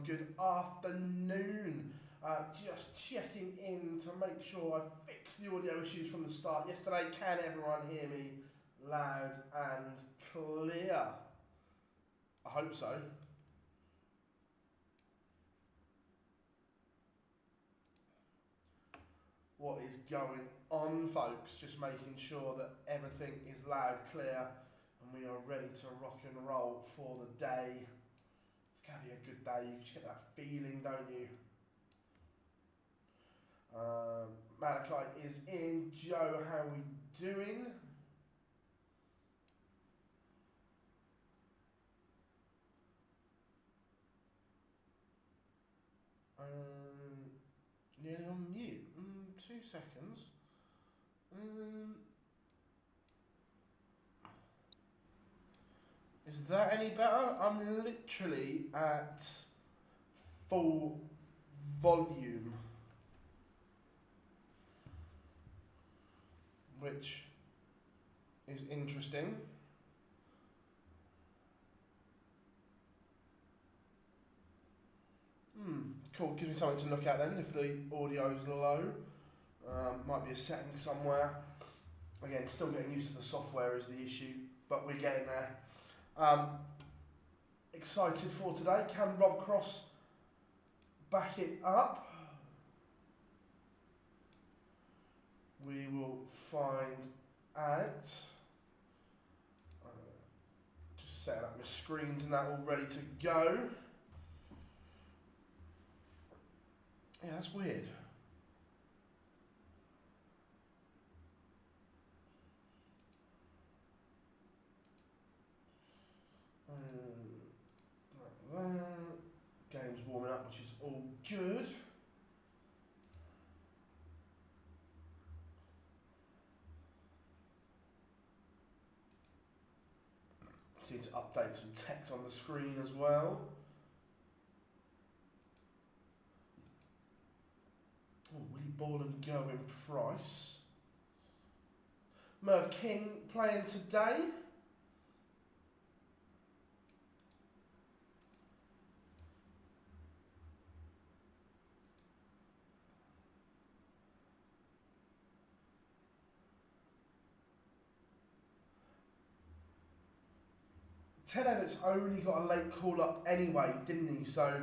good afternoon. Just checking in to make sure I fixed the audio issues from the start yesterday. Can everyone hear me loud and clear? I hope so. What is going on, folks? Just making sure that everything is loud, clear, and we are ready to rock and roll for the day. It's going to be a good day. You just get that feeling, don't you? Malachi is in. Joe, how are we doing? Nearly on mute. 2 seconds. Is that any better? I'm literally at full volume, which is interesting. Cool, gives me something to look at then if the audio is low. Might be a setting somewhere. Again, still getting used to the software is the issue, but we're getting there. Excited for today. Can Rob Cross back it up? We will find out. Just setting up my screens and that all ready to go. Yeah, that's weird. Like that. Game's warming up, which is all good. Need to update some text on the screen as well. Oh, Willie Ball and Gerwin Price. Merv King playing today. Ted Everett's only got a late call up anyway, didn't he? So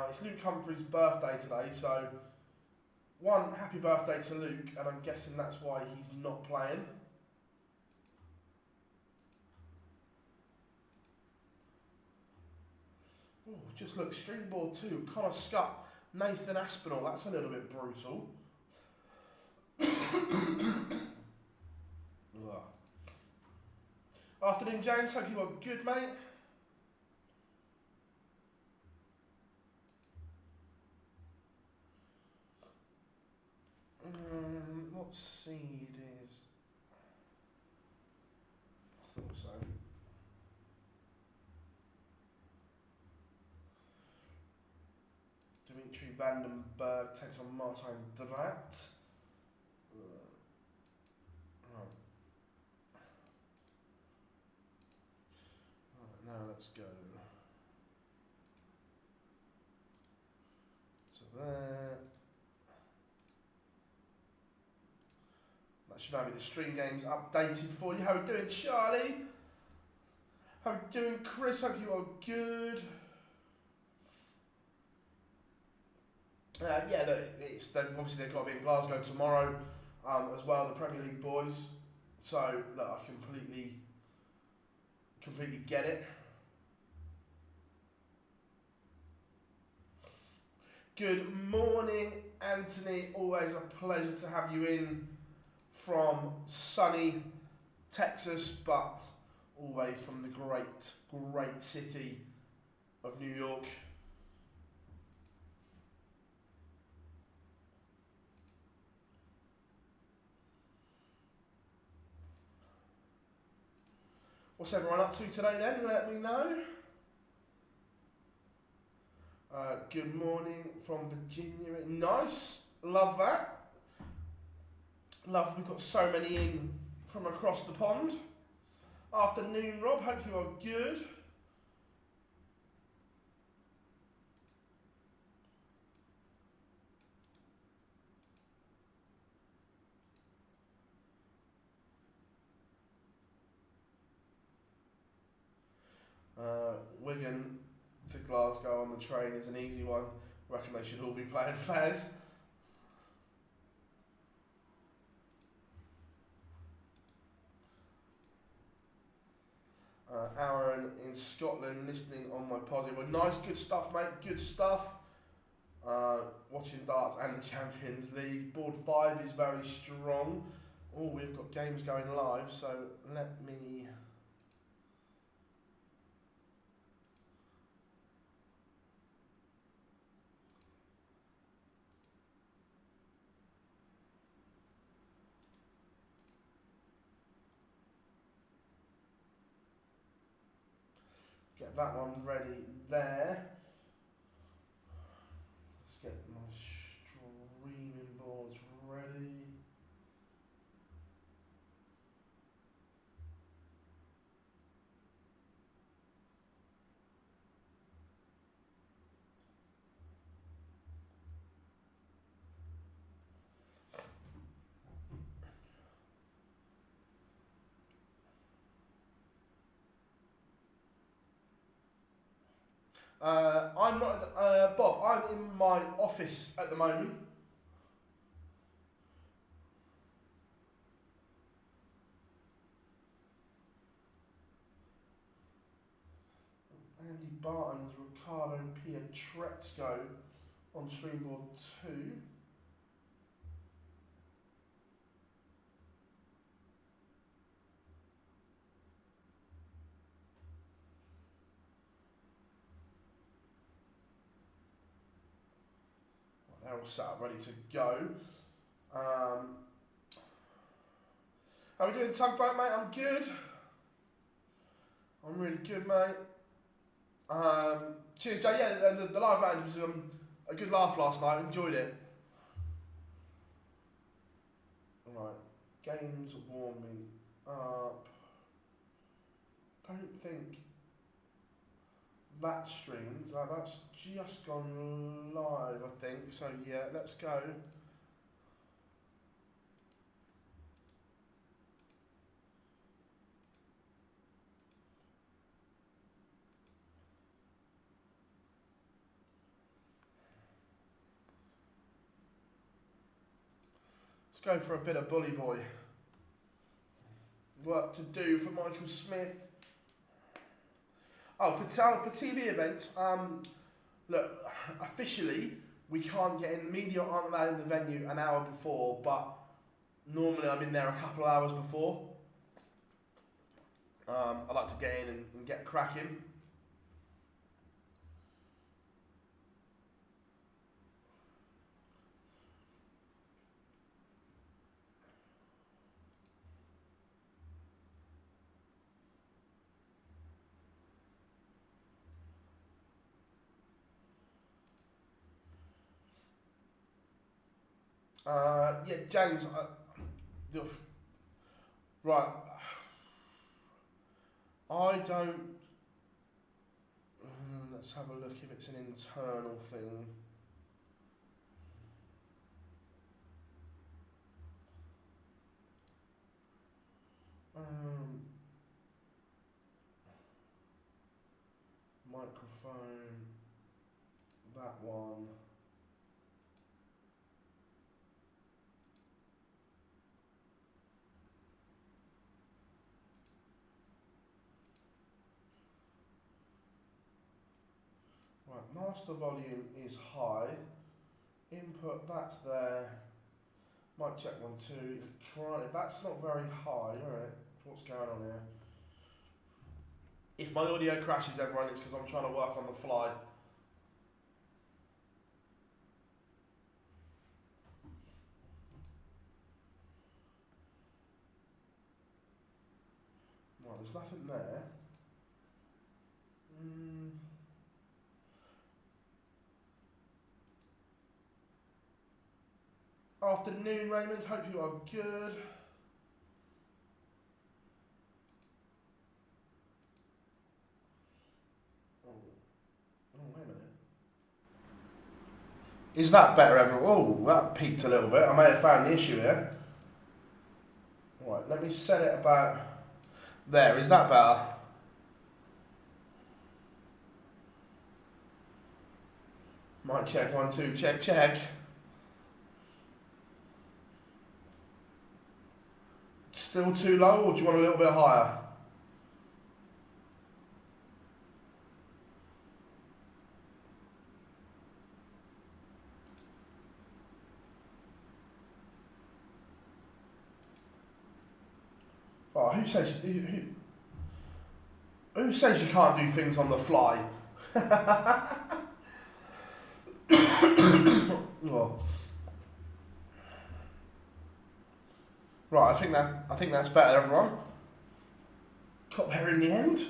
it's Luke Humphrey's birthday today, so one, happy birthday to Luke, and I'm guessing that's why he's not playing. Ooh, just look, stringboard 2, Connor Scott, Nathan Aspinall, that's a little bit brutal. Afternoon, James, hope you are good, mate. What seed is? I thought so. Dimitri Vandenberg takes on Martin Drat. Right, now let's go to there. That should have the stream games updated for you. How are we doing, Charlie? How are we doing, Chris? Hope you are good. Yeah, look, obviously they've got to be in Glasgow tomorrow as well, the Premier League boys. So, look, I completely get it. Good morning, Anthony. Always a pleasure to have you in from sunny Texas, but always from the great city of New York. What's everyone up to today then? Let me know. Good morning from Virginia. Nice. Love that. Love, we've got so many in from across the pond. Afternoon, Rob. Hope you are good. Wigan to Glasgow on the train is an easy one. Reckon they should all be playing Fez. Aaron in Scotland listening on my posse. Well, nice, good stuff, mate. Good stuff. Watching darts and the Champions League. Board 5 is very strong. Oh, we've got games going live, so let me. Get that one ready there. Let's get my streaming boards ready. I'm not, Bob, I'm in my office at the moment. Andy Barton's Ricardo Pietrezco on streamboard 2. They're all set up, ready to go. How are we doing, Tugboat, mate? I'm good. I'm really good, mate. Cheers, Jay. Yeah, the live round was a good laugh last night. Enjoyed it. Right, games warming up. Don't think that streamed. That's just gone live, I think. So yeah, let's go. Let's go for a bit of bully boy. Work to do for Michael Smith. Oh, for TV events, look, officially, we can't get in, the media aren't allowed in the venue an hour before, but normally I'm in there a couple of hours before. I like to get in and get cracking. Yeah, James, right, I don't, let's have a look if it's an internal thing. Microphone, that one. Right, master volume is high. Input, that's there. Mic check 1, 2. Right, that's not very high. Alright, what's going on here? If my audio crashes, everyone, it's because I'm trying to work on the fly. Right, there's nothing there. Afternoon, Raymond. Hope you are good. Oh, wait a minute. Is that better, everyone? Oh, that peaked a little bit. I may have found the issue here. Right, let me set it about there. Is that better? Mic check, 1, 2, check, check. Still too low, or do you want a little bit higher? Oh, who says you can't do things on the fly? Well, right, I think that's better, everyone. Got there in the end.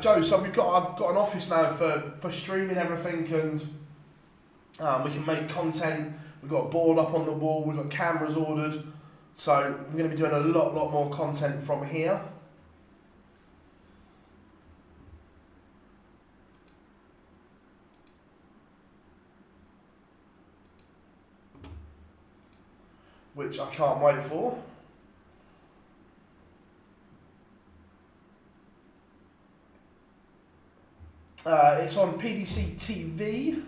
Joe, so I've got an office now for streaming everything, and we can make content. We've got a board up on the wall. We've got cameras ordered, so we're going to be doing a lot more content from here. Which I can't wait for. It's on PDC TV.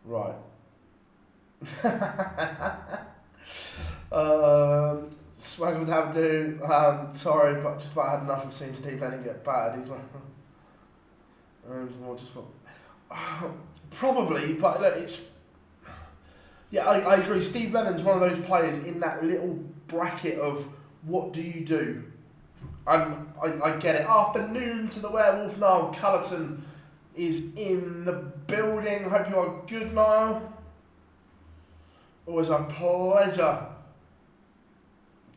Right. Swagger would have to do. Sorry, but just about had enough of seeing Steve Lennon get battered. He's more just probably, but look, it's. Yeah, I agree. Steve Lennon's one of those players in that little bracket of what do you do? I get it. Afternoon to the werewolf. Niall Cullerton is in the building. Hope you are good, Niall. Always a pleasure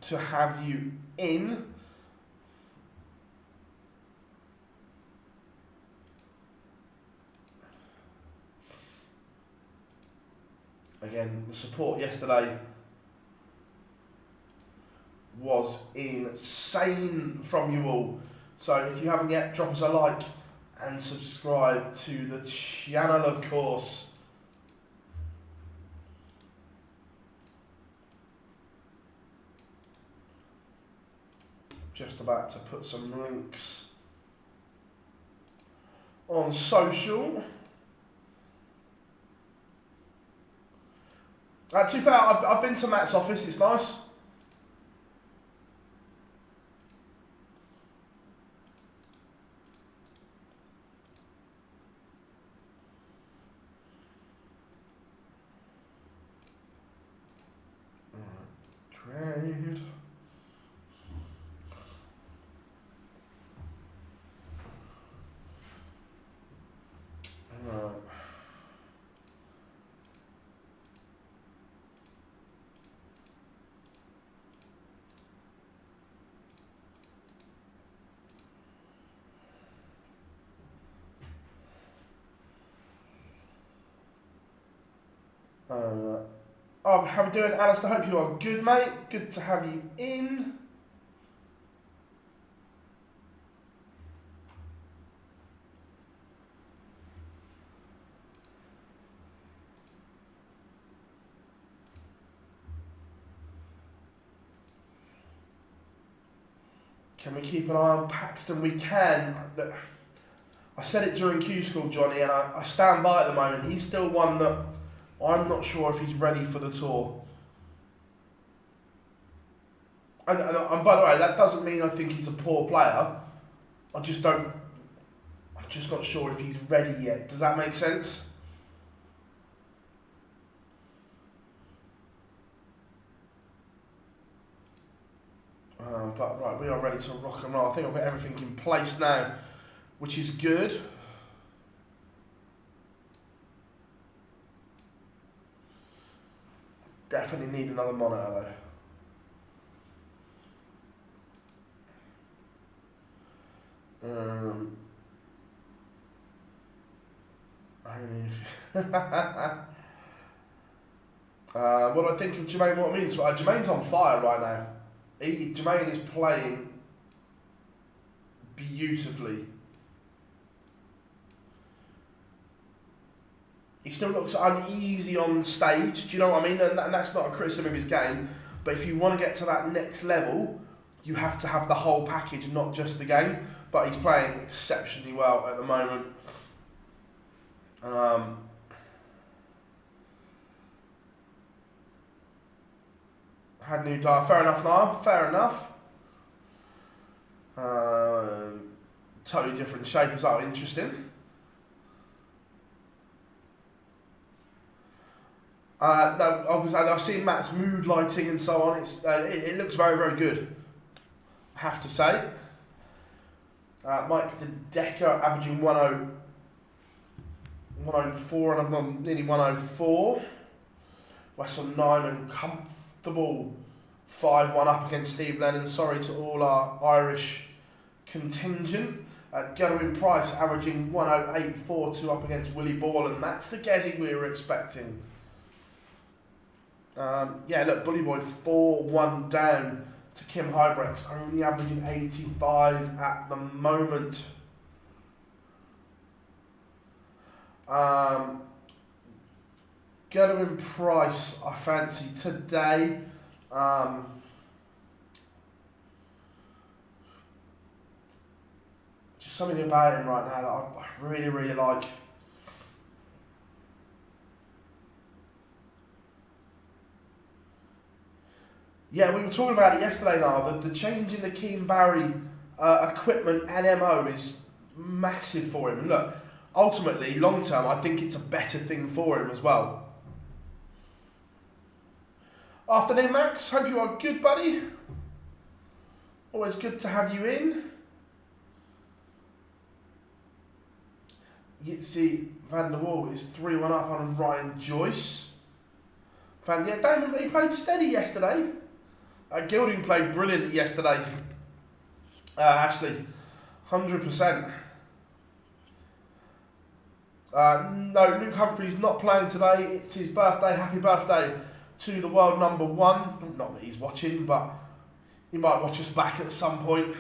to have you in. Again, the support yesterday was insane from you all. So if you haven't yet, drop us a like and subscribe to the channel, of course. Just about to put some links on social. To be fair, I've been to Matt's office, it's nice. Great. Right. How are we doing, Alistair? Hope you are good, mate. Good to have you in. Can we keep an eye on Paxton? We can. I said it during Q School, Johnny, and I stand by at the moment. He's still one that I'm not sure if he's ready for the tour. And by the way, that doesn't mean I think he's a poor player. I'm just not sure if he's ready yet. Does that make sense? But right, we are ready to rock and roll. I think I've got everything in place now, which is good. Definitely need another monitor though. What do I think of Jermaine? What I mean is, right, Jermaine's on fire right now. Jermaine is playing beautifully. He still looks uneasy on stage, do you know what I mean? And that's not a criticism of his game, but if you want to get to that next level, you have to have the whole package, not just the game. But he's playing exceptionally well at the moment. Had new dial. Fair enough, Niall. Fair enough. Totally different shape as well. Interesting. No, obviously I've seen Matt's mood lighting and so on. It looks very, very good, I have to say. Mike the Decker averaging 104 and I'm on nearly 104. Wesson Nyman comfortable 5-1 up against Steve Lennon. Sorry to all our Irish contingent. Gerwin Price averaging 108.42 up against Willie Ball, and that's the Gezi we were expecting. Yeah, look, Bully Boy 4-1 down to Kim Hybrex, only averaging 85 at the moment. Gerwin Price, I fancy today. Just something about him right now that I really, really like. Yeah, we were talking about it yesterday now, the change in the Keane Barry equipment and MO is massive for him. And look, ultimately, long term, I think it's a better thing for him as well. Afternoon, Max. Hope you are good, buddy. Always good to have you in. Yitzi van der Wall is 3-1 up on Ryan Joyce. Yeah, Damon, he played steady yesterday. Gilding played brilliant yesterday. Ashley, 100%. No, Luke Humphrey's not playing today. It's his birthday. Happy birthday to the world number one. Not that he's watching, but he might watch us back at some point.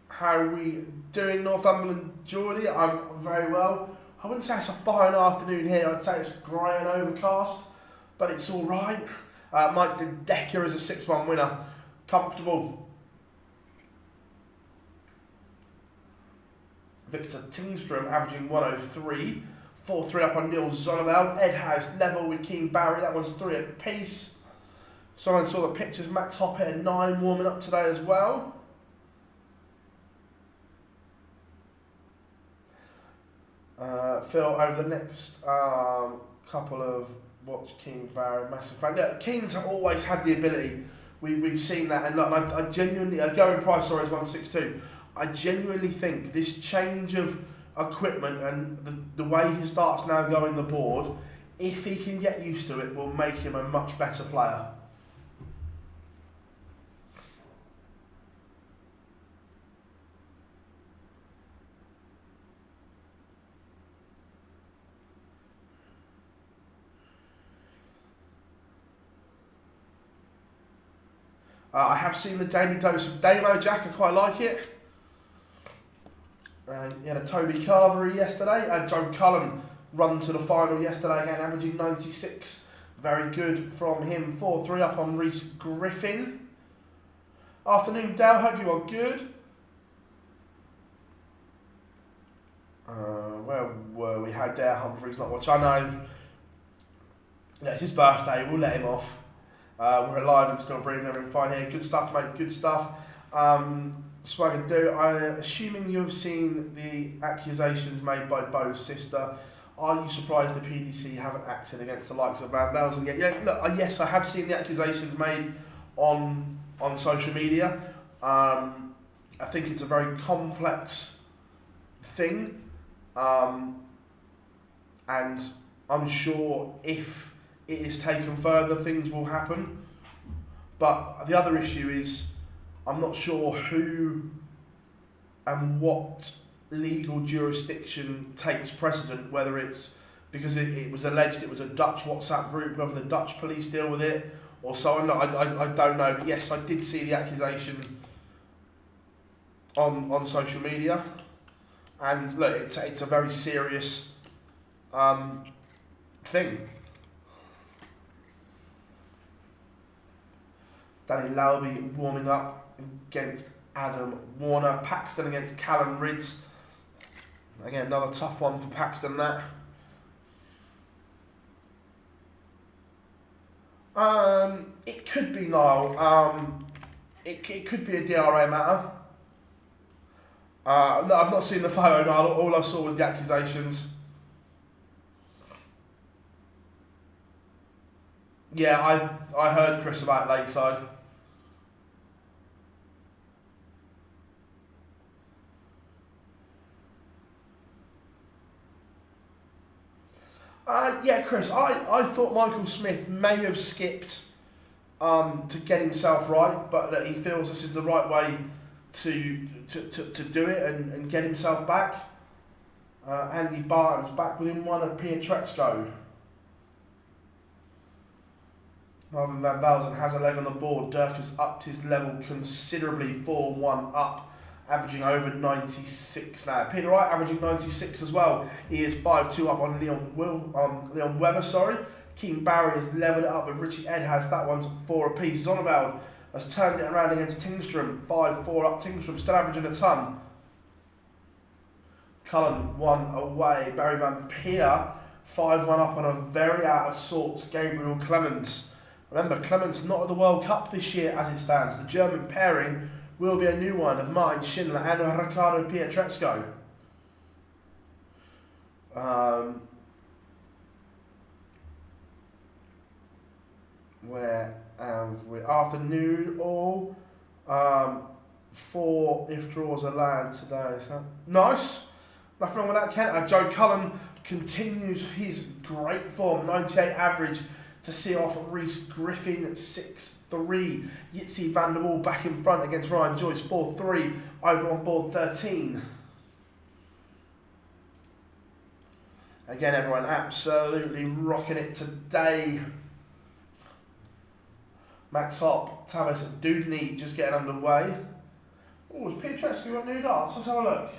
How are we doing, Northumberland, Geordie? I'm very well. I wouldn't say it's a fine afternoon here. I'd say it's grey and overcast, but it's all right. Mike the Decker is a 6-1 winner. Comfortable. Victor Tingstrom averaging 103. 4-3 up on Neil Zonneval. Ed House level with Keane Barry. That one's 3 apiece. Someone saw the pictures. Max Hopper at 9 warming up today as well. Phil, over the next couple of watch Keane Barry, massive fan. Yeah, Keane's have always had the ability. We've seen that, and look, I genuinely, going price sorry is 162. I genuinely think this change of equipment and the way he starts now going the board, if he can get used to it, will make him a much better player. I have seen the daily dose of Damo Jack, I quite like it. He had a Toby Carvery yesterday. Joe Cullen run to the final yesterday again, averaging 96. Very good from him. 4-3 up on Reese Griffin. Afternoon, Dale. Hope you are good. Where were we? How dare Humphreys not watch? I know. Yeah, it's his birthday. We'll let him off. We're alive and still breathing. Everything fine here. Good stuff, mate. Good stuff. Swagger do. I'm assuming you've seen the accusations made by Bo's sister. Are you surprised the PDC haven't acted against the likes of Van Velzen yet? Yeah, look, yes, I have seen the accusations made on social media. I think it's a very complex thing, and I'm sure if it is taken further, things will happen. But the other issue is, I'm not sure who and what legal jurisdiction takes precedent, whether it's because it was alleged it was a Dutch WhatsApp group, whether the Dutch police deal with it or so on. I don't know, but yes, I did see the accusation on social media, and look, it's a very serious thing. Danny Lowby warming up against Adam Warner. Paxton against Callum Ridds. Again, another tough one for Paxton, that. It could be Niall. It could be a DRA matter. No, I've not seen the photo, Niall. All I saw was the accusations. Yeah, I heard Chris about Lakeside. Yeah, Chris, I thought Michael Smith may have skipped to get himself right, but that he feels this is the right way to do it and get himself back. Andy Barton's back within one of Pietreczko. Marvin Van Velzen has a leg on the board. Dirk has upped his level considerably, 4-1 up, averaging over 96 now. Peter Wright averaging 96 as well. He is 5-2 up on Leon Webber, sorry. Keane Barry has levelled it up, but Richie Ed has that one's 4 apiece. Zonneveld has turned it around against Tingstrom, 5-4 up. Tingstrom still averaging a ton. Cullen 1 away. Barry Van Peer 5-1 up on a very out of sorts Gabriel Clemens. Remember, Clemens not at the World Cup this year as it stands. The German pairing will be a new one of Martin Schindler and Riccardo Pietreczko. Where we afternoon all 4 if draws allowed today. So nice. Nothing wrong with that, Kent. Joe Cullen continues his great form. 98 average to see off Reece Griffin at 6-3. Yitzi van der Wall back in front against Ryan Joyce, 4-3 over on board 13. Again, everyone absolutely rocking it today. Max Hop, Tavis Dudney just getting underway. Oh, is Pietreczko got new darts? Let's have a look.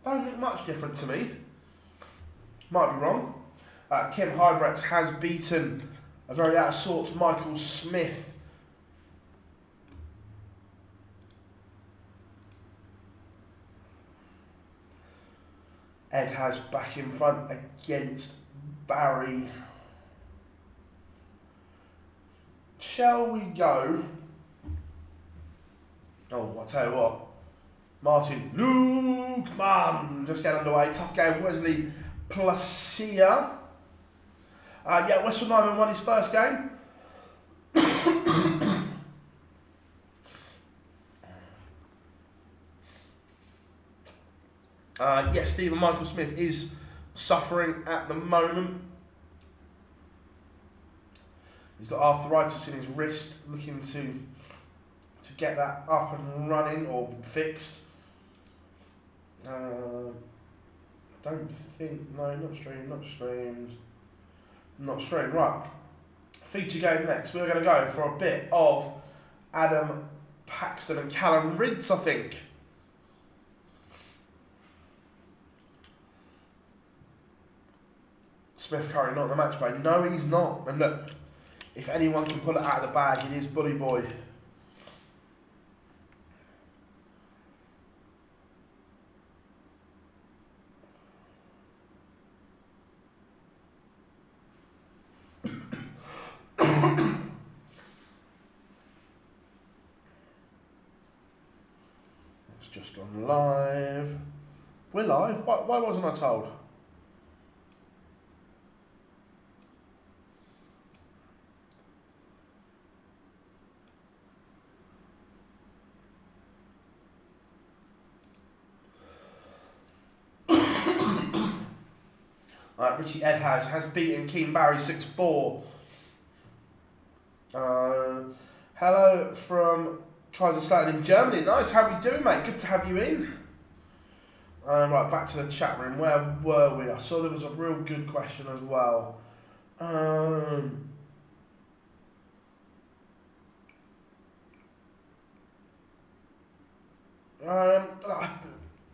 Don't look much different to me. Might be wrong. Kim Hybrex has beaten a very out of sorts Michael Smith. Ed has back in front against Barry. Shall we go? Oh, I'll tell you what. Martin Lukeman just getting underway. Tough game. Wesley Placia. Yeah, Western Nyman won his first game. Yes, Stephen Michael Smith is suffering at the moment. He's got arthritis in his wrist, looking to get that up and running or fixed. Don't think, no, not streamed, right. Feature game next. We're going to go for a bit of Adam Paxton and Callum Ridds, I think. Smith Curry not in the match play. No, he's not. And look, if anyone can pull it out of the bag, it is Bully Boy. just gone live. We're live? Why wasn't I told? Right, Richie Edhouse has beaten Keen Barry 6-4. Hello from Kaiserslautern in Germany. Nice, how we doing, mate? Good to have you in. Right, back to the chat room. Where were we? I saw there was a real good question as well.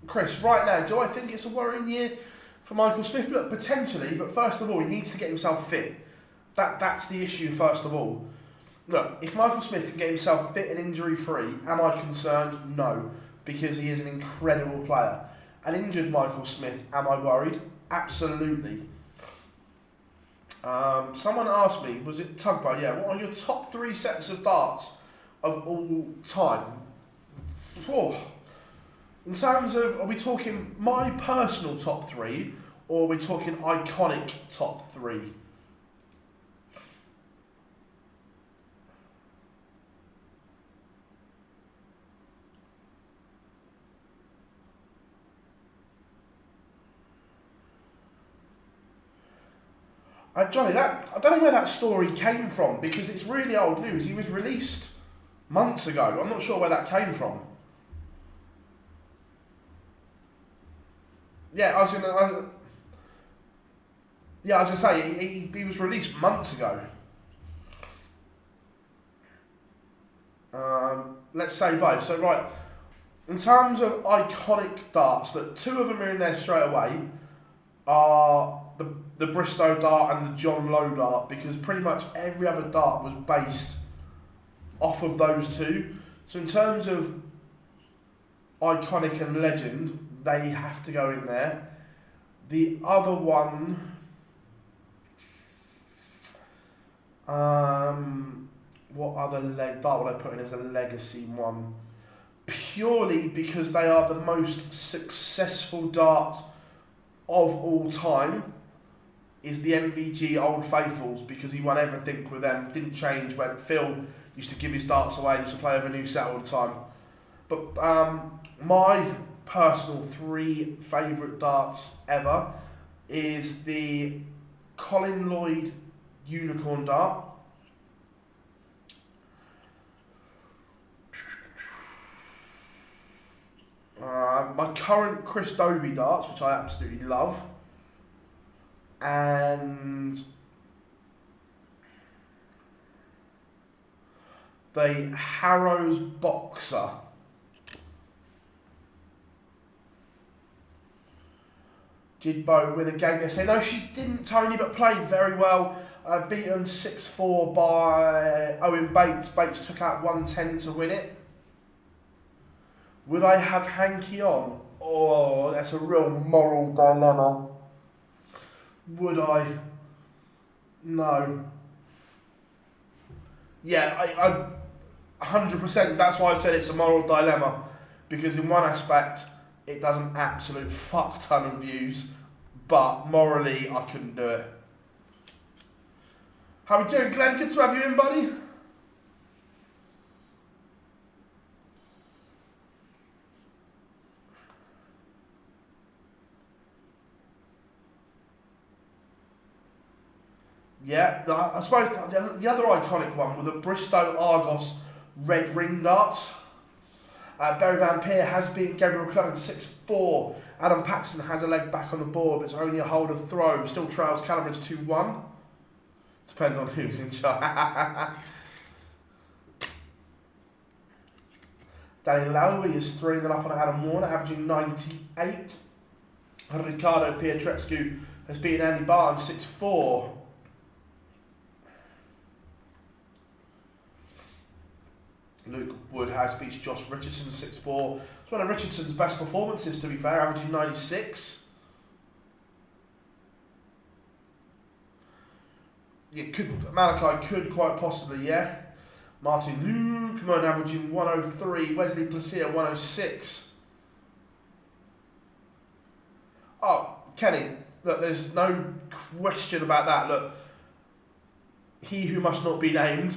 Chris, right now, do I think it's a worrying year for Michael Smith? Look, potentially, but first of all, he needs to get himself fit. That's the issue, first of all. Look, if Michael Smith can get himself fit and injury-free, am I concerned? No, because he is an incredible player. An injured Michael Smith, am I worried? Absolutely. Someone asked me, was it Tugboat? Yeah, what are your top 3 sets of darts of all time? Oh. In terms of, are we talking my personal top 3, or are we talking iconic top 3? Johnny, I don't know where that story came from, because it's really old news. He was released months ago. I'm not sure where that came from. Yeah, I was gonna say he was released months ago. Let's say both. So right, in terms of iconic darts, that 2 of them are in there straight away are the Bristow dart and the John Lowe dart, because pretty much every other dart was based off of those 2. So in terms of iconic and legend, they have to go in there. The other one, what other dart would I put in as a legacy one? Purely because they are the most successful dart of all time, is the MVG Old Faithfuls, because he won everything with them, didn't change. When Phil used to give his darts away, he used to play over a new set all the time. But my personal 3 favourite darts ever is the Colin Lloyd Unicorn dart, my current Chris Dobie darts, which I absolutely love, and the Harrows Boxer. Did Bo win a game yesterday? No, she didn't, Tony, but played very well. Beaten 6-4 by Owen Bates. Bates took out 110 to win it. Would I have Hanky on? Oh, that's a real moral dilemma. Would I? No. Yeah, I 100%. That's why I said it's a moral dilemma, because in one aspect it does an absolute fuck ton of views, but morally I couldn't do it. How we doing, Glenn? Good to have you in, buddy. Yeah, I suppose the other iconic one were the Bristow Argos red ring darts. Barry Van Peer has beaten Gabriel Clemens 6-4. Adam Paxton has a leg back on the board, but it's only a hold of throw. Still trails Calabrese 2-1. Depends on who's in charge. Danny Lowry is 3-0 up on Adam Warner, averaging 98. Ricardo Pietreczku has beaten Andy Barnes 6-4. Luke Wood has beat Josh Richardson 6-4. It's one of Richardson's best performances, to be fair, averaging 96. Malachi could quite possibly, yeah. Martin Lukeman averaging 103. Wesley Placia 106. Kenny, look, there's no question about that. Look, he who must not be named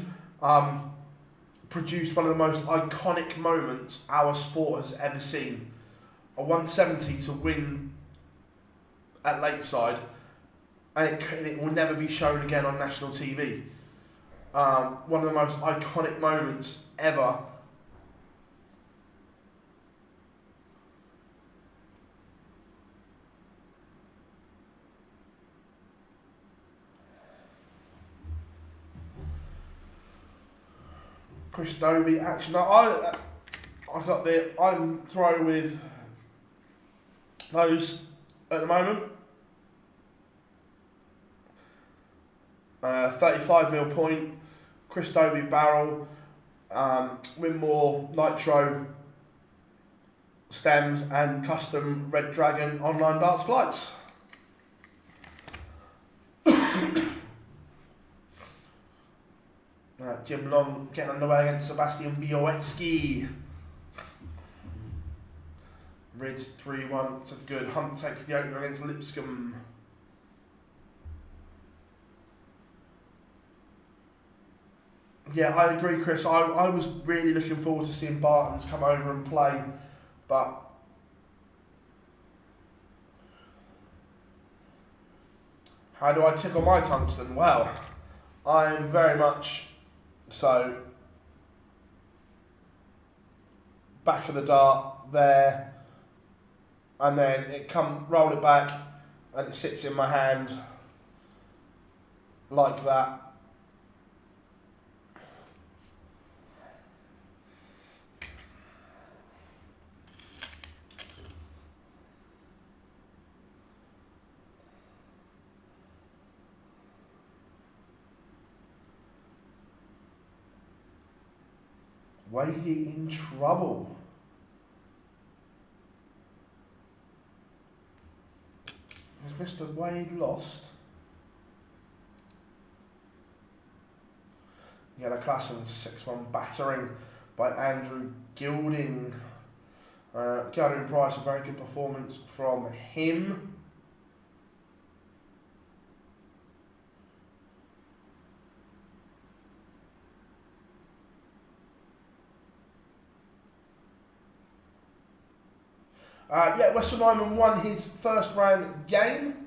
produced one of the most iconic moments our sport has ever seen. A 170 to win at Lakeside, and it will never be shown again on national TV. One of the most iconic moments ever. Chris Dobie action. I'm throw with those at the moment. 35mm point, Chris Dobie barrel, Winmore Nitro stems and custom Red Dragon online darts flights. Jim Long getting underway against Sebastian Białecki. Rids 3-1, it's a good. Hunt takes the opener against Lipscomb. Yeah, I agree, Chris. I was really looking forward to seeing Barton's come over and play, but how do I tickle my tungsten? Well, I'm very much so back of the dart there, and then roll it back, and it sits in my hand like that. Wadey in trouble. Has Mr. Wade lost? Yellow class and 6-1 battering by Andrew Gilding. Gilding Price, a very good performance from him. Weston Ryman won his first round game.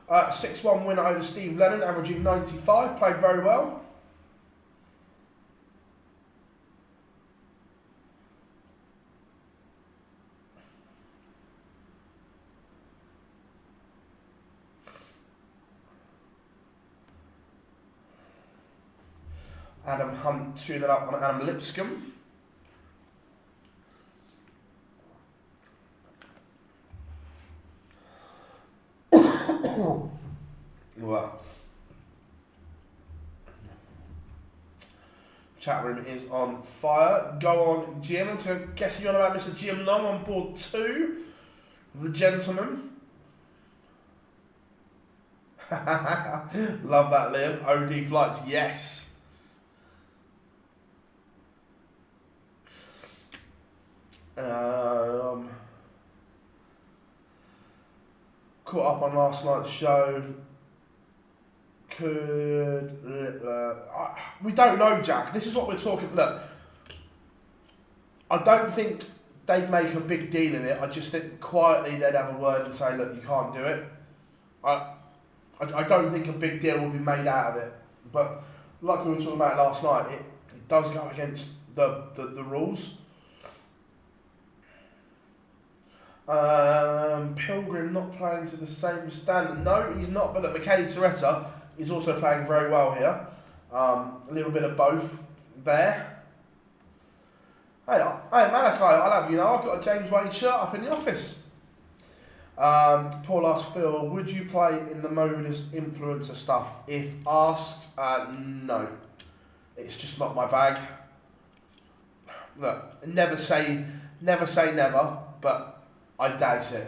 6-1 win over Steve Lennon, averaging 95, played very well. Adam Hunt 2-0 up on Adam Lipscomb. Well, chat room is on fire. Go on, Jim. I'm guessing you're on about Mr. Jim Long on board 2. The gentleman. Love that, Liam. OD flights, yes. Caught up on last night's show. We don't know, Jack. This is what we're talking. Look, I don't think they'd make a big deal in it. I just think quietly they'd have a word and say, look, you can't do it. I don't think a big deal will be made out of it. But like we were talking about last night, it does go against the rules. Pilgrim not playing to the same standard. No, he's not. But look, Michele Toretta is also playing very well here. A little bit of both there. Hey Malachi, I'll have you know, I've got a James Wade shirt up in the office. Paul asked Phil, would you play in the MODUS influencer stuff? If asked, no. It's just not my bag. Look, never say never, but I doubt it.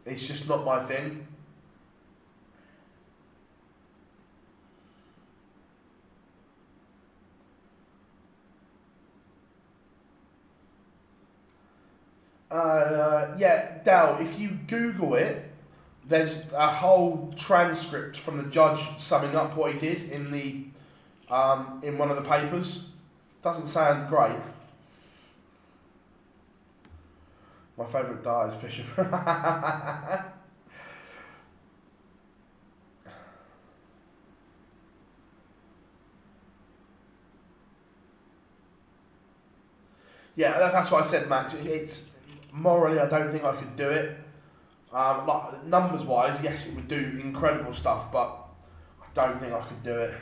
It's just not my thing. Yeah, Dal, if you Google it, there's a whole transcript from the judge summing up what he did in the in one of the papers. Doesn't sound great. My favourite dart is Fisher. Yeah, that's what I said, Max. It's morally, I don't think I could do it. Like numbers wise, yes, it would do incredible stuff, but I don't think I could do it.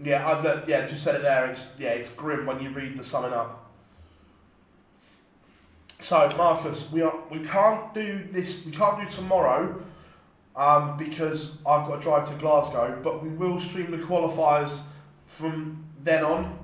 Yeah, just said it there. It's grim when you read the summing up. So Marcus, we can't do this. We can't do tomorrow, because I've got to drive to Glasgow. But we will stream the qualifiers from then on.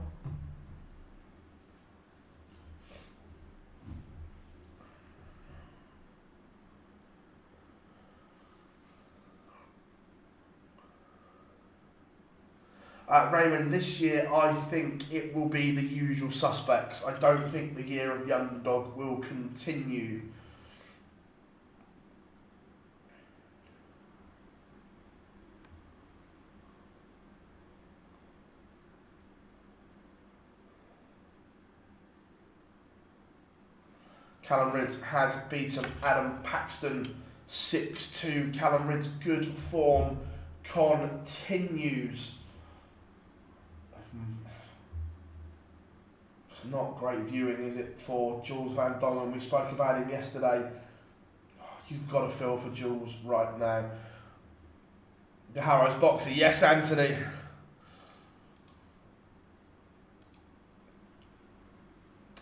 Raymond, this year I think it will be the usual suspects. I don't think the year of the underdog will continue. Callum Ridds has beaten Adam Paxton 6-2. Callum Ridds' good form continues. It's not great viewing, is it, for Jules Van Dongen? We spoke about him yesterday. You've got to feel for Jules right now. The Harrows boxer, yes, Anthony.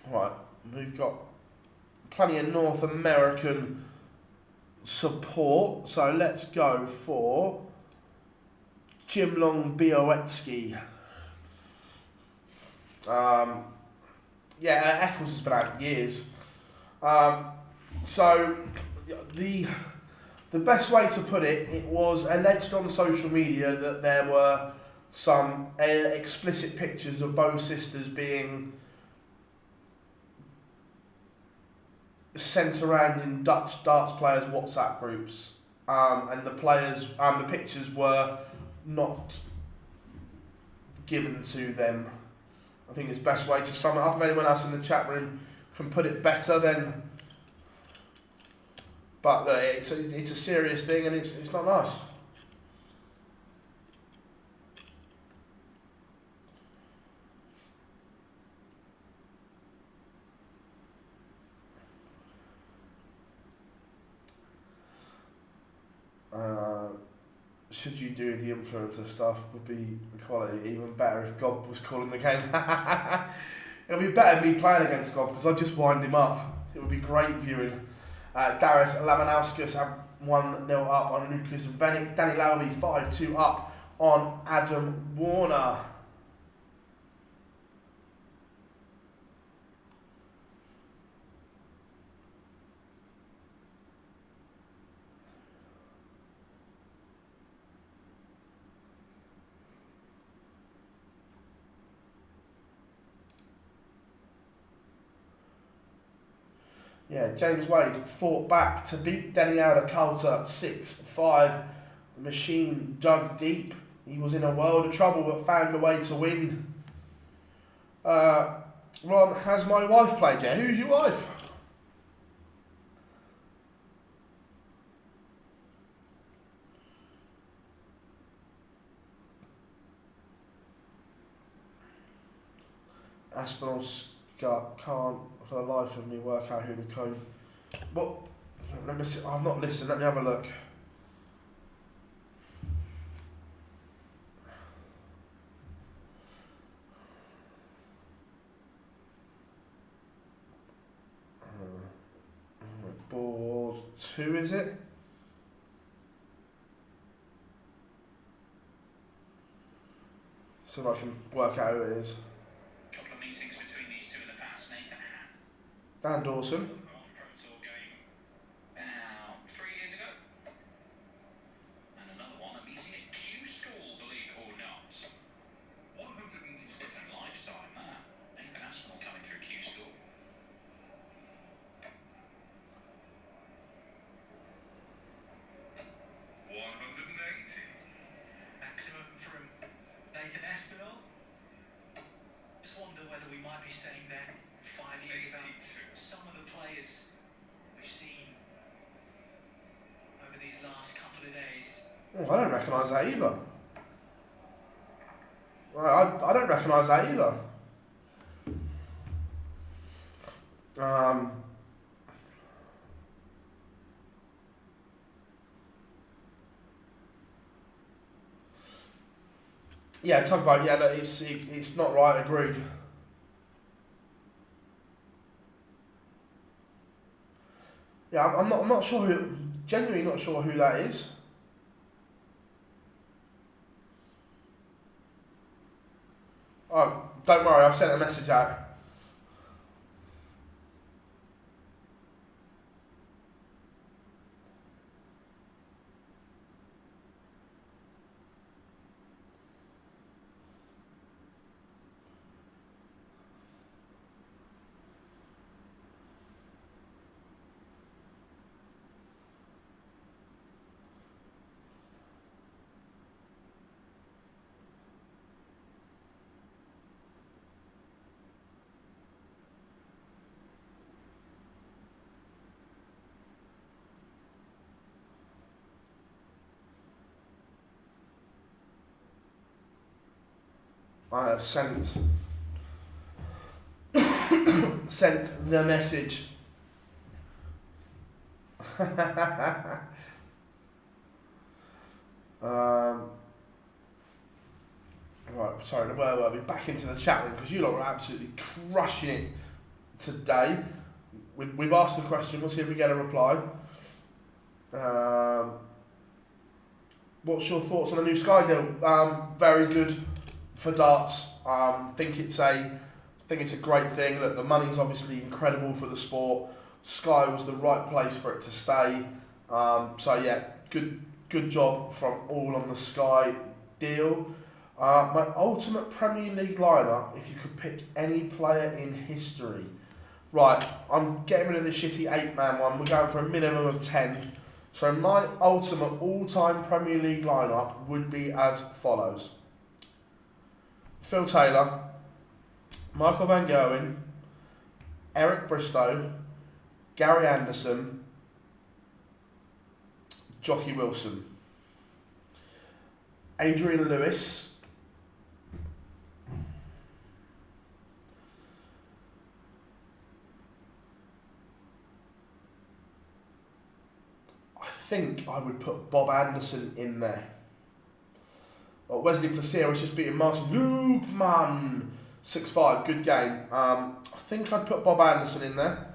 Right, we've got plenty of North American support, so let's go for Jimlong Bioetsky. Eccles has been out years. So the best way to put it, it was alleged on social media that there were some explicit pictures of both sisters being sent around in Dutch darts players' WhatsApp groups, and the pictures were not given to them. I think it's the best way to sum it up. If anyone else in the chat room can put it better, then. But it's a serious thing, and it's not nice. Should you do the influencer stuff would be quality even better if Gob was calling the game. It would be better me playing against Gob because I'd just wind him up. It would be great viewing. Darius Lamanauskas have 1-0 up on Lucas Venick. Danny Lowry 5-2 up on Adam Warner. Yeah, James Wade fought back to beat Denny Coulter 6-5. The machine dug deep. He was in a world of trouble but found a way to win. Ron, has my wife played yet? Who's your wife? Aspinall Scott can't for the life of me work out who the code. What? Let me see. I've not listened. Let me have a look. Board 2, is it? So if I can work out who it is. Couple of meetings between these two in the past. Nathan had Dan Dawson. Pro Tour game about 3 years ago. And another one, a meeting at Q School, believe it or not. 100 meters. Different lifetime, that. Nathan Aspinall coming through Q School. Oh, I don't recognise that either. I don't recognise that either. Yeah, talk about look, it's not right. Agreed. Yeah, I'm not sure who. Genuinely not sure who that is. Oh, don't worry. I've sent a message out. I have sent the message. Right, sorry, where were we? Back into the chat room because you lot are absolutely crushing it today. We've asked the question. We'll see if we get a reply. What's your thoughts on the new Sky deal? Very good for darts. Think it's a great thing. Look, the money's obviously incredible for the sport. Sky was the right place for it to stay. So yeah, good job from all on the Sky deal. My ultimate Premier League lineup, if you could pick any player in history. Right, I'm getting rid of the shitty 8-man one. We're going for a minimum of 10. So my ultimate all-time Premier League lineup would be as follows. Phil Taylor, Michael Van Gerwen, Eric Bristow, Gary Anderson, Jockey Wilson, Adrian Lewis, I think I would put Bob Anderson in there. Well, Wesley Plaisir was just beating Martin Lukman 6-5, good game. I think I'd put Bob Anderson in there.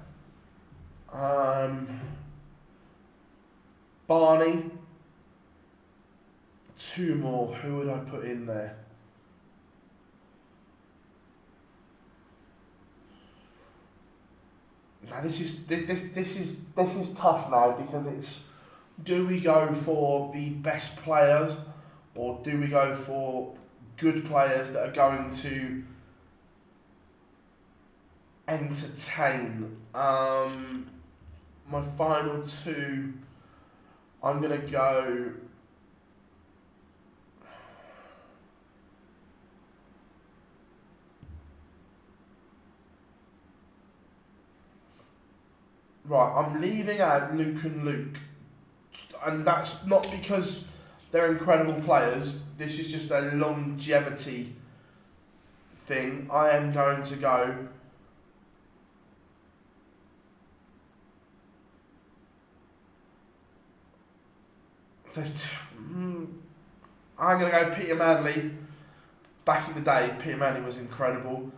Barney. 2 more. Who would I put in there? Now this is tough now because it's, do we go for the best players or do we go for good players that are going to entertain? My final 2, I'm going to go. Right, I'm leaving out Luke and Luke. And that's not because they're incredible players. This is just a longevity thing. I am going to go. I'm going to go Peter Manley. Back in the day, Peter Manley was incredible.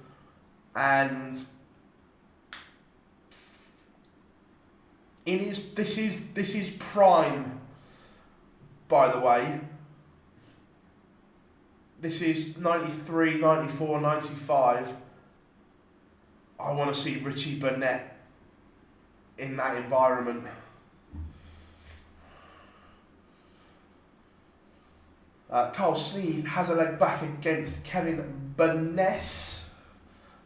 And this is prime, by the way. This is 93, 94, 95. I want to see Richie Burnett in that environment. Carl Sneed has a leg back against Kevin Burness.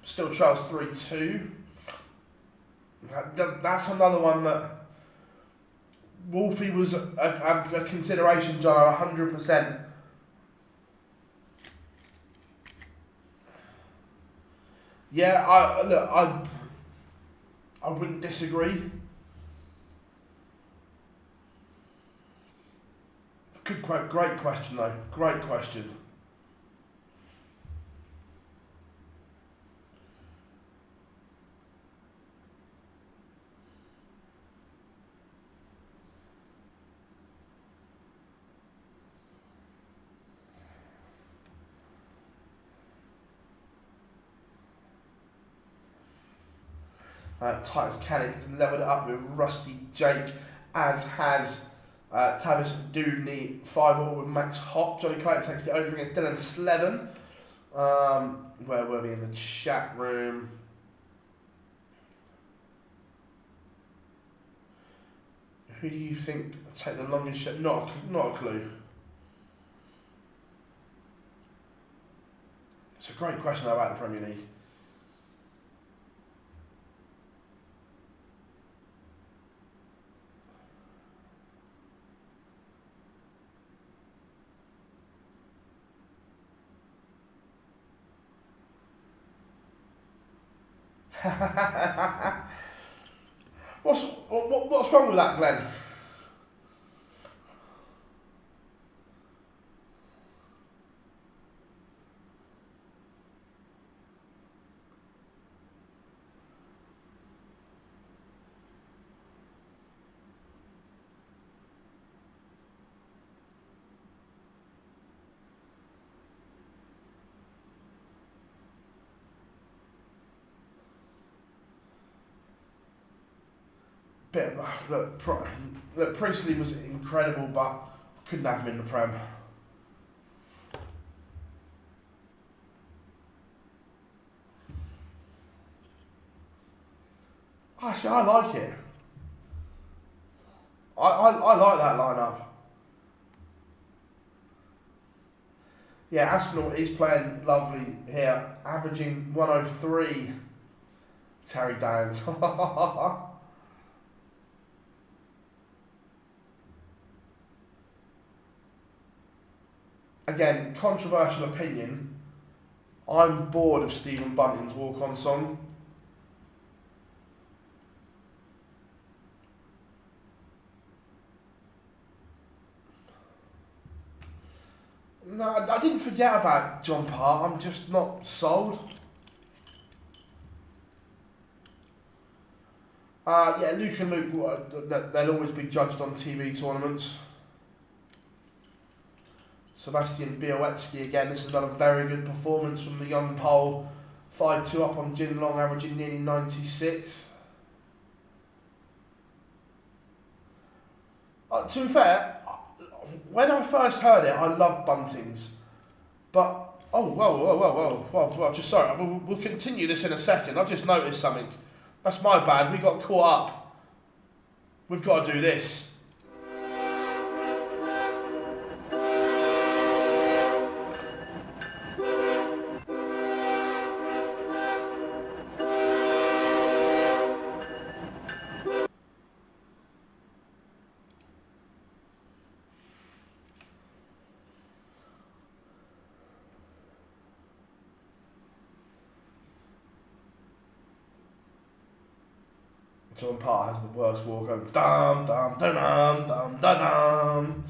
Still trails 3-2. That's another one that Wolfie was a consideration, John, 100%. Yeah, I wouldn't disagree. Great question though. Great question. Titus Cannick has leveled it up with Rusty Jake, as has Tavis Dooney, 5-all with Max Hop. Johnny Clayton takes the opening against Dylan Slethen. Where were we in the chat room? Who do you think will take the longest shot? Not a clue. It's a great question about the Premier League. What's wrong with that, Glenn? Look, Priestley was incredible, but couldn't have him in the Prem. I like it. I like that lineup. Yeah, Aspinall is playing lovely here, averaging 103. Terry Downs. Again, controversial opinion. I'm bored of Stephen Bunting's walk-on song. No, I didn't forget about John Parr. I'm just not sold. Yeah, Luke and Luke, they'll always be judged on TV tournaments. Sebastian Białecki again, this is another very good performance from the young Pole. 5-2 up on Jin Long, averaging nearly 96. To be fair, when I first heard it, I loved Bunting's. But, well, just sorry, we'll continue this in a second. I've just noticed something. That's my bad, we got caught up. We've got to do this. John Parr has the worst walk over. Dum dum dum dum dum dum.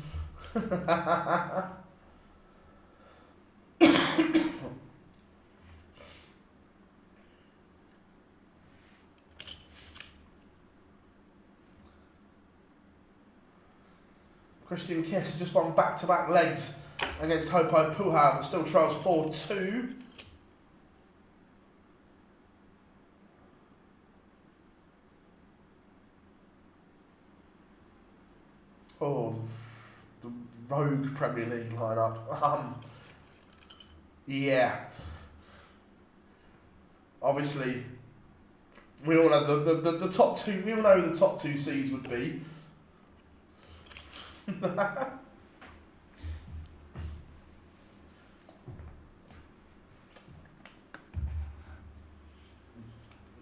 Christian Kiss just won back-to-back legs against Hopo Puhal, but still trails 4-2. Oh, the rogue Premier League lineup. Yeah. Obviously, we all know the top two. We all know who the top two seeds would be.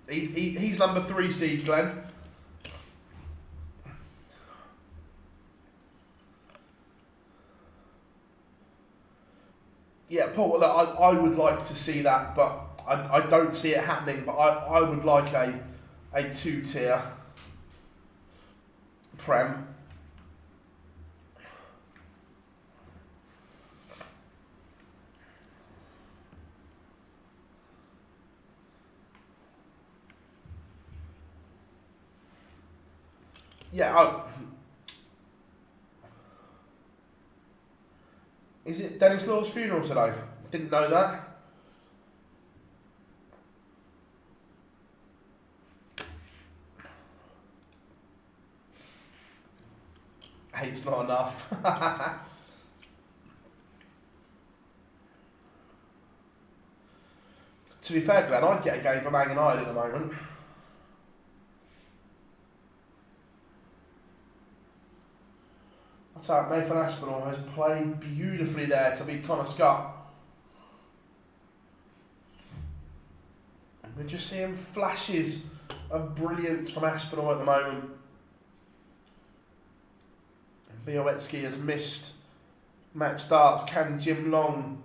He's number 3 seed, Glenn. Yeah, Paul, look, I would like to see that, but I don't see it happening. But I would like a 2-tier Prem. Yeah, is it Dennis Law's funeral today? Didn't know that. Eight's not enough. To be fair, Glenn, I'd get a game for Man United at the moment. That's how Nathan Aspinall has played beautifully there to beat Connor Scott. We're just seeing flashes of brilliance from Aspinall at the moment. Białecki has missed match starts. Can Jim Long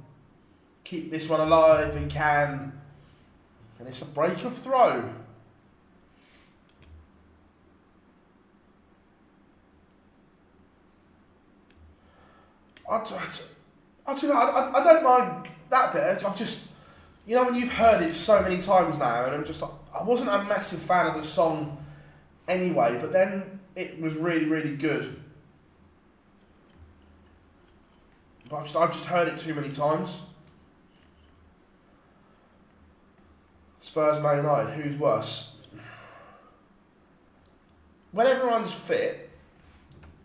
keep this one alive? He can. And it's a break of throw. I don't mind that bit. I've just, you know, when you've heard it so many times now, and I'm just like, I wasn't a massive fan of the song anyway, but then it was really, really good. But I've just heard it too many times. Spurs, Man United, who's worse? When everyone's fit,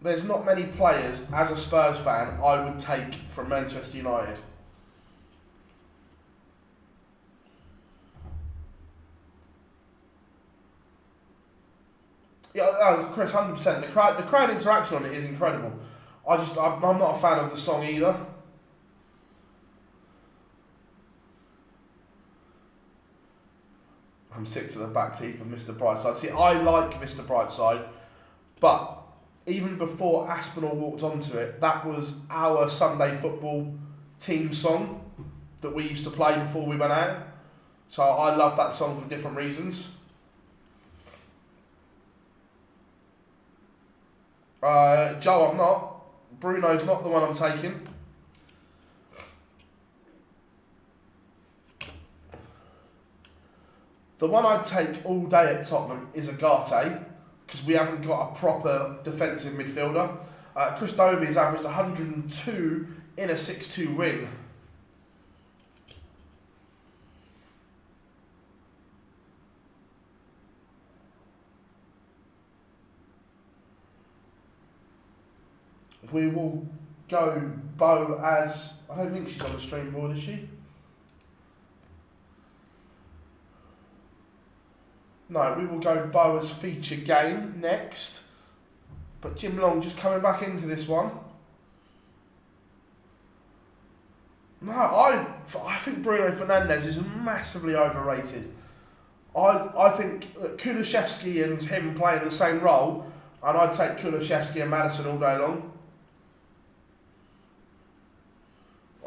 there's not many players, as a Spurs fan, I would take from Manchester United. Yeah, Chris, 100%. The crowd interaction on it is incredible. I'm not a fan of the song either. I'm sick to the back teeth of Mr. Brightside. See, I like Mr. Brightside, but even before Aspinall walked onto it, that was our Sunday football team song that we used to play before we went out. So I love that song for different reasons. Joe, I'm not. Bruno's not the one I'm taking. The one I'd take all day at Tottenham is Agate, because we haven't got a proper defensive midfielder. Chris Dobie has averaged 102 in a 6-2 win. We will go Bo as... I don't think she's on the stream board, is she? No, we will go Bo as feature game next. But Jim Long just coming back into this one. No, I think Bruno Fernandes is massively overrated. I think Kulishevsky and him playing the same role, and I'd take Kulishevsky and Maddison all day long.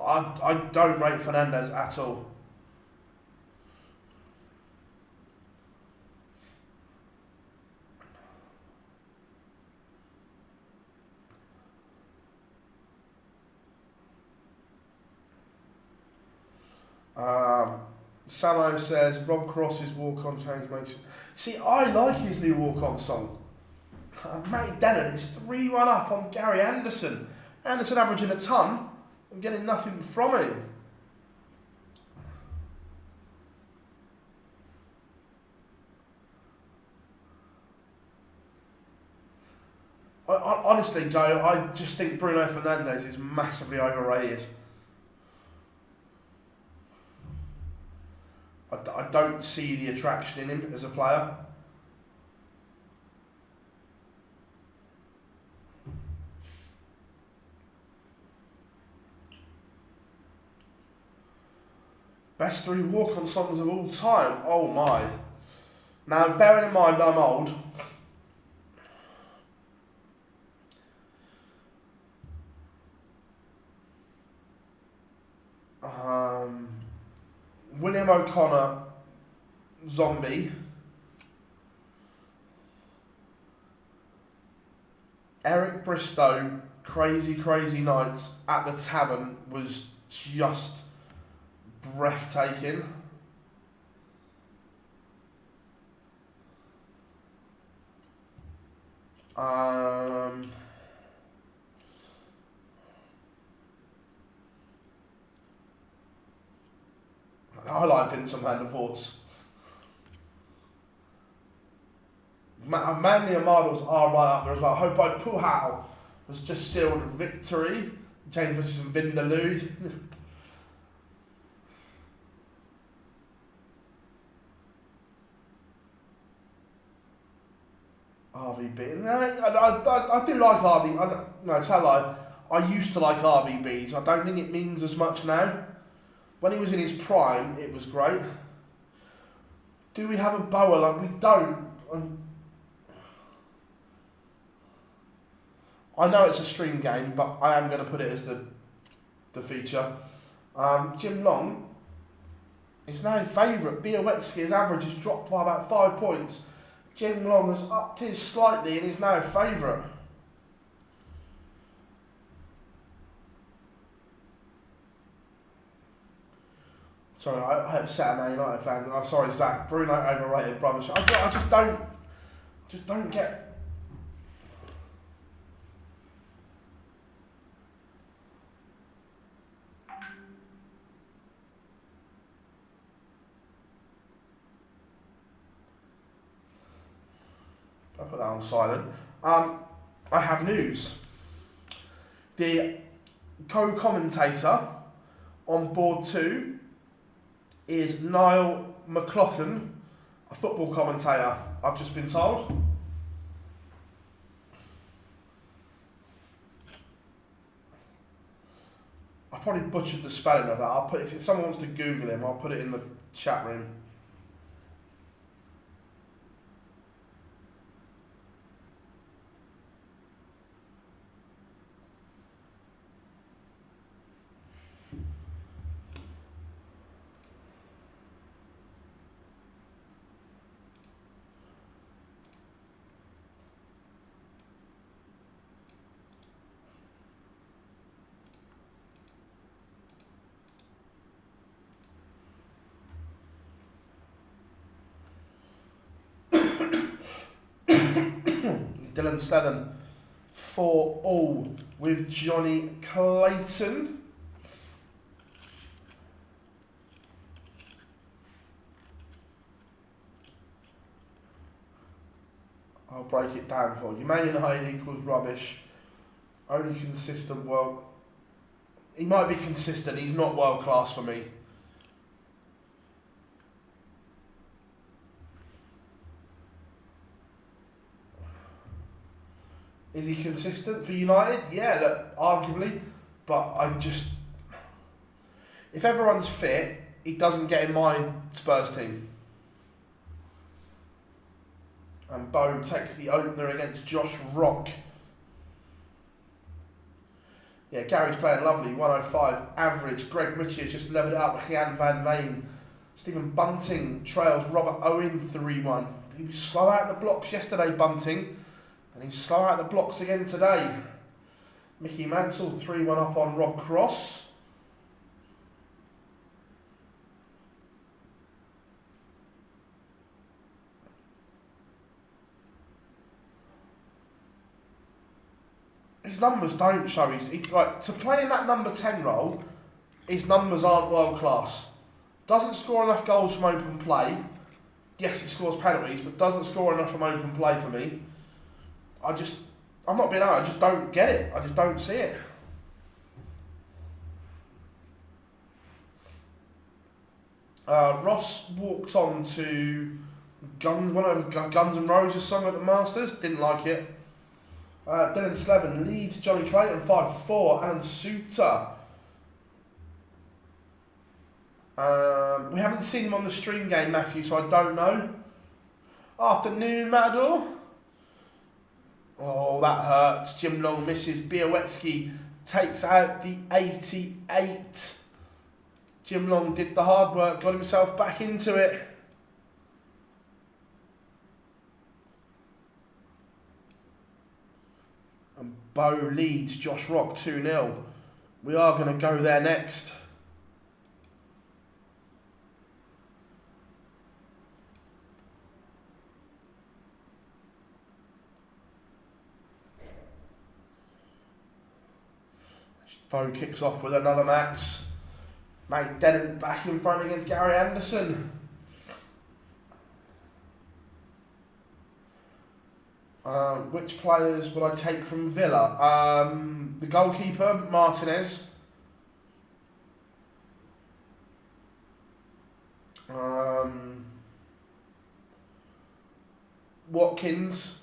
I don't rate Fernandes at all. Samo says Rob Cross's walk-on change makes... See, I like his new walk-on song. Matty Denon is 3-1 up on Gary Anderson. Anderson averaging a ton and getting nothing from him. Honestly, Joe, I just think Bruno Fernandes is massively overrated. I don't see the attraction in him as a player. Best 3 walk-on songs of all time. Oh my. Now, bearing in mind I'm old, William O'Connor, Zombie. Eric Bristow, Crazy Crazy Nights at the Tavern was just breathtaking. I like Vincent van der Voorts. Manly and MODUS are right up there as well. I hope I pull out was just sealed a victory. James versus Vindaloo. RVB. No, I do like RV. No, tell lie. I used to like RVBs. I don't think it means as much now. When he was in his prime, it was great. Do we have a Boa? Like, we don't. I know it's a stream game, but I am going to put it as the feature. Jim Long is now favourite. Białecki's average has dropped by about 5 points. Jim Long has upped his slightly and is now favourite. Sorry, I upset a Man United fan. I'm sorry, Zach. Bruno overrated, brother. I just don't get. I'll put that on silent. I have news. The co-commentator on board 2 is Niall McLaughlin, a football commentator, I've just been told. I probably butchered the spelling of that. I'll put, if someone wants to Google him, I'll put it in the chat room. Dylan Sledden 4-all with Johnny Clayton. I'll break it down for you. Man United equals rubbish. Only consistent world. He might be consistent, he's not world class for me. Is he consistent for United? Yeah, look, arguably. But I just... If everyone's fit, he doesn't get in my Spurs team. And Bo takes the opener against Josh Rock. Yeah, Gary's playing lovely. 105 average. Greg Ritchie has just leveled it up with Gian Van Veen. Stephen Bunting trails Robert Owen 3-1. He was slow out the blocks yesterday, Bunting. And he's slow out the blocks again today. Mickey Mansell 3-1 up on Rob Cross. His numbers don't show. He's like, to play in that number 10 role, his numbers aren't world class. Doesn't score enough goals from open play. Yes, he scores penalties, but doesn't score enough from open play for me. I'm not being honest, I just don't get it. I just don't see it. Ross walked on to one of Guns N' Roses song at the Masters. Didn't like it. Dylan Slevin leads Johnny Clayton 5-4. Alan Suter. We haven't seen him on the stream game, Matthew, so I don't know. Afternoon, Matador. Oh, that hurts. Jim Long misses. Białecki takes out the 88. Jim Long did the hard work, got himself back into it. And Bo leads Josh Rock 2-0. We are going to go there next. Bo kicks off with another max. Mate Dennant back in front against Gary Anderson. Which players would I take from Villa? The goalkeeper, Martinez. Watkins.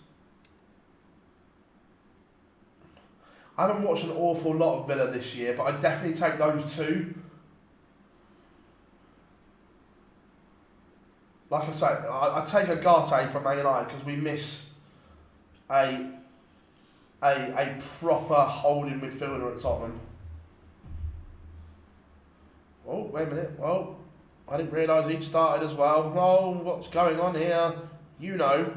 I haven't watched an awful lot of Villa this year, but I'd definitely take those two. Like I say, I'd take Agate from Man United because we miss a proper holding midfielder at Tottenham. Oh, wait a minute. Well, I didn't realise he'd started as well. Oh, what's going on here? You know.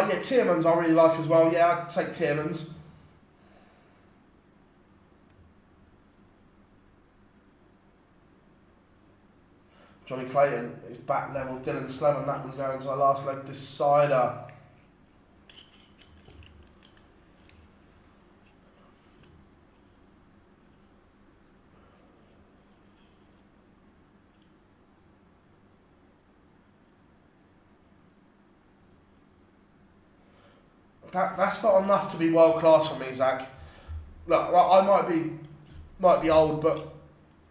Yeah, Tielemans I really like as well. Yeah, I'd take Tielemans. Johnny Clayton is back level. Dylan Slevin, that one's going to our last leg decider. That's not enough to be world class for me, Zach. Look, I might be old, but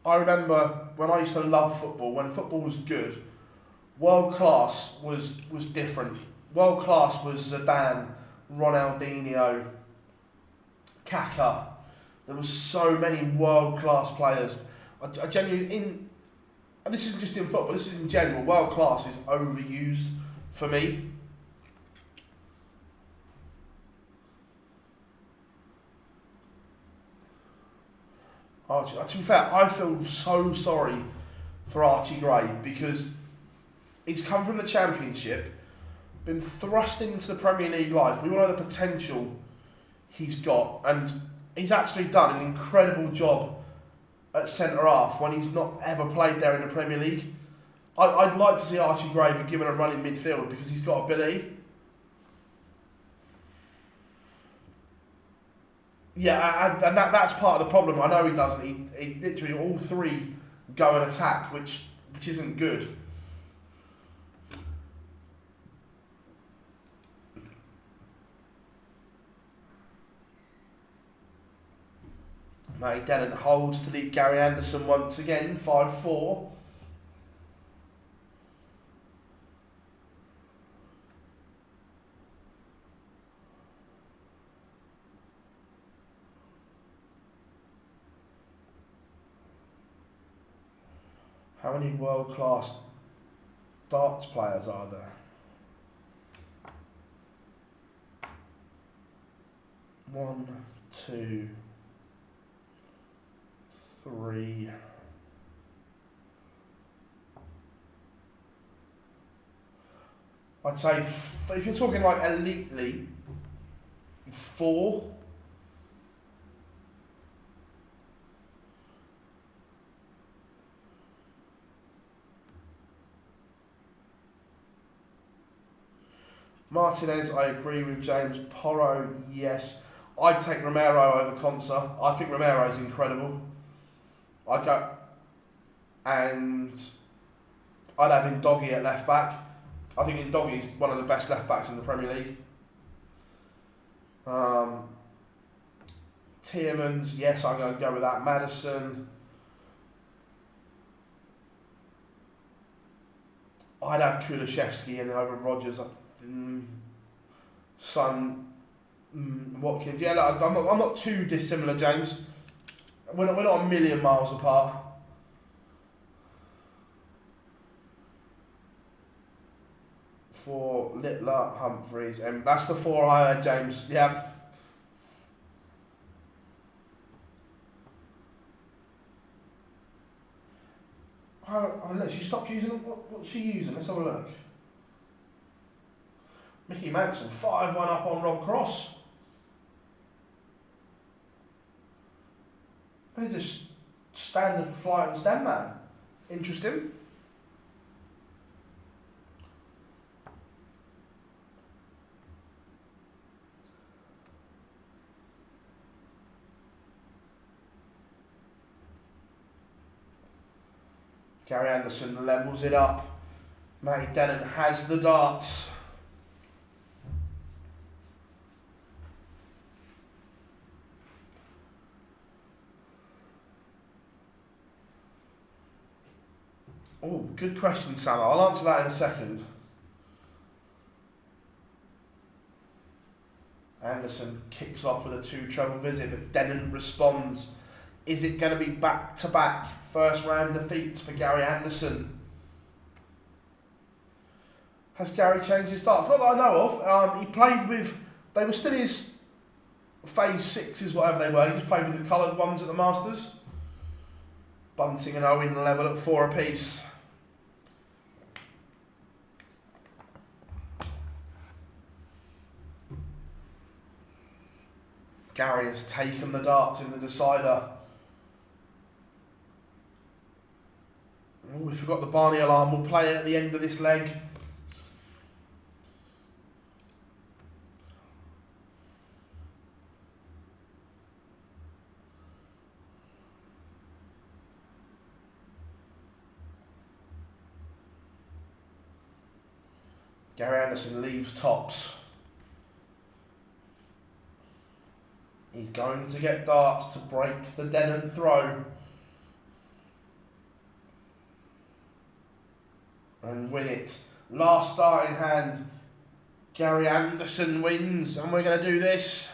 I remember when I used to love football. When football was good, world class was different. World class was Zidane, Ronaldinho, Kaká. There was so many world class players. I genuinely and this isn't just in football. This is in general. World class is overused for me. Archie, to be fair, I feel so sorry for Archie Gray because he's come from the Championship, been thrust into the Premier League life. We all know the potential he's got, and he's actually done an incredible job at centre half when he's not ever played there in the Premier League. I'd like to see Archie Gray be given a run in midfield because he's got ability. Yeah, and that's part of the problem. I know he doesn't. He literally all three go and attack, which isn't good. Matty Dennant holds to lead Gary Anderson once again, 5-4. How many world-class darts players are there? 1, 2, 3. I'd say if you're talking like elitely, 4. Martinez, I agree with James. Porro, yes. I'd take Romero over Consa. I think Romero's incredible. I'd go, and I'd have Ndoggy at left back. I think Ndoggy's one of the best left backs in the Premier League. Tielemans, yes, I'm going to go with that. Maddison. I'd have Kulishevsky in over Rodgers. Son, Watkins. Yeah, look, I'm not too dissimilar, James. We're not a million miles apart. For Littler, Humphreys, and that's the 4 I had, James. Yeah. Unless she stopped using it, what's she using? Let's have a look. Mickey Manson, 5-1 up on Rob Cross. They're just standard fly and stem, man. Interesting. Gary Anderson levels it up. Matty Dennant has the darts. Oh, good question, Sam. I'll answer that in a second. Anderson kicks off with a 2-treble visit, but Dennant responds. Is it going to be back-to-back first round defeats for Gary Anderson? Has Gary changed his darts? Not that I know of. He played with, they were still his phase 6s, whatever they were. He just played with the coloured ones at the Masters. Bunting and Owen level at 4 apiece. Gary has taken the darts in the decider. Oh, we forgot the Barney alarm. We'll play it at the end of this leg. Gary Anderson leaves tops. He's going to get darts to break the Dennant throw. And win it. Last dart in hand. Gary Anderson wins, and we're going to do this.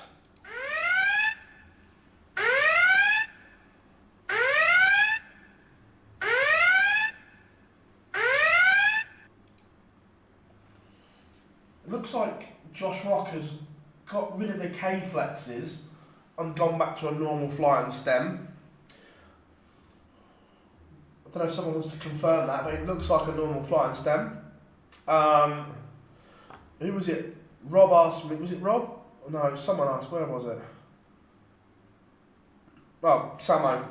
It looks like Josh Rocker's got rid of the K flexes and gone back to a normal fly and stem. I don't know if someone wants to confirm that, but it looks like a normal fly and stem. Who was it? Rob asked me, was it Rob? No, someone asked, where was it? Well, Samo.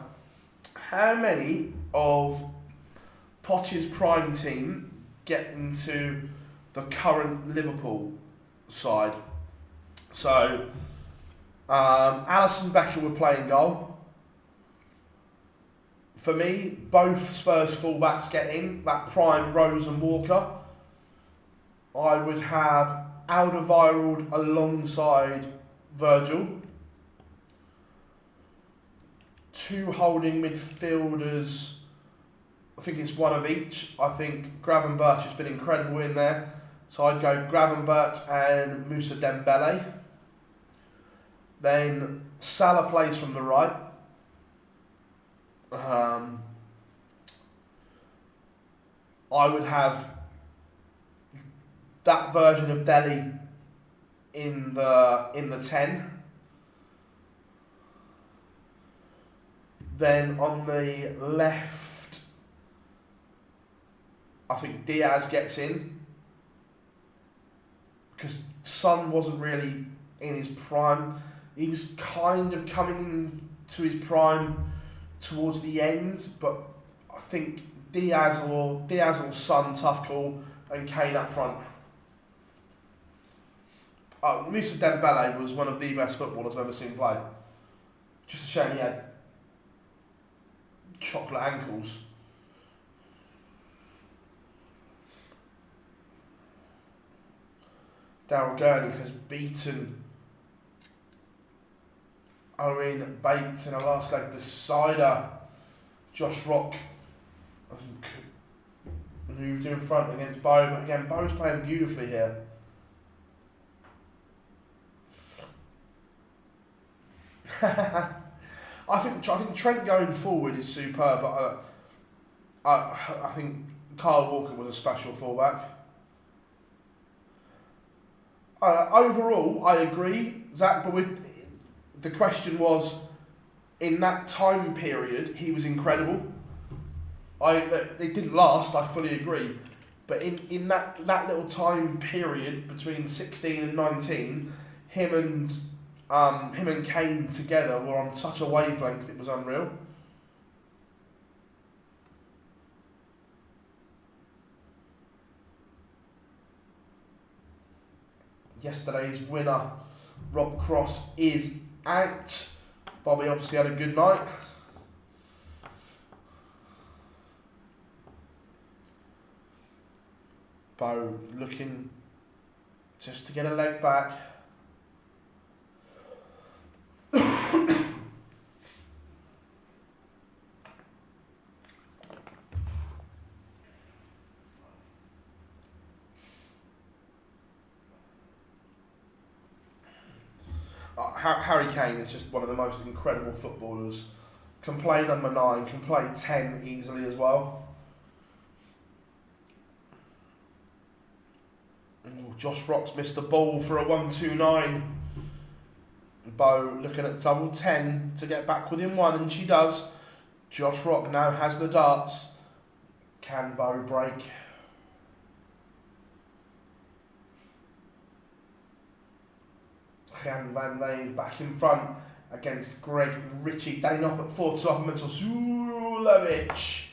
How many of Poch's prime team get into the current Liverpool side? So, Alisson Becker would play in goal. For me, both Spurs fullbacks get in, that prime Rose and Walker. I would have Alderweireld alongside Virgil. 2 holding midfielders, I think it's one of each. I think Gravenberch has been incredible in there. So I'd go Gravenberch and Moussa Dembele. Then Salah plays from the right. I would have that version of Dele in the 10. Then on the left, I think Diaz gets in, because Son wasn't really in his prime. He was kind of coming to his prime towards the end, but I think Diaz or Son, tough call, and Kane up front. Moussa Dembele was one of the best footballers I've ever seen play. Just a shame he had chocolate ankles. Daryl Gurney has beaten Owen Bates in a last leg decider. Josh Rock moved in front against Bow, but again, Bow's playing beautifully here. I think Trent going forward is superb, but I think Kyle Walker was a special fullback. Overall, I agree, Zach, but the question was, in that time period, he was incredible. It didn't last, I fully agree, but in that little time period between 16 and 19, him and him and Kane together were on such a wavelength, it was unreal. Yesterday's winner, Rob Cross, is out. Bobby obviously had a good night. Bo looking just to get a leg back. Harry Kane is just one of the most incredible footballers. Can play number 9, can play 10 easily as well. Ooh, Josh Rock's missed the ball for a 1-2-9. Bo looking at double 10 to get back within 1, and she does. Josh Rock now has the darts. Can Bo break? Jan Van Veen back in front against Greg Ritchie. Danny Knopp at 4-2 up until Sulevic.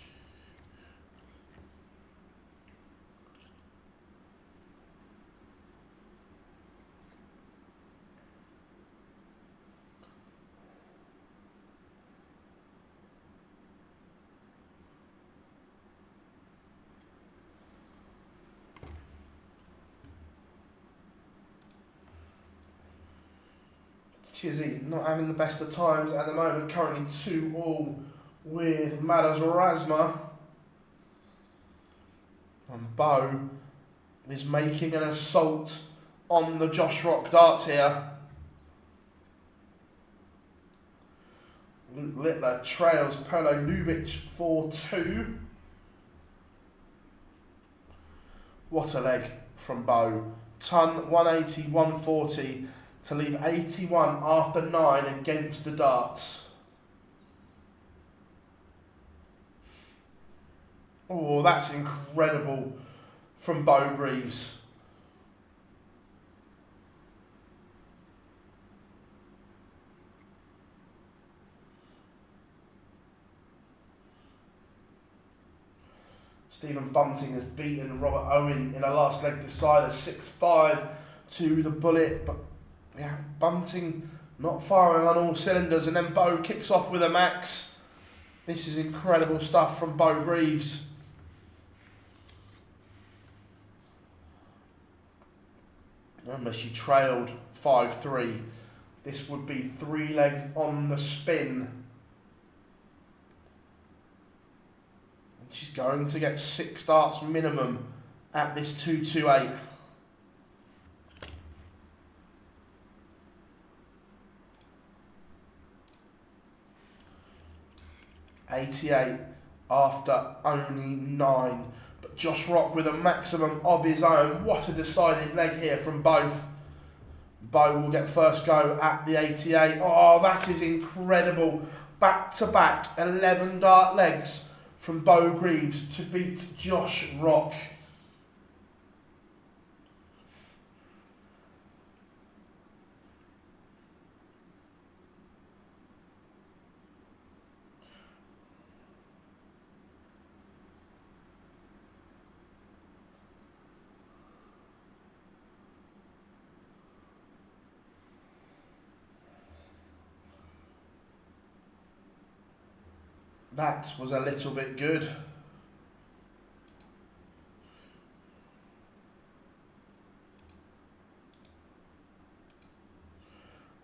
Chizzy not having the best of times at the moment, currently 2-2 with Madas Razma. And Bo is making an assault on the Josh Rock darts here. Luke Littler trails Polo Lubitsch 4-2. What a leg from Bo. Ton 180, 140. To leave 81 after 9 against the darts. Oh, that's incredible from Bo Greaves. Stephen Bunting has beaten Robert Owen in a last leg decider 6-5 to the bullet, but yeah, Bunting not firing on all cylinders, and then Bo kicks off with a max. This is incredible stuff from Bo Greaves. Remember, she trailed 5-3. This would be 3 legs on the spin. And she's going to get 6 darts minimum at this 2-2-8. 88 after only 9. But Josh Rock with a maximum of his own. What a decided leg here from both. Bo will get first go at the 88. Oh, that is incredible. Back to back 11 dart legs from Bo Greaves to beat Josh Rock. That was a little bit good.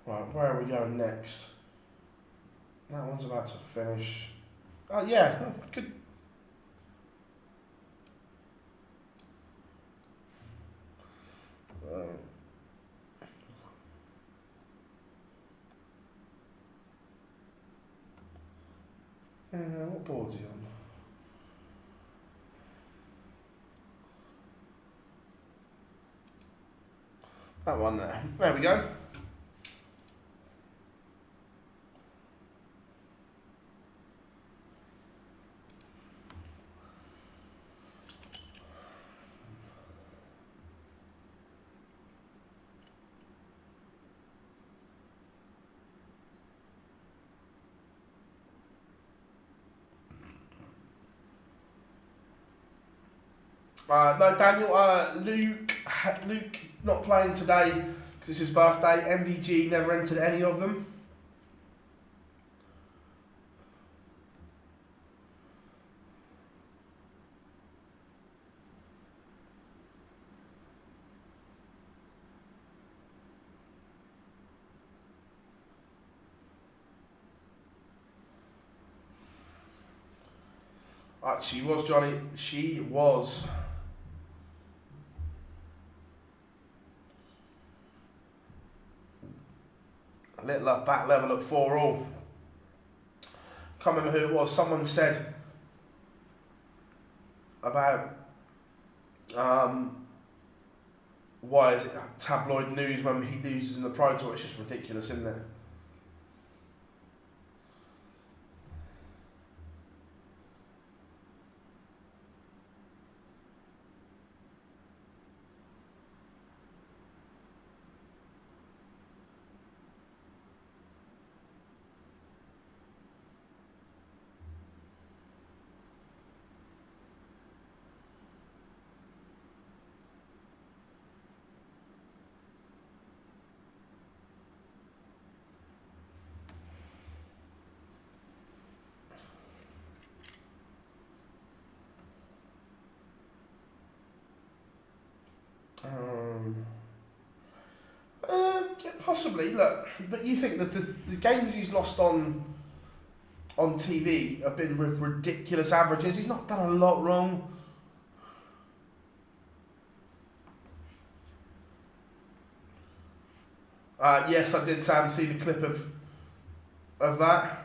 Right, where are we going next? That one's about to finish. Oh yeah, good. What board's he on? That one there. There we go. No, Daniel, Luke not playing today because it's his birthday. MVG never entered any of them. She was, Johnny. She was. Littler back level at 4-all. Can't remember who it was. Someone said about why is it tabloid news when he loses in the Pro Tour? It's just ridiculous, isn't it? Possibly, look, but you think that the games he's lost on TV have been with ridiculous averages. He's not done a lot wrong. Yes, I did, Sam, see the clip of that.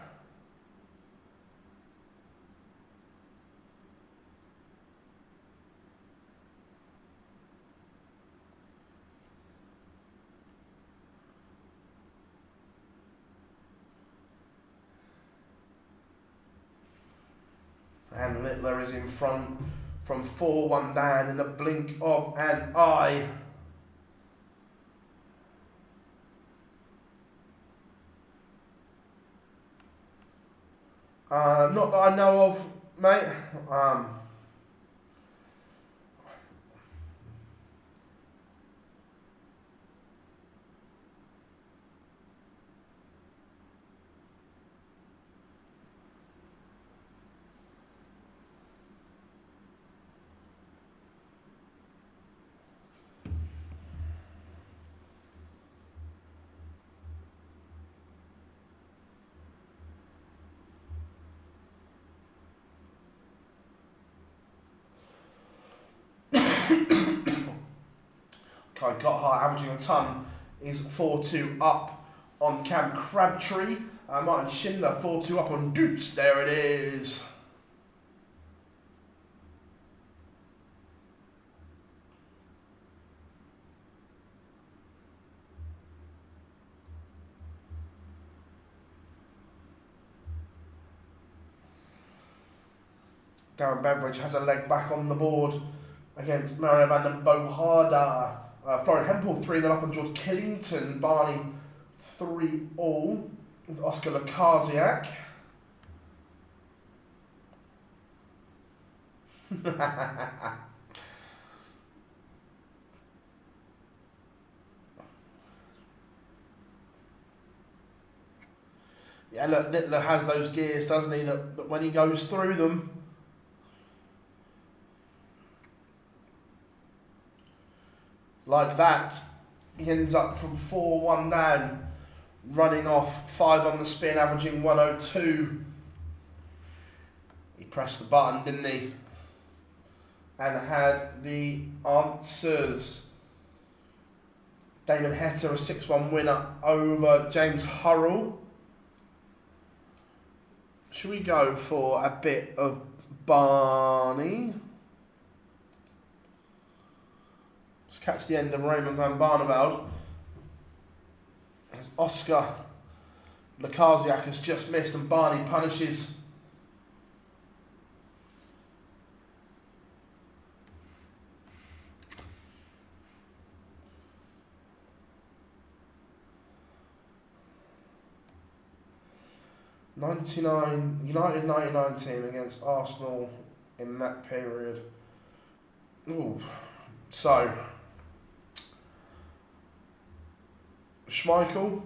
And Littler is in front from 4-1 down in the blink of an eye. Not that I know of, mate. Got high, averaging a ton, is 4-2 up on Cam Crabtree. Martin Schindler 4-2 up on Dutz. There it is. Darren Beveridge has a leg back on the board against Mario van den Bohada. Florian Hempel 3-0 up on George Killington. Barney 3-all with Oscar Lukasiak. Yeah, look, Littler has those gears, doesn't he? That when he goes through them, like that, he ends up from 4-1 down, running off 5 on the spin, averaging 102. He pressed the button, didn't he? And had the answers. Damon Hetter, a 6-1 winner over James Hurrell. Should we go for a bit of Barney? Let's catch the end of Raymond van Barneveld. As Oscar Lukasiak has just missed and Barney punishes. United 99 team against Arsenal in that period. Ooh. So, Schmeichel.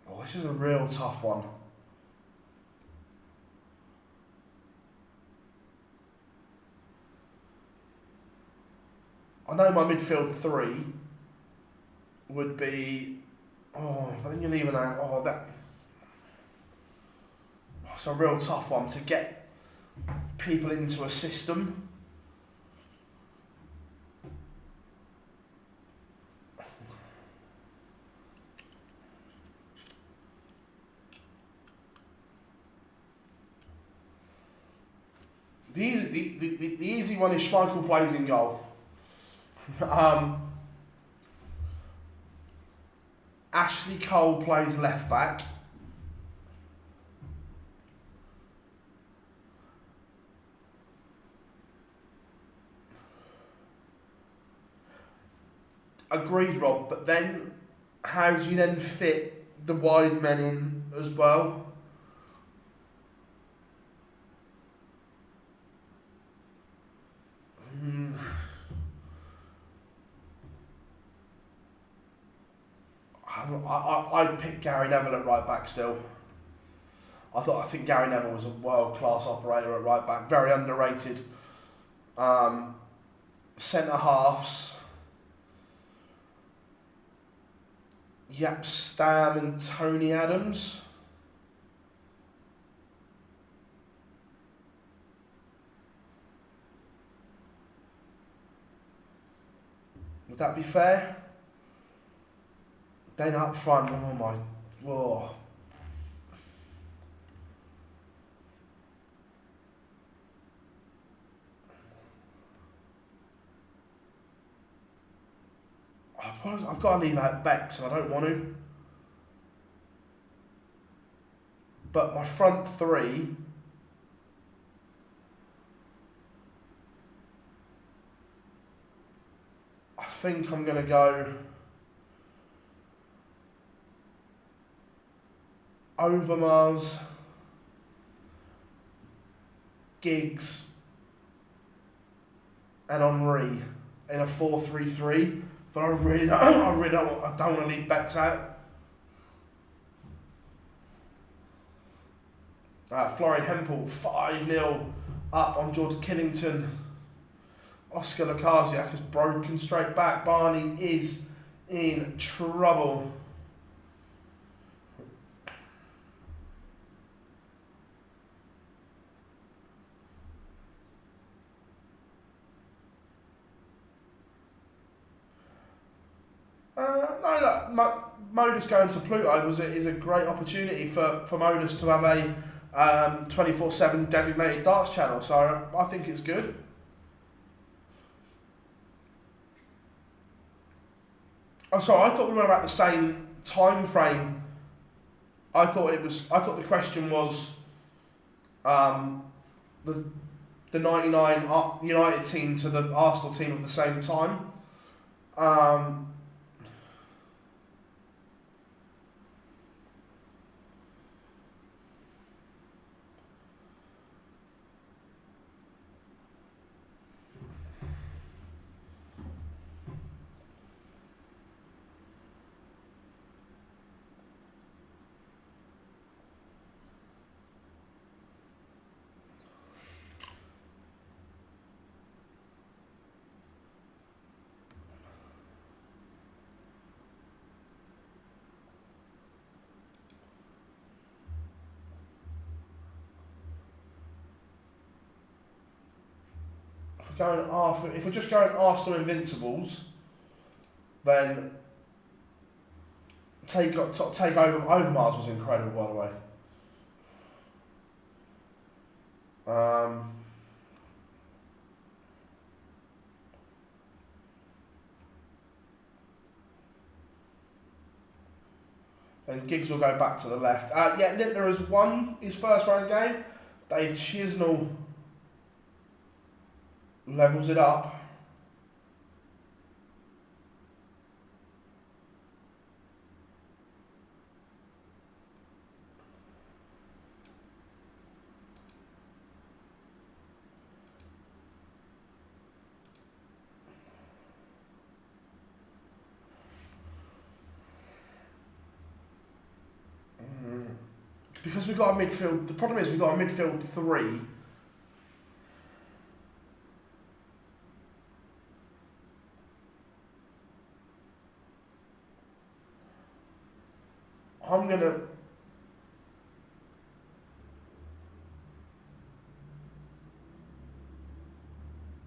Oh, this is a real tough one. I know my midfield three would be. Oh, I think you'll even out. Oh, that. It's a real tough one to get people into a system. The easy one is Schmeichel plays in goal. Ashley Cole plays left back. Agreed, Rob, but then how do you then fit the wide men in as well? I'd pick Gary Neville at right back still. I think Gary Neville was a world class operator at right back, very underrated. Centre halves. Yep, Stam and Tony Adams. Would that be fair? Then up front, oh my, whoa. I've got to leave out Bex, and I don't want to. But my front three, I think I'm going to go Overmars, Giggs, and Henri in a 4-3-3. But I don't want to leave Bex out. Florian Hempel 5-0 up on Jordan Killington. Oscar Lukasiak has broken straight back. Barney is in trouble. MODUS going to Pluto is a great opportunity for MODUS to have a 24/7 designated darts channel, so I think it's good. Oh, sorry, I thought we were about the same time frame. I thought the question was the 99 United team to the Arsenal team at the same time. If we're just going Arsenal Invincibles, then take over. Overmars was incredible, by the way. And Giggs will go back to the left. Yeah, Littler has won his first round game. Dave Chisnell levels it up. because we've got a midfield. The problem is we've got a midfield three. I'm gonna.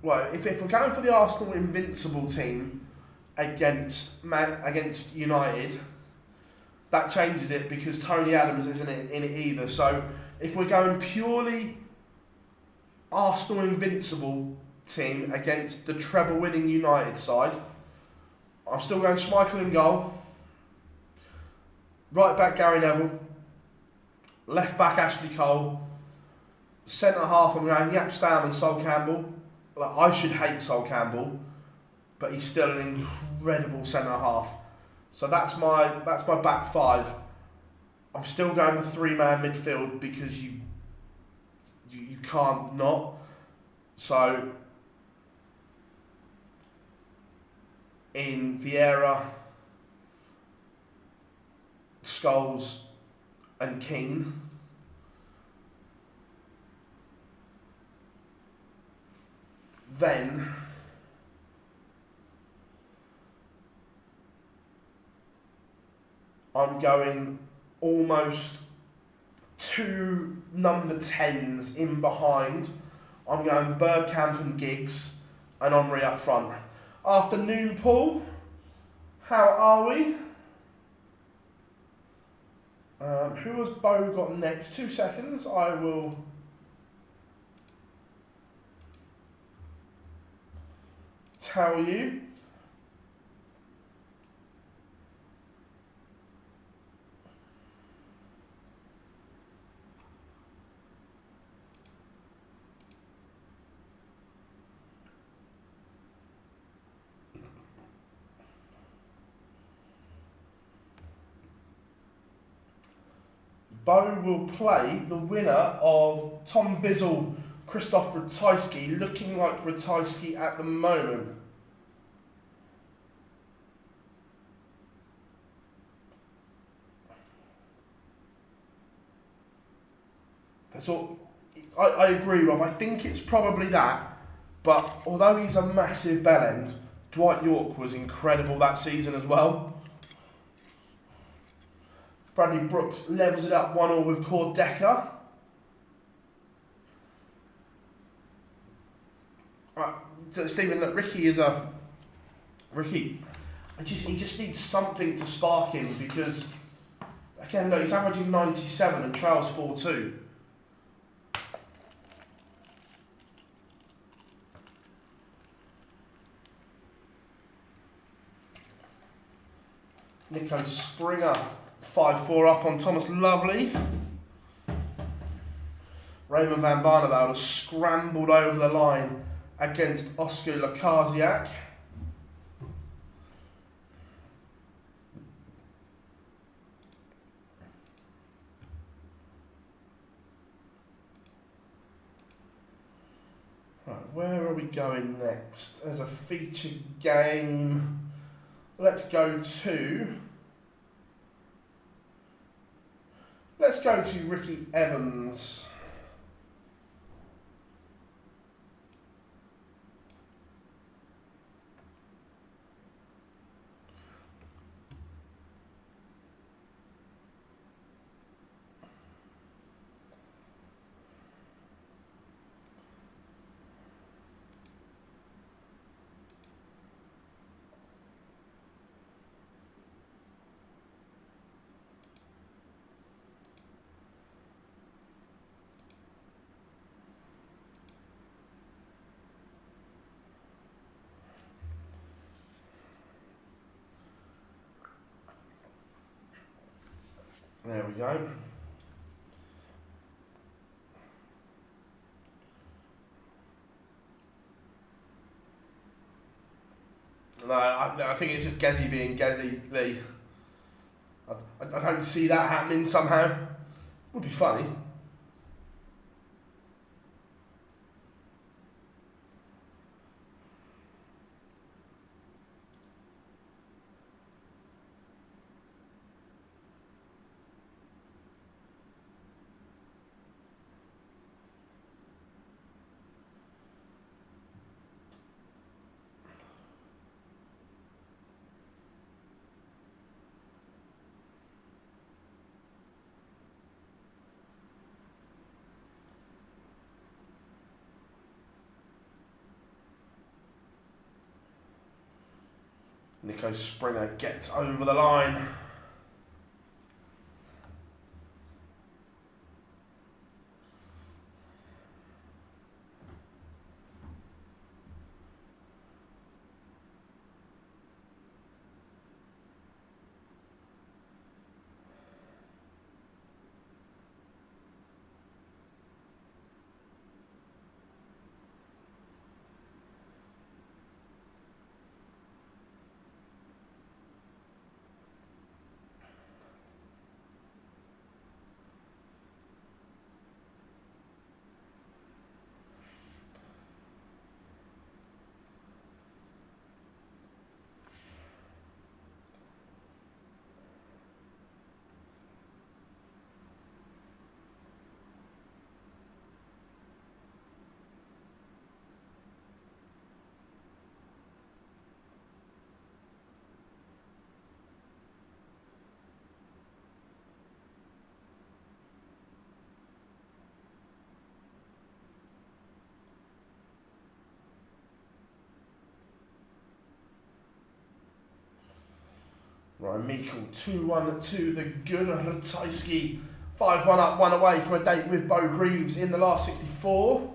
Well, if we're going for the Arsenal invincible team against United, that changes it because Tony Adams isn't in it either. So if we're going purely Arsenal invincible team against the treble winning United side, I'm still going Schmeichel in goal, right back Gary Neville, left back Ashley Cole, centre half I'm going Yap Stam and Sol Campbell. Like, I should hate Sol Campbell, but he's still an incredible centre half. So that's my back five. I'm still going the three-man midfield because you can't not. So in Vieira, Scholes and Keane. Then I'm going almost two number 10s in behind. I'm going Bergkamp and Giggs and Omri up front. Afternoon, Paul. How are we? Who has Bo got next? 2 seconds. I will... tell you. Bo will play the winner of Tom Bizzle, Christoph Ratajski, looking like Ratajski at the moment. That's all. I agree, Rob. I think it's probably that. But although he's a massive bellend, Dwight York was incredible that season as well. Bradley Brooks levels it up 1-1 with Cord Decker. Stephen, look, Ricky, he just needs something to spark him because, again, look, he's averaging 97 and trails 4-2. Nico Springer, 5-4 up on Thomas Lovely. Raymond van Barneveld has scrambled over the line against Oscar Lakaziak. Right, where are we going next? As a feature game, let's go to Ricky Evans. There we go. No, I think it's just Gezi being Gezi Lee. I don't see that happening somehow. Would be funny. Nico Springer gets over the line. Ryan Meikle 2-1 to the good Ratajski. 5-1 up, 1 away from a date with Bo Greaves in the last 64.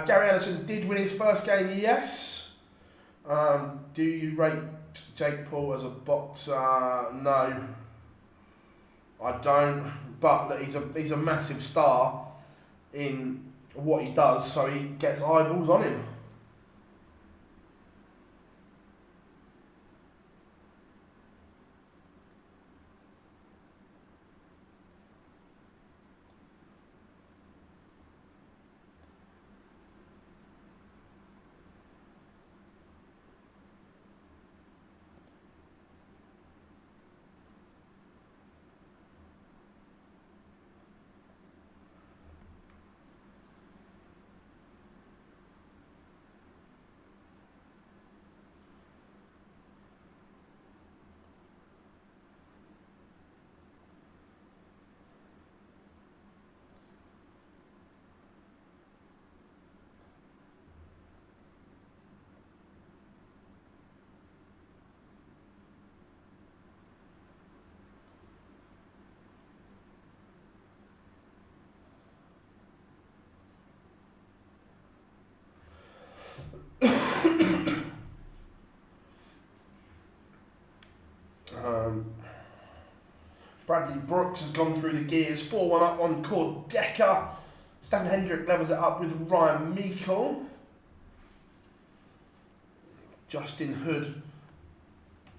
Gary Anderson did win his first game, yes. Do you rate Jake Paul as a boxer? No, I don't. But look, he's a massive star in what he does, so he gets eyeballs on him. Bradley Brooks has gone through the gears, 4-1 up on Cord Decker. Stefan Hendrick levels it up with Ryan Meikle. Justin Hood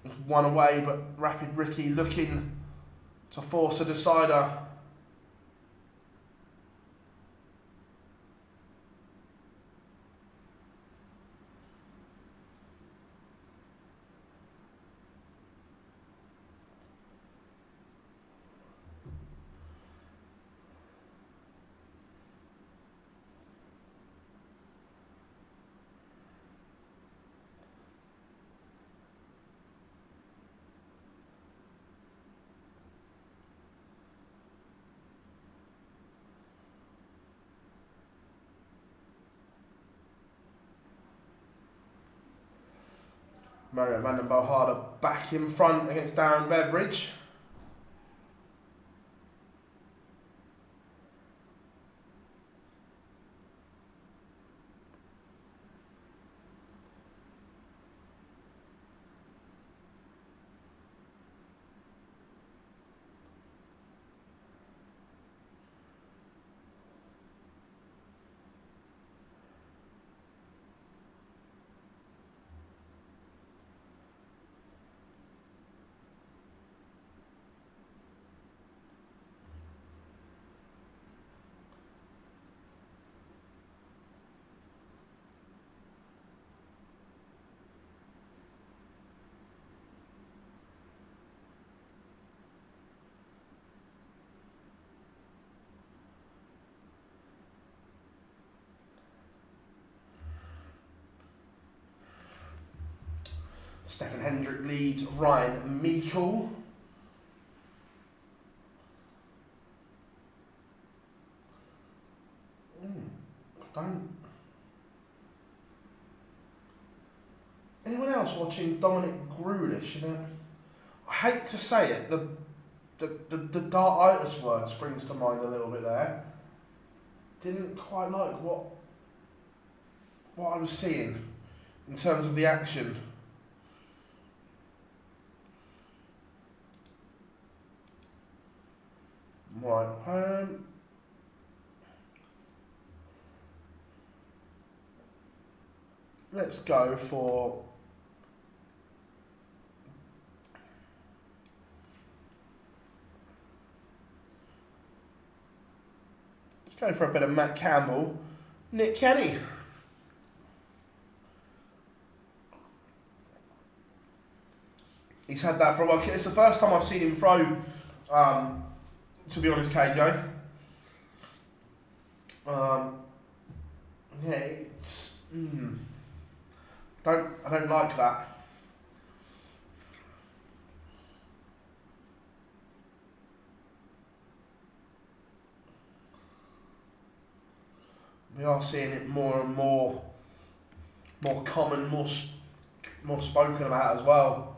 is 1 away, but Rapid Ricky looking to force a decider. Mario van den Boharder back in front against Darren Beveridge. Stefan Hendrick leads Ryan Meikle. else watching Dominic Grulish, and I hate to say it, the dartitis word springs to mind a little bit there. Didn't quite like what I was seeing in terms of the action. Right, let's go for a bit of Matt Campbell, Nick Kenny. He's had that for a while. It's the first time I've seen him throw, to be honest, KJ. Yeah, it's I don't like that. We are seeing it more and more common, more spoken about as well.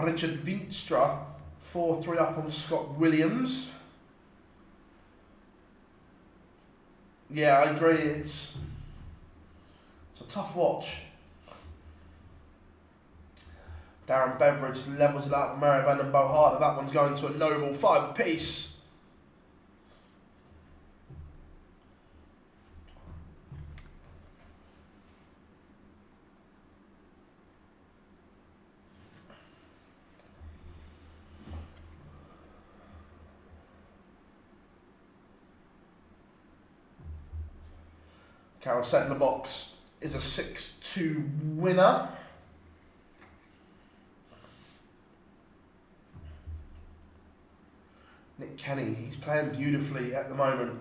Richard Vinstra, 4-3 up on Scott Williams. Yeah, I agree. It's a tough watch. Darren Beveridge levels it up. Mario van den Boharder. That one's going to a noble 5 apiece. Carroll set in the box is a 6-2 winner. Nick Kenny, he's playing beautifully at the moment.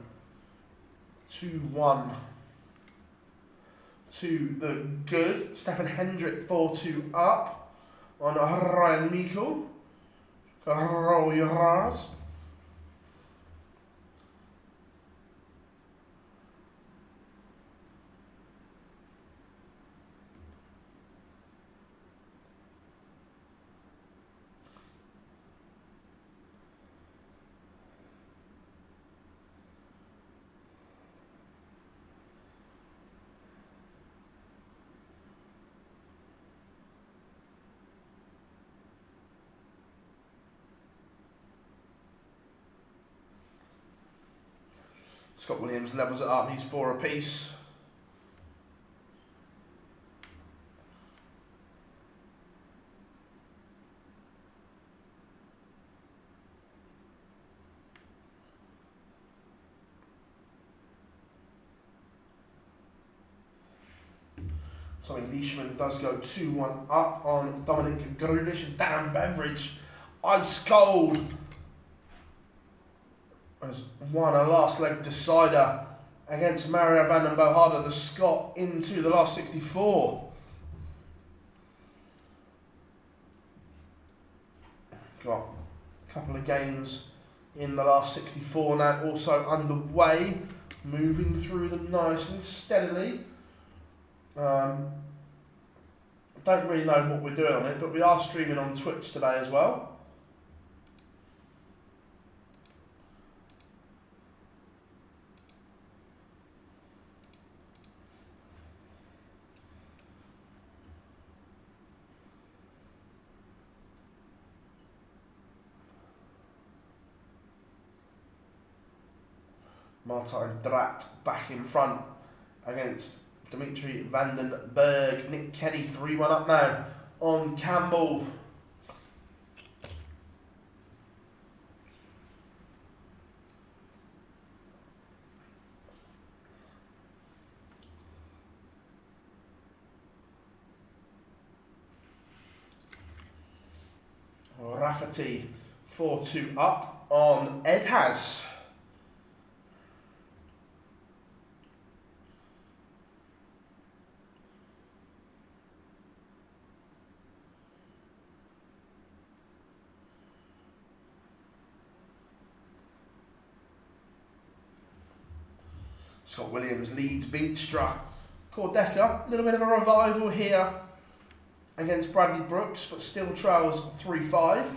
2-1 to the good. Stefan Hendrick 4-2 up on Ryan Meikle. Roll your hearts. Scott Williams levels it up, he's 4 apiece. Tommy Leishman does go 2-1 up on Dominic Grulish, and Darren Beveridge, ice cold, has won a last leg decider against Mario van den Boharder, the Scot, into the last 64. Got a couple of games in the last 64 now also underway, moving through them nice and steadily. Don't really know what we're doing on it, but we are streaming on Twitch today as well. Martin Drat back in front against Dimitri van den Berg. Nick Kenny 3-1 up now on Campbell. Rafferty 4-2 up on Ed House. Scott Williams leads Vinstra. Cordeca, a little bit of a revival here against Bradley Brooks, but still trails 3-5.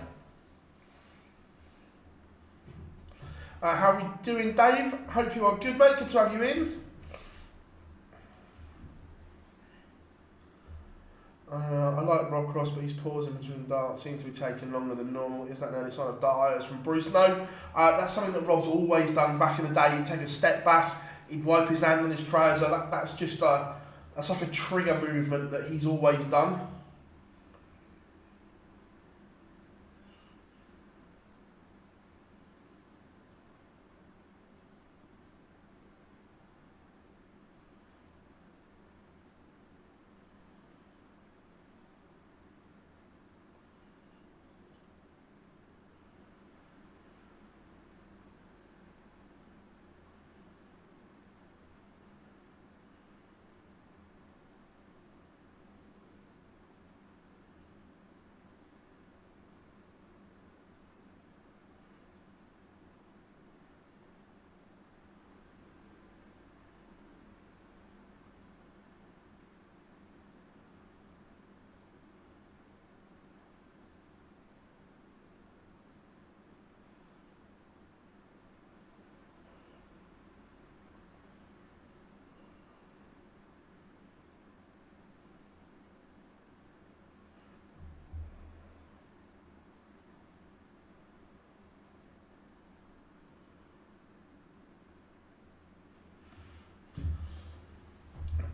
How are we doing, Dave? Hope you are good, mate. Good to have you in. I like Rob Cross, but he's pausing between darts. Seems to be taking longer than normal. Is that an early sign of dart from Bruce? No, that's something that Rob's always done back in the day. He'd take a step back, he'd wipe his hand on his trouser. That's just that's like a trigger movement that he's always done.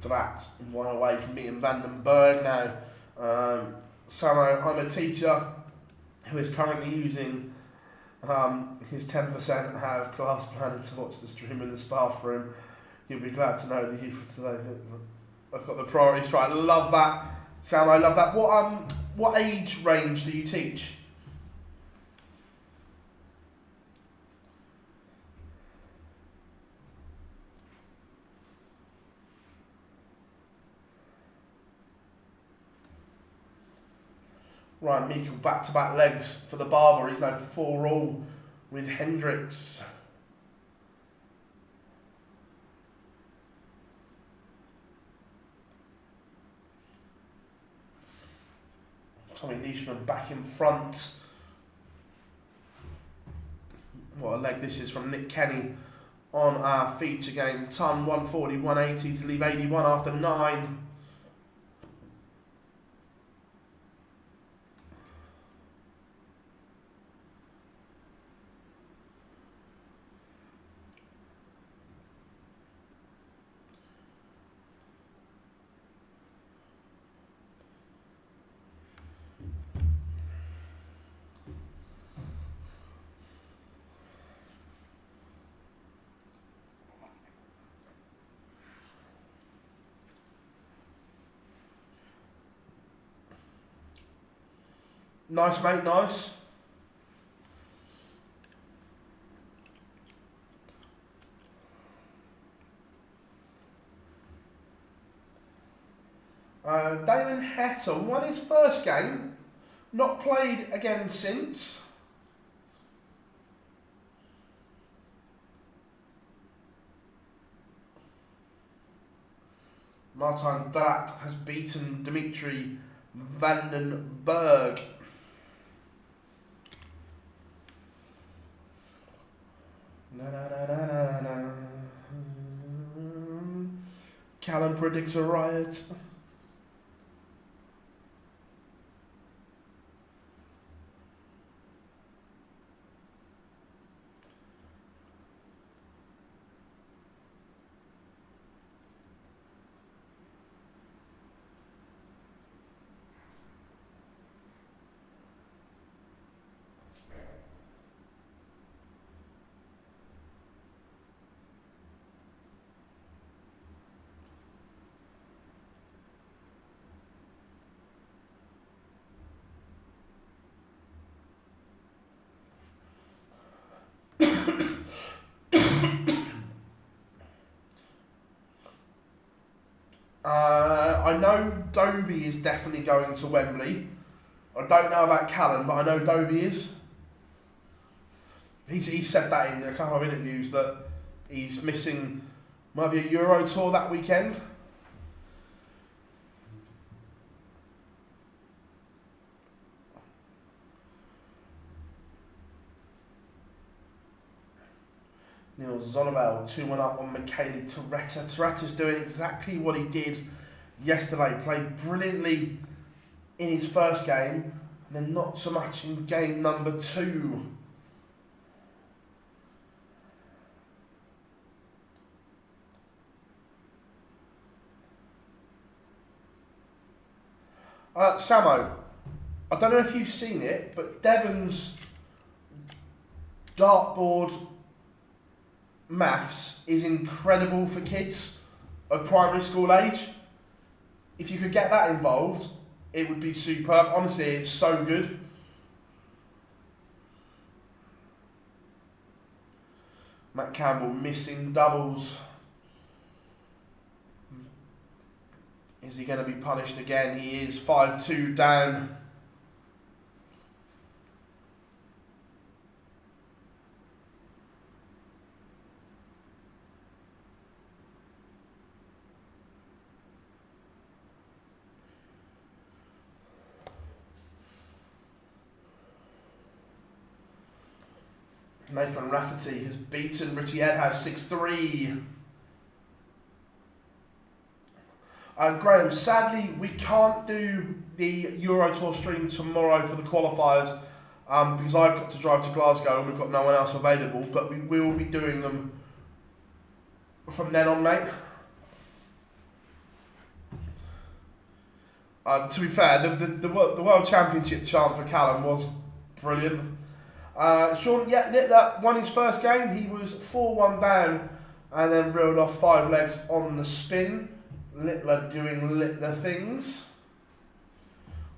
Drat one away from beating Vandenberg now. Samo, I'm a teacher who is currently using his 10% have class planning to watch the stream in the staff room. You'll be glad to know the youth for today. I've got the priorities right. Love that, Samo. Love that. What age range do you teach? Ryan Meikle back-to-back legs for the Barber. He's now 4-all with Hendricks. Tommy Leishman back in front. What a leg this is from Nick Kenny on our feature game. Ton 140, 180 to leave 81 after 9. Nice, mate, nice. Damon Hetton won his first game, not played again since. Martin Drat has beaten Dimitri Vandenberg. Callum predicts a riot. I know Dobie is definitely going to Wembley. I don't know about Callum, but I know Dobie is. He said that in a couple of interviews that he's missing Might be a Euro Tour that weekend. Neil Zonabel 2-1 up on Michele Torretta. Torretta's doing exactly what he did yesterday. Played brilliantly in his first game, and then not so much in game number 2. Samo, I don't know if you've seen it, but Devon's dartboard maths is incredible for kids of primary school age. If you could get that involved, it would be superb. Honestly, it's so good. Matt Campbell missing doubles. Is he going to be punished again? He is 5-2 down. Nathan Rafferty has beaten Richie Edhouse 6-3. Graham, sadly we can't do the Euro Tour stream tomorrow for the qualifiers because I've got to drive to Glasgow and we've got no one else available, but we will be doing them from then on, mate. To be fair, the World Championship chant for Callum was brilliant. Sean Littler won his first game. He was 4-1 down and then reeled off 5 legs on the spin. Littler doing Littler things.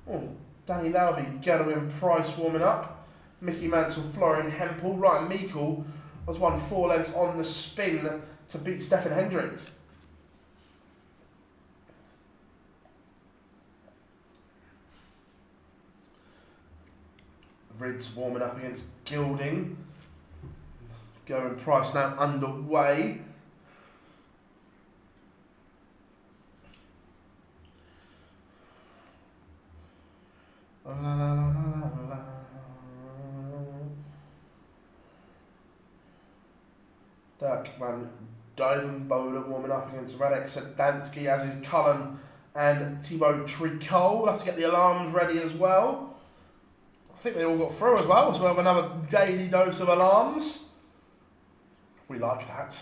Oh, Danny Lowby, Gadwin Price warming up. Mickey Mansell, Florian Hempel. Ryan Meikle has won 4 legs on the spin to beat Stefan Hendricks. Rids warming up against Gilding. Gadwin Price now underway. Dirk van Duivenbode warming up against Radek Sedansky, as is Cullen and Thibaut Tricot. We'll have to get the alarms ready as well. I think they all got through as well, so we'll have another daily dose of alarms. We like that.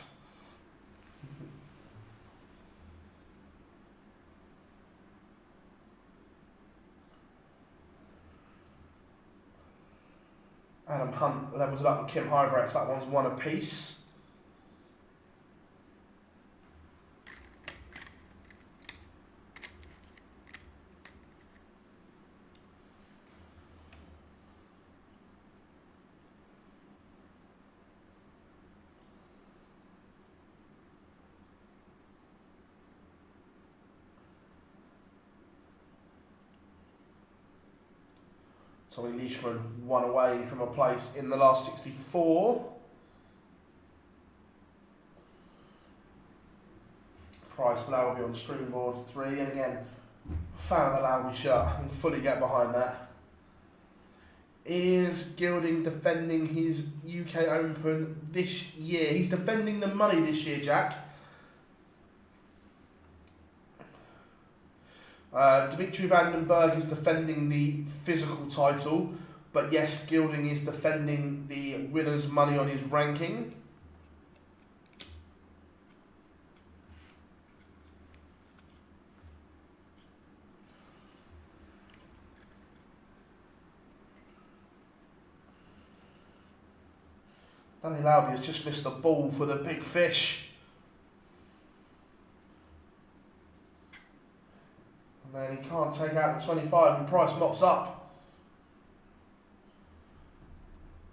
Adam Hunt levels it up with Kim Hybrex. That one's 1 apiece. Tommy Leishman 1 away from a place in the last 64. Price Lowby on streamboard 3, and again, fan of the Lowby shirt, I can fully get behind that. Is Gilding defending his UK Open this year? He's defending the money this year, Jack. Dimitri Vandenberg is defending the physical title, but yes, Gilding is defending the winner's money on his ranking. Danny Lowby has just missed the ball for the big fish. And then he can't take out the 25 and Price mops up.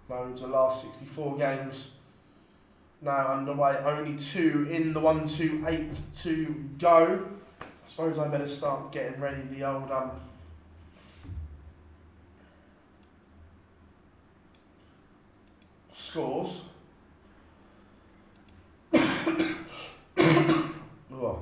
Loads of last 64 games now underway. Only 2 in the 1-2-8 to go. I suppose I better start getting ready the old scores. Oh.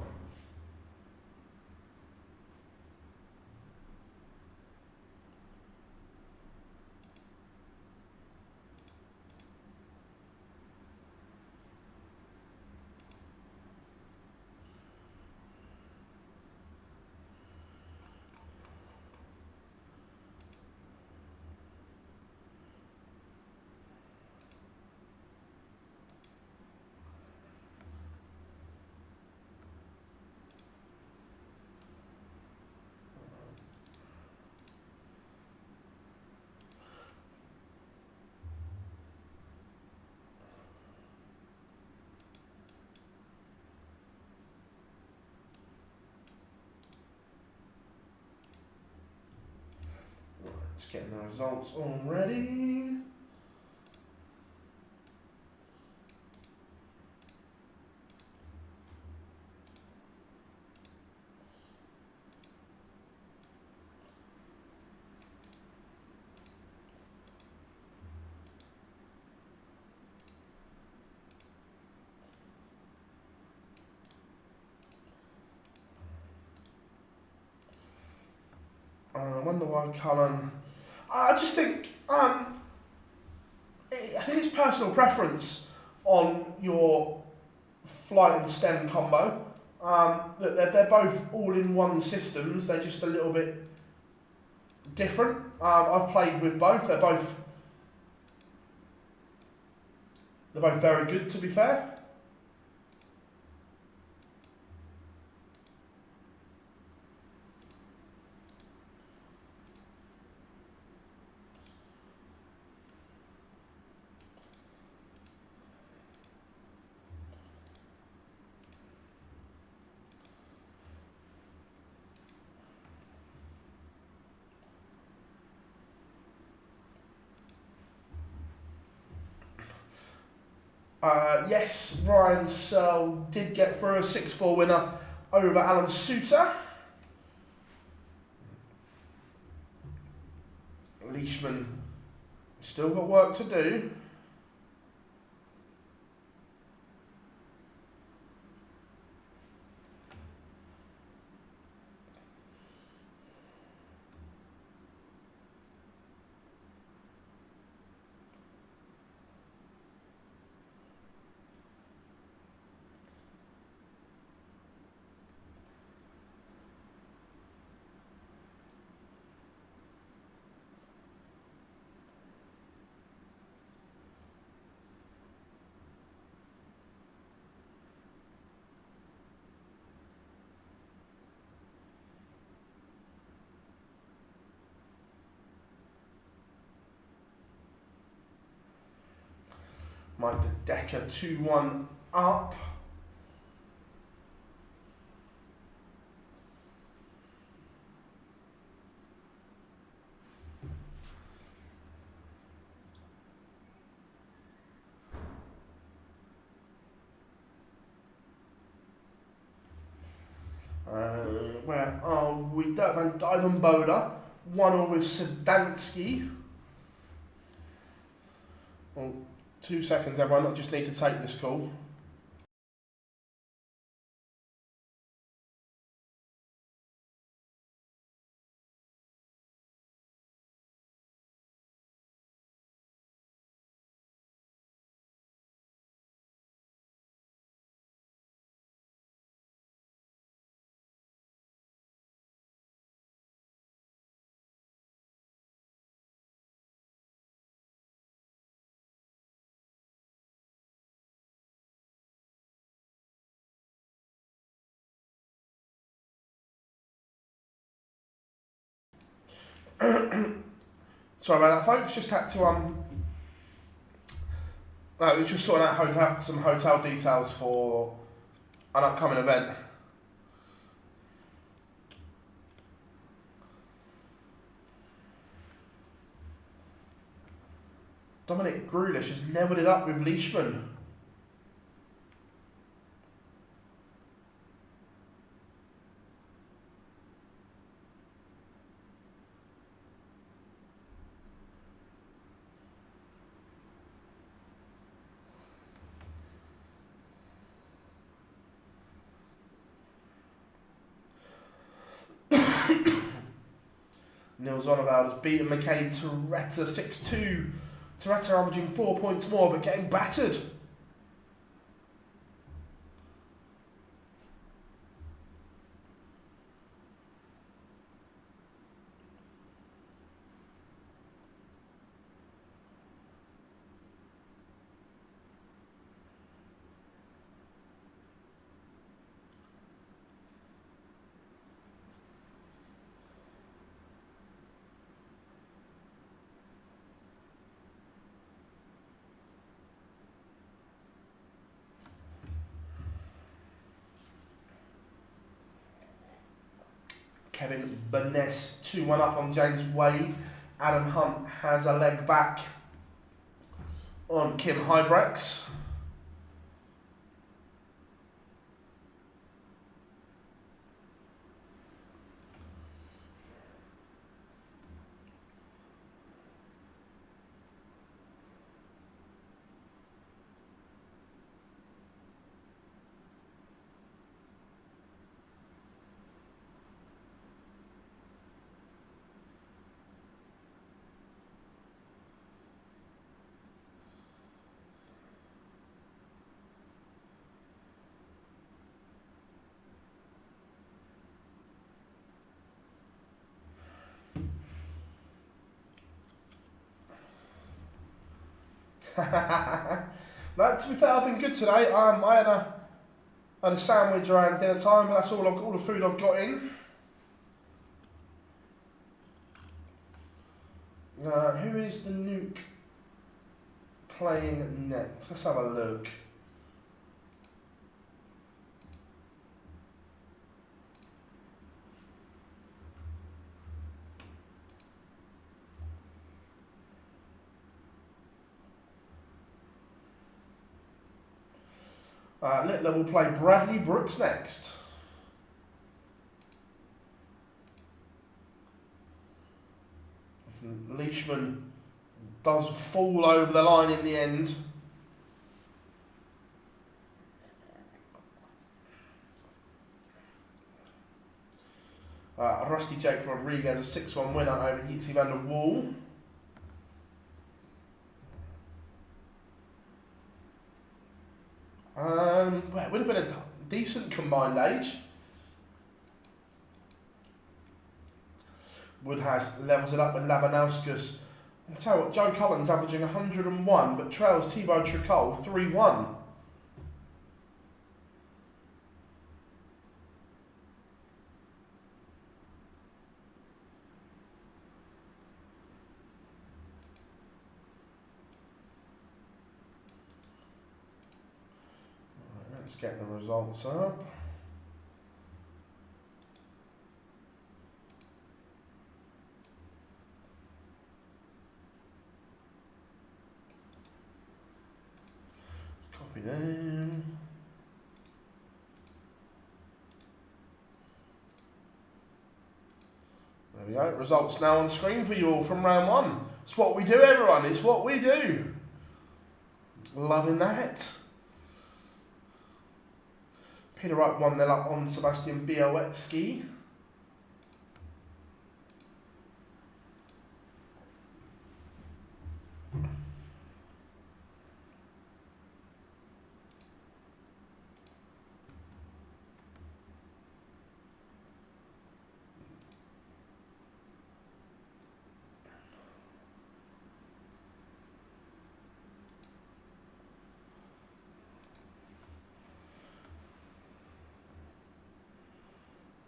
Just getting the results already. I wonder why Cullen. I just think I think it's personal preference on your flight and stem combo. That they're both all-in-one systems. They're just a little bit different. I've played with both. They're both very good, to be fair. Yes, Ryan Searle did get through, a 6-4 winner over Alan Suter. Leishman still got work to do. Mike De Decker 2-1 up. Where are we? Dirtman Divan Boda 1-1 with Sedansky. Oh, 2 seconds, everyone. I just need to take this call. Sorry about that, folks. Just had to it was just sorting out some hotel details for an upcoming event. Dominic Grulish has leveled it up with Leishman. Nils Zonneveld has beaten Michele Toretta 6-2. Toretta averaging 4 points more, but getting battered. Kevin Burness 2-1 up on James Wade. Adam Hunt has a leg back on Kim Hybrex. No, to be fair, I've been good today. I had a sandwich around dinner time, but that's all the food I've got in. Who is the nuke playing next? Let's have a look. Littler will play Bradley Brooks next. Leishman does fall over the line in the end. Rusty Jake Rodriguez, a 6-1 winner over Yitzi van der Wall. Well, it would have been a decent combined age. Wood has levels it up with Labanauskas. I'll tell you what, Joe Cullen's averaging 101, but trails Thibaut Tricol 3-1. Let's get the results up. Copy them. There we go. Results now on screen for you all from round one. It's what we do, everyone. It's what we do. Loving that. Peter Wright 1-0 up on Sebastian Białecki.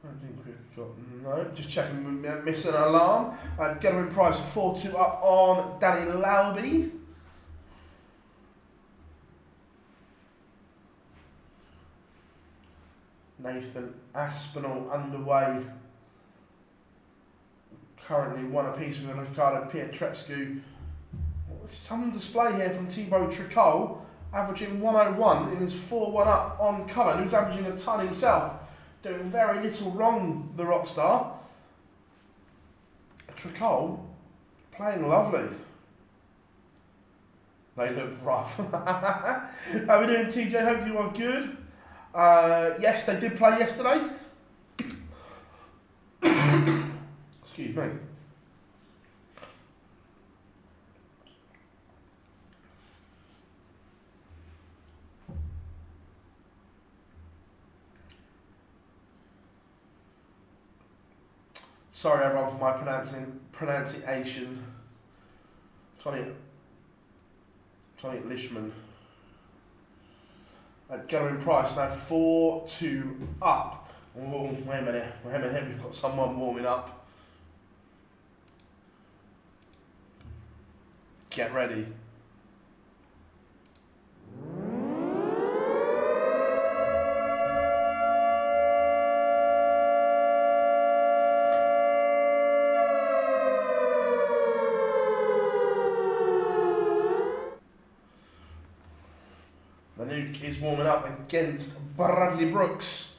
I think we've got, no, just checking, missing an alarm. Get him in price 4-2 up on Danny Lauby. Nathan Aspinall underway. Currently one apiece with Ricardo Pietretscu. Some display here from Thibaut Tricol, averaging 101 in his 4-1 up on Cullen, who's averaging a ton himself. Doing very little wrong, the Rockstar. Tricol playing lovely. They look rough. How are we doing, TJ? Hope you are good. Yes, they did play yesterday. Excuse me. Sorry everyone for my pronunciation. Trying to get Lishman. Going price now 4-2 up. Oh, wait a minute, we've got someone warming up. Get ready. The Nuke is warming up against Bradley Brooks.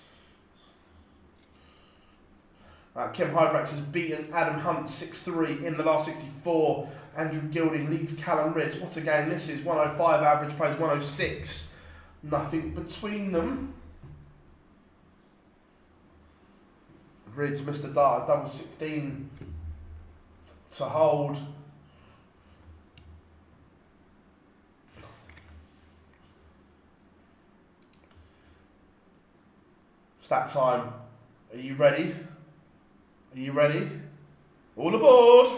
Kim Hybrex has beaten Adam Hunt 6-3 in the last 64. Andrew Gilding leads Callum Ritz. What a game this is. 105 average, plays 106. Nothing between them. Ritz missed the dart, double 16 to hold. It's that time. Are you ready? Are you ready? All aboard!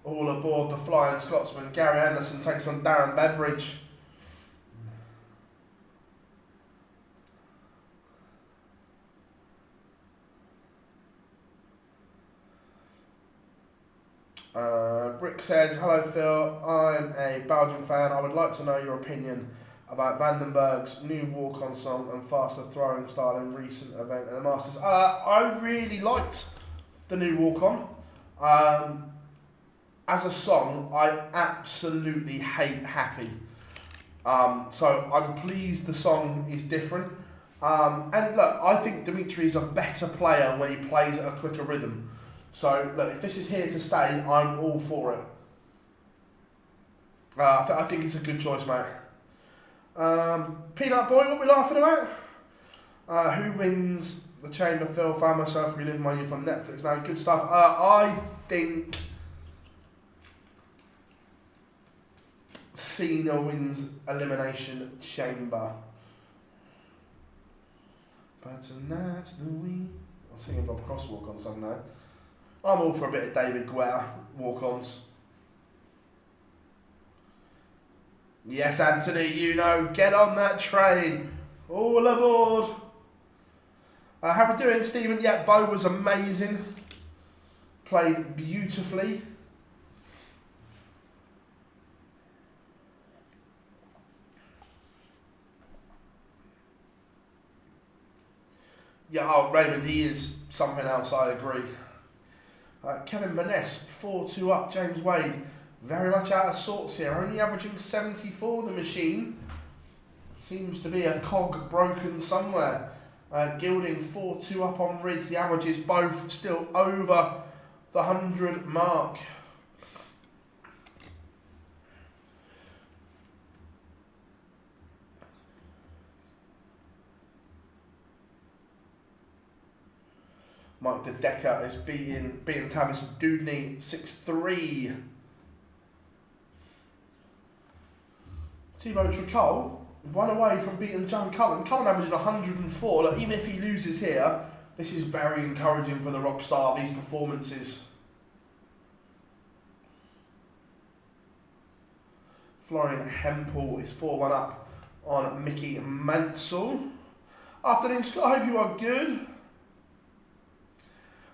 All aboard the Flying Scotsman. Gary Anderson takes on Darren Beveridge. Brick says, hello Phil, I'm a Belgian fan. I would like to know your opinion about Vandenberg's new walk-on song and faster throwing style in recent event at the Masters. I really liked the new walk-on. As a song, I absolutely hate Happy. So I'm pleased the song is different. And look, I think Dimitri is a better player when he plays at a quicker rhythm. So look, if this is here to stay, I'm all for it. I think it's a good choice, mate. Peanut Boy, what are we laughing about? Who wins the Chamber? Phil, found myself reliving my youth on Netflix now. Good stuff. I think Cena wins Elimination Chamber. But tonight's the week. I'm singing Bob Crosswalk on song now. I'm all for a bit of David Guetta walk-ons. Yes, Anthony, you know, get on that train. All aboard. How we doing, Stephen? Yeah, Bo was amazing. Played beautifully. Yeah, oh, Raymond, he is something else, I agree. Kevin Burness, 4-2 up. James Wade, very much out of sorts here. Only averaging 74, the machine. Seems to be a cog broken somewhere. Gilding, 4-2 up on Riggs. The averages both still over the 100 mark. Mike De Decker is beating Tavis Dudney 6-3. Thibaut Tricol, one away from beating John Cullen. Cullen averaged 104. Look, even if he loses here, this is very encouraging for the rock star, these performances. Florian Hempel is 4-1 up on Mickey Mansell. Afternoon, Scott. I hope you are good.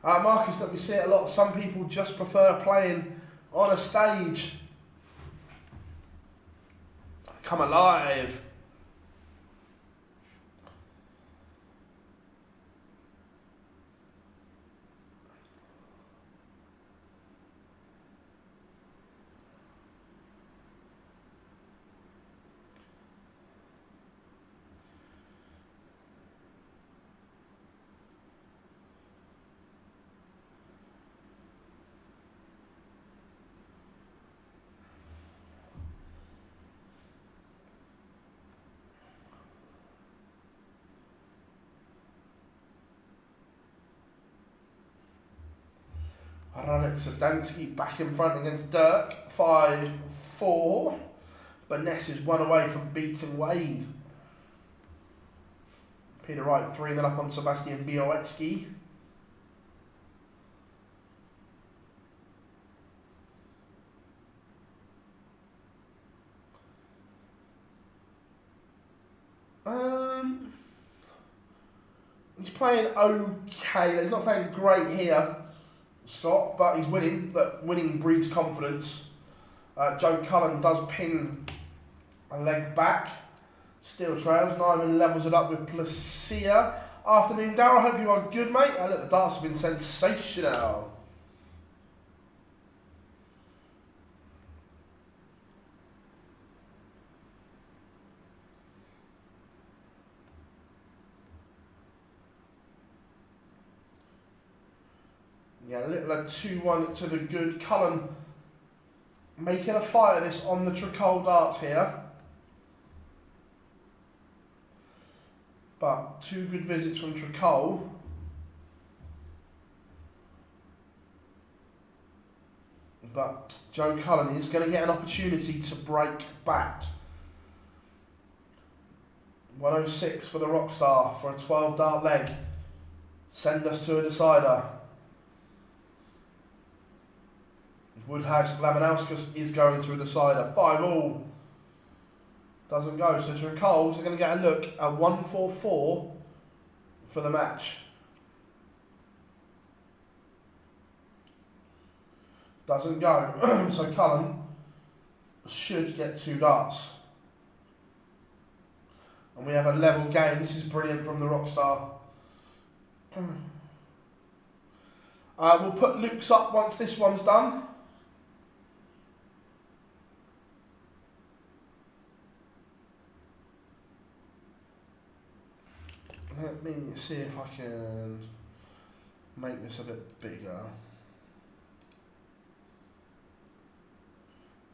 Marcus, that we see it a lot. Some people just prefer playing on a stage. Come alive. Radek Zadansky back in front against Dirk, 5-4. But Ness is one away from beating Wade. Peter Wright 3-0 up on Sebastian Białecki. He's playing okay. He's not playing great here, Scott, but he's winning. But winning breeds confidence. Joe Cullen does pin a leg back. Still trails. Nyman levels it up with Placia. Afternoon, Darryl. Hope you are good, mate. Look, the darts have been sensational. Yeah, a little 2-1 to the good. Cullen making a fight of this on the Tricol darts here. But 2 good visits from Tricol. But Joe Cullen is going to get an opportunity to break back. 106 for the Rockstar for a 12 dart leg. Send us to a decider. Woodhouse Lamanauskas is going to a decider. 5-all. Doesn't go. So Tricols are going to get a look at 1-4-4 for the match. Doesn't go. So Cullen should get 2 darts. And we have a level game. This is brilliant from the Rockstar. We'll put Luke's up once this one's done. Let me see if I can make this a bit bigger.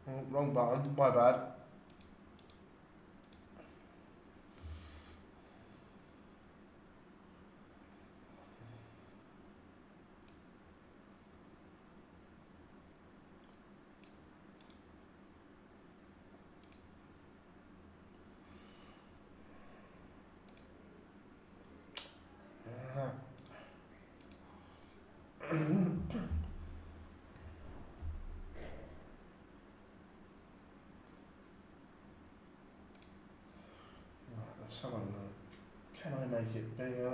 Oh, wrong button, my bad. Let's have a look. Can I make it bigger?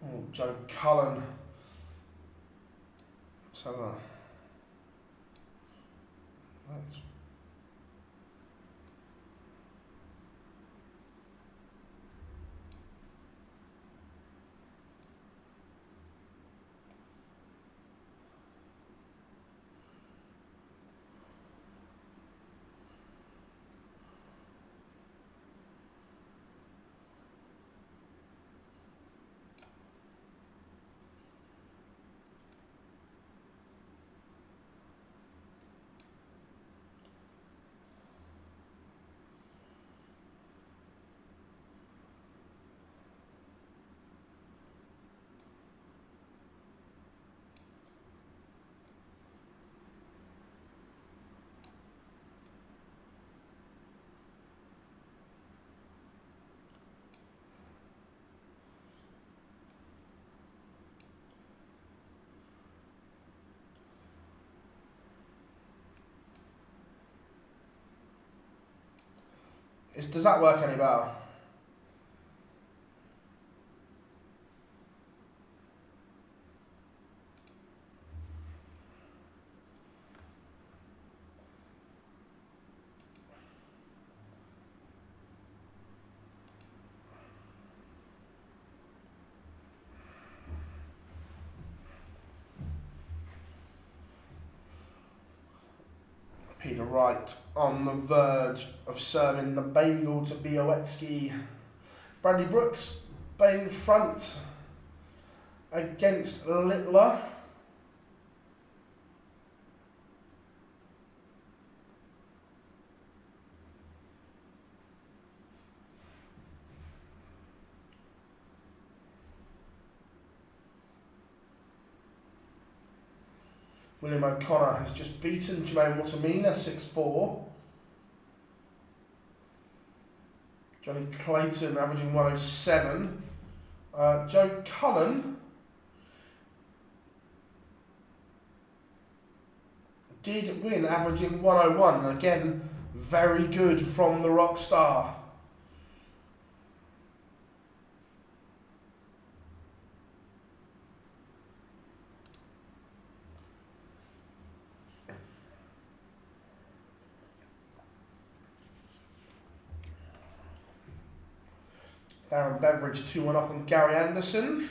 Oh, Joe Cullen. So, that's does that work any better? Peter Wright on the verge of serving the bagel to Białecki. Bradley Brooks playing front against Littler. William O'Connor has just beaten Jermaine Watamina 6-4. Johnny Clayton averaging 107. Joe Cullen did win, averaging 101. And again, very good from the rock star. Darren Beveridge 2-1 up on Gary Anderson.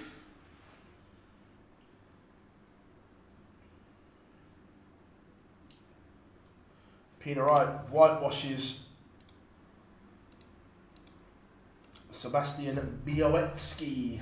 Peter Wright whitewashes Sebastian Białecki.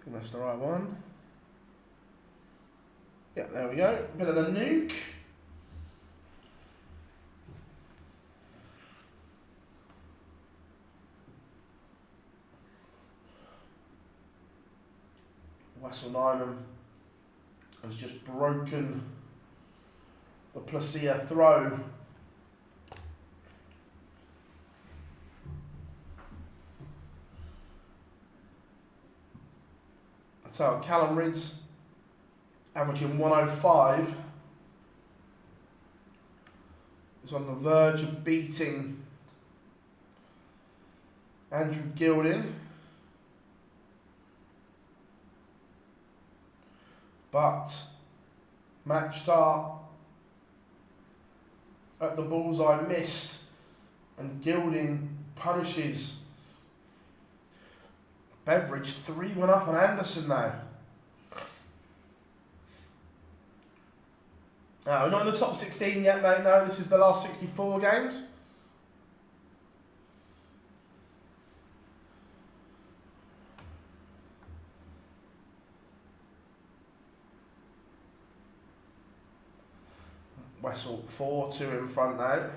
That's the right one. Yeah, there we go. Bit of the nuke. Wessel Nyman has just broken the Placia throw. So Callum Ridds averaging 105 is on the verge of beating Andrew Gilding, but match start at the bullseye missed, and Gilding punishes Beveridge. 3-1 up on Anderson now. We're not in the top 16 yet, mate. No, this is the last 64 games. Wessel 4-2 in front now.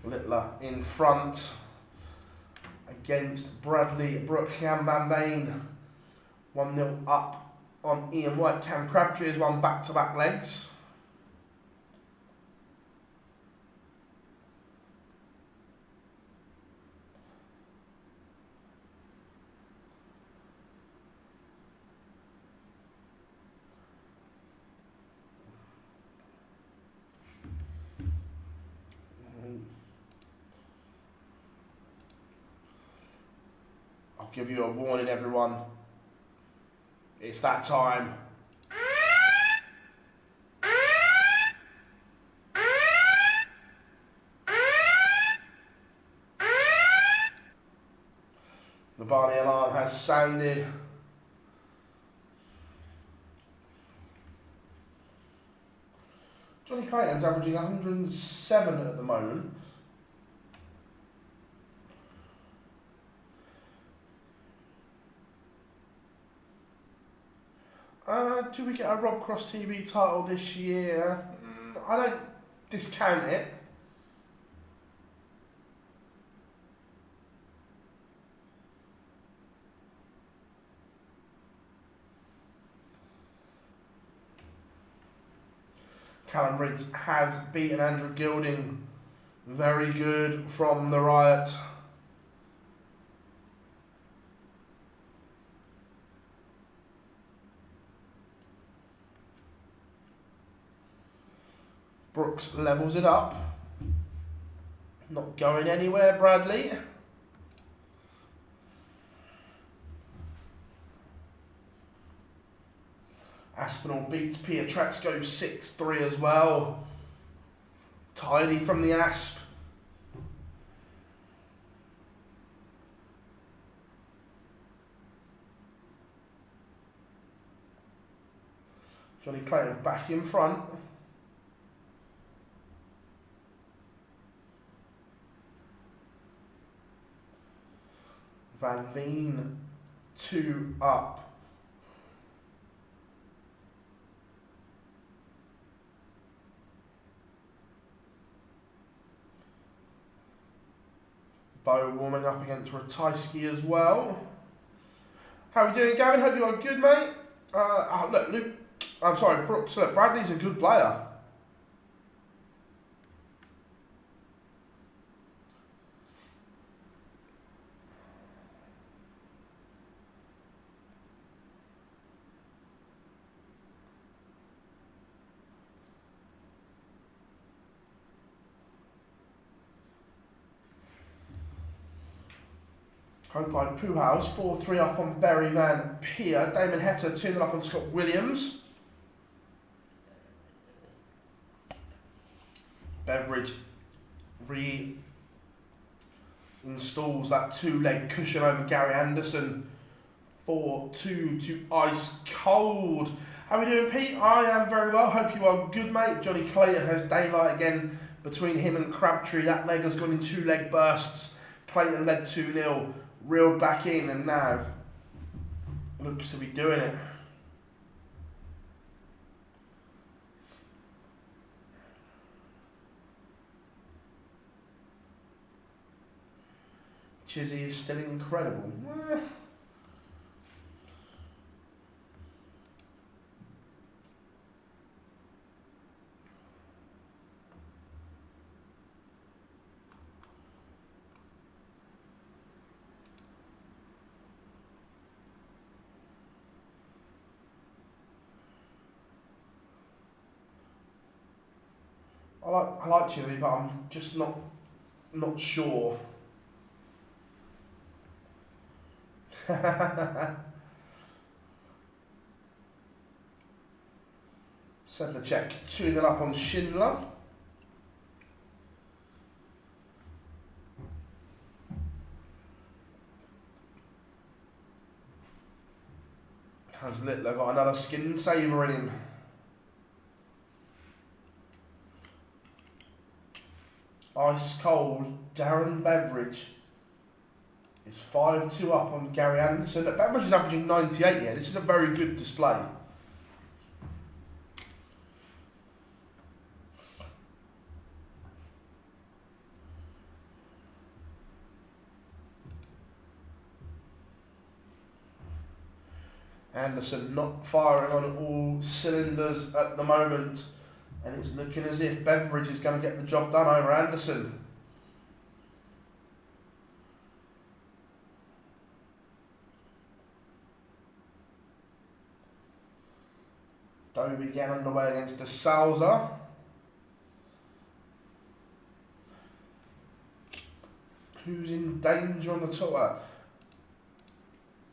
Littler in front against Bradley Brooks. Cam Van Veen 1-0 up on Ian White. Cam Crabtree has won back-to-back legs. Give you a warning, everyone. It's that time. The Barney alarm has sounded. Johnny Clayton's averaging 107 at the moment. Do we get a Rob Cross TV title this year? I don't discount it. Callum Ridds has beaten Andrew Gilding. Very good from the Riot. Brooks levels it up. Not going anywhere, Bradley. Aspinall beats Pietraszko 6-3 as well. Tidy from the Asp. Johnny Clayton back in front. Van Veen 2 up. Bo warming up against Ratajski as well. How are we doing, Gavin? Hope you are good, mate. Look, Luke. I'm sorry, Brooks. Look, Bradley's a good player. Hope Pujols 4-3 up on Berry Van Peer. Damon Heta 2-0 up on Scott Williams. Beveridge reinstalls that 2-leg cushion over Gary Anderson. 4-2 to Ice Cold. How are we doing, Pete? I am very well. Hope you are good, mate. Johnny Clayton has daylight again between him and Crabtree. That leg has gone in 2-leg bursts. Clayton led 2-0. Reeled back in and now looks to be doing it. Chizzy is still incredible. I like Chizzy, but I'm just not sure. Sedlacek 2-0 up on Schindler. Has Littler got another skin saver in him? Ice Cold Darren Beveridge is 5-2 up on Gary Anderson. Look, Beveridge is averaging 98 here. This is a very good display. Anderson not firing on all cylinders at the moment. And it's looking as if Beveridge is going to get the job done over Anderson. Dobie again underway against De Souza. Who's in danger on the tour?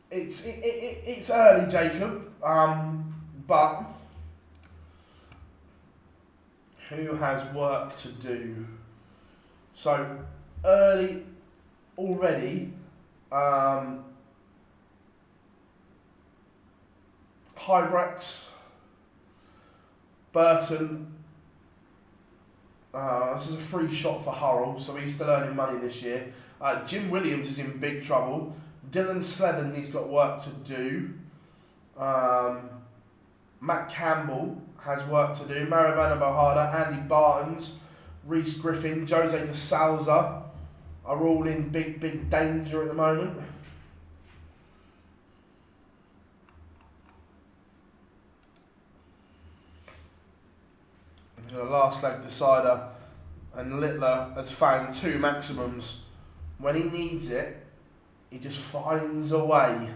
It's early, Jacob, but who has work to do? So early already. Hybrex, Burton. This is a free shot for Hurrell, so he's still earning money this year. Jim Williams is in big trouble. Dylan Slethen, he's got work to do. Matt Campbell has work to do. Maravana Bojada, Andy Bartons, Reese Griffin, Jose De Souza are all in big danger at the moment. The last leg decider, and Littler has found 2 maximums. When he needs it, he just finds a way.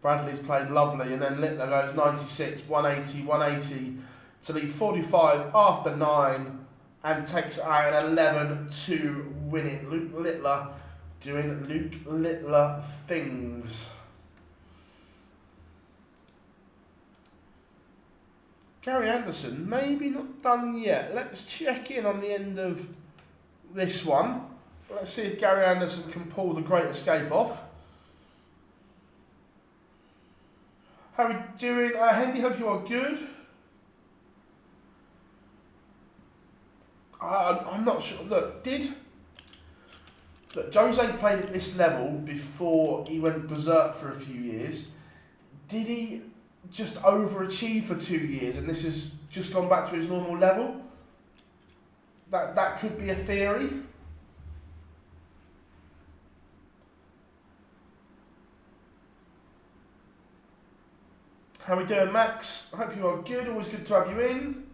Bradley's played lovely, and then Littler goes 96, 180, 180 to leave 45 after 9 and takes it out at 11 to win it. Luke Littler doing Luke Littler things. Gary Anderson, maybe not done yet. Let's check in on the end of this one. Let's see if Gary Anderson can pull the Great Escape off. How are we doing? Hendy, hope you are good. I'm not sure. Look, Jose played at this level before he went berserk for a few years. Did he just overachieve for 2 years and this has just gone back to his normal level? That could be a theory. How we doing, Max? I hope you are good. Always good to have you in.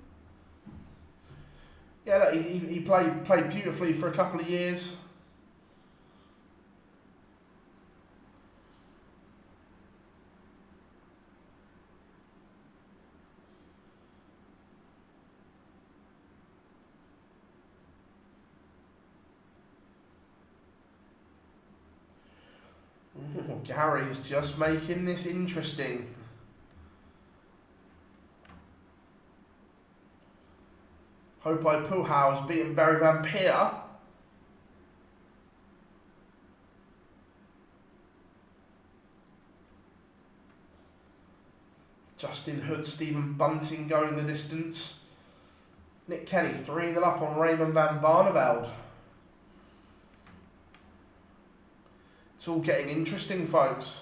Yeah, look, he played beautifully for a couple of years. Ooh, Gary is just making this interesting. Hope I Puhau has beaten Barry Van Peer. Justin Hood, Stephen Bunting going the distance. Nick Kenny 3-0 up on Raymond van Barneveld. It's all getting interesting, folks.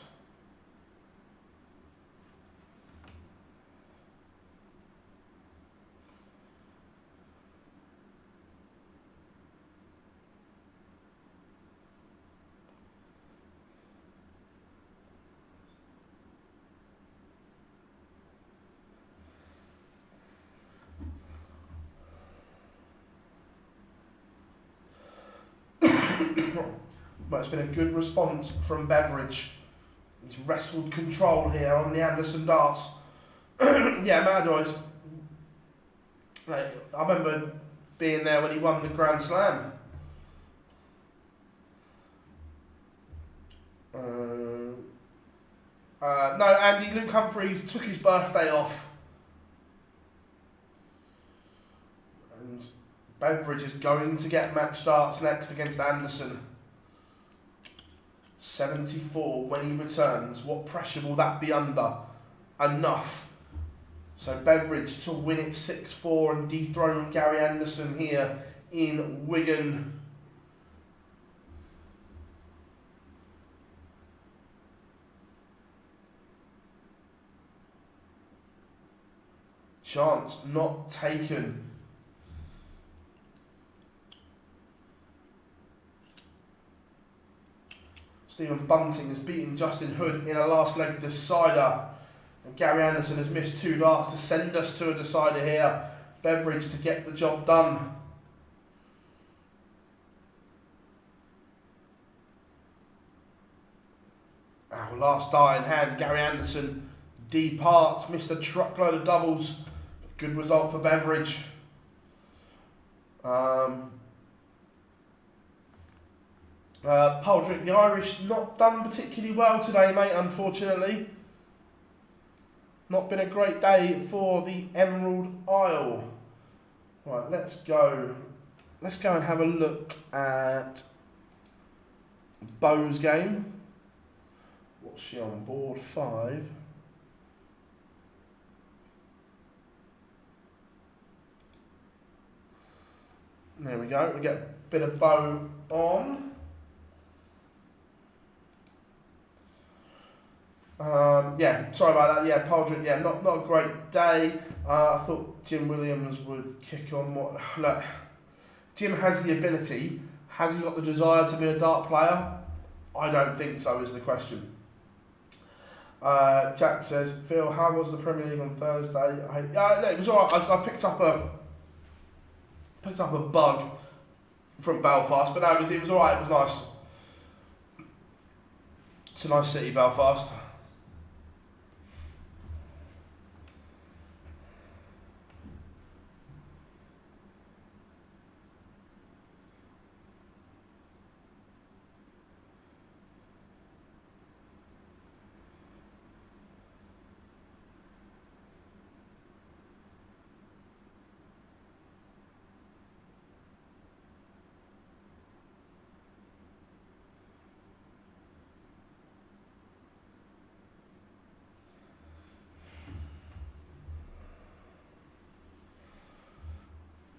But it's been a good response from Beveridge. He's wrestled control here on the Anderson darts. Yeah, Mad I remember being there when he won the Grand Slam. No, Andy, Luke Humphreys took his birthday off. And Beveridge is going to get match starts next against Anderson. 74 when he returns. What pressure will that be under? Enough. So Beveridge to win it 6-4 and dethrone Gary Anderson here in Wigan. Chance not taken. Stephen Bunting has beaten Justin Hood in a last leg decider. And Gary Anderson has missed 2 darts to send us to a decider here. Beveridge to get the job done. Our last die in hand, Gary Anderson departs, missed a truckload of doubles. Good result for Beveridge. Padraig, the Irish, not done particularly well today, mate, unfortunately. Not been a great day for the Emerald Isle. Right, let's go. Let's go and have a look at Bo's game. What's she on? Board 5. There we go. We get a bit of Bo on. Yeah, sorry about that. Yeah, Padraig, yeah, not a great day. I thought Jim Williams would kick on. Look, Jim has the ability. Has he got the desire to be a dart player? I don't think so, is the question. Jack says, Phil, how was the Premier League on Thursday? No, it was alright. I picked up a bug from Belfast, but no, it was alright. It was nice. It's a nice city, Belfast.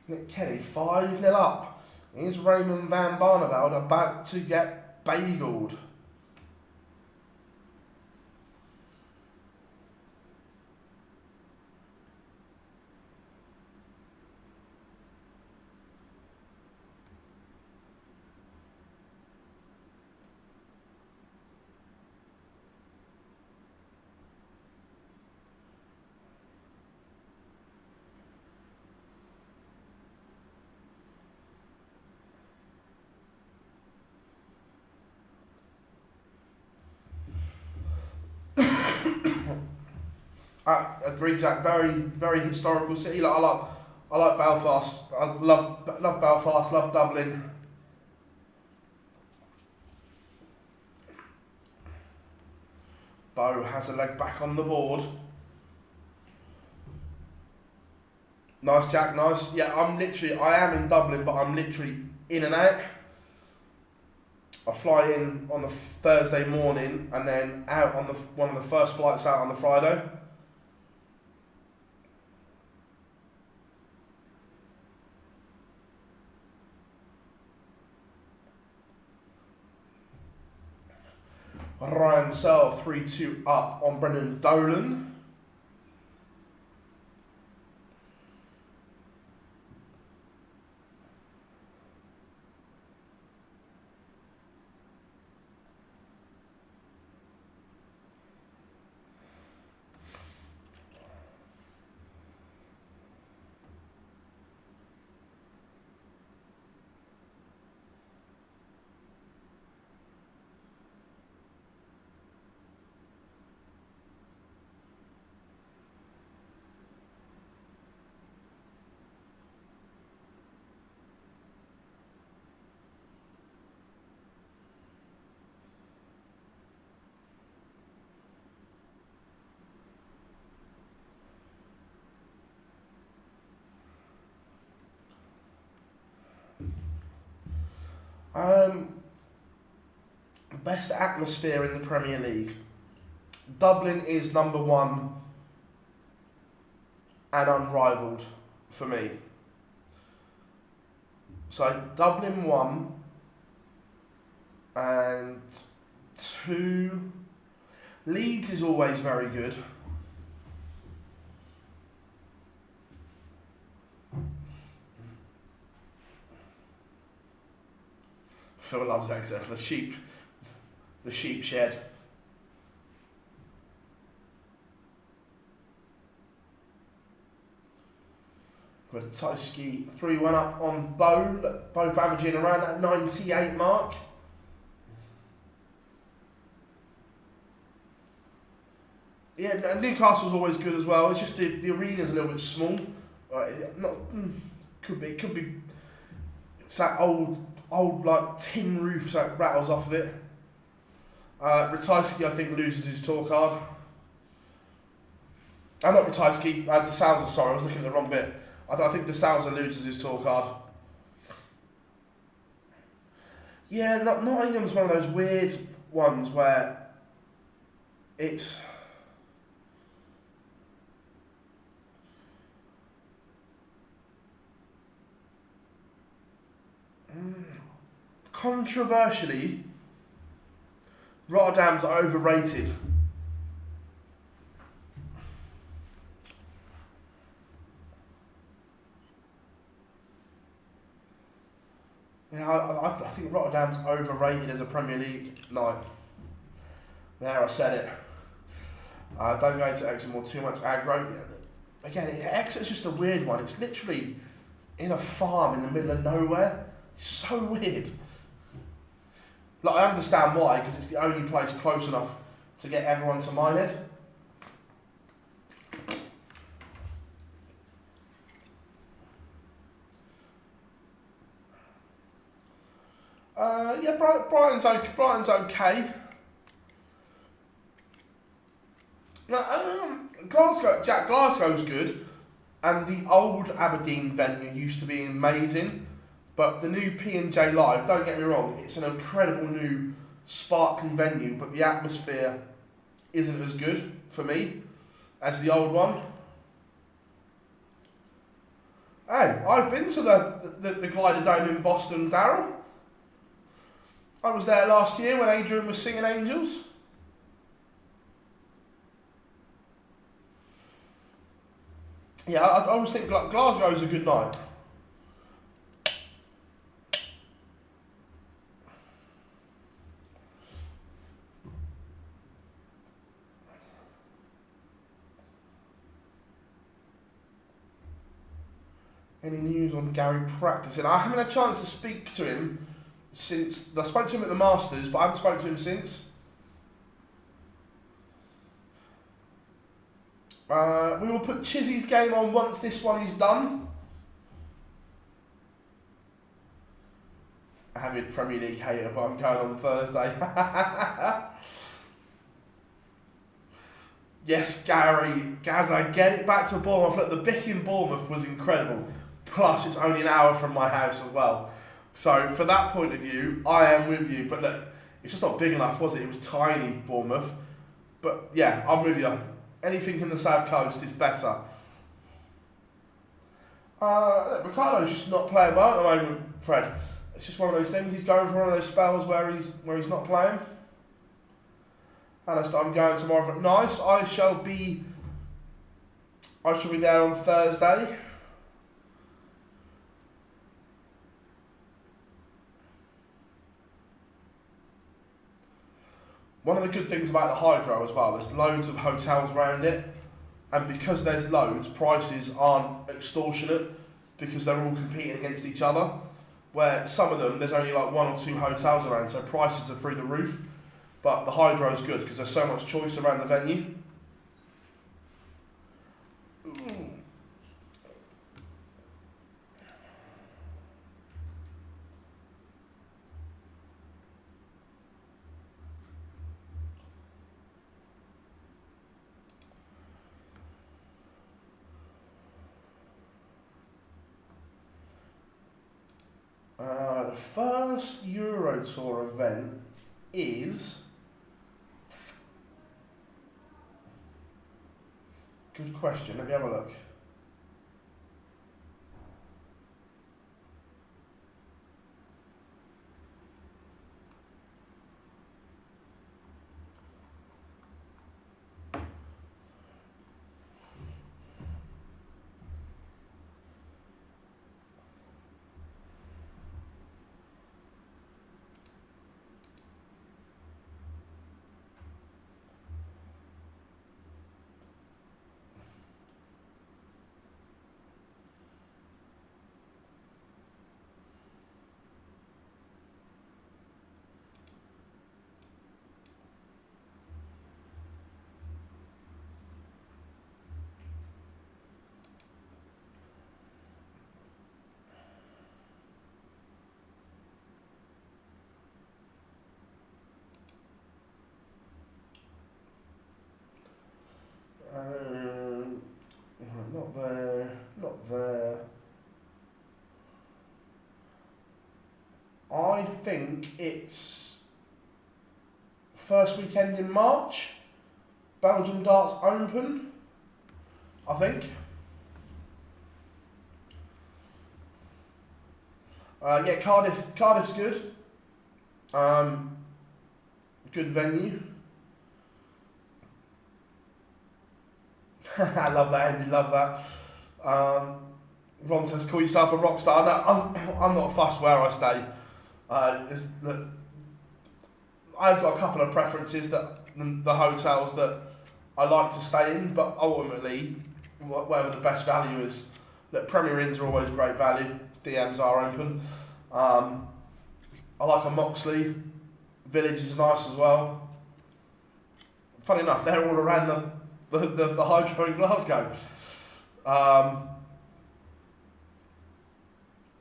Nick Kelly, 5-0 up. Is Raymond van Barneveld about to get bageled? I agree, Jack. Very, very historical city. I like Belfast. I love Belfast. Love Dublin. Bo has a leg back on the board. Nice, Jack. Nice. Yeah, I am in Dublin, but I'm literally in and out. I fly in on the Thursday morning and then out on one of the first flights out on the Friday. Ryan Searle 3-2 up on Brendan Dolan. Best atmosphere in the Premier League. Dublin is number one and unrivalled for me. So Dublin 1 and 2. Leeds is always very good. Phil loves Exeter. The sheep shed. Ratajski 3-1 up on Bow, both averaging around that 98 mark. Yeah, Newcastle's always good as well. It's just the arena's a little bit small. Could be. It's that old like tin roof that rattles off of it. Ratajski, I think, loses his tour card. Not Ratajski, De Souza, sorry, I was looking at the wrong bit. I think De Souza loses his tour card. Yeah, Nottingham's one of those weird ones where it's... Controversially, Rotterdam's overrated. Yeah, I think Rotterdam's overrated as a Premier League night. There, I said it. Don't go to Exeter too much aggro. Again, Exeter's just a weird one. It's literally in a farm in the middle of nowhere. It's so weird. Like, I understand why, because it's the only place close enough to get everyone to my head. Yeah, Brighton's okay. Glasgow's good, and the old Aberdeen venue used to be amazing, but the new P&J Live, don't get me wrong, it's an incredible new sparkly venue, but the atmosphere isn't as good for me as the old one. Hey, I've been to the Glider Dome in Boston, Darryl. I was there last year when Adrian was singing Angels. Yeah, I always think Glasgow's a good night. Any news on Gary practicing? I haven't had a chance to speak to him since... I spoke to him at the Masters, but I haven't spoken to him since. We will put Chizzy's game on once this one is done. Avid Premier League hater, but I'm going on Thursday. Yes, Gary, Gaza, get it back to Bournemouth. Look, the Bick in Bournemouth was incredible. Plus, it's only an hour from my house as well. So, for that point of view, I am with you. But look, it's just not big enough, was it? It was tiny, Bournemouth. But yeah, I'm with you. Anything in the South Coast is better. Ricardo's just not playing well at the moment, Fred. It's just one of those things. He's going for one of those spells where he's not playing. And I'm going tomorrow for nice. I shall be there on Thursday. One of the good things about the Hydro as well, there's loads of hotels around it, and because there's loads, prices aren't extortionate because they're all competing against each other. Where some of them, there's only like 1 or 2 hotels around, so prices are through the roof. But the Hydro's good because there's so much choice around the venue. The first Euro Tour event is... Good question, let me have a look. Not there. I think it's first weekend in March, Belgium Darts Open, I think. Yeah, Cardiff's good. Good venue. I love that, Andy, love that. Ron says, call yourself a rock star. No, I'm not fussed where I stay. I've got a couple of preferences that the hotels that I like to stay in, but ultimately, whatever the best value is. Look, Premier Inns are always great value. DMs are open. I like a Moxley. Village is nice as well. Funny enough, they're all around the Hydro in Glasgow.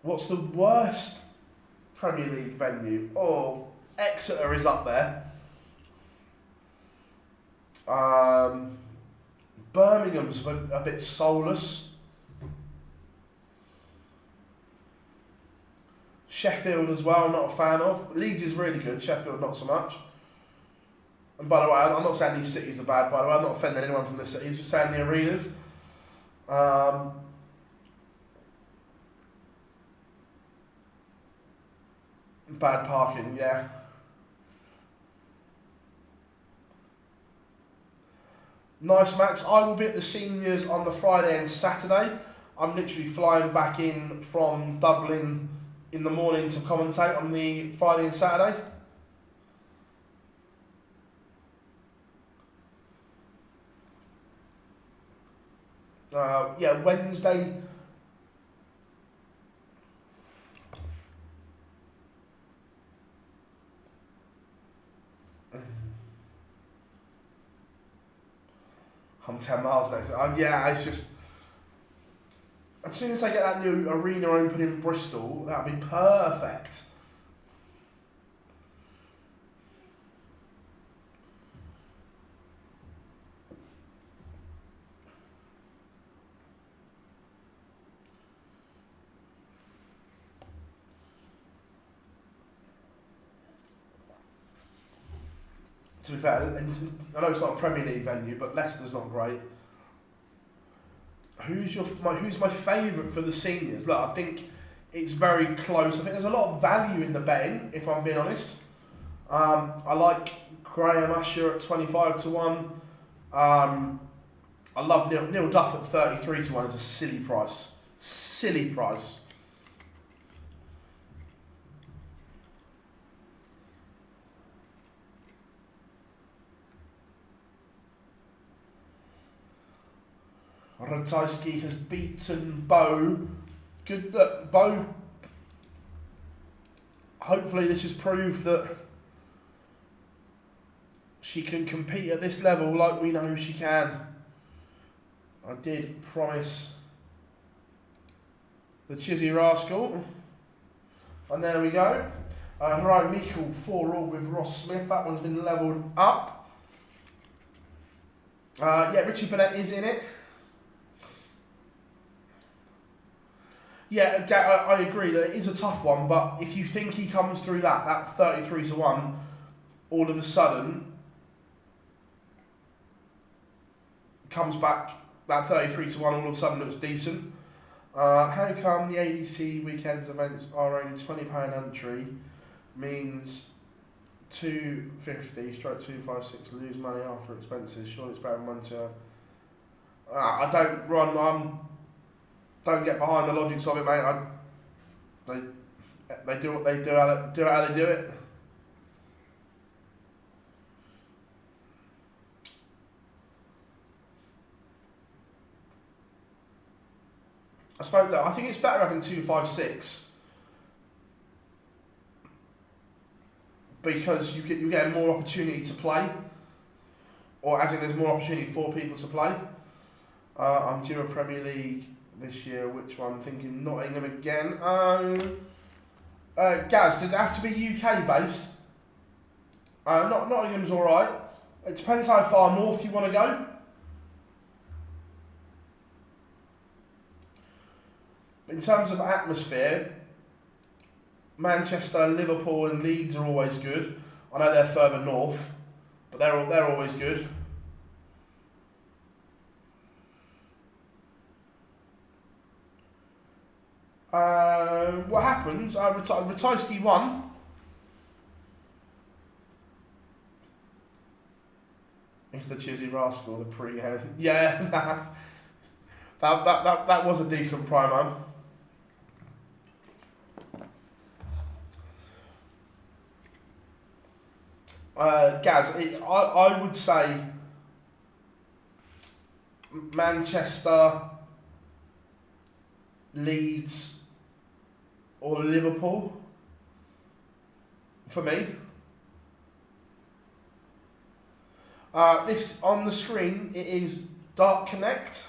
What's the worst Premier League venue? Oh, Exeter is up there. Birmingham's a bit soulless. Sheffield as well, not a fan of. Leeds is really good, Sheffield not so much. And by the way, I'm not saying these cities are bad, by the way, I'm not offending anyone from the cities, just saying the arenas. Bad parking, yeah. Nice, Max. I will be at the seniors on the Friday and Saturday. I'm literally flying back in from Dublin in the morning to commentate on the Friday and Saturday. Yeah, Wednesday. I'm 10 miles next. Yeah, it's just. As soon as I get that new arena open in Bristol, that'd be perfect. To be fair, and I know it's not a Premier League venue, but Leicester's not great. Who's my favourite for the seniors? Look, I think it's very close. I think there's a lot of value in the betting, if I'm being honest. I like Graham Asher at 25-1. I love Neil Duff at 33-1. It's a silly price. Silly price. Ratajski has beaten Bo. Good that Bo. Hopefully, this has proved that she can compete at this level like we know she can. I did promise the Chizzy Rascal. And there we go. Hooray, Meikle 4-all with Ross Smith. That one's been levelled up. Yeah, Richie Burnett is in it. Yeah, I agree that it is a tough one, but if you think he comes through that 33-1, all of a sudden comes back, that 33-1 all of a sudden looks decent. How come the ADC weekends events are only £20 entry means 250 stroke 256 lose money after expenses? Surely it's better than one to. I don't run. Don't get behind the logics of it, mate. They do what they do. How they do it. I suppose that I think it's better having 256 because you get more opportunity to play, or as in there's more opportunity for people to play. I'm due a Premier League this year. Which one? I'm thinking Nottingham again. Gaz, does it have to be UK based? Nottingham's alright. It depends how far north you want to go. In terms of atmosphere, Manchester, Liverpool and Leeds are always good. I know they're further north, but they're always good. What happens? Ratajski won. It's the Chizzy Rascal, the pre-head. Yeah, that was a decent promo. Gaz, I would say Manchester, Leeds, or Liverpool for me. This on the screen, it is Dark Connect.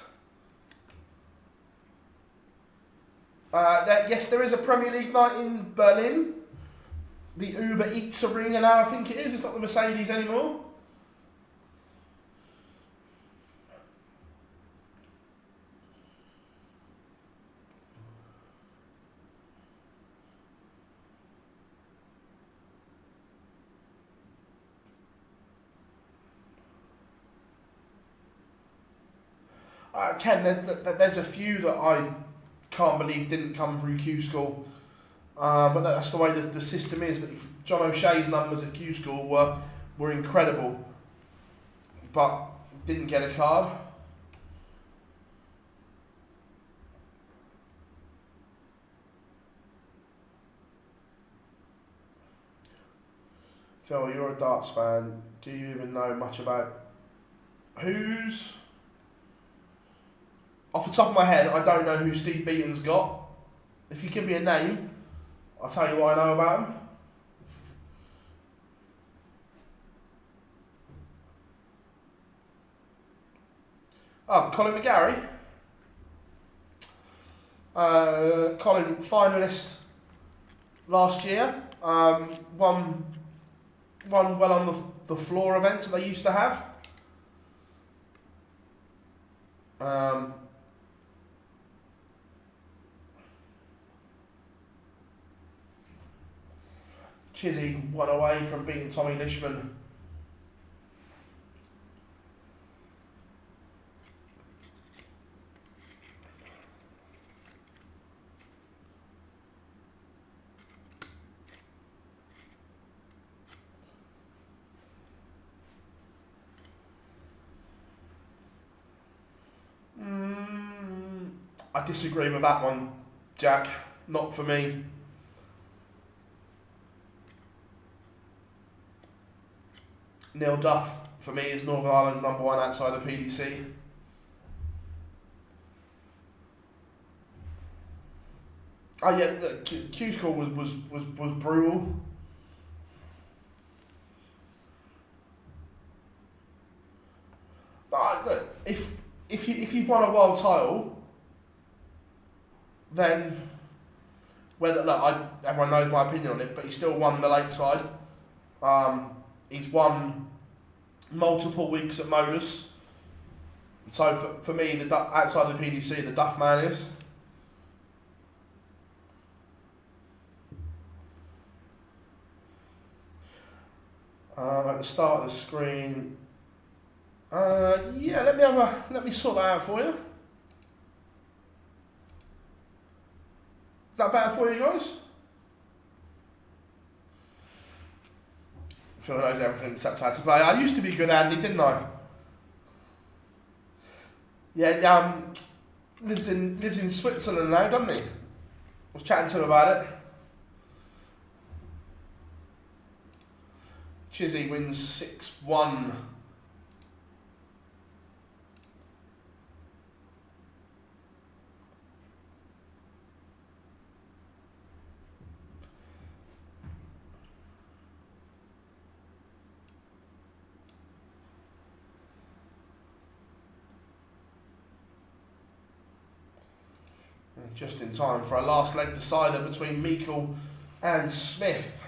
Yes, there is a Premier League night in Berlin. The Uber Eats Arena now, I think it is. It's not the Mercedes anymore. Ken, there's a few that I can't believe didn't come through Q School. But that's the way the system is. That John O'Shea's numbers at Q School were incredible, but didn't get a card. Phil, you're a darts fan. Do you even know much about who's? Off the top of my head, I don't know who Steve Beaton's got. If you give me a name, I'll tell you what I know about him. Oh, Colin McGarry. Colin, finalist last year. Won well on the floor events that they used to have. Chizzy 1 away from beating Tommy Lishman. I disagree with that one, Jack. Not for me. Neil Duff, for me, is Northern Ireland's number one outside of PDC. Oh yeah, the Q School was brutal. But look, if you've won a world title, then everyone knows my opinion on it, but he still won the Lakeside. He's won multiple weeks at MODUS. So for me, outside of the PDC, the Duff man is. At the start of the screen. Yeah, let me sort that out for you. Is that better for you guys? Phil knows everything except how to play. I used to be good, Andy, didn't I? Yeah, lives in Switzerland now, doesn't he? I was chatting to him about it. Chizzy wins 6-1. Just in time for a last leg decider between Meikle and Smith.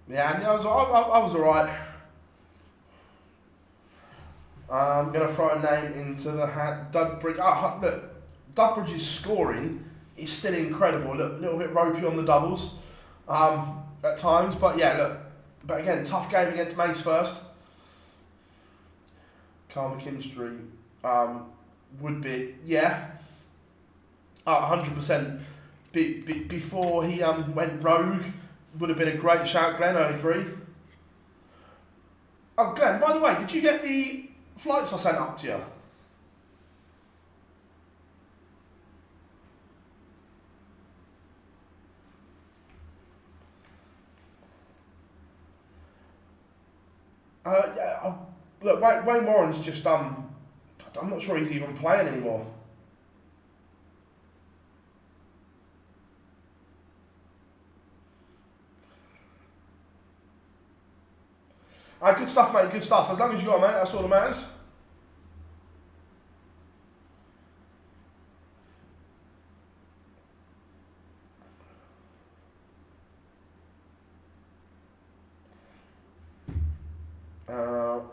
Yeah, and I was alright. I'm going to throw a name into the hat. Doug Bridge. Look, Doug Bridge's scoring is still incredible. Look, a little bit ropey on the doubles at times. But yeah, look. But again, tough game against Mace first. Carl McKinstry would be, yeah. 100%. Before he went rogue, would have been a great shout, Glenn, I agree. Oh, Glenn, by the way, did you get the flights I sent up to you? Yeah, look, Wayne Warren's just, I'm not sure he's even playing anymore. Good stuff, mate, good stuff. As long as you got it, mate, that's all that matters.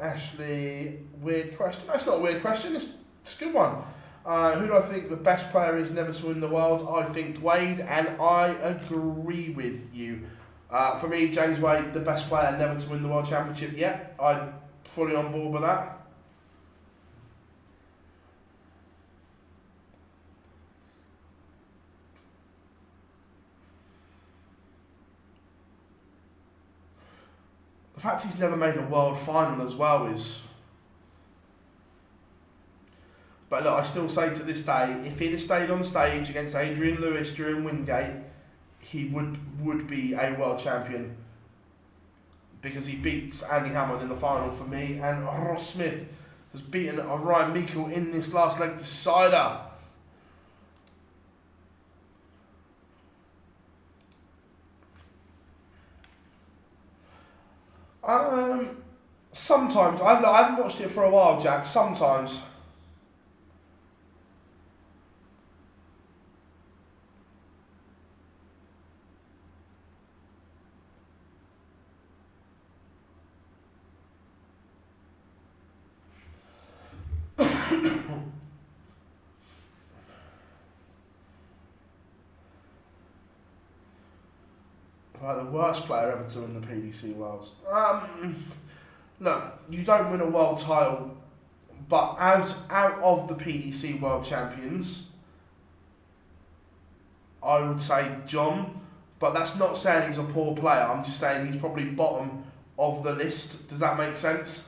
Ashley, weird question. No, it's not a weird question, it's a good one. Who do I think the best player is never to win the world? I think Wade, and I agree with you. For me, James Wade, the best player never to win the World Championship yet. I'm fully on board with that. The fact he's never made a world final as well is... But look, I still say to this day, if he'd have stayed on stage against Adrian Lewis during Wingate, he would be a world champion. Because he beats Andy Hammond in the final for me, and Ross Smith has beaten Ryan Meikle in this last leg decider. Sometimes. I haven't watched it for a while, Jack. Sometimes. Like the worst player ever to win the PDC Worlds. No, you don't win a world title, but out of the PDC World Champions, I would say John. But that's not saying he's a poor player. I'm just saying he's probably bottom of the list. Does that make sense?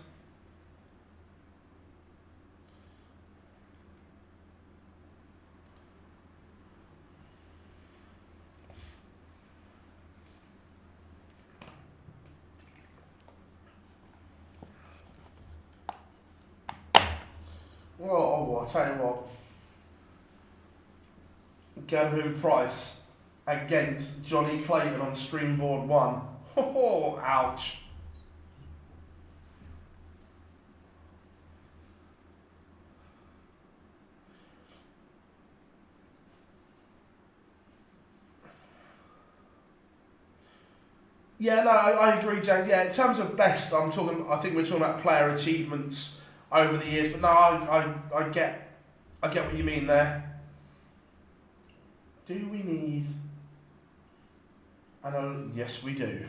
Well, I'll tell you what. Gavin Price against Johnny Clayton on Streamboard 1. Oh, ouch. Yeah, no, I agree, James. Yeah, in terms of best, I think we're talking about player achievements over the years. But no, I get what you mean there. Do we need... yes, we do.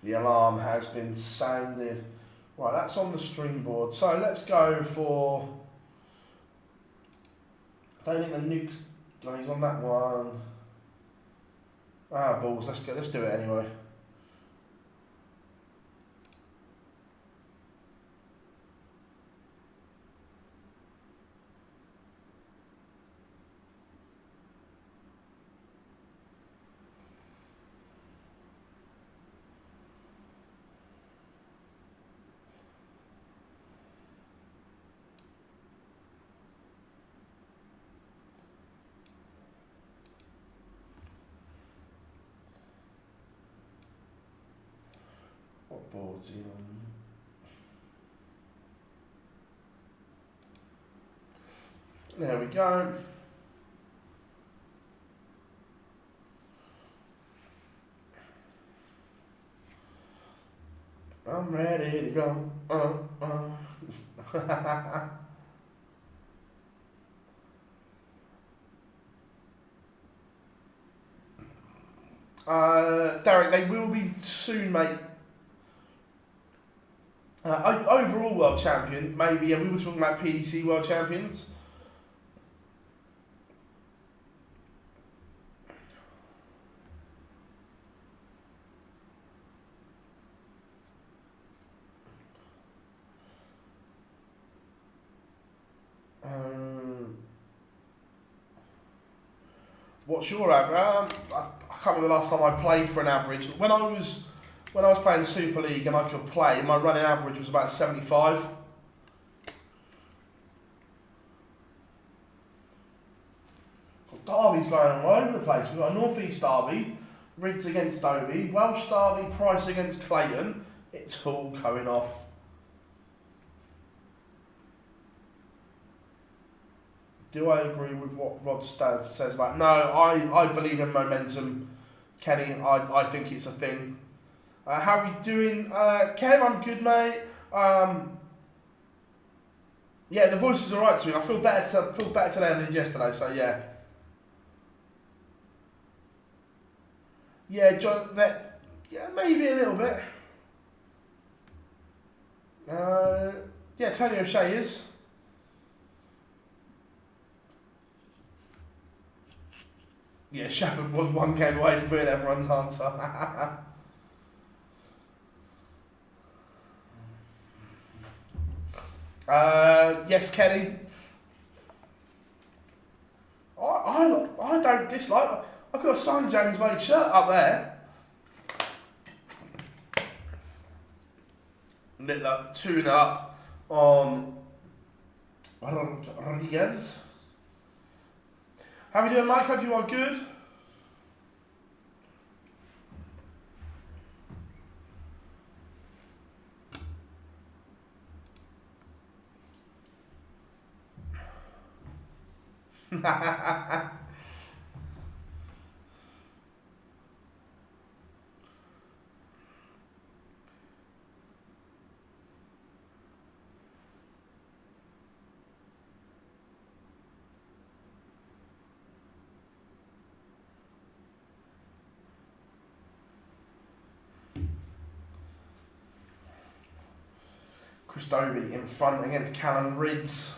The alarm has been sounded. Right, that's on the stream board. So let's go for... I don't think the nuke guy's on that one. Ah, balls. Let's do it anyway. What board's he on? There we go. I'm ready to go. Derek, they will be soon, mate. Overall world champion, maybe. Yeah, we were talking about PDC world champions. What's your average? I can't remember the last time I played for an average. When I was playing Super League and I could play, my running average was about 75. Derby's going all over the place. We've got a North East derby, Rids against Dobie, Welsh derby, Price against Clayton. It's all going off. Do I agree with what Rod Stad says? Like, no, I believe in momentum, Kenny. I think it's a thing. How are we doing? Kev, I'm good, mate. Yeah, the voice is alright to me. I feel better today than I did yesterday, so yeah. Yeah, John, yeah, maybe a little bit. Yeah, Tony O'Shea is. Yeah, Shepard was one game away from being everyone's answer. Yes, Kenny. I don't dislike. I've got a signed James Wade shirt up there. Little 2-0 up on Rodriguez. How are we doing, Mike? Hope you are good. Chris Dobie in front against Callum Rids.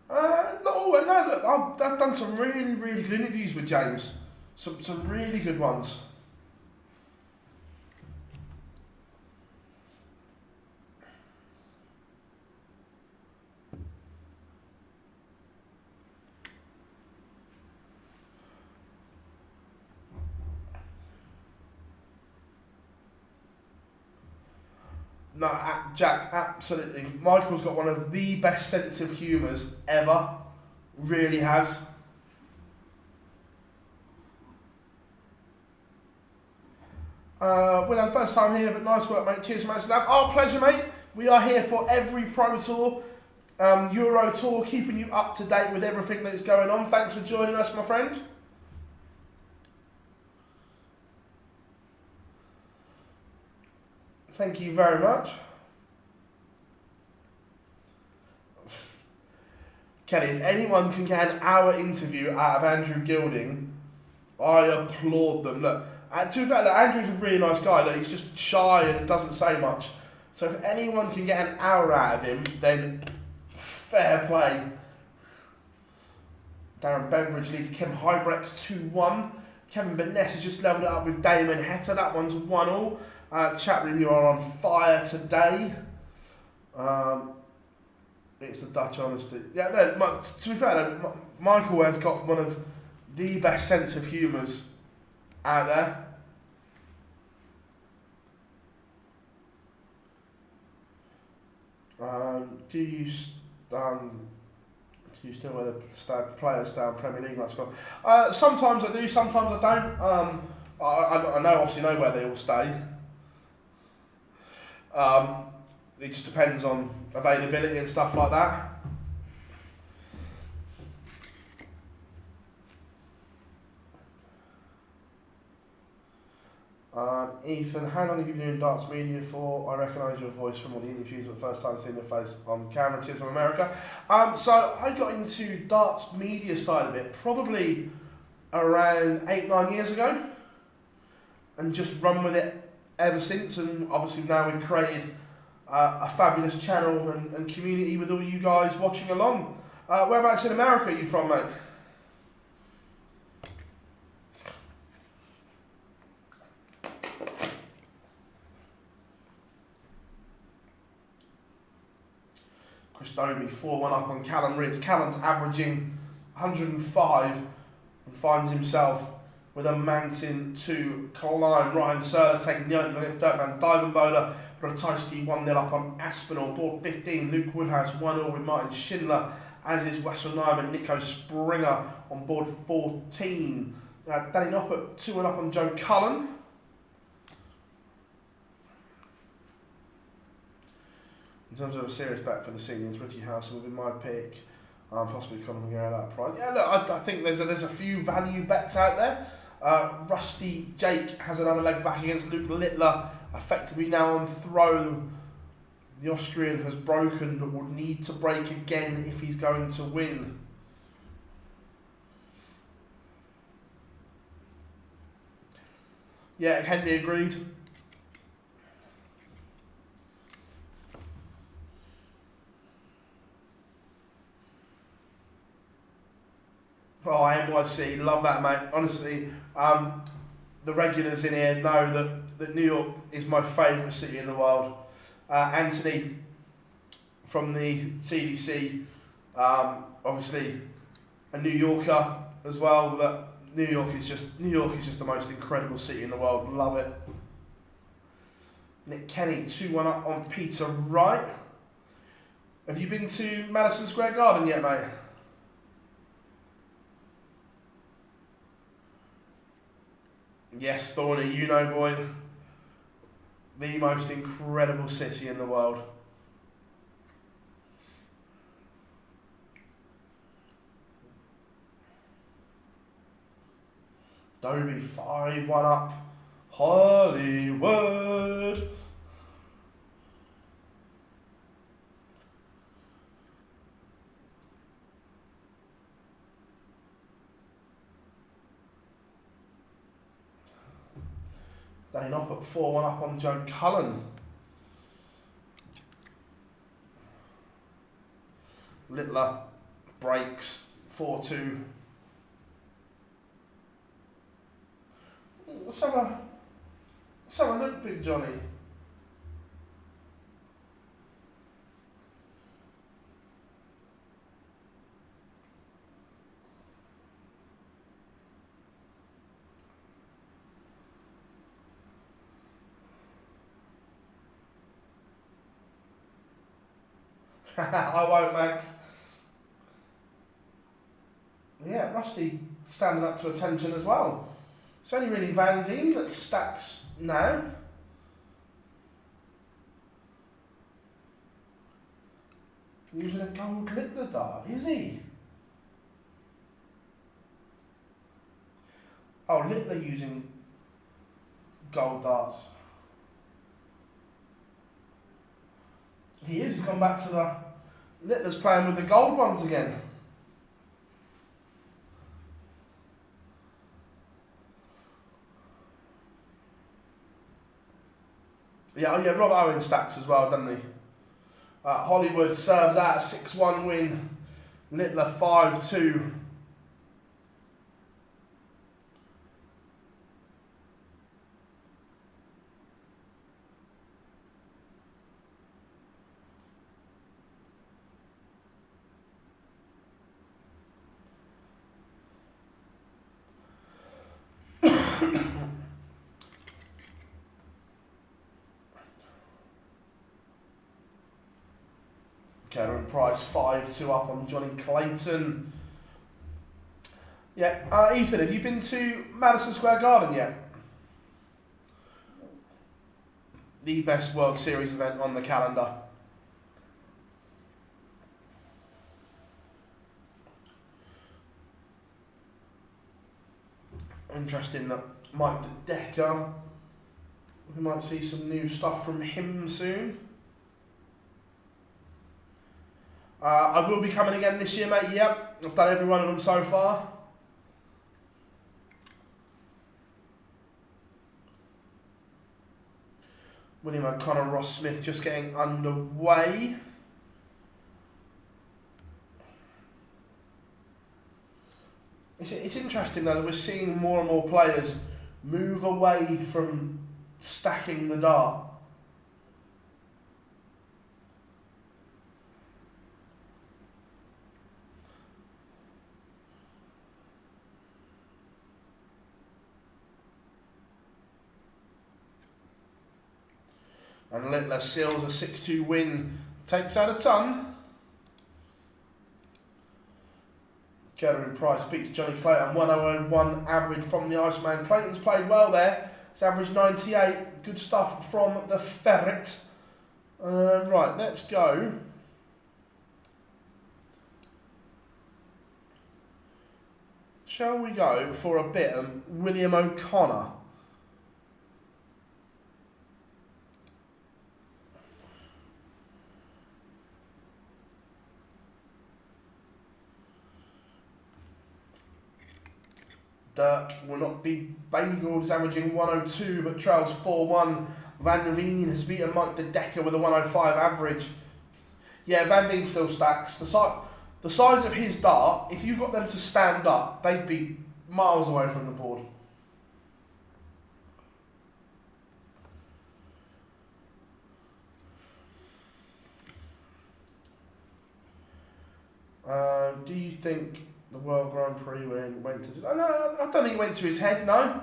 Not always. No, look, I've done some really, really good interviews with James. Some really good ones. No, Jack, absolutely. Michael's got one of the best sense of humours ever. Really has. William, first time here, but nice work, mate. Cheers, mate. Our pleasure, mate. We are here for every Pro Tour, Euro Tour, keeping you up to date with everything that's going on. Thanks for joining us, my friend. Thank you very much. Kelly, if anyone can get an hour interview out of Andrew Gilding, I applaud them. Look, to be fair, look, Andrew's a really nice guy. Look, he's just shy and doesn't say much. So if anyone can get an hour out of him, then fair play. Darren Beveridge leads Kim Hybrex 2-1. Kevin Beness has just levelled it up with Damon Hetta. That one's 1-1. Chaplin, you are on fire today. It's the Dutch honesty. Yeah, no, to be fair, Michael has got one of the best sense of humours out there. Do you still wear the players down Premier League nights? Sometimes I do, sometimes I don't. I obviously know where they all stay. It just depends on availability and stuff like that. Ethan, how long have you been doing darts media for? I recognise your voice from all the interviews, but first time seeing your face on camera. Cheers from America. So I got into darts media side of it probably around 8-9 years ago, and just run with it ever since. And obviously now we've created a fabulous channel and community with all you guys watching along. Whereabouts in America are you from, mate? Chris Dobie, 4-1 up on Callum Ritz. Callum's averaging 105 and finds himself with a mountain to climb. Ryan Searles taking the opener against Dirk van Dijvenbode. Ratajski 1-0 up on Aspinall. Board 15, Luke Woodhouse 1-0 with Martin Schindler, as is Wessel Nyman. Nico Springer on board 14. Danny Noppert 2-1 up on Joe Cullen. In terms of a serious bet for the seniors, Richie House will be my pick. Possibly Conor McGarry at that price. Yeah, look, I think there's a few value bets out there. Rusty Jake has another leg back against Luke Littler, effectively now on throne. The Austrian has broken, but would need to break again if he's going to win. Yeah, Henry agreed. Oh, NYC, love that, mate. Honestly, the regulars in here know that New York is my favourite city in the world. Anthony from the CDC, obviously a New Yorker as well. But New York is just the most incredible city in the world. Love it. Nick Kenny 2-1 up on Peter Wright. Have you been to Madison Square Garden yet, mate? Yes, Thorny, you know, boy. The most incredible city in the world. Dobie 5-1 up. Hollywood. Danny Noppert 4-1 up on Joe Cullen. Littler breaks 4-2. Let's have a look, Big Johnny. I won't, Max. Yeah, Rusty standing up to attention as well. It's only really Van Veen that stacks now. Using a gold Littler dart, is he? Oh, Littler using gold darts. He is. He's gone back to the Littler's playing with the gold ones again. Yeah, oh yeah, Robert Owen stacks as well, doesn't he? Hollywood serves out a 6-1 win. Littler 5-2. Cameron Price 5-2 up on Johnny Clayton. Yeah, Ethan, have you been to Madison Square Garden yet? The best World Series event on the calendar. Interesting that Mike Decker, we might see some new stuff from him soon. I will be coming again this year, mate. Yep, I've done every one of them so far. William O'Connor, Ross Smith just getting underway. It's interesting though that we're seeing more and more players move away from stacking the dart. And Littler seals a 6-2 win, takes out a ton. Kettering Price beats Johnny Clayton, 101 average from the Iceman. Clayton's played well there. It's average 98. Good stuff from the Ferret. Right, let's go. Shall we go for a bit of William O'Connor? Dirk will not be bagelled. He's averaging 102, but trails 4-1. Van Veen has beaten Mike De Decker with a 105 average. Yeah, Van Veen still stacks. The size of his dart, if you got them to stand up, they'd be miles away from the board. Do you think the World Grand Prix went to... No, I don't think it went to his head, no.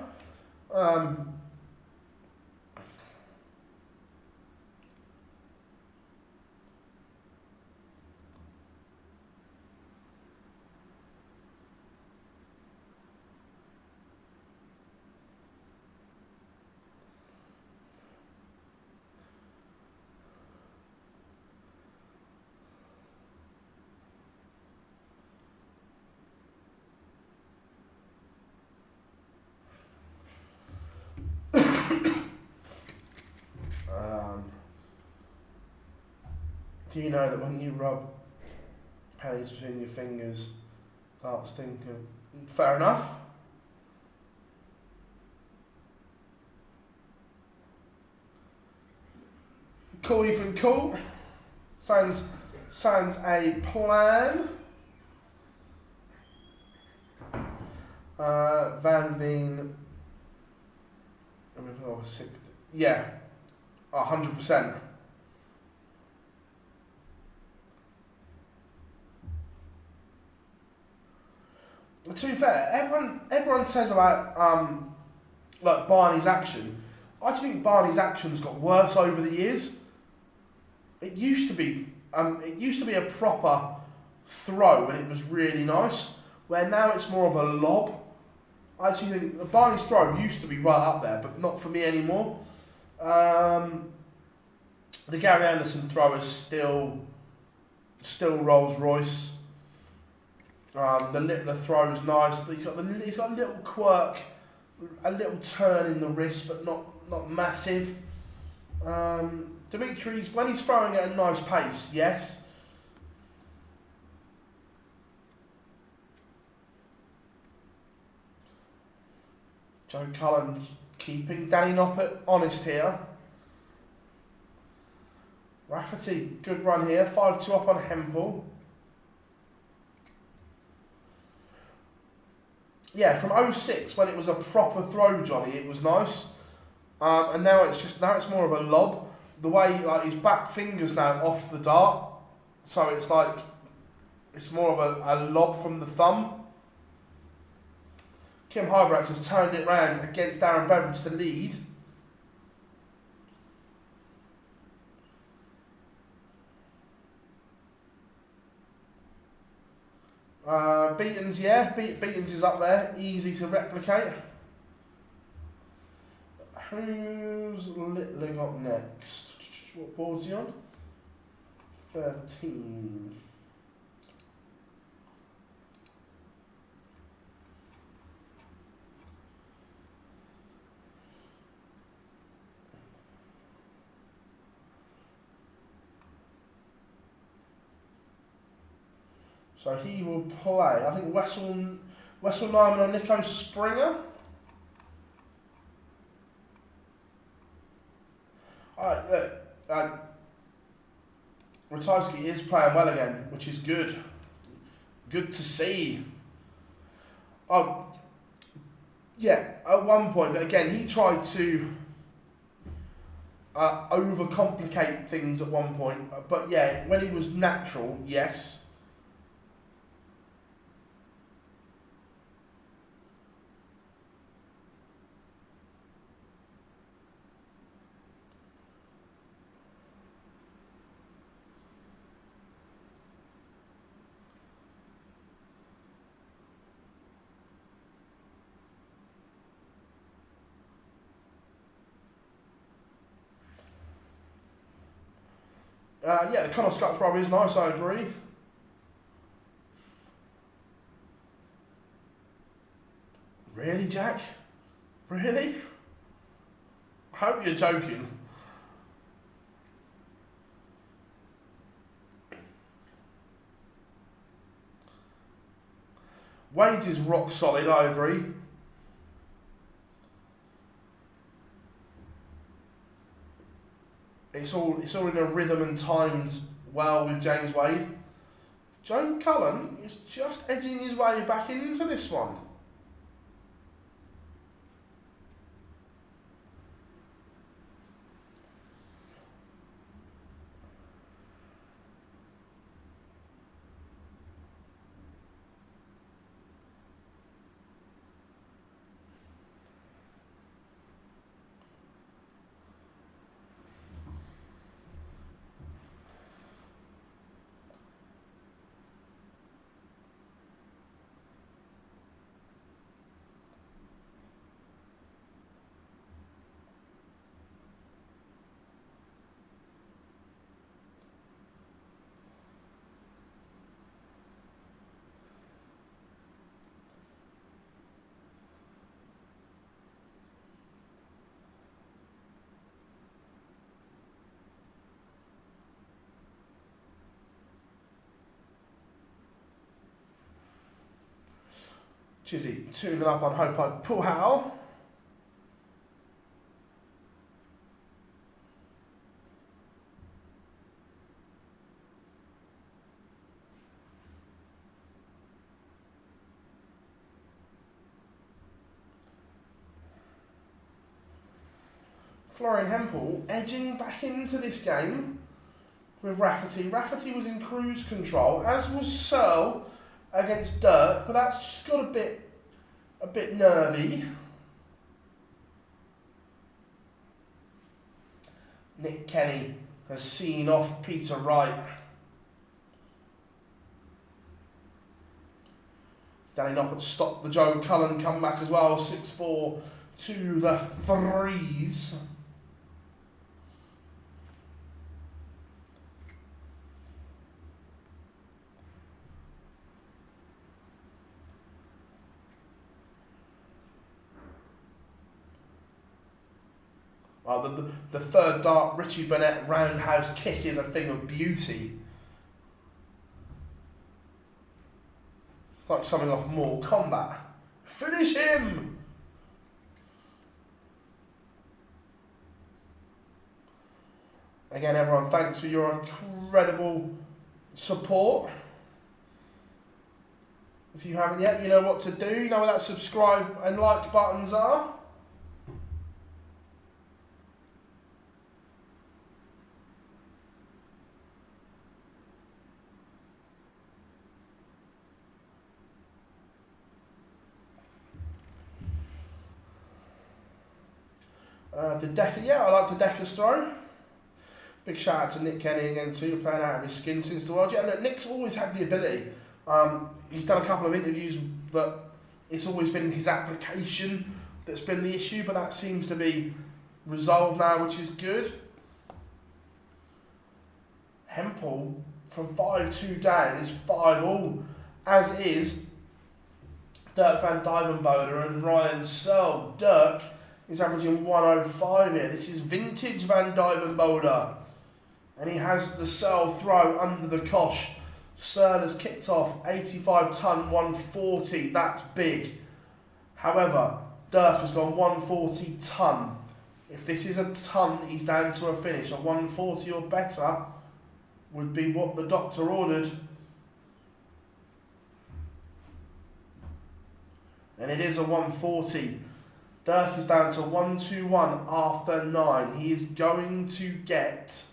Do you know that when you rub pennies between your fingers, darts stink? Fair enough. Cool, Ethan, cool. Sounds a plan. Van Veen. Yeah, 100%. To be fair, everyone says about like Barney's action. I just think Barney's action's got worse over the years. It used to be a proper throw and it was really nice, where now it's more of a lob. I actually think Barney's throw used to be right up there, but not for me anymore. The Gary Anderson throw is still Rolls Royce. The Littler throw is nice, but he's got a little quirk, a little turn in the wrist, but not massive. Dimitri's, when he's throwing at a nice pace, yes. Joe Cullen keeping Danny Noppert honest here. Rafferty, good run here, 5-2 up on Hempel. Yeah, from 06 when it was a proper throw, Johnny, it was nice. And now it's more of a lob. The way like his back finger's now off the dart, so it's like it's more of a lob from the thumb. Kim Hybrax has turned it round against Darren Beveridge to lead. Beatons, yeah, Beatons is up there, easy to replicate. Who's Littler got next? What board's he on? 13. So he will play, I think Wessel Nyman or Nico Springer. Ratajski is playing well again, which is good. Good to see. Yeah, at one point, but again, he tried to overcomplicate things at one point. But yeah, when he was natural, yes. Yeah, the Connor Scuts rub is nice, I agree. Really, Jack? Really? I hope you're joking. Wade is rock solid, I agree. It's all in a rhythm and timed well with James Wade. Joe Cullen is just edging his way back into this one. Chizzy, 2-0 up on Hope I pull how. Florian Hempel edging back into this game with Rafferty. Rafferty was in cruise control, as was Searle against Dirk, but that's just got a bit nervy. Nick Kenny has seen off Peter Wright. Danny Noppert stopped the Joe Cullen comeback as well, 6-4 to the threes. The third dart, Richie Burnett roundhouse kick is a thing of beauty. Like something off Mortal Kombat. Finish him! Again, everyone, thanks for your incredible support. If you haven't yet, you know what to do. You know where that subscribe and like buttons are. The Decker, yeah, I like the Decker's throw. Big shout out to Nick Kenny again too, playing out of his skin since the World. Yeah, look, Nick's always had the ability. He's done a couple of interviews, but it's always been his application that's been the issue, but that seems to be resolved now, which is good. Hempel from 5-2 down is 5-all, as is Dirk van Dijvenbode and Ryan Searle. Dirk is averaging 105 here. This is vintage Van Dijvenbode. And he has the Searle throw under the cosh. Searle has kicked off 85 ton, 140. That's big. However, Dirk has gone 140 ton. If this is a ton, he's down to a finish. A 140 or better would be what the doctor ordered. And it is a 140. Dirk is down to 121 after 9. He is going to get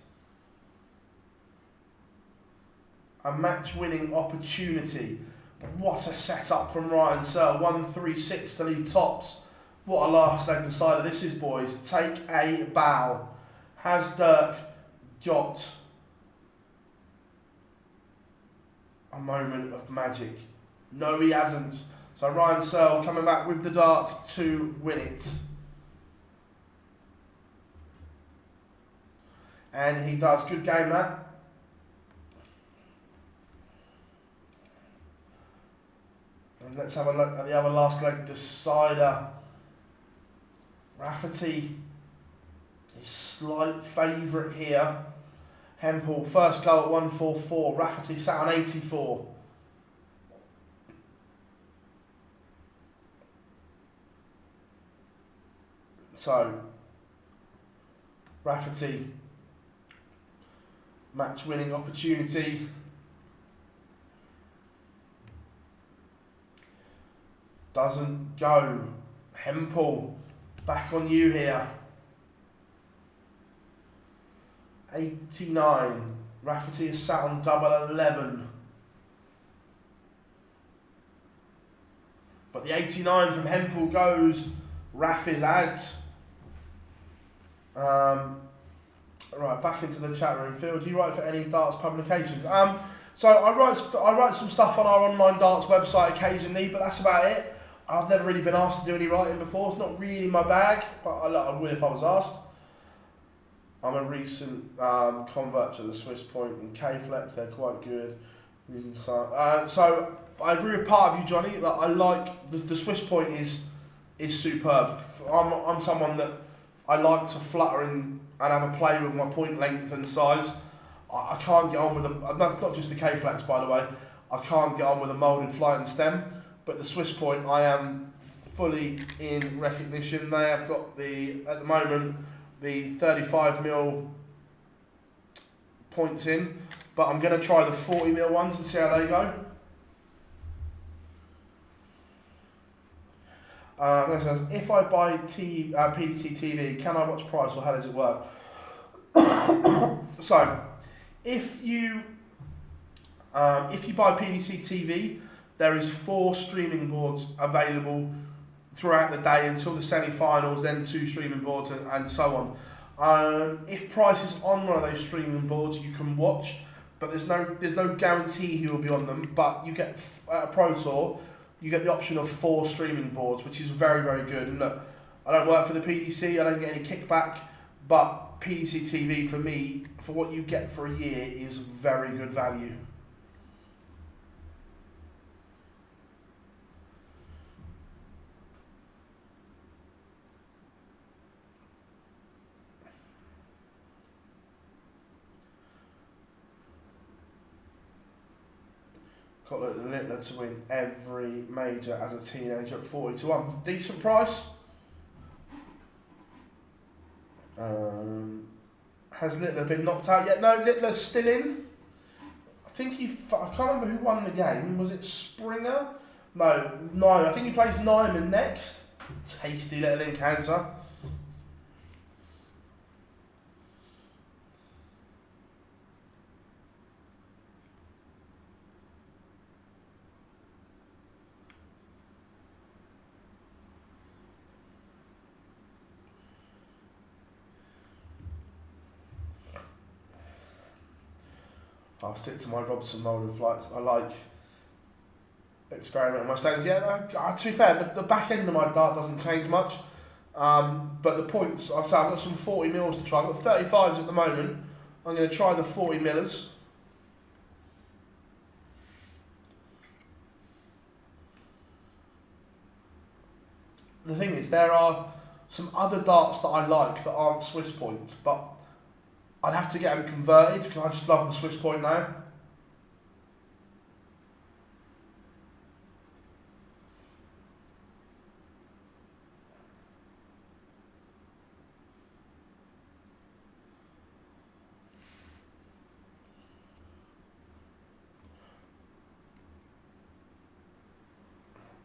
a match-winning opportunity. But what a setup from Ryan Searle. 136 to leave tops. What a last leg decider this is, boys. Take a bow. Has Dirk got a moment of magic? No, he hasn't. So Ryan Searle coming back with the dart to win it. And he does. Good game, that. And let's have a look at the other last leg decider. Rafferty is slight favourite here. Hempel, first goal at 144. Rafferty sat on 84. So, Rafferty, match winning opportunity. Doesn't go. Hempel, back on you here. 89. Rafferty is sat on double 11. But the 89 from Hempel goes. Raff is out. Right, back into the chat room. Phil, do you write for any darts publications? So I write some stuff on our online darts website occasionally, but that's about it. I've never really been asked to do any writing before. It's not really my bag, but I would if I was asked. I'm a recent convert to the Swiss Point and K-Flex. They're quite good. So I agree with part of you, Johnny, that I like the Swiss Point is superb. I'm someone that I like to flutter and have a play with my point length and size. I can't get on with them. That's not just the K-Flex, by the way. I can't get on with a moulded flight and stem. But the Swiss Point, I am fully in recognition. They have got at the moment, the 35mm points in. But I'm going to try the 40mm ones and see how they go. If I buy PDC TV, can I watch price or how does it work? So, if you buy PDC TV, there is 4 streaming boards available throughout the day until the semi-finals, then 2 streaming boards and so on. If price is on one of those streaming boards, you can watch, but there's no guarantee he will be on them. But you get at a Pro Tour, you get the option of 4 streaming boards, which is very, very good. And look, I don't work for the PDC, I don't get any kickback, but PDC TV for me, for what you get for a year, is very good value. Got Littler to win every major as a teenager at 40-1. Decent price. Has Littler been knocked out yet? No, Littler's still in. I can't remember who won the game. Was it Springer? No, I think he plays Nyman next. Tasty little encounter. I'll stick to my Robson moulded flights. I like experimenting with my stones. Yeah, to be fair, the back end of my dart doesn't change much. But the points, I've got some 40mm to try. I've got 35s at the moment. I'm going to try the 40mm. The thing is, there are some other darts that I like that aren't Swiss points, but I'd have to get them converted because I just love the Swiss Point now.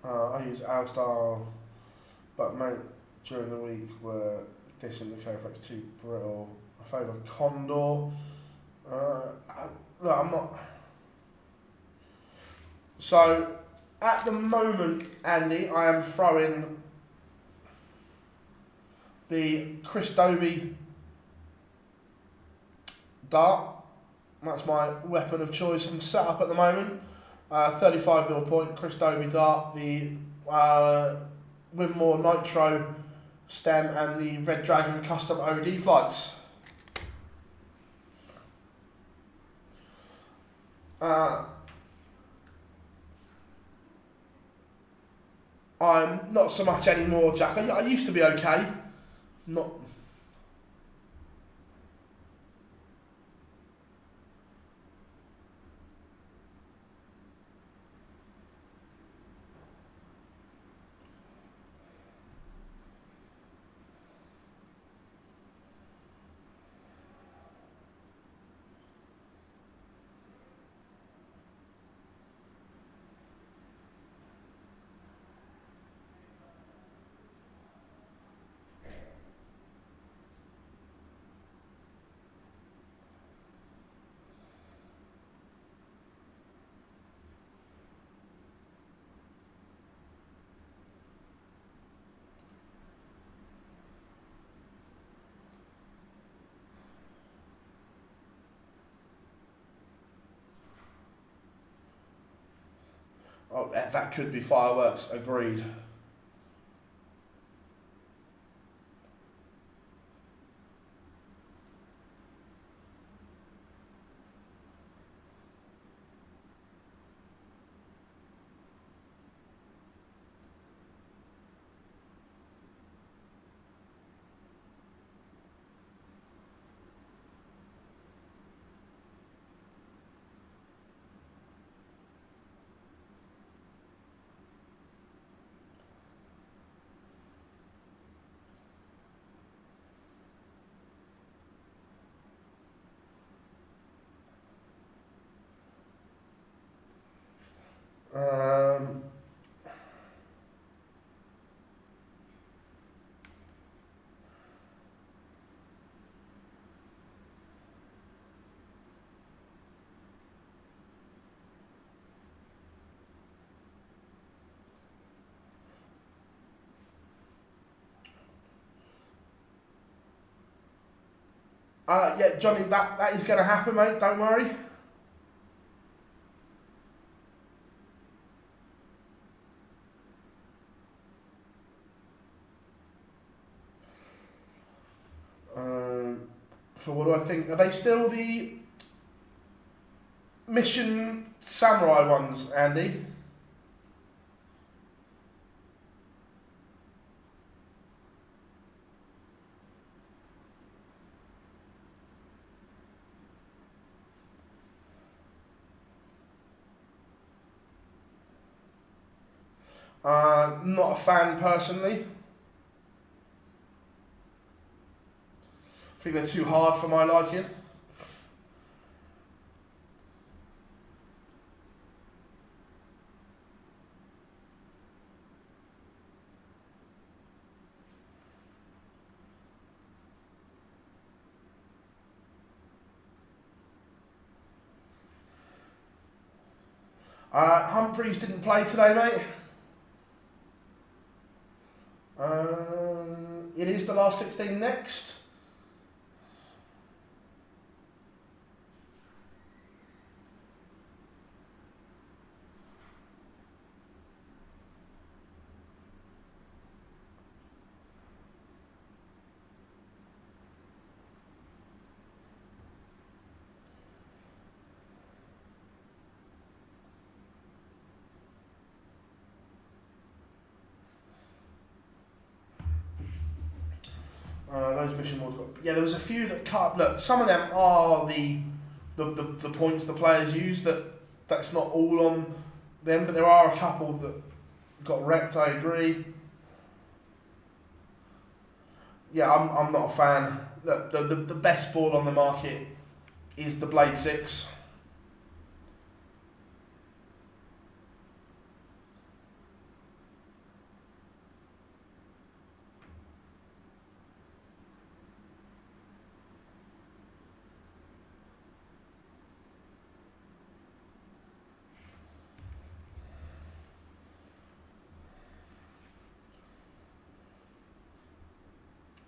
I use Alstar, but mate, during the week we're dishing the Coflex too brittle. I favour Condor. Look, I'm not. So, at the moment, Andy, I am throwing the Chris Dobie dart. That's my weapon of choice and setup at the moment. 35mm point Chris Dobie dart, the Winmore Nitro stem and the Red Dragon custom OD flights. I'm not so much anymore, Jack. I used to be okay. Not. Oh, that could be fireworks. Agreed. Um, yeah, Johnny, that is going to happen, mate. Don't worry. For what do I think? Are they still the Mission Samurai ones, Andy? Not a fan personally. I think they're too hard for my liking. Humphreys didn't play today, mate. It is the last 16 next. Those mission mods. Yeah, there was a few that cut. Look, some of them are the points the players use. That's not all on them, but there are a couple that got wrecked. I agree. Yeah, I'm not a fan. Look, the best board on the market is the Blade 6.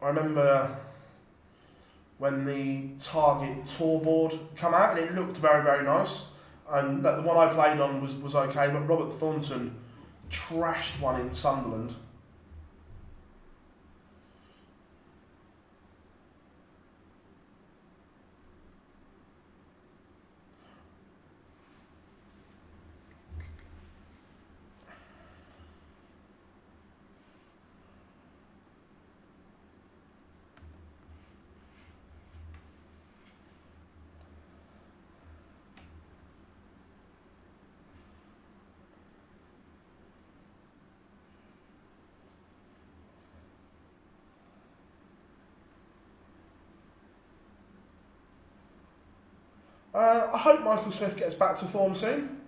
I remember when the Target tour board come out, and it looked very, very nice. And the one I played on was okay, but Robert Thornton trashed one in Sunderland. I hope Michael Smith gets back to form soon.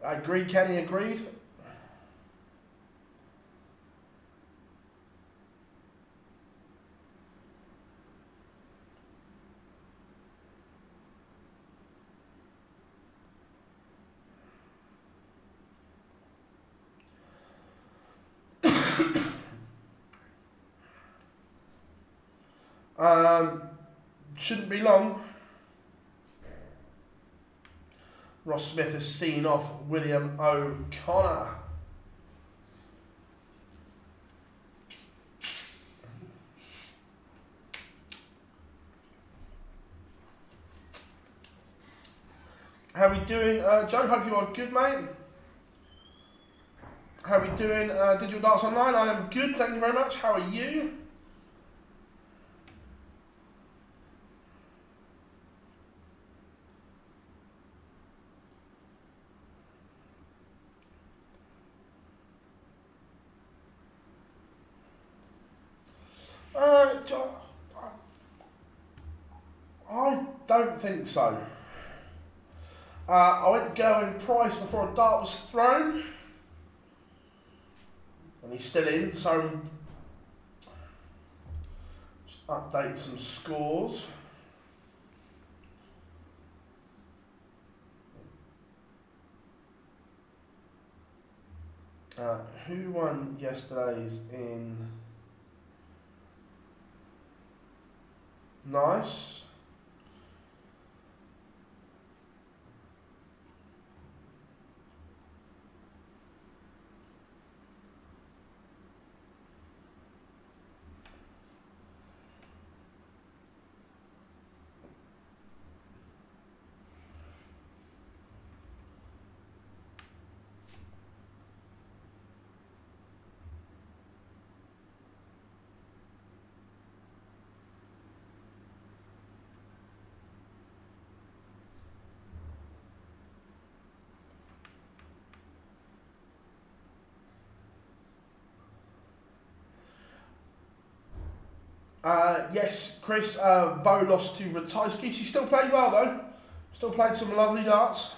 Agreed, Kenny, agreed. Shouldn't be long. Ross Smith has seen off William O'Connor. How we doing, Joe? Hope you are good, mate. How we doing, Digital Darts Online? I am good, thank you very much. How are you? I don't think so. I went Gerwin Price before a dart was thrown. And he's still in, so just update some scores. Who won yesterday's in? Nice. Yes, Chris, Bo lost to Ratajski. She still played well though. Still played some lovely darts.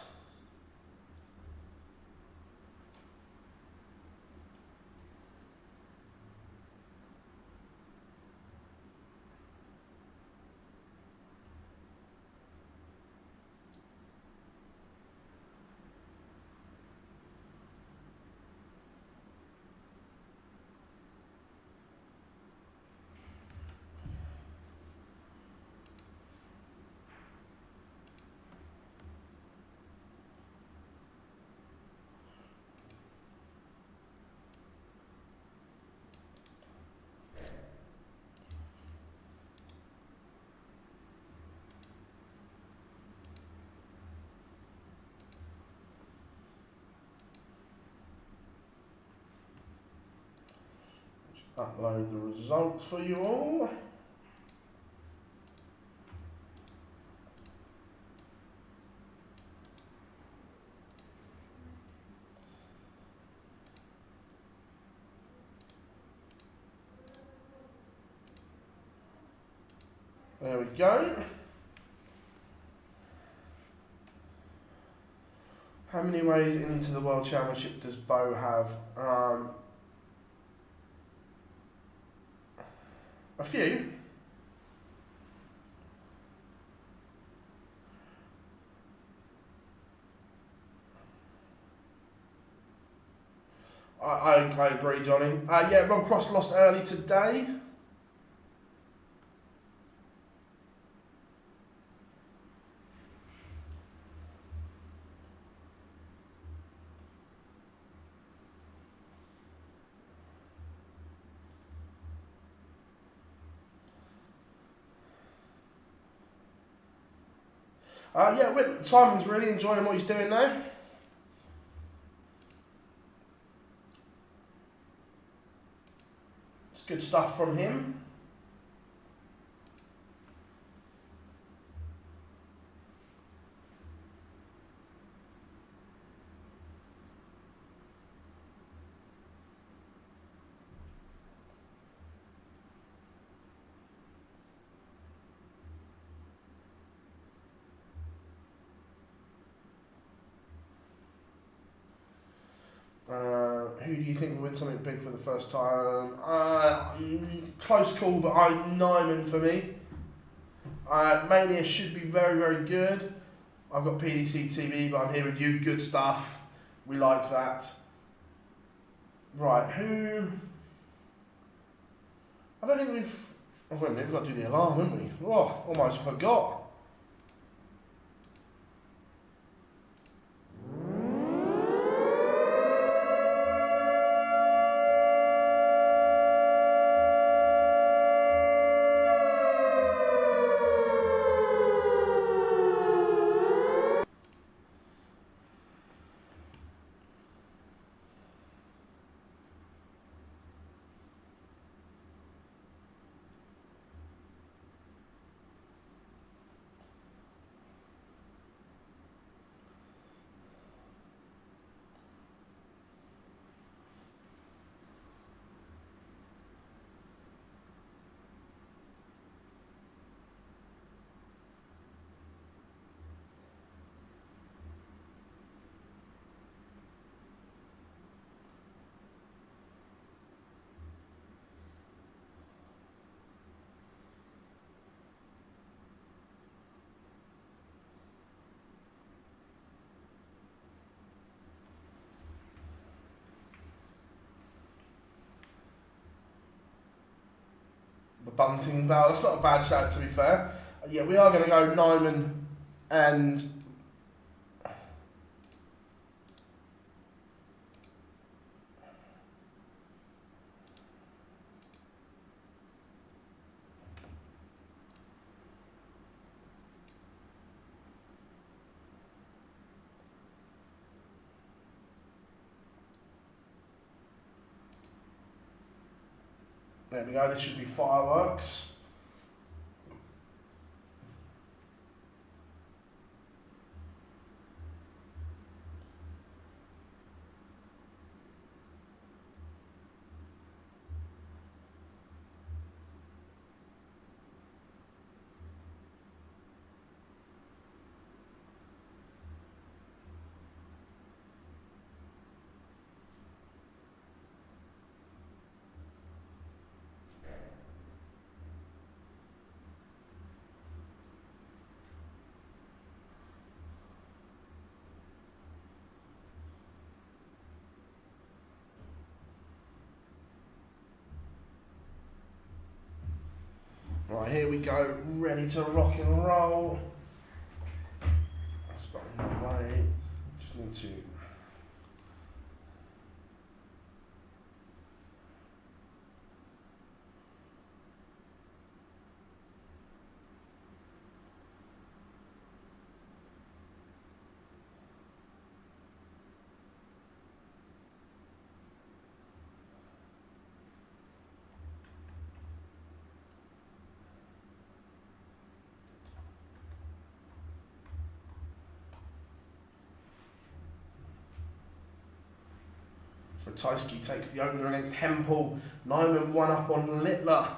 Upload the results for you all. There we go. How many ways into the World Championship does Bo have? A few. I agree, Johnny. Yeah, Rob Cross lost early today. Yeah, Simon's really enjoying what he's doing now. It's good stuff from him. Who do you think will win something big for the first time? Close call, but Nyman for me. Mania should be very, very good. I've got PDC TV, but I'm here with you. Good stuff. We like that. Right, who? I don't think we've. Oh, wait a minute, we've got to do the alarm, haven't we? Oh, almost forgot. The bunting bell. That's not a bad shout, to be fair. Yeah, we are going to go Nyman and. There we go, this should be fireworks. Right, here we go, ready to rock and roll. That's got in my way. Just need to. Ratajski takes the opener against Hempel. Nyman 1 up on Littler.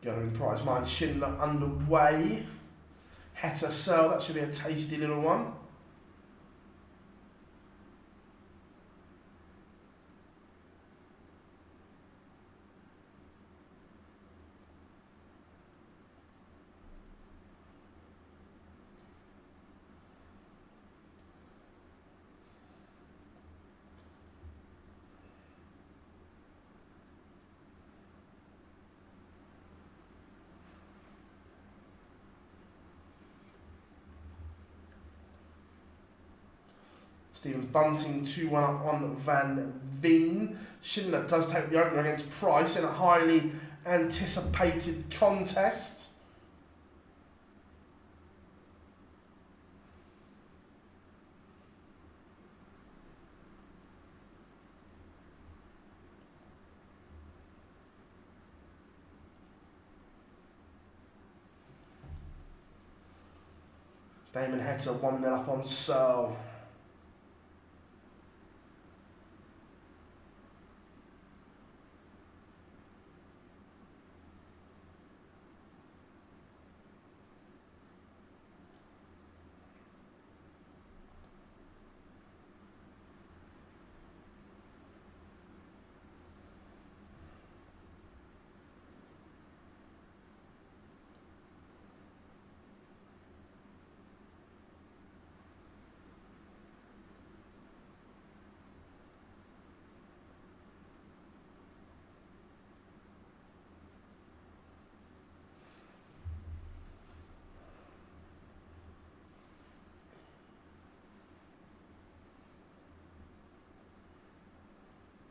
Going prize mine, Schindler underway. Heta Searle, that should be a tasty little one. Stephen Bunting 2-1 up on Van Veen. Schindler does take the opener against Price in a highly anticipated contest. Damon Heta 1-0 up on Searle.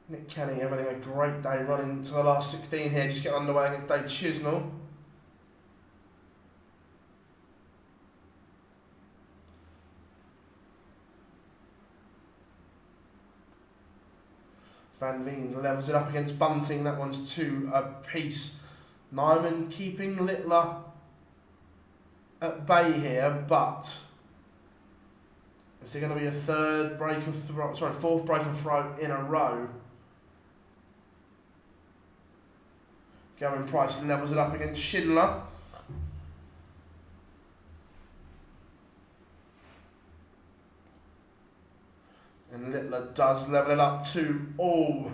Nick Kenny having a great day running to the last 16 here, just getting underway against Dave Chisnell. Van Veen levels it up against Bunting, that one's 2 apiece. Nyman keeping Littler at bay here, but is there going to be a fourth break of throw in a row? Gavin Price levels it up against Schindler. And Littler does level it up 2-all.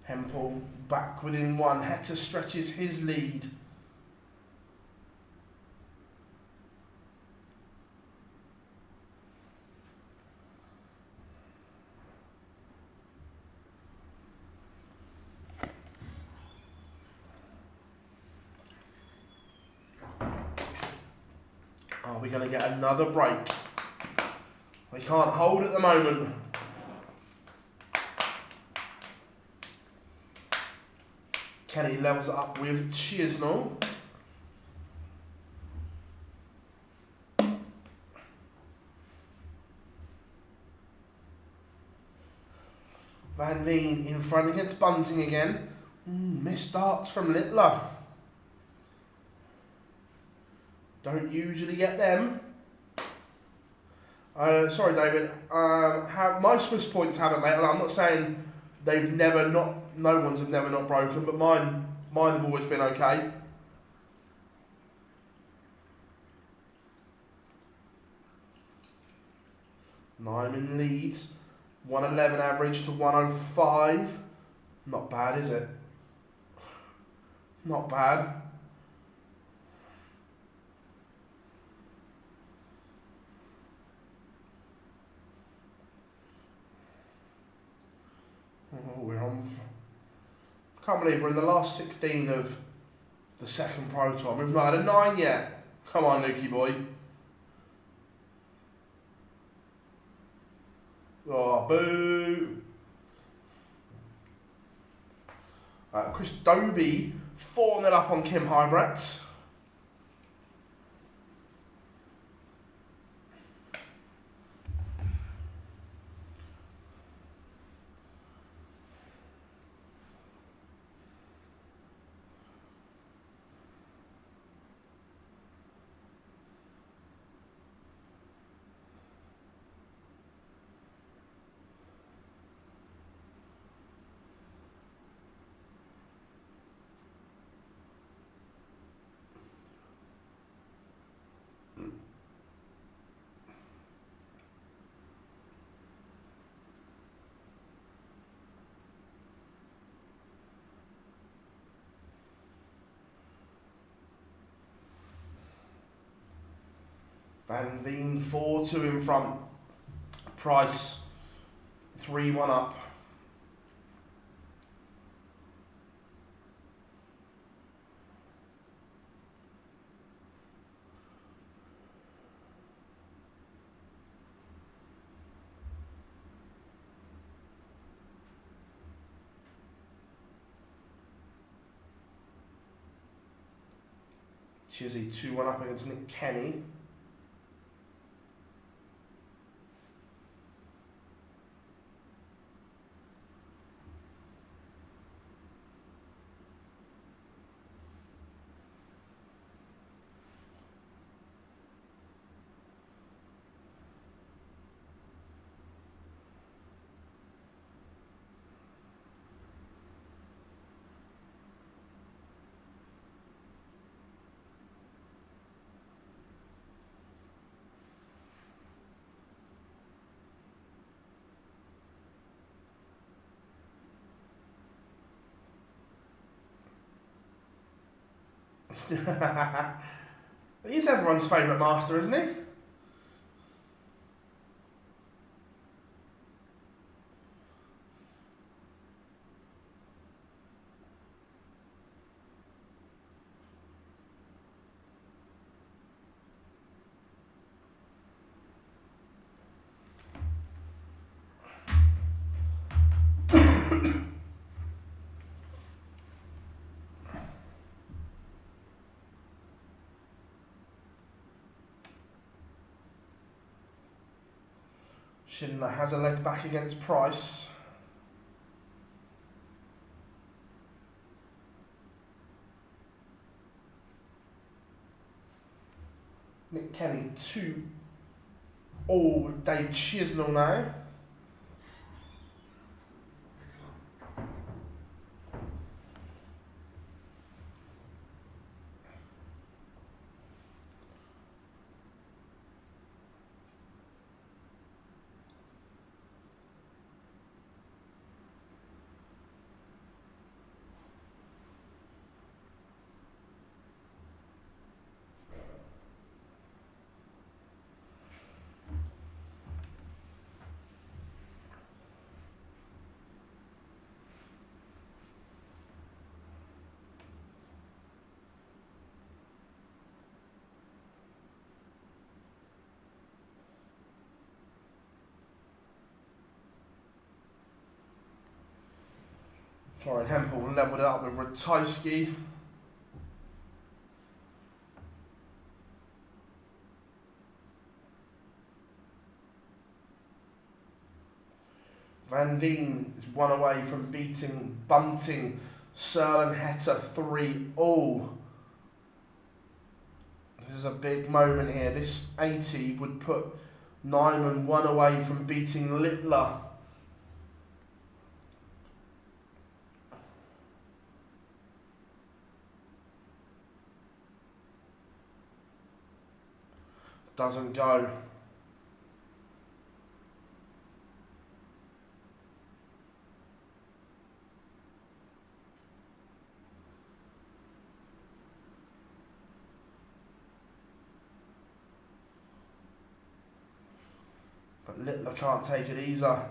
Hempel back within 1. Heta stretches his lead. Are we going to get another break? We can't hold at the moment. Kenny levels it up with Chisnell. Van Veen in front against Bunting again. Missed darts from Littler. Don't usually get them. Sorry, David. My Swiss points haven't, mate. I'm not saying they've never not. No ones have never not broken, but mine have always been okay. Nyman leads. 111 average to 105. Not bad, is it? Not bad. Oh, we're on Can't believe we're in the last 16 of the second Pro Tour. We've not had a 9 yet. Come on, Lukey boy. Oh, boo. Chris Dobie 4-0 up on Kim Hybrex. Van Veen 4-2 in front. Price 3-1 up. Chizzy 2-1 up against Nick Kenny. He's everyone's favourite master, isn't he? Schindler has a leg back against Price. Nick Kenny 2. Oh, Dave Chisnell now. Florian Hempel levelled it up with Ratajski. Van Veen is 1 away from beating Bunting. Serlen Heta 3-all. This is a big moment here. This 80 would put Nyman 1 away from beating Littler. Doesn't go. But Littler can't take it either.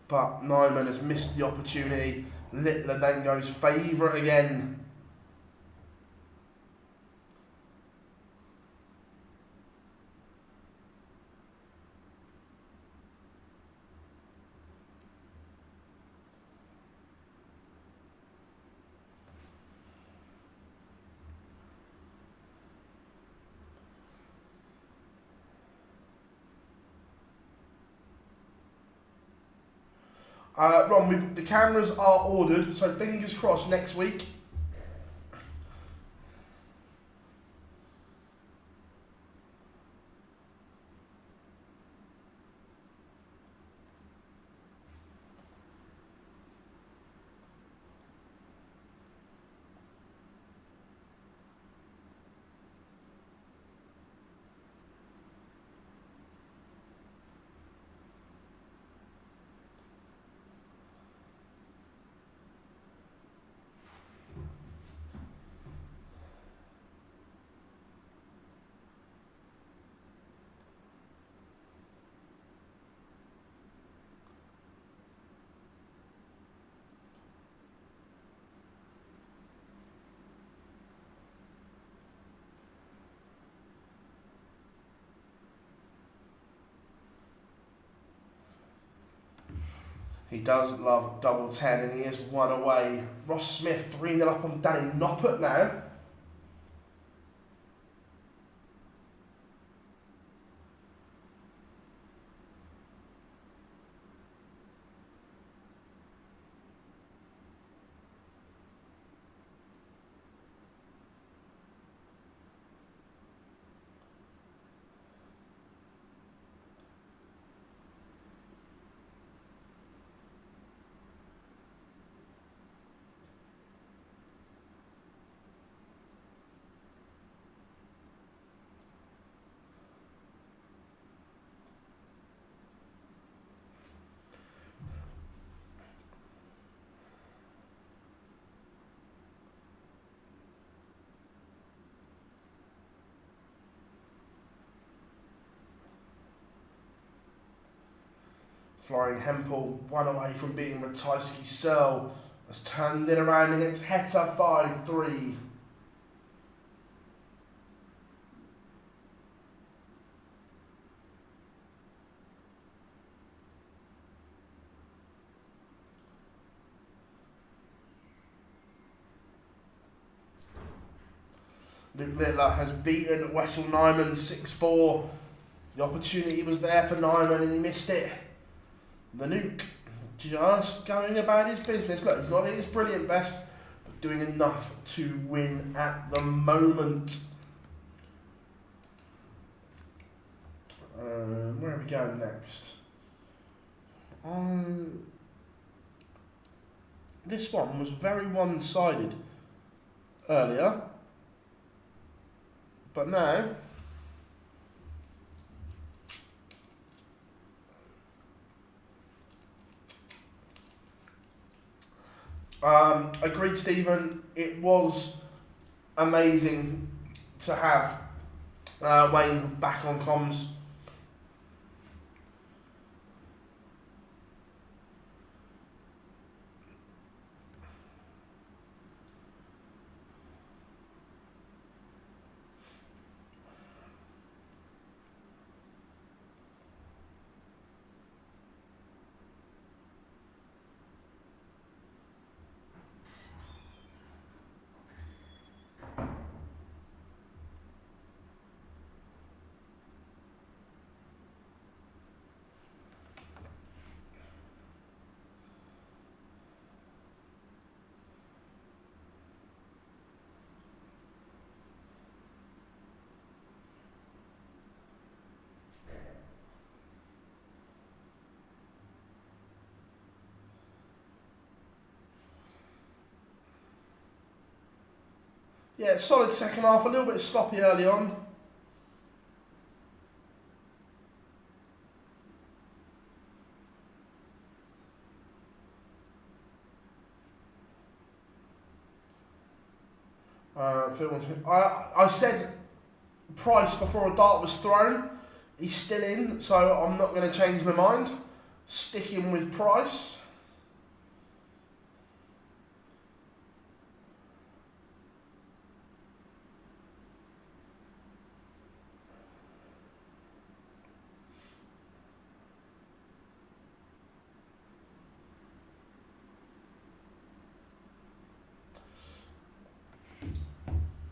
but Nyman has missed the opportunity. Littler then goes favourite again. Ron, the cameras are ordered, so fingers crossed next week. He does love double 10 and he is one away. Ross Smith 3-0 up on Danny Noppert now. Florian Hempel, one away from beating Ratajski. Searle has turned it around against Heta 5-3. Luke Littler has beaten Wessel Nyman 6-4. The opportunity was there for Nyman and he missed it. The Nuke just going about his business. Look, he's not at his brilliant best, but doing enough to win at the moment. Where are we going next? This one was very one-sided earlier, but now agreed, Stephen. It was amazing to have Wayne back on comms. Yeah, solid second half, a little bit sloppy early on. I said Price before a dart was thrown. He's still in, so I'm not going to change my mind. sticking with price.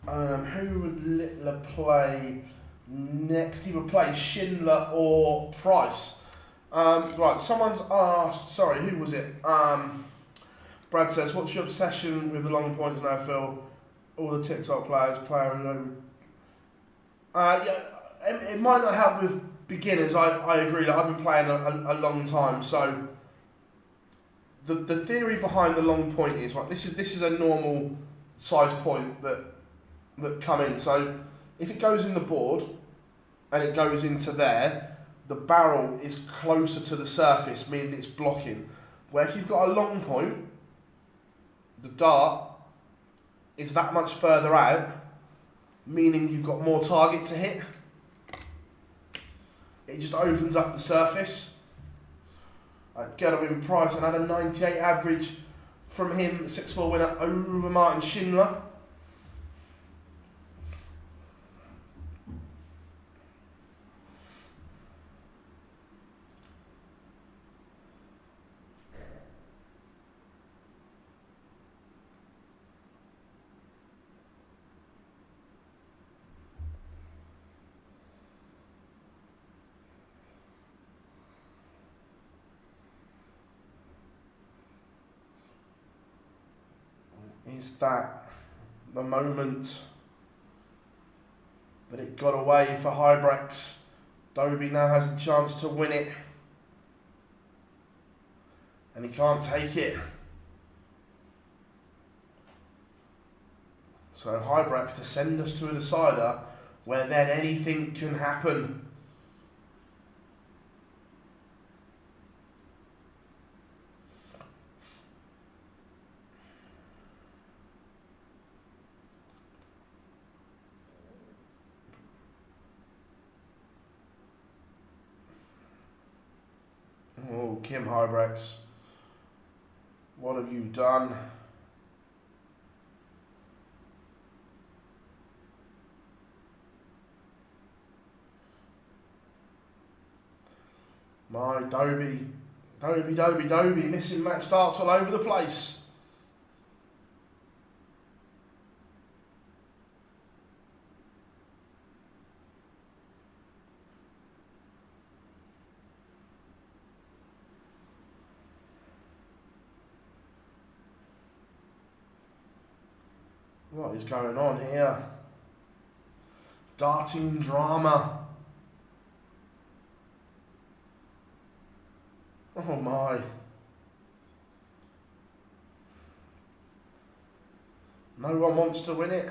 Who would Littler play next? He would play Schindler or Price. Right, someone's asked, sorry, who was it? Brad says, what's your obsession with the long points now, Phil? All the TikTok players playing over. Yeah, it might not help with beginners. I agree that I've been playing a long time, so the theory behind the long point is, right, this is a normal size point that come in. So if it goes in the board and it goes into there, the barrel is closer to the surface, meaning it's blocking. Where if you've got a long point, the dart is that much further out, meaning you've got more target to hit. It just opens up the surface. Gerwin Price, another 98 average from him, 6-4 winner over Martin Schindler. Is that the moment that it got away for Hybrex? Dobie now has the chance to win it, and he can't take it. So Hybrex to send us to a decider where then anything can happen. Oh, Kim Hybrex, what have you done? My Dobie, missing match starts all over the place. What is going on here? Darting drama. Oh my. No one wants to win it.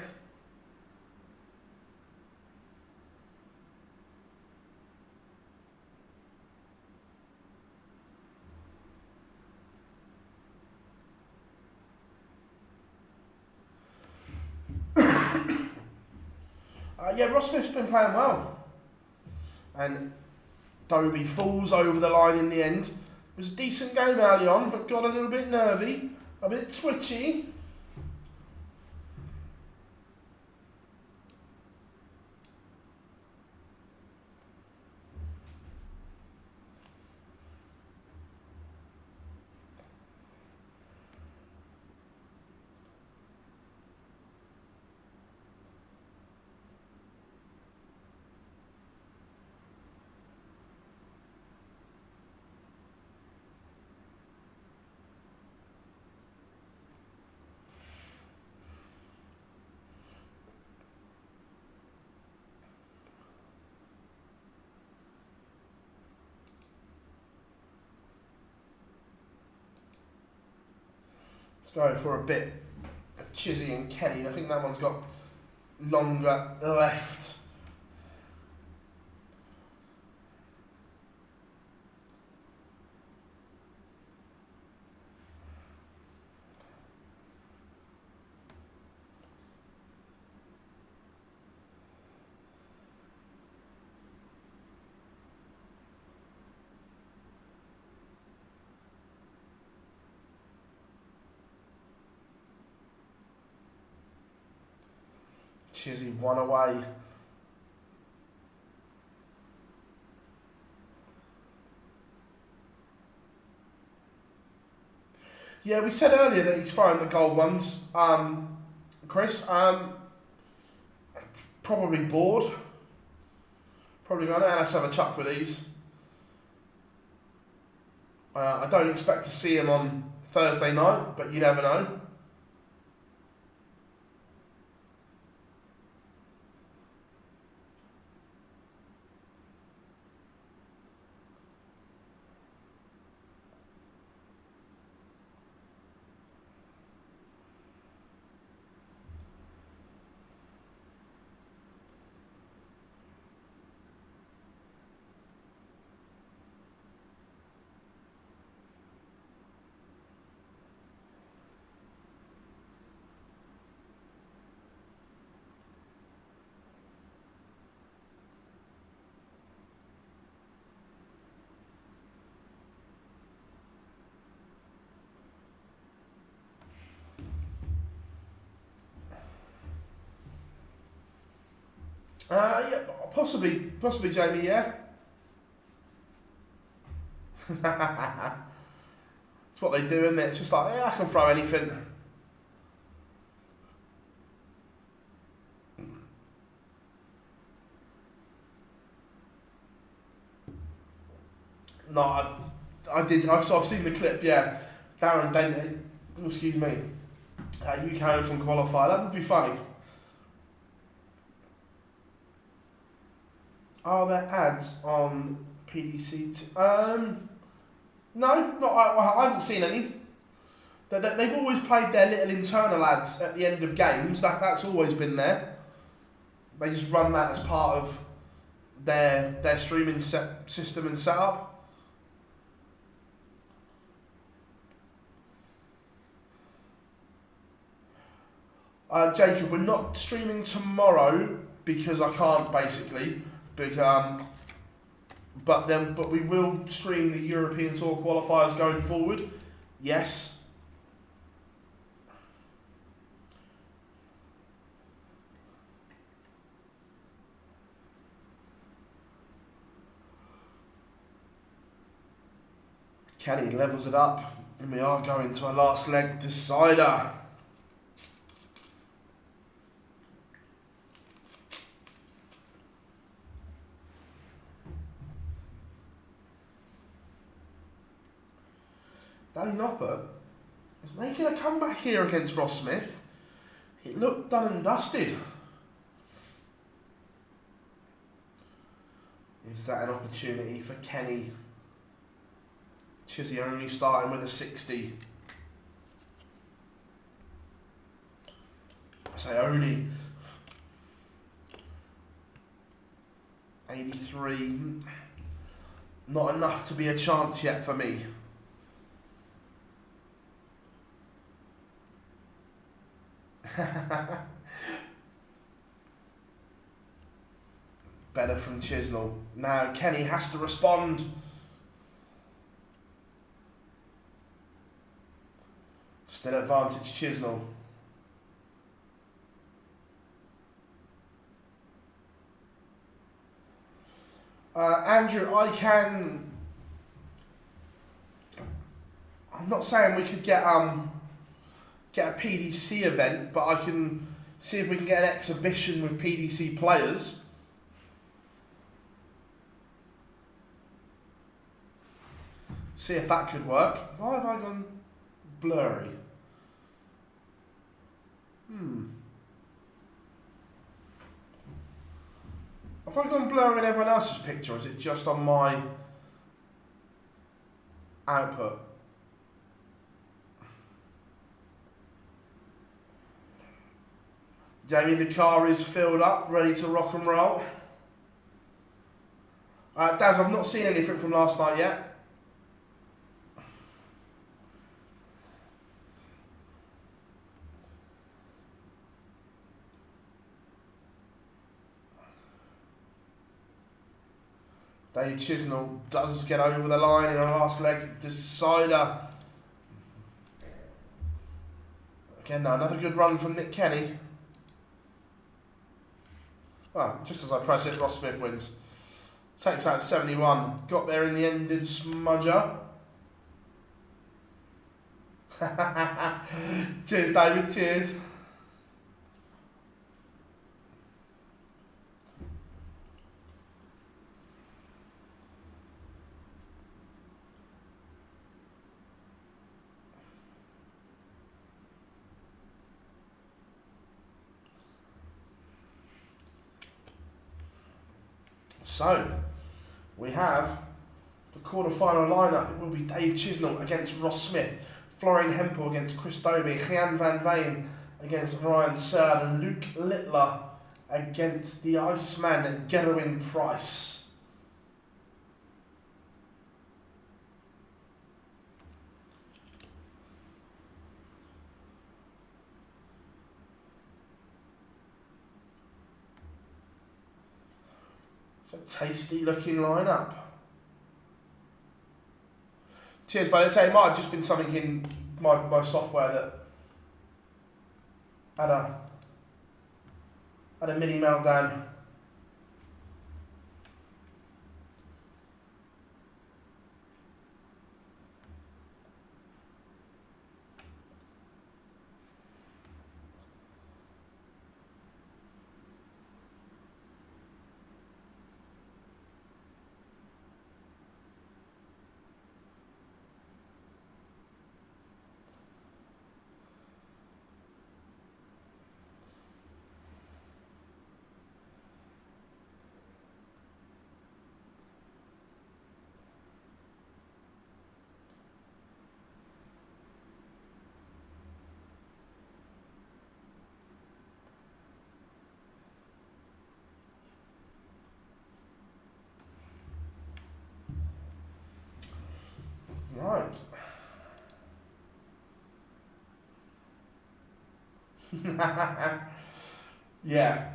Yeah, Ross Smith's been playing well. And Dobie falls over the line in the end. It was a decent game early on, but got a little bit nervy, a bit twitchy. Going for a bit of Chizzy and Kenny. I think that one's got longer left. Chizzy one away. Yeah, we said earlier that he's throwing the gold ones. Chris, probably bored. Probably going, let's have a chuck with these. I don't expect to see him on Thursday night, but you never know. Yeah, possibly, Jamie. Yeah. It's what they do, isn't it? It's just like, yeah, I can throw anything. No, I did. I've seen the clip. Yeah, Darren Bennett. Excuse me. UK Open qualifier. That would be funny. Are there ads on PDC? No, not. I haven't seen any. They've always played their little internal ads at the end of games. That's always been there. They just run that as part of their streaming system and setup. Jacob, we're not streaming tomorrow because I can't basically. But we will stream the European Tour qualifiers going forward. Yes. Kenny levels it up, and we are going to a last leg decider. Danny Nopper is making a comeback here against Ross Smith. It looked done and dusted. Is that an opportunity for Kenny? Chizzy only starting with a 60. I say only. 83. Not enough to be a chance yet for me. Better from Chisnell. Now Kenny has to respond. Still advantage Chisnell. Andrew, I'm not saying we could get a PDC event, but I can see if we can get an exhibition with PDC players. See if that could work. Why have I gone blurry? Have I gone blurry in everyone else's picture, or is it just on my output? Jamie, the car is filled up, ready to rock and roll. Daz, I've not seen anything from last night yet. Dave Chisnell does get over the line in a last leg decider. Again, though, another good run from Nick Kenny. Well, just as I press it, Ross Smith wins. Takes out 71. Got there in the end, did Smudger. Cheers, David. Cheers. So, we have the quarter-final lineup. It will be Dave Chisnell against Ross Smith, Florian Hempel against Chris Dobie, Gian Van Veen against Ryan Seard, and Luke Littler against the Iceman, Gerwin Price. It's a tasty looking lineup. Cheers, buddy. I'd say it might have just been something in my software that had a mini meltdown. Right. Yeah.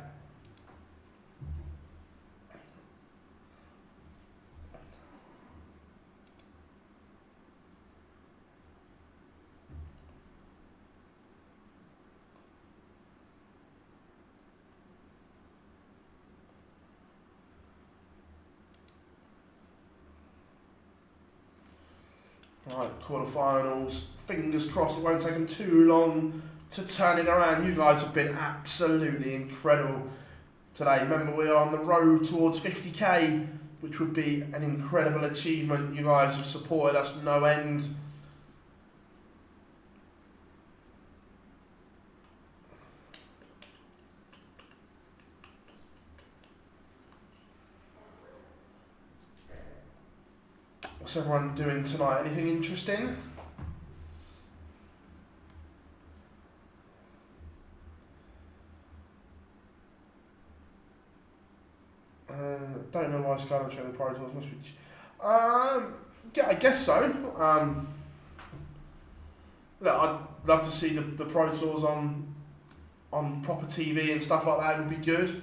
Right, quarterfinals. Fingers crossed it won't take them too long to turn it around. You guys have been absolutely incredible today. Remember, we are on the road towards 50k, which would be an incredible achievement. You guys have supported us no end. What's everyone doing tonight? Anything interesting? Don't know why Skyline showing the Pro Tours must be. Yeah, I guess so. Look, I'd love to see the Pro Tours on proper TV and stuff like that. Would be good.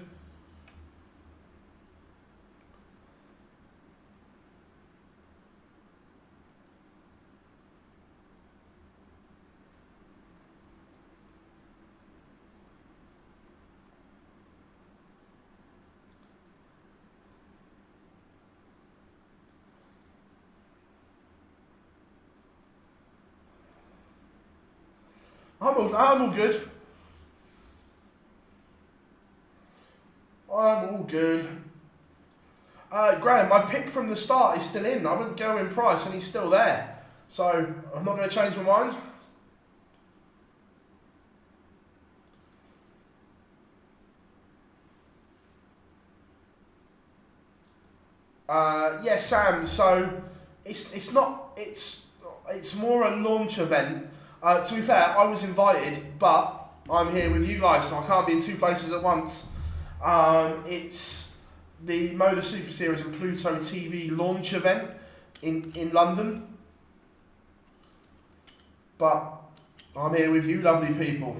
I'm all good. I'm all good. Graham, my pick from the start is still in. I wouldn't go in price and he's still there. So I'm not going to change my mind. Yeah, Sam. So it's more a launch event. To be fair, I was invited, but I'm here with you guys, so I can't be in two places at once. It's the MODUS Super Series and Pluto TV launch event in London. But I'm here with you lovely people.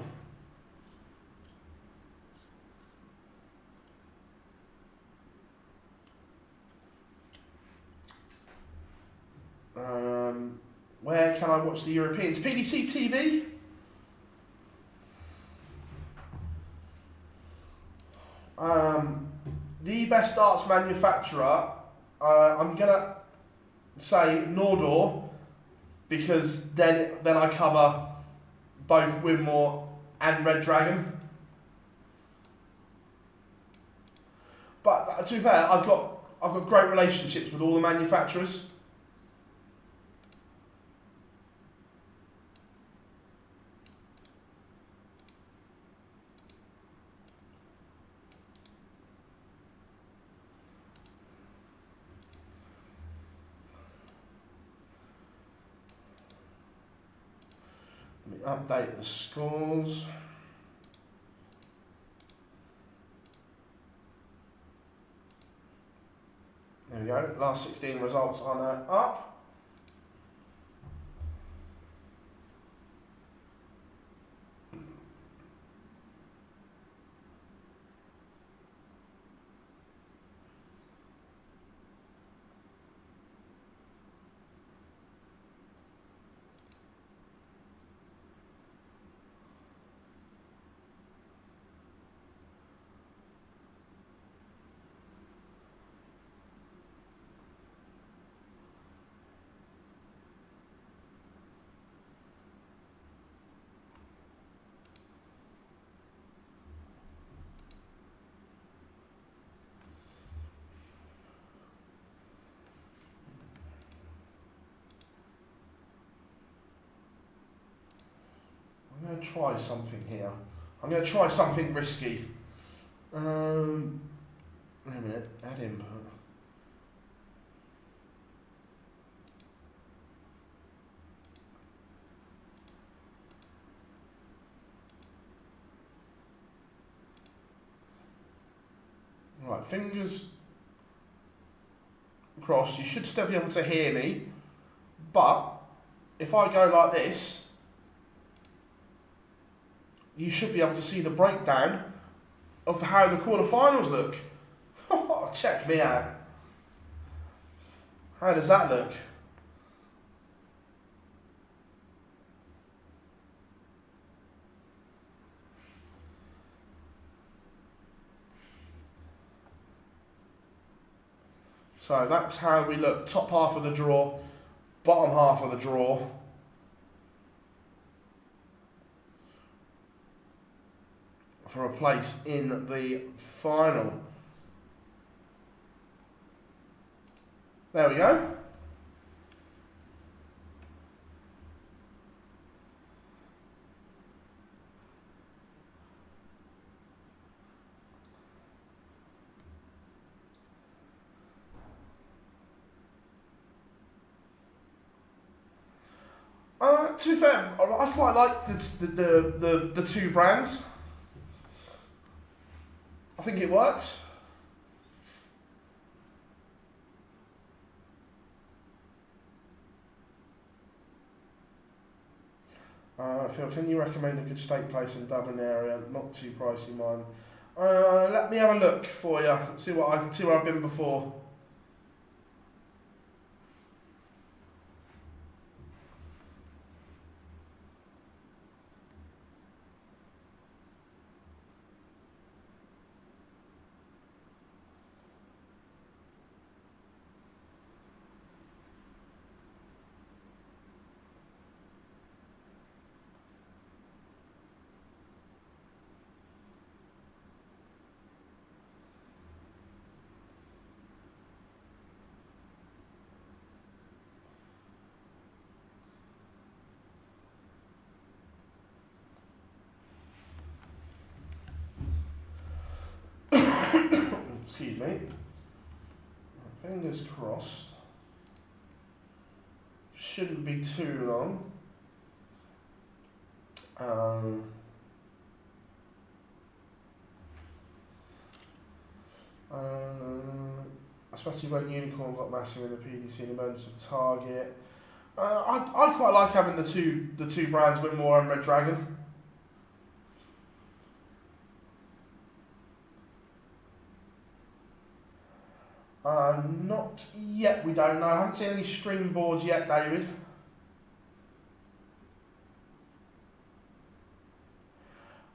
Where can I watch the Europeans? PDC TV? best darts manufacturer, I'm gonna say Nordor, because then I cover both Winmore and Red Dragon. But to be fair, I've got great relationships with all the manufacturers. Let me update the scores. There we go, last 16 results are now up. I'm going to try something here. I'm going to try something risky. Wait a minute, add input. Right, fingers crossed. You should still be able to hear me, but if I go like this, you should be able to see the breakdown of how the quarterfinals look. Check me out. How does that look? So that's how we look. Top half of the draw, bottom half of the draw. For a place in the final. There we go. To be fair, I quite like the two brands. I think it works. Phil, can you recommend a good stake place in Dublin area? Not too pricey, mine. Let me have a look for you. See where I've been before. Excuse me. Fingers crossed. Shouldn't be too long. Especially when Unicorn got massive in the PDC and emergence of Target. I quite like having the two brands, Winmore and Red Dragon. Not yet, we don't know. I haven't seen any stream boards yet, David.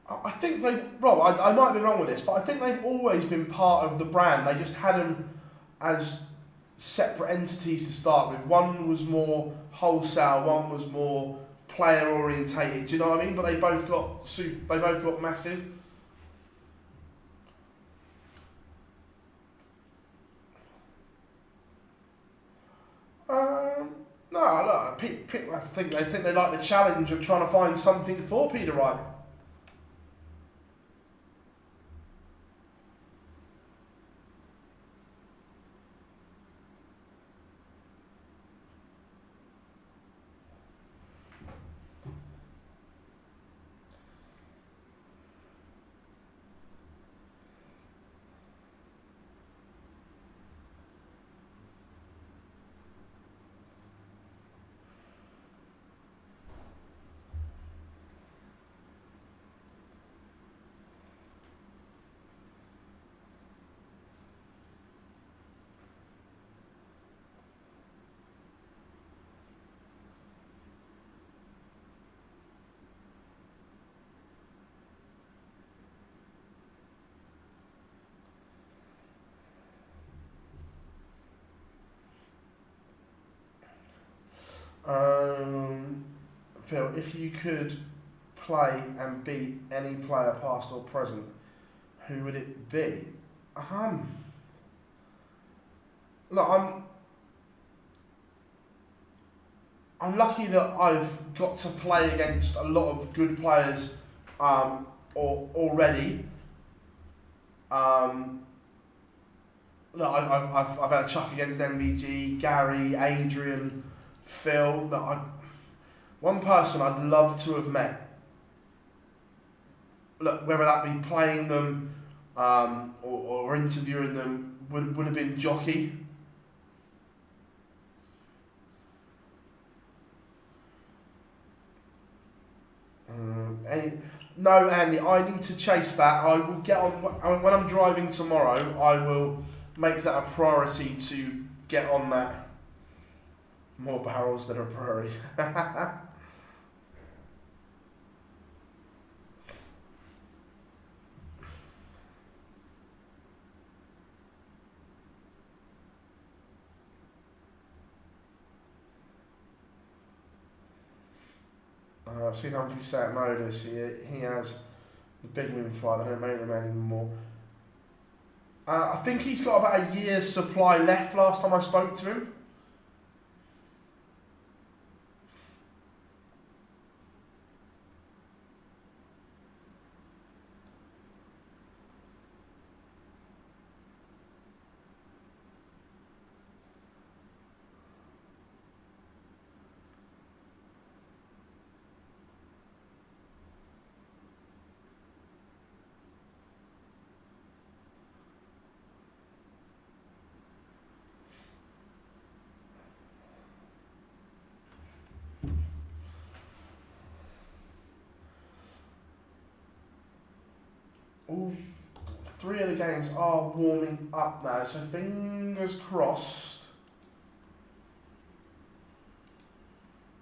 I think they've, Rob, I might be wrong with this, but I think they've always been part of the brand. They just had them as separate entities to start with. One was more wholesale, one was more player orientated. Do you know what I mean? But they both got massive. No, look, I think they like the challenge of trying to find something for Peter Wright. Phil, if you could play and beat any player, past or present, who would it be? Look, I'm lucky that I've got to play against a lot of good players already. Look, I've had a chuck against MVG, Gary, Adrian, Phil. Look, one person I'd love to have met. Look, whether that be playing them or interviewing them, would have been Jockey. No, Andy, I need to chase that. I will get on when I'm driving tomorrow. I will make that a priority to get on that. More barrels than a prairie. I've seen Humphrey say at MODUS, he has the big moon fight, they don't make them anymore. I think he's got about a year's supply left last time I spoke to him. All three of the games are warming up now, so fingers crossed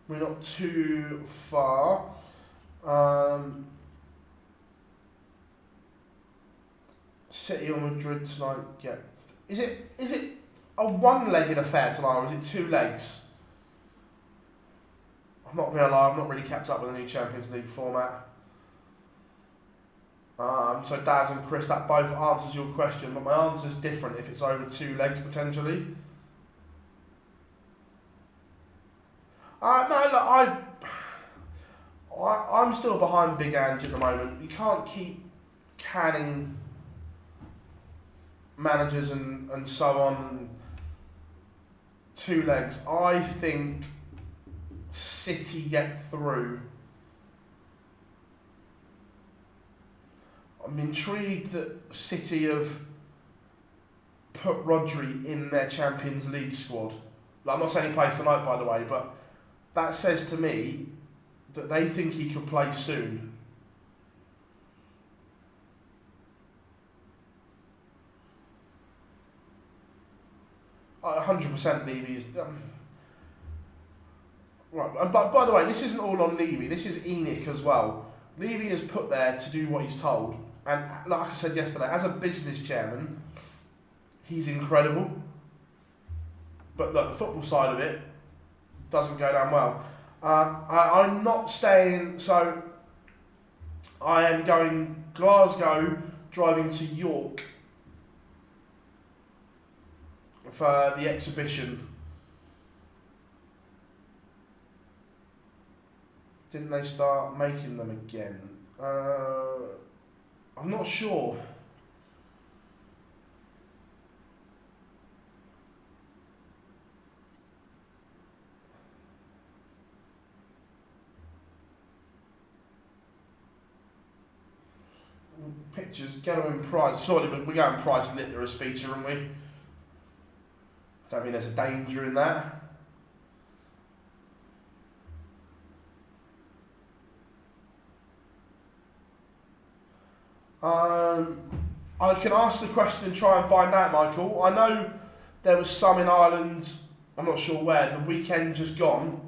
we're not too far. City or Madrid tonight? Yeah. Is it a one-legged affair tonight, or is it two legs? I'm not gonna lie, I've not really kept up with the new Champions League format. So Daz and Chris, that both answers your question, but my answer's different if it's over two legs potentially. No, look, I'm still behind Big Ange at the moment. You can't keep canning managers and so on. Two legs. I think City get through. I'm intrigued that City have put Rodri in their Champions League squad. I'm not saying he plays tonight, by the way, but that says to me that they think he could play soon. I 100% Levy is... right, and by the way, this isn't all on Levy, this is Enoch as well. Levy is put there to do what he's told. And like I said yesterday, as a business chairman, he's incredible. But look, the football side of it doesn't go down well. I'm not staying, so I am going Glasgow, driving to York for the exhibition. Didn't they start making them again? I'm not sure. Pictures, Galloway Price. Surely we're going Price Littler as feature, aren't we? I don't think there's a danger in that. I can ask the question and try and find out, Michael. I know there was some in Ireland, I'm not sure where, the weekend just gone.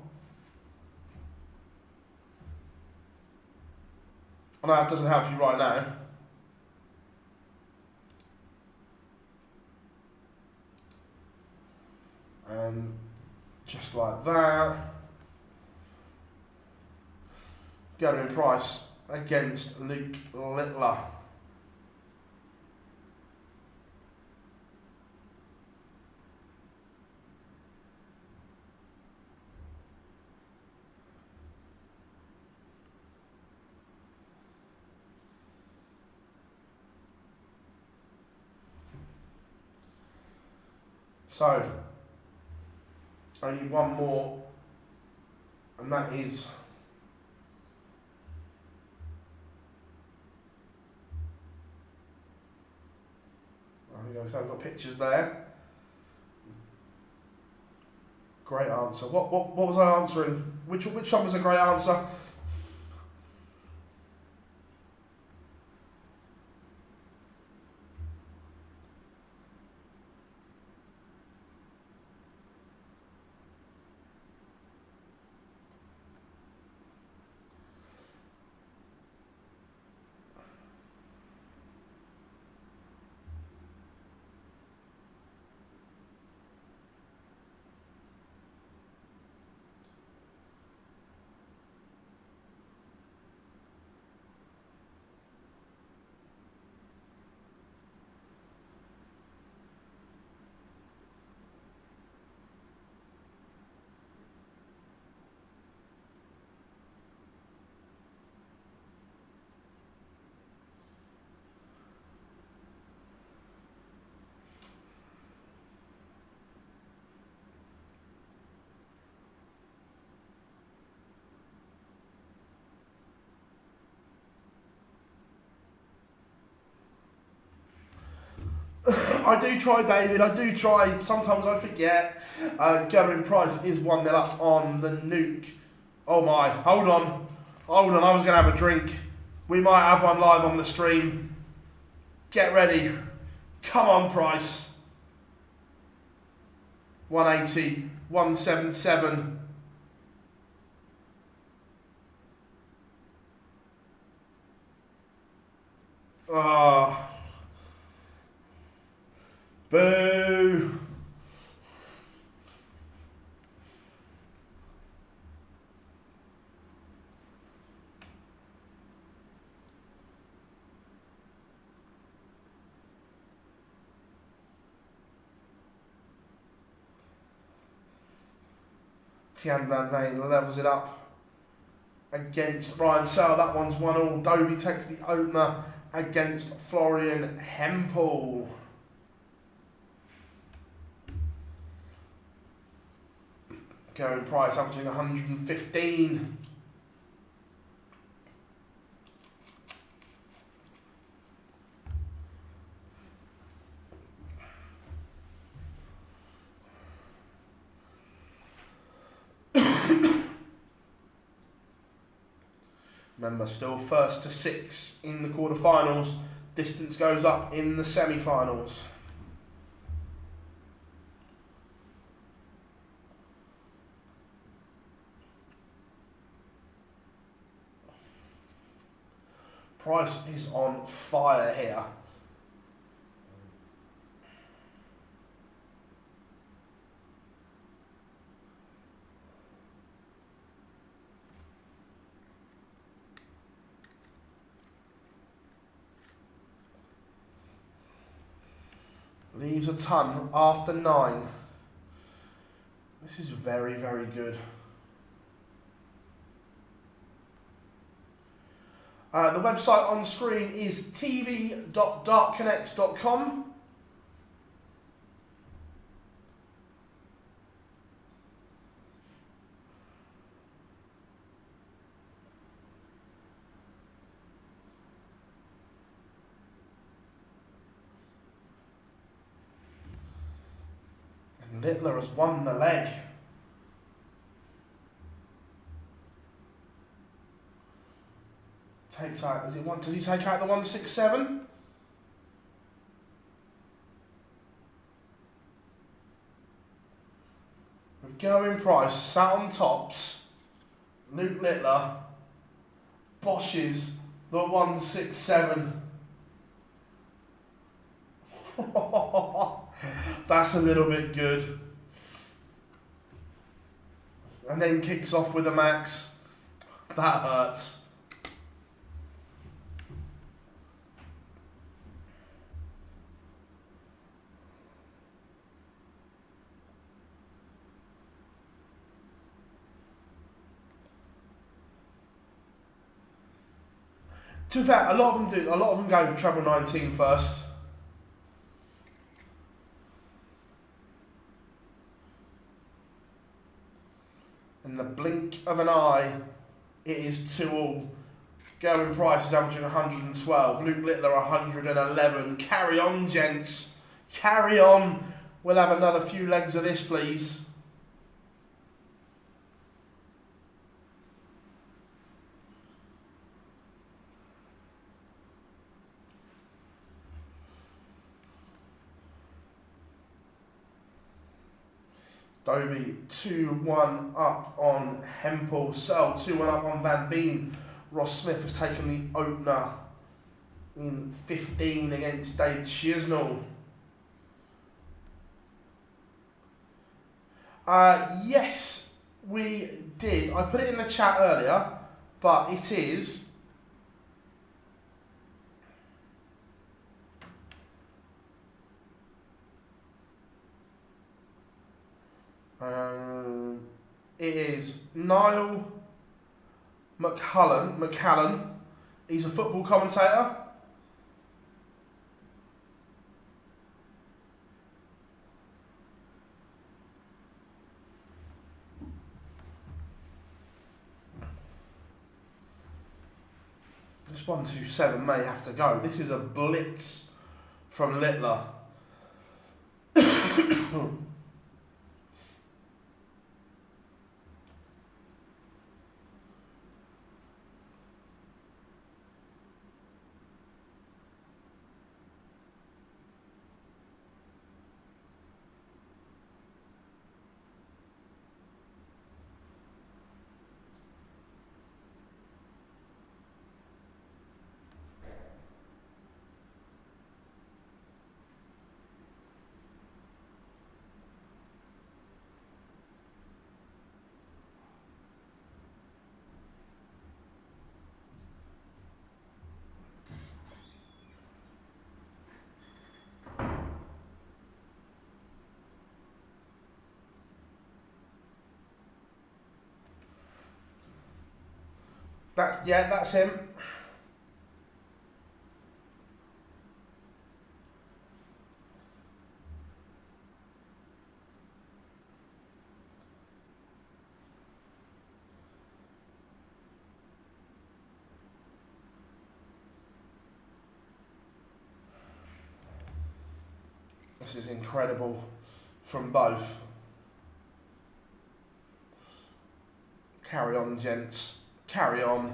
I know that doesn't help you right now. And just like that, Gary Price against Luke Littler. So, only one more, and that is there we go, so I've got pictures there. Great answer. What was I answering? Which one was a great answer? I do try, David. I do try. Sometimes I forget. Gavin Price is 1-0 up on the nuke. Oh my. Hold on. I was going to have a drink. We might have one live on the stream. Get ready. Come on, Price. 180. 177. Oh. Boo! Kian Van Veen levels it up against Brian Sell. That one's 1-1. Dobie takes the opener against Florian Hempel. Gary Price averaging 115. Remember, still 1st to 6 in the quarterfinals. Distance goes up in the semi-finals. Price is on fire here. Leaves a ton after 9. This is very, very good. The website on screen is tv.dartconnect.com. And Littler has won the leg. Takes out, does he take out the 167? With Going Price sat on tops, Luke Littler boshes the 167. That's a little bit good. And then kicks off with a max. That hurts. To be fair, a lot of them go treble 19 first. In the blink of an eye, it is 2-all. Going Price is averaging 112. Luke Littler 111. Carry on, gents. Carry on. We'll have another few legs of this, please. Dobie 2-1 up on Hempel. Sell 2-1 up on Van Been. Ross Smith has taken the opener in 15 against Dave Chisnell. Yes, we did. I put it in the chat earlier, but it is Niall McCallan. He's a football commentator. This 127 may have to go. This is a blitz from Littler. That's him. This is incredible from both. Carry on, gents. Carry on.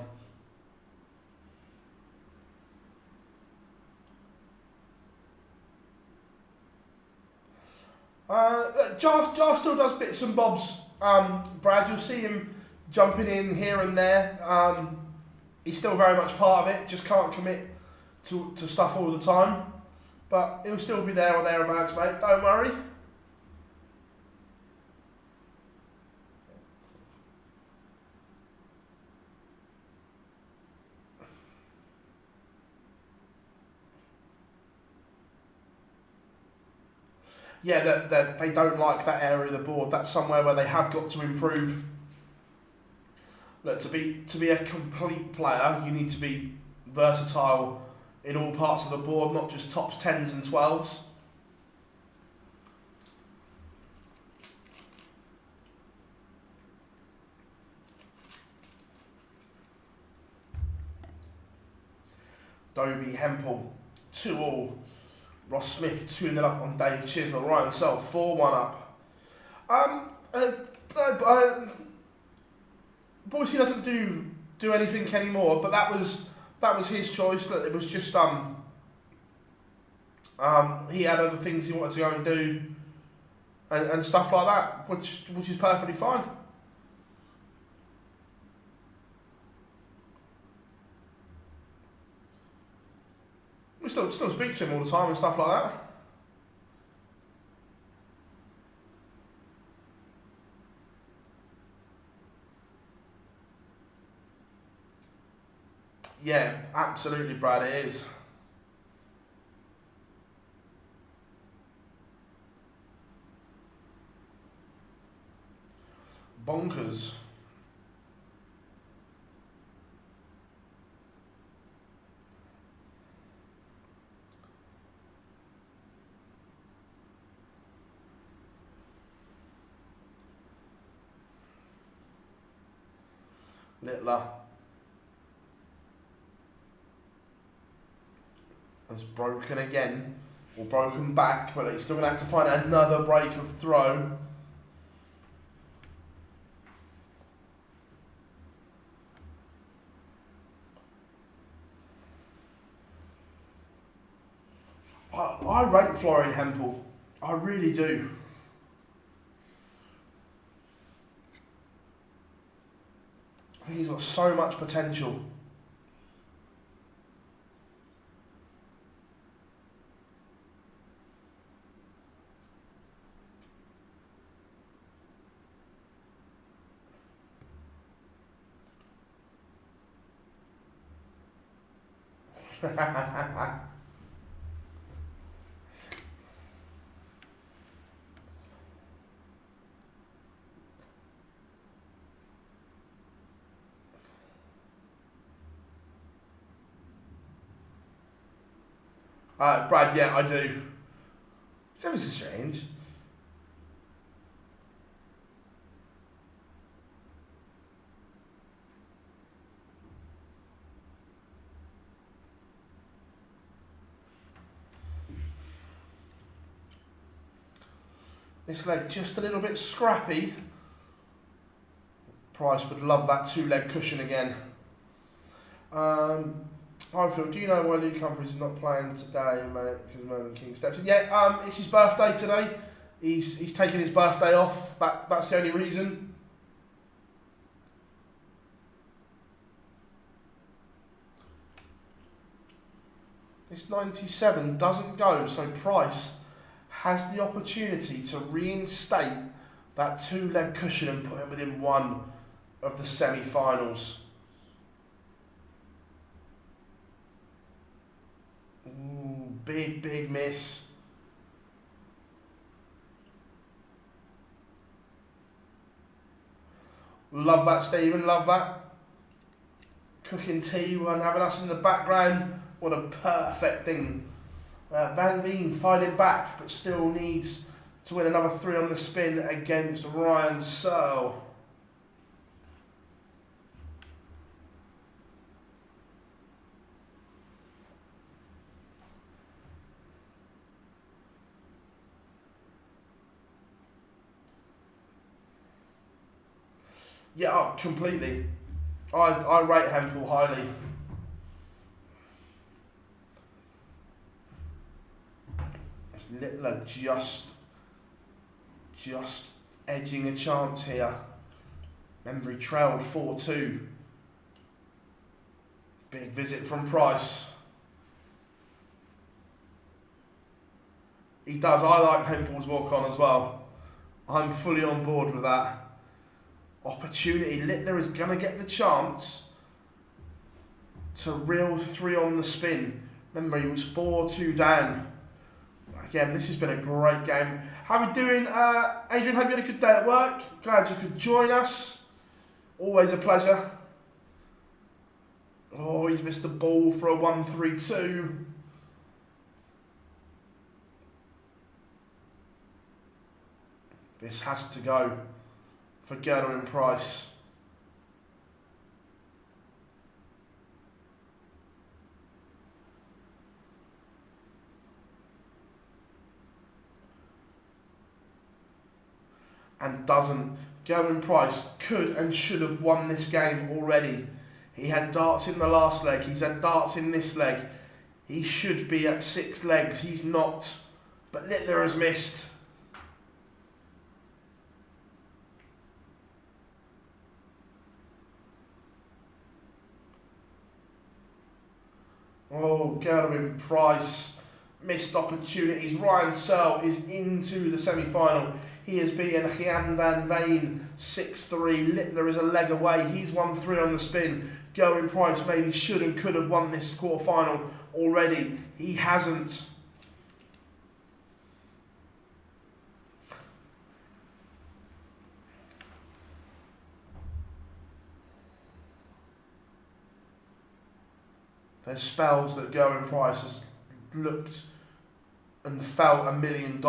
Jar still does bits and bobs. Brad, you'll see him jumping in here and there. He's still very much part of it, just can't commit to stuff all the time. But he'll still be there or thereabouts, mate. Don't worry. Yeah, they don't like that area of the board. That's somewhere where they have got to improve. Look, to be a complete player, you need to be versatile in all parts of the board, not just tops, 10s and 12s. Dobie, Hempel, 2-all. Ross Smith 2-0 up on Dave Chisnell. Ryan Searle 4-1 up. Boise doesn't do anything anymore, but that was his choice. That it was just he had other things he wanted to go and do, and stuff like that, which is perfectly fine. We still speak to him all the time and stuff like that. Yeah, absolutely, Brad, it is. Bonkers. Littler has broken again, or broken back, but he's still going to have to find another break of throw. I rate Florian Hempel. I really do. I think he's got so much potential. Brad, yeah, I do. It's ever so strange. This leg just a little bit scrappy. Price would love that 2-leg cushion again. Hi Phil, do you know why Luke Humphries is not playing today, mate? Because Merlin King steps in. Yeah, it's his birthday today. He's taking his birthday off. That's the only reason. This 97 doesn't go, so Price has the opportunity to reinstate that 2-leg cushion and put him within one of the semi-finals. Ooh, big miss. Love that, Stephen, love that. Cooking tea and having us in the background. What a perfect thing. Van Veen fighting back, but still needs to win another 3 on the spin against Ryan Searle. Yeah, oh, completely. I rate Hempel highly. Littler just edging a chance here. Remember, he trailed 4-2. Big visit from Price. He does. I like Hempel's walk on as well. I'm fully on board with that. Opportunity. Littler is going to get the chance to reel 3 on the spin. Remember, he was 4-2 down. Again, this has been a great game. How are we doing, Adrian? Hope you had a good day at work. Glad you could join us. Always a pleasure. Oh, he's missed the ball for a 1-3-2. This has to go for Gerda and Price. And doesn't. Gerda Price could and should have won this game already. He had darts in the last leg. He's had darts in this leg. He should be at 6 legs. He's not. But Littler has missed. Oh, Gerda Price. Missed opportunities. Ryan Searle is into the semi-final. He has beaten Gian van Veen 6-3. Littler is a leg away. He's won 3 on the spin. Gerda Price maybe should and could have won this quarter-final already. He hasn't. There's spells that Gerda Price has looked and felt $1 million.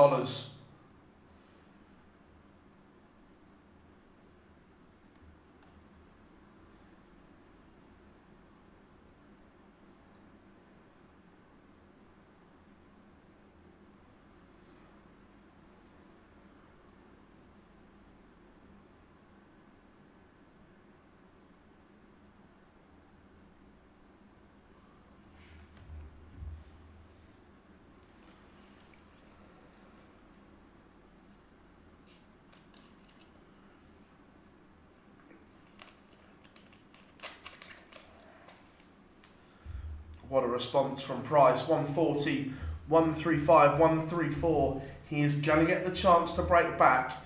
What a response from Price. 140, 135, 134. He is going to get the chance to break back,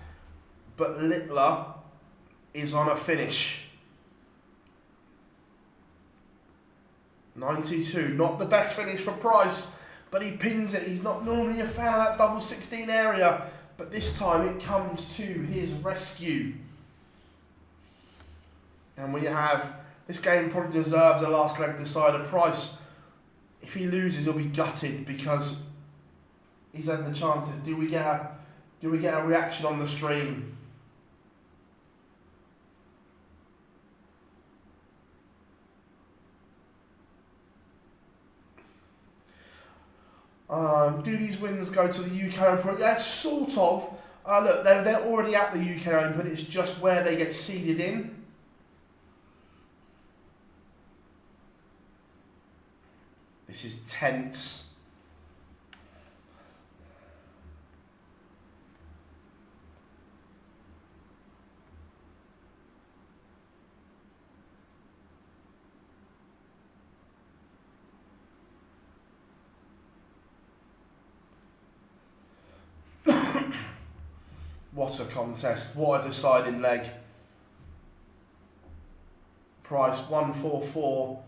but Littler is on a finish. 92, not the best finish for Price, but he pins it. He's not normally a fan of that double 16 area, but this time it comes to his rescue. And we have, this game probably deserves a last leg decider. Price, if he loses, he'll be gutted because he's had the chances. Do we get a reaction on the stream? Do these wins go to the UK Open? Yeah, sort of. Look, they're already at the UK Open. It's just where they get seeded in. This is tense. What a contest. What a deciding leg. Price 144.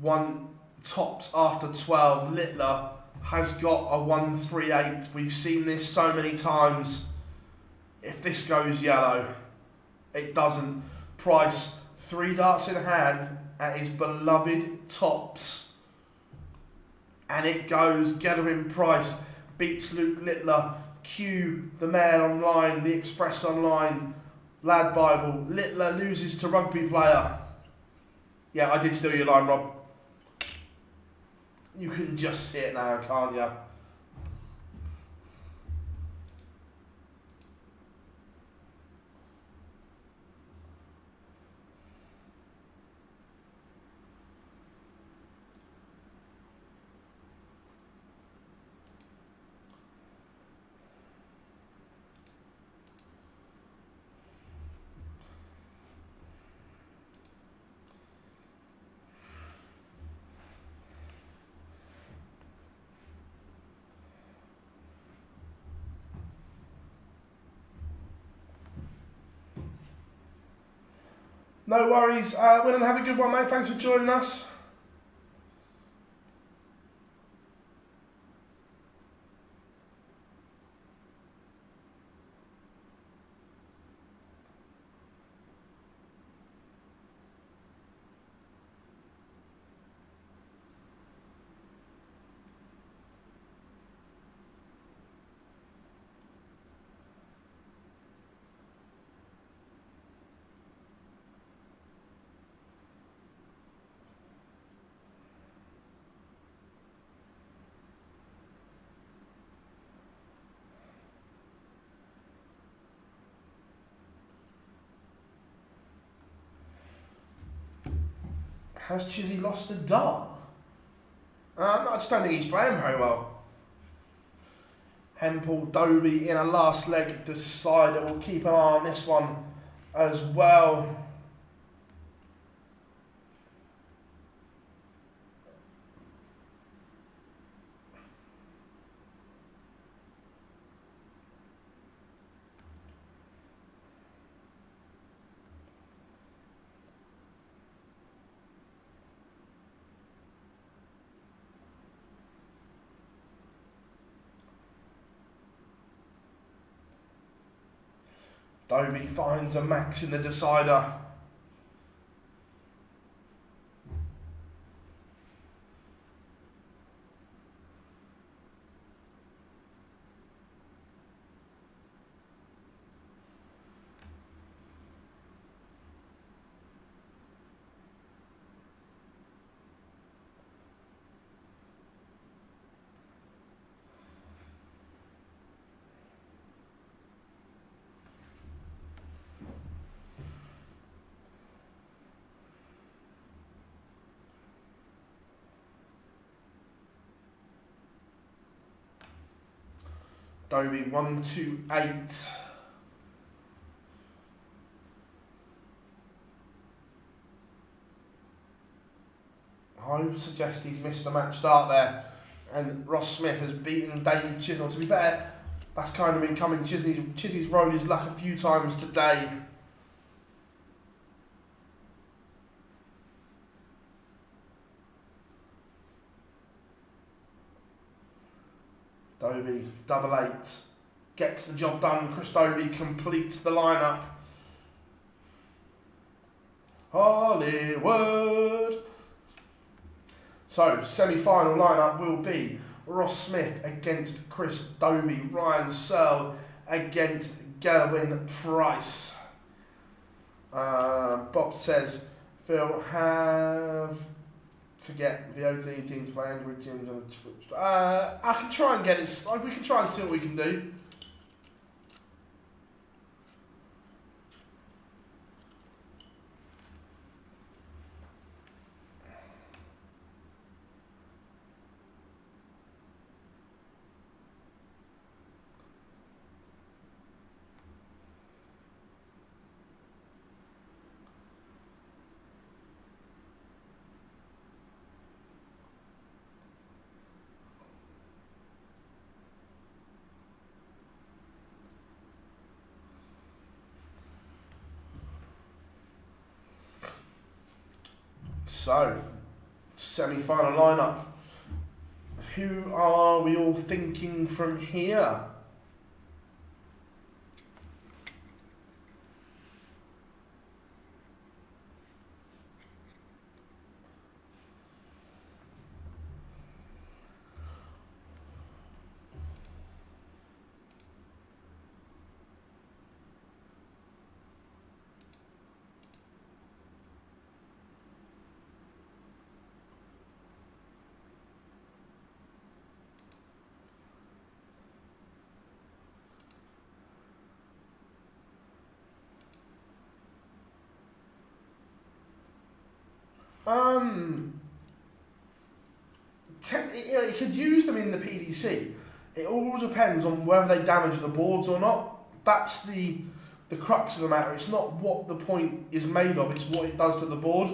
1 tops after 12. Littler has got a 138. We've seen this so many times. If this goes yellow, it doesn't. Price 3 darts in hand at his beloved tops. And it goes. Gathering Price beats Luke Littler. Q, the Mail Online, the Express Online, Lad Bible. Littler loses to Rugby Player. Yeah, I did steal your line, Rob. You can just see it now, can't you? No worries. Willen, have a good one, mate. Thanks for joining us. Has Chizzy lost a dart? I just don't think he's playing very well. Hempel, Dobie in a last leg decider. We'll keep an eye on this one as well. Dobie finds a max in the decider. Dobie 1-2-8. I would suggest he's missed a match start there, and Ross Smith has beaten Dave Chisnell. To be fair, that's kind of been coming. Chizzy's rode his luck a few times today. Dobie, 8-8, gets the job done. Chris Dobie completes the lineup. Hollywood. So, semi-final lineup will be Ross Smith against Chris Dobie, Ryan Searle against Gelwin Price. Bob says, Phil, have to get the OT team to play Angry Jim's on the Twitch. I can try and get it. We can try and see what we can do. So, semi-final lineup. Who are we all thinking from here? You could use them in the PDC. It all depends on whether they damage the boards or not. That's the crux of the matter. It's not what the point is made of, it's what it does to the board.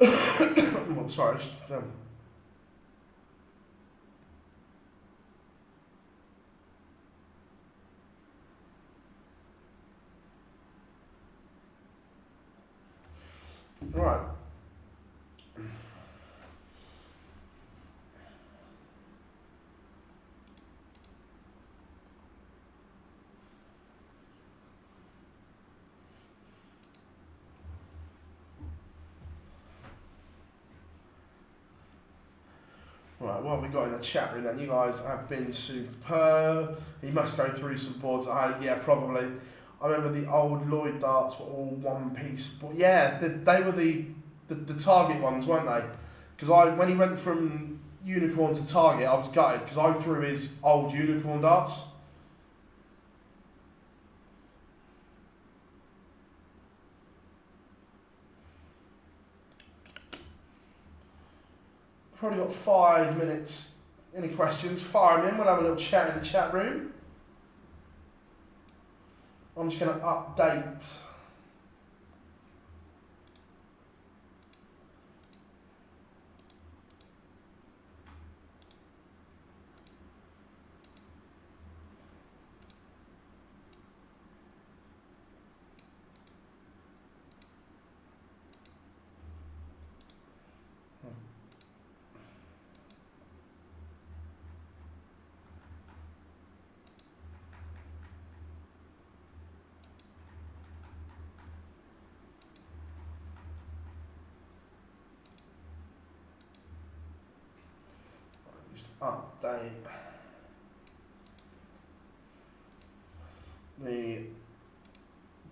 Oh, sorry. Right. Right, what have we got in the chat room then? You guys have been superb. He must go through some boards at home. Yeah, probably. I remember the old Lloyd darts were all one piece. But yeah, they were the target ones, weren't they? Because when he went from unicorn to target, I was gutted because I threw his old unicorn darts. Probably got 5 minutes. Any questions? Fire them in. We'll have a little chat in the chat room. I'm just going to update. Update the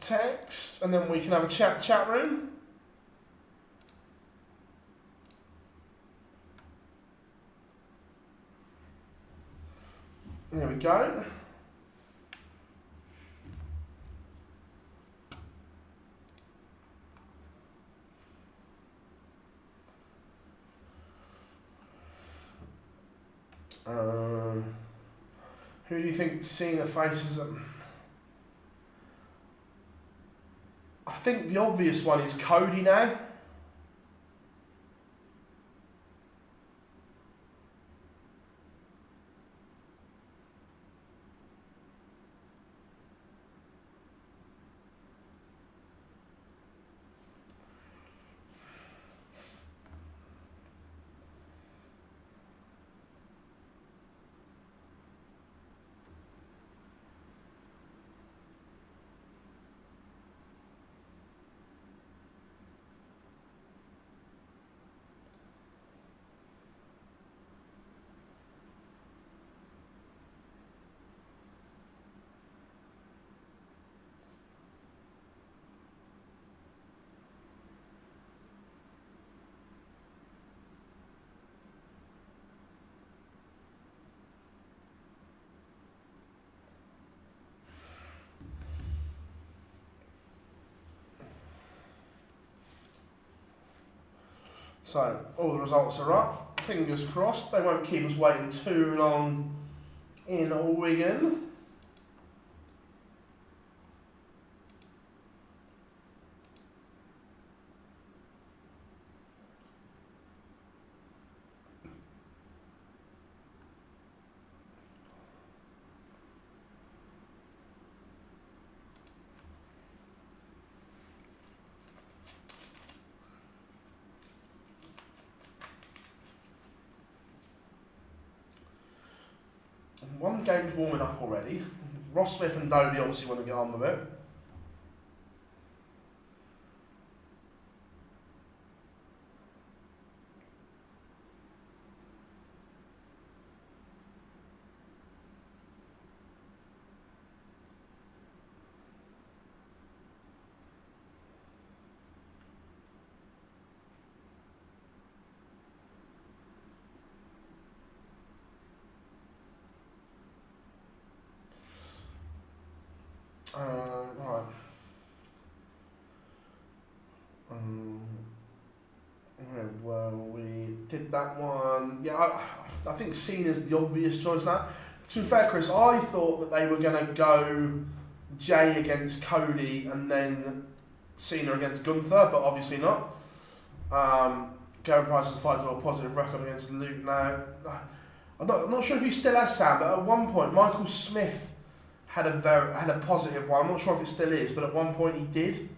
text, and then we can have a chat room. There we go. Who do you think Cena faces them? I think the obvious one is Cody now. So, all the results are up. Fingers crossed. They won't keep us waiting too long in Wigan. One game's warming up already. Ross Smith and Dobie obviously want to get on with it. Right. Well, we did that one. Yeah, I think Cena's the obvious choice now. To be fair, Chris, I thought that they were going to go Jay against Cody and then Cena against Gunther, but obviously not. Gary Price has fights a positive record against Luke now. I'm not sure if he still has, Sam, but at one point Michael Smith had a positive one. I'm not sure if it still is, but at one point he did.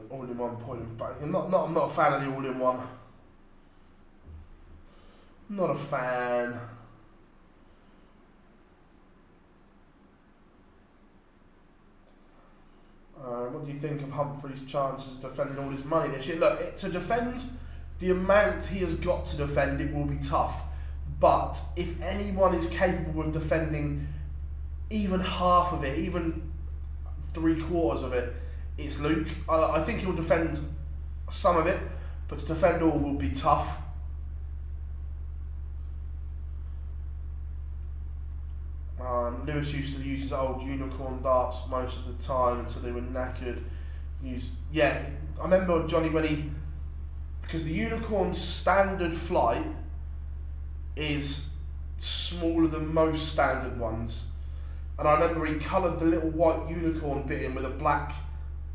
All-in-one point back. I'm not a fan of the all-in-one. Not a fan. What do you think of Humphrey's chances of defending all his money this year? Look, to defend the amount he has got to defend, it will be tough. But if anyone is capable of defending even half of it, even 3/4 of it, it's Luke. I think he'll defend some of it, but to defend all will be tough. Lewis used to use his old unicorn darts most of the time until they were knackered. I remember Johnny because the unicorn's standard flight is smaller than most standard ones, and I remember he coloured the little white unicorn bit in with a black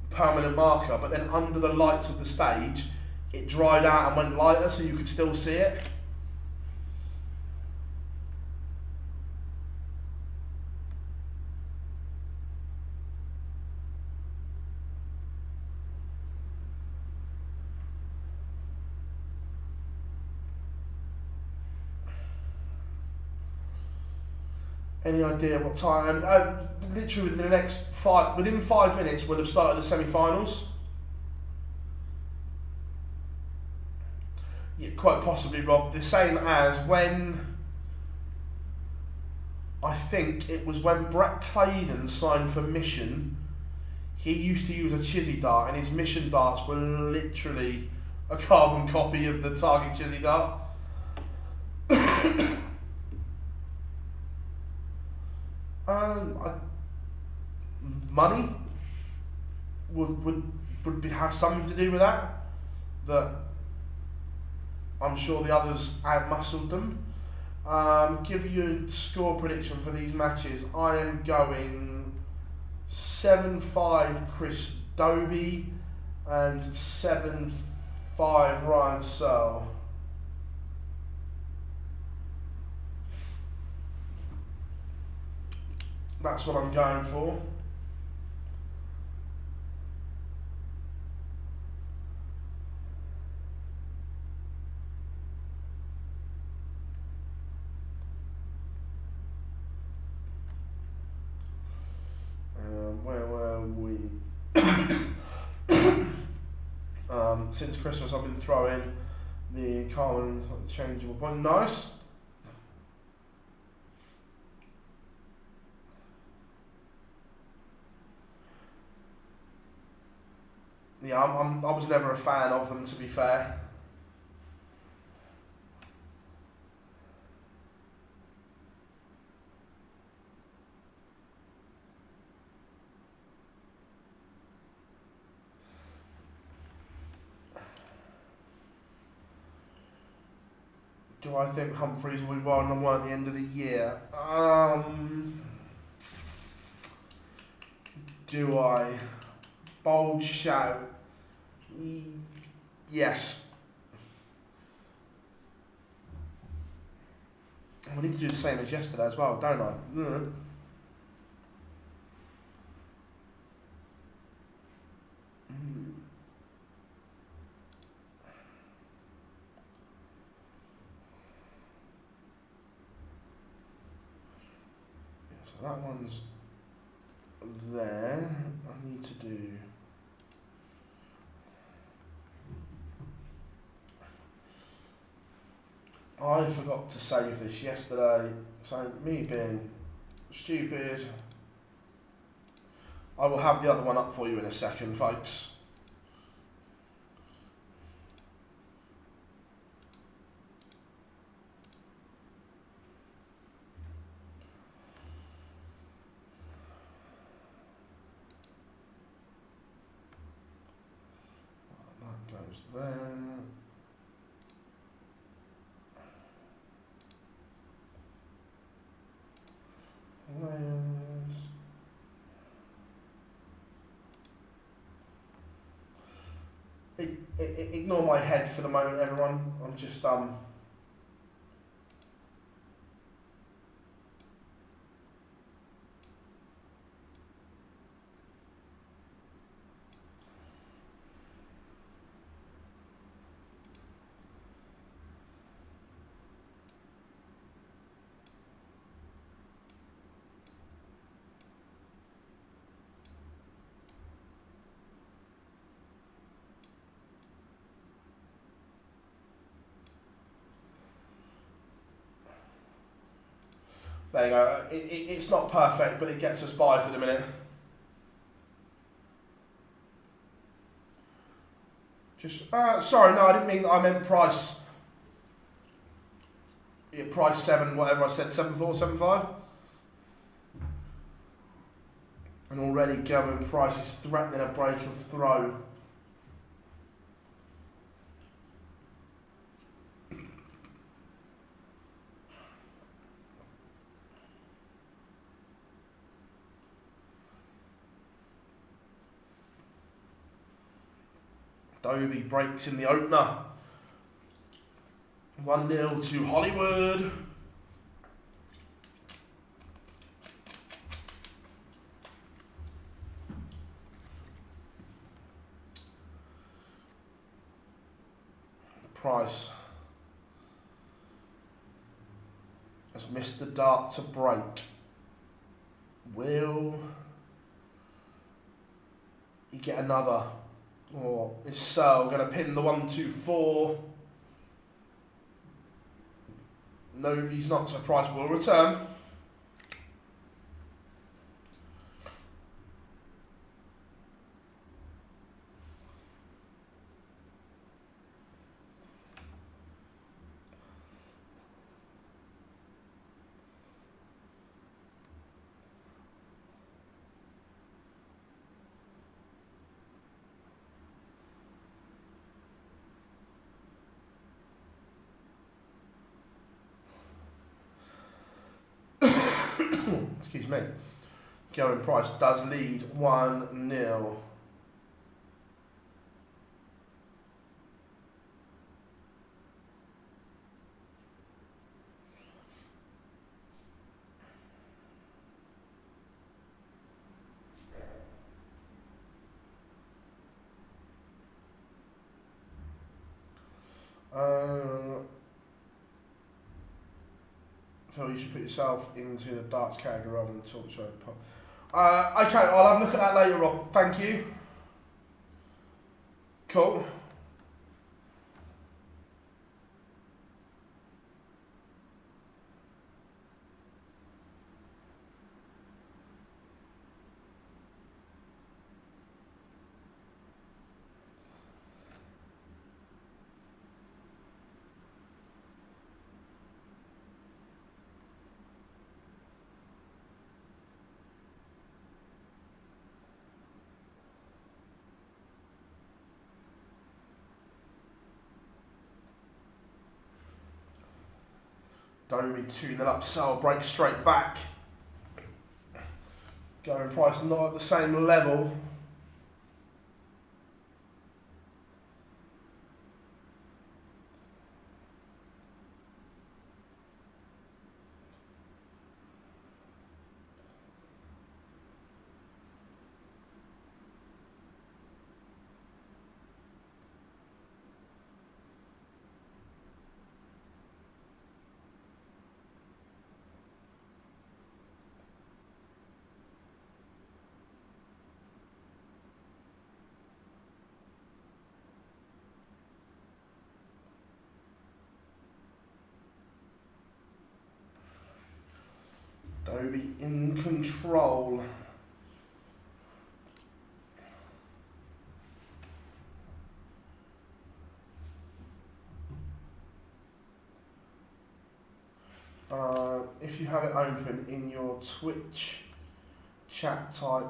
permanent marker, but then under the lights of the stage it dried out and went lighter so you could still see it. Any idea what time? Literally within 5 minutes we'll have started the semi-finals. Yeah, quite possibly, Rob. The same as when, I think it was when Brett Claydon signed for Mission, he used to use a Chizzy dart, and his Mission darts were literally a carbon copy of the Target Chizzy dart. Money would have something to do with that. That I'm sure the others outmuscled them. Give you a score prediction for these matches. I am going 7-5 Chris Dobie and 7-5 Ryan Searle. That's what I'm going for. Where were we? Since Christmas I've been throwing the Carmen changeable point. Nice. Yeah, I was never a fan of them, to be fair. Do I think Humphreys will be 1-1 at the end of the year? Do I? Bold shout. Yes. I need to do the same as yesterday as well, don't I? So that one's there. I need to do... I forgot to save this yesterday, so me being stupid. I will have the other one up for you in a second, folks. That goes there. Layers. Ignore my head for the moment, everyone. I'm just there you go. It's not perfect, but it gets us by for the minute. Just sorry, no, I didn't mean. I meant price. Yeah, price 7, whatever I said, 7.4, 7.5. And already going price is threatening a break of throw. Dobie breaks in the opener. 1-0 to Hollywood. Price has missed the dart to break. Will he get another? Or is Searle going to pin the 1-2-4? No, he's not, so Price will return. Excuse me. Going Price does lead 1-0. Phil, you should put yourself into the darts category rather than talk show. Okay, I'll have a look at that later, Rob. Thank you. Cool. Dobie 2-0 up, Searle breaks straight back. Going Price not at the same level. Dobie in control. If you have it open in your Twitch chat type,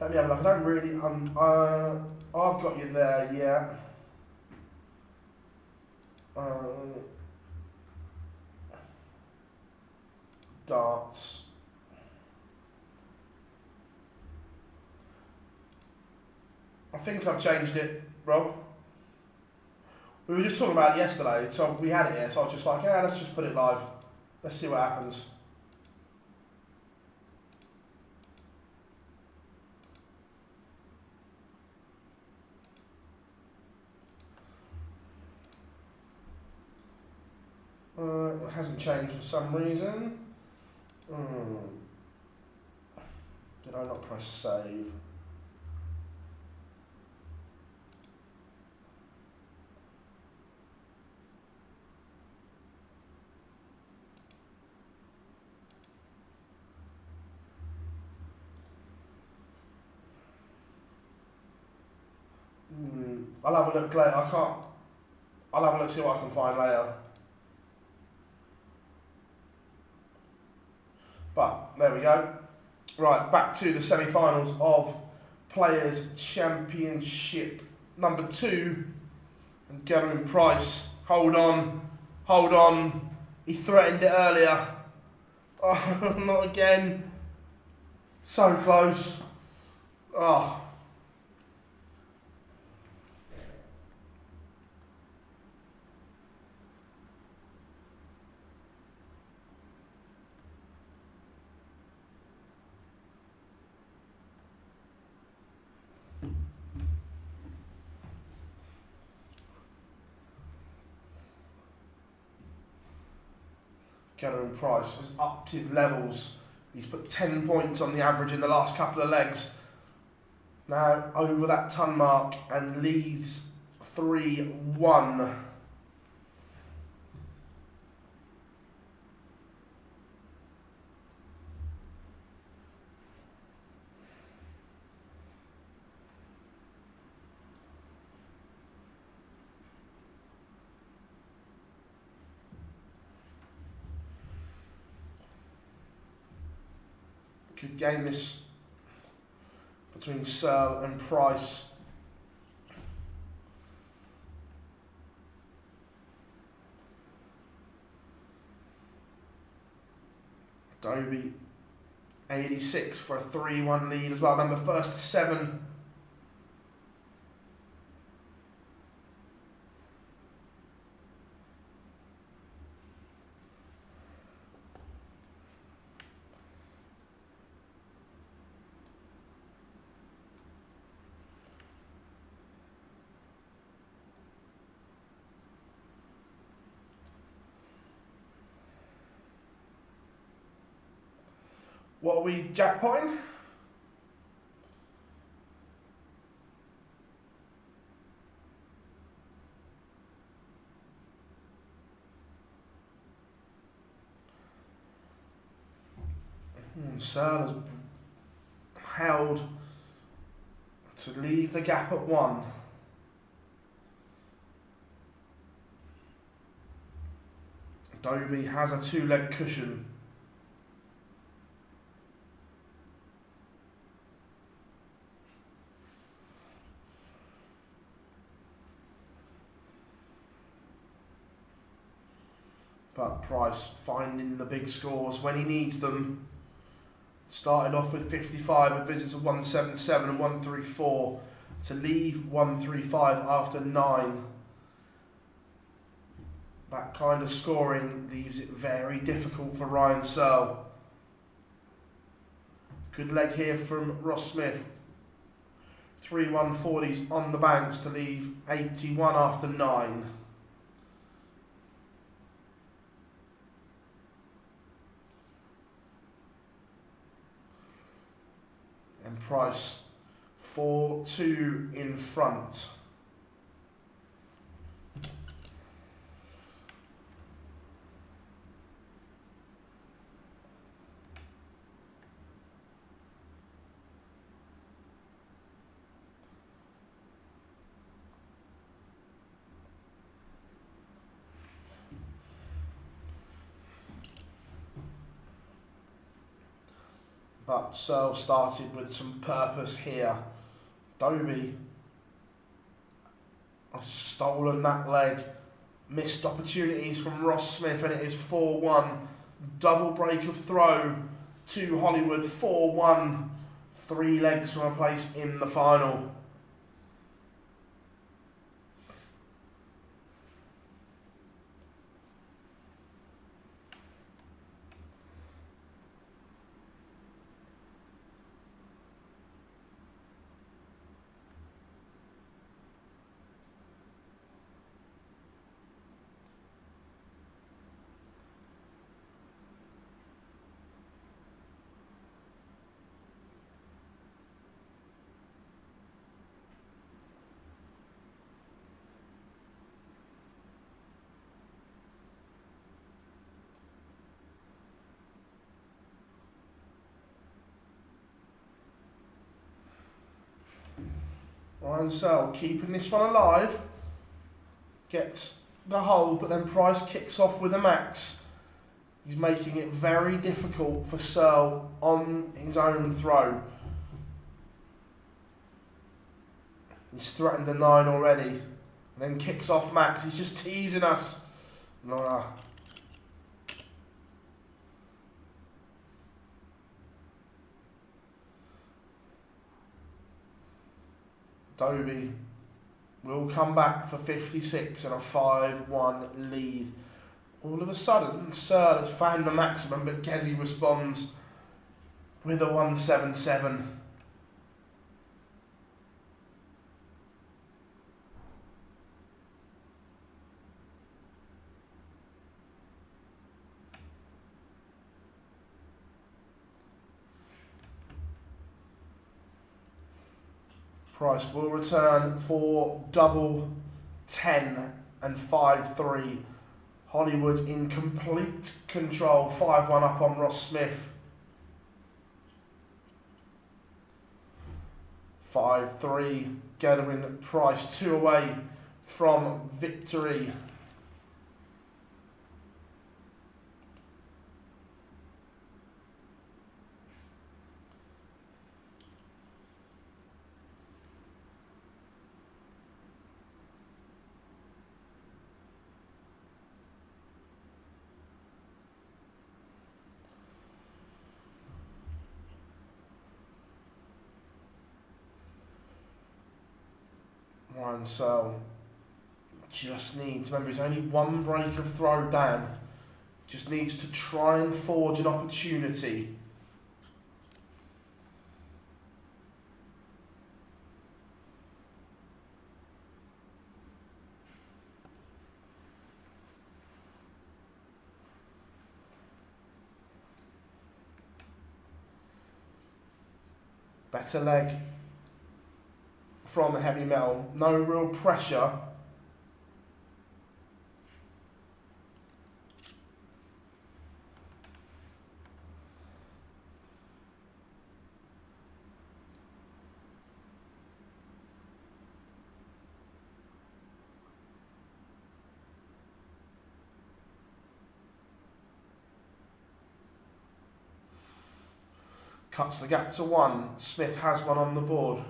let me have a look. I don't really. I've got you there, yeah. Darts. I think I've changed it, Rob. We were just talking about it yesterday, so we had it here, so I was just like, yeah, let's just put it live. Let's see what happens. It hasn't changed for some reason. Did I not press save? I'll have a look later. I'll have a look, see what I can find later. But there we go. Right, back to the semi-finals of Players Championship number 2. And Gavin Price, hold on, hold on. He threatened it earlier. Oh, not again. So close. Oh. Gavin Price has upped his levels. He's put 10 points on the average in the last couple of legs. Now over that ton mark and leads 3-1. Could game this between Searle and Price. Dobie 86 for a 3-1 lead as well. Number first to 7. What are we jackpotting? Searle has held to leave the gap at 1. Dobie has a 2-leg cushion. But Price finding the big scores when he needs them. Started off with 55 with visits of 177 and 134 to leave 135 after 9. That kind of scoring leaves it very difficult for Ryan Searle. Good leg here from Ross Smith. 3-1-40s on the banks to leave 81 after 9. And Price 4-2 in front. But Searle started with some purpose here. Dobie has stolen that leg. Missed opportunities from Ross Smith, and it is 4-1. Double break of throw to Hollywood. 4-1. 3 legs from a place in the final. Ryan Searle keeping this one alive. Gets the hold, but then Price kicks off with a max. He's making it very difficult for Searle on his own throw. He's threatened the 9 already. And then kicks off max. He's just teasing us. Nah. Dobie will come back for 56 and a 5-1 lead. All of a sudden, Searle has found the maximum, but Gezi responds with a 177. Price will return for double 10 and 5-3. Hollywood in complete control. 5-1 up on Ross Smith. 5-3. Gedwin Price 2 away from victory. Ryan Searle just needs, remember he's only 1 break of throw down, just needs to try and forge an opportunity. Better leg from Heavy Metal, no real pressure. Cuts the gap to 1. Smith has one on the board.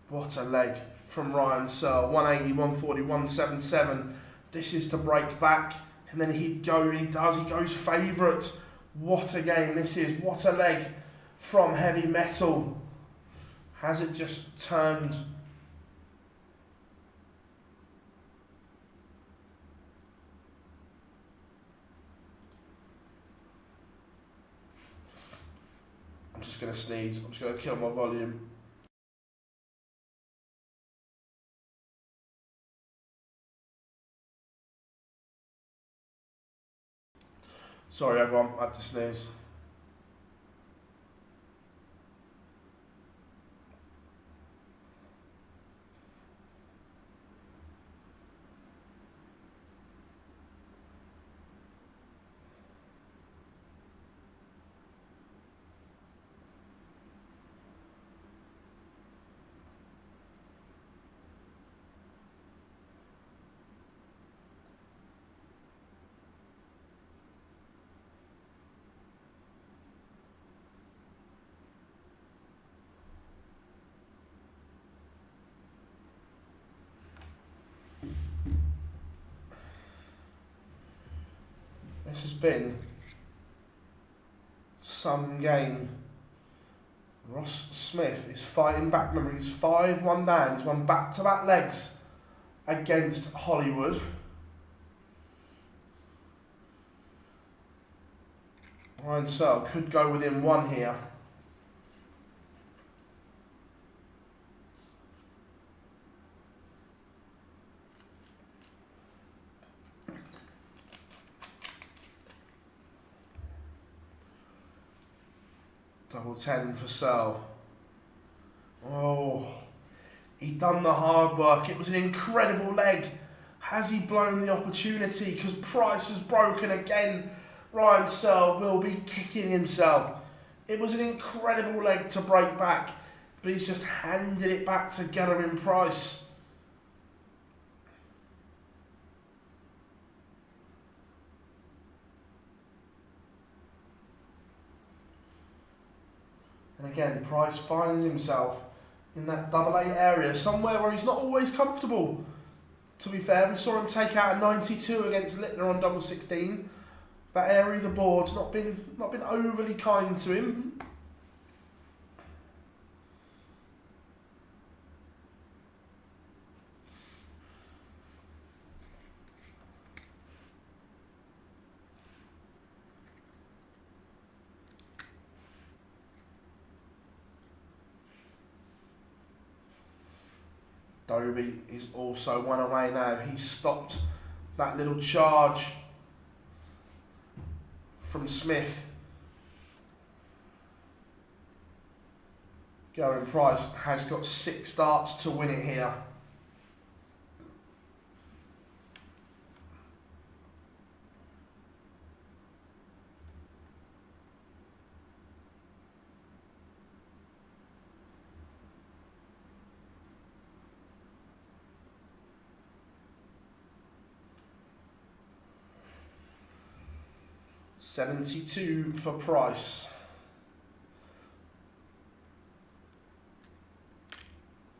What a leg from Ryan Searle. 180, 140, 177. This is to break back. And then he goes favourite. What a game this is. What a leg from heavy metal. Has it just turned? I'm just going to sneeze. I'm just going to kill my volume. Sorry everyone, I had to sneeze. This has been some game. Ross Smith is fighting back. Remember, he's 5-1 down. He's won back-to-back legs against Hollywood. Ryan Searle could go within one here. Double 10 for Searle. Oh, he done the hard work. It was an incredible leg. Has he blown the opportunity? Because Price has broken again. Ryan Searle will be kicking himself. It was an incredible leg to break back, but he's just handed it back to Gerwyn Price. And again, Price finds himself in that double 8 area, somewhere where he's not always comfortable. To be fair, we saw him take out a 92 against Littler on double 16. That area of the board's not been overly kind to him. Dobie is also one away now. He's stopped that little charge from Smith. Gerwyn Price has got 6 starts to win it here. $72 for Price.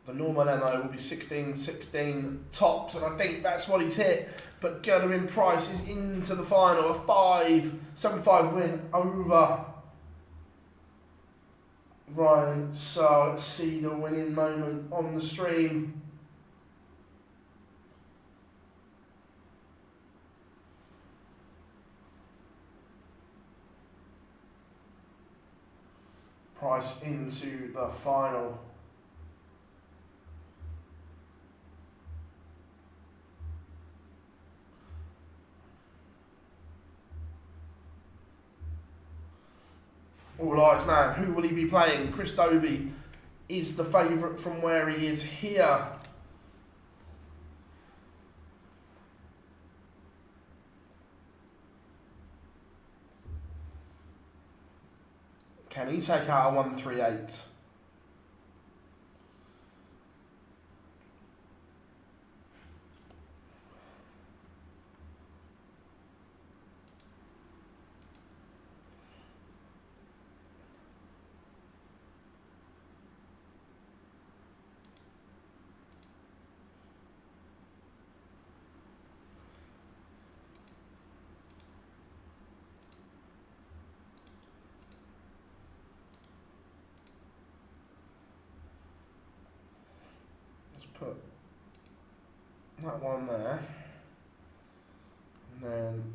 The normal MO will be 16-16 tops, and I think that's what he's hit. But Gerwyn Price is into the final, a 7-5 win over Ryan. So let's see the winning moment on the stream. Price into the final. All eyes now. Who will he be playing? Chris Dobie is the favourite from where he is here. Can he take out a 138? put that one there, and then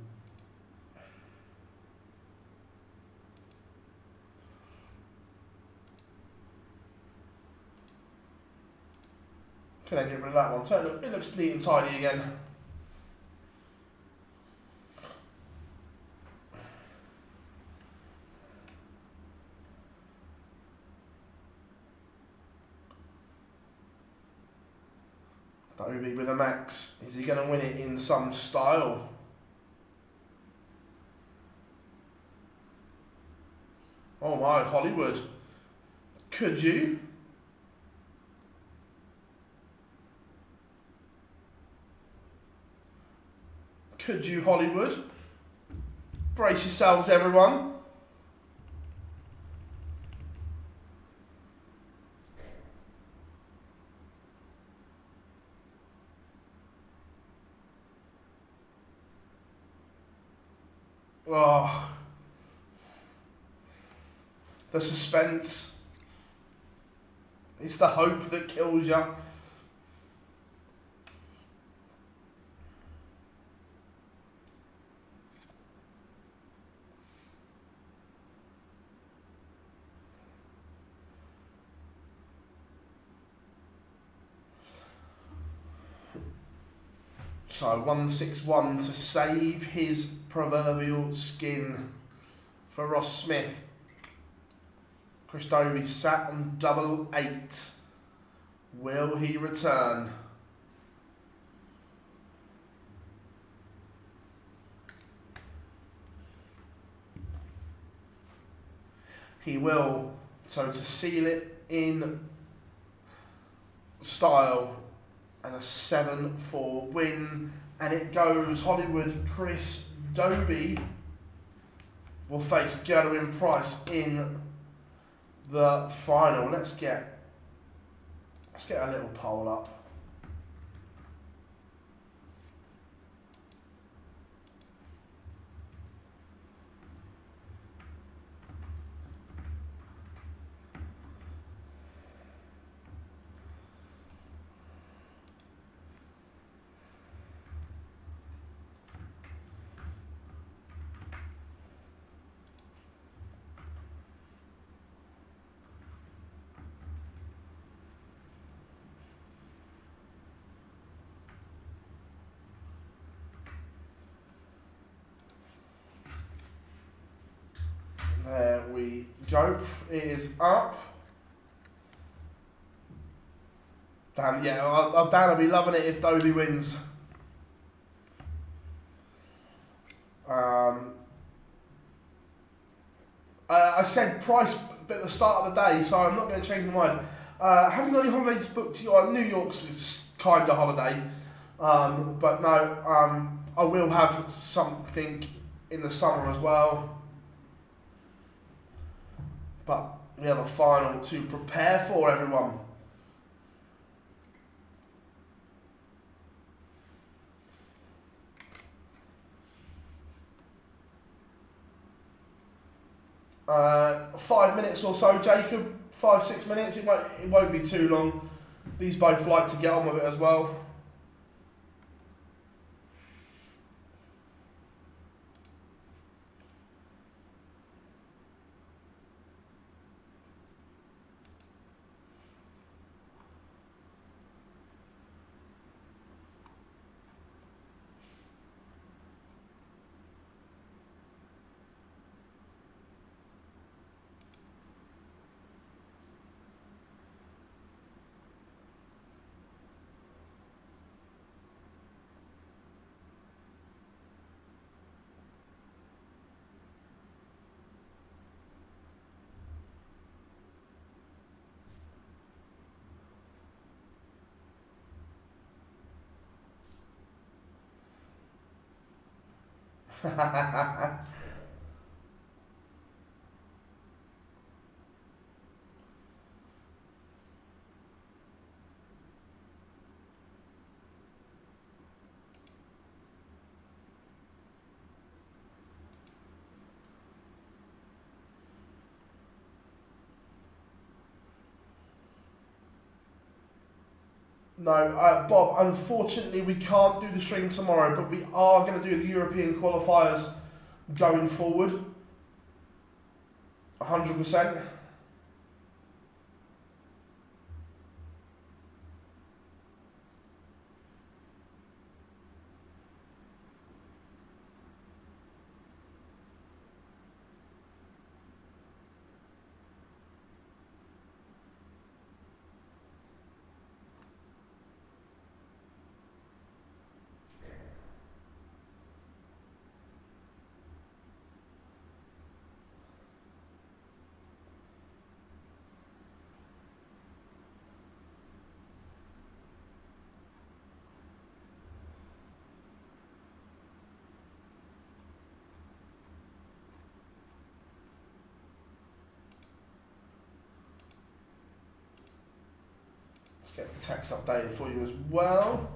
can I get rid of that one? So it looks neat and tidy again. Dobie with a max. Is he going to win it in some style? Oh my, Hollywood. Could you? Could you, Hollywood? Brace yourselves, everyone. Oh, the suspense. It's the hope that kills you. So 161 to save his proverbial skin for Ross Smith. Chris Dobie sat on 88. Will he return? He will. So to seal it in style, and a 7-4 win, and it goes Hollywood. Chris Dobie will face Gerwin Price in the final. Let's get a little poll up. There we go. It is up. Damn, yeah, Dan will be loving it if Dobie wins. I said Price at the start of the day, so I'm not going to change my mind. Have you got any holidays booked? New York's kind of holiday, but no, I will have something in the summer as well. But we have a final to prepare for, everyone. Uh, 5 minutes or so, Jacob. 5-6 minutes. It won't be too long. These both like to get on with it as well. No, Bob, unfortunately we can't do the stream tomorrow, but we are going to do the European qualifiers going forward. 100%. Get the text updated for you as well.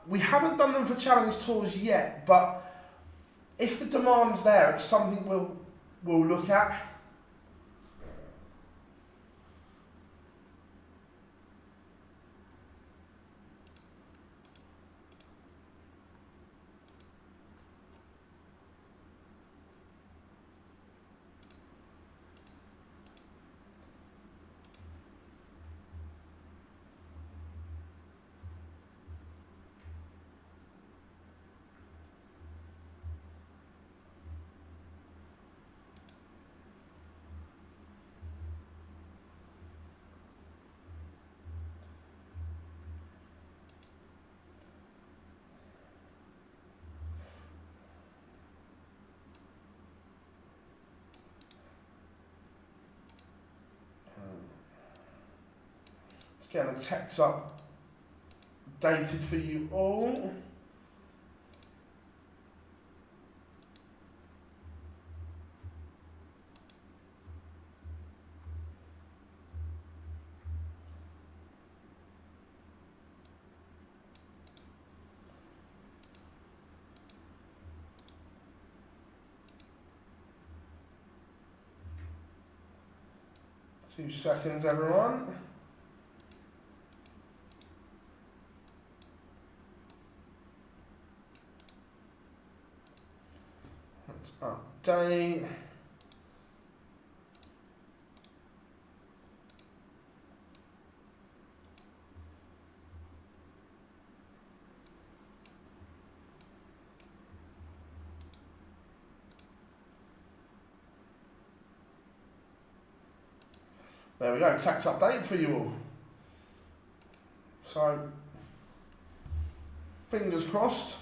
We haven't done them for challenge tours yet, but if the demand's there, it's something we'll look at. Getting the text updated for you all. Two seconds, everyone. Update. There we go, text update for you all. So, fingers crossed,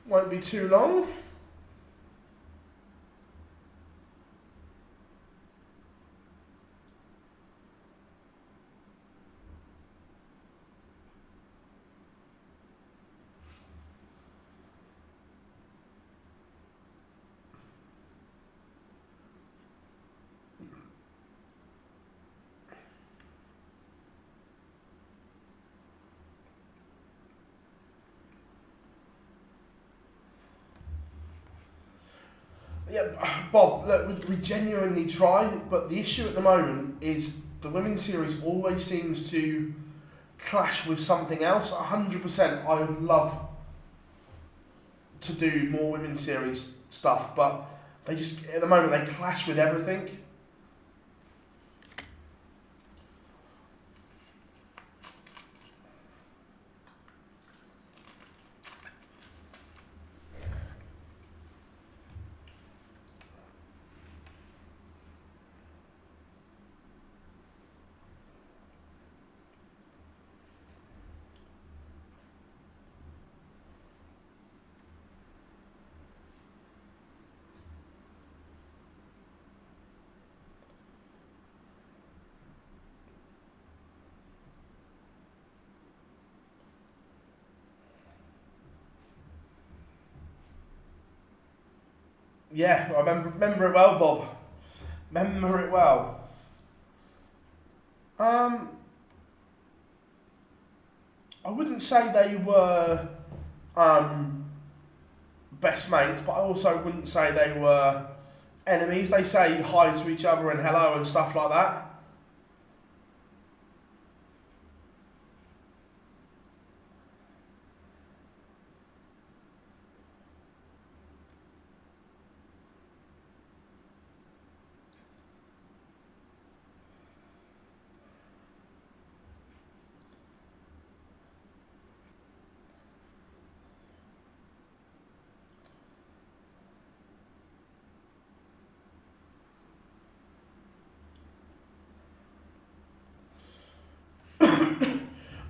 won't be too long. Yeah, Bob, look, we genuinely try, but the issue at the moment is the women's series always seems to clash with something else. 100%, I would love to do more women's series stuff, but they just, at the moment, they clash with everything. Yeah, I remember it well, Bob. Remember it well. I wouldn't say they were best mates, but I also wouldn't say they were enemies, they say hi to each other and hello and stuff like that.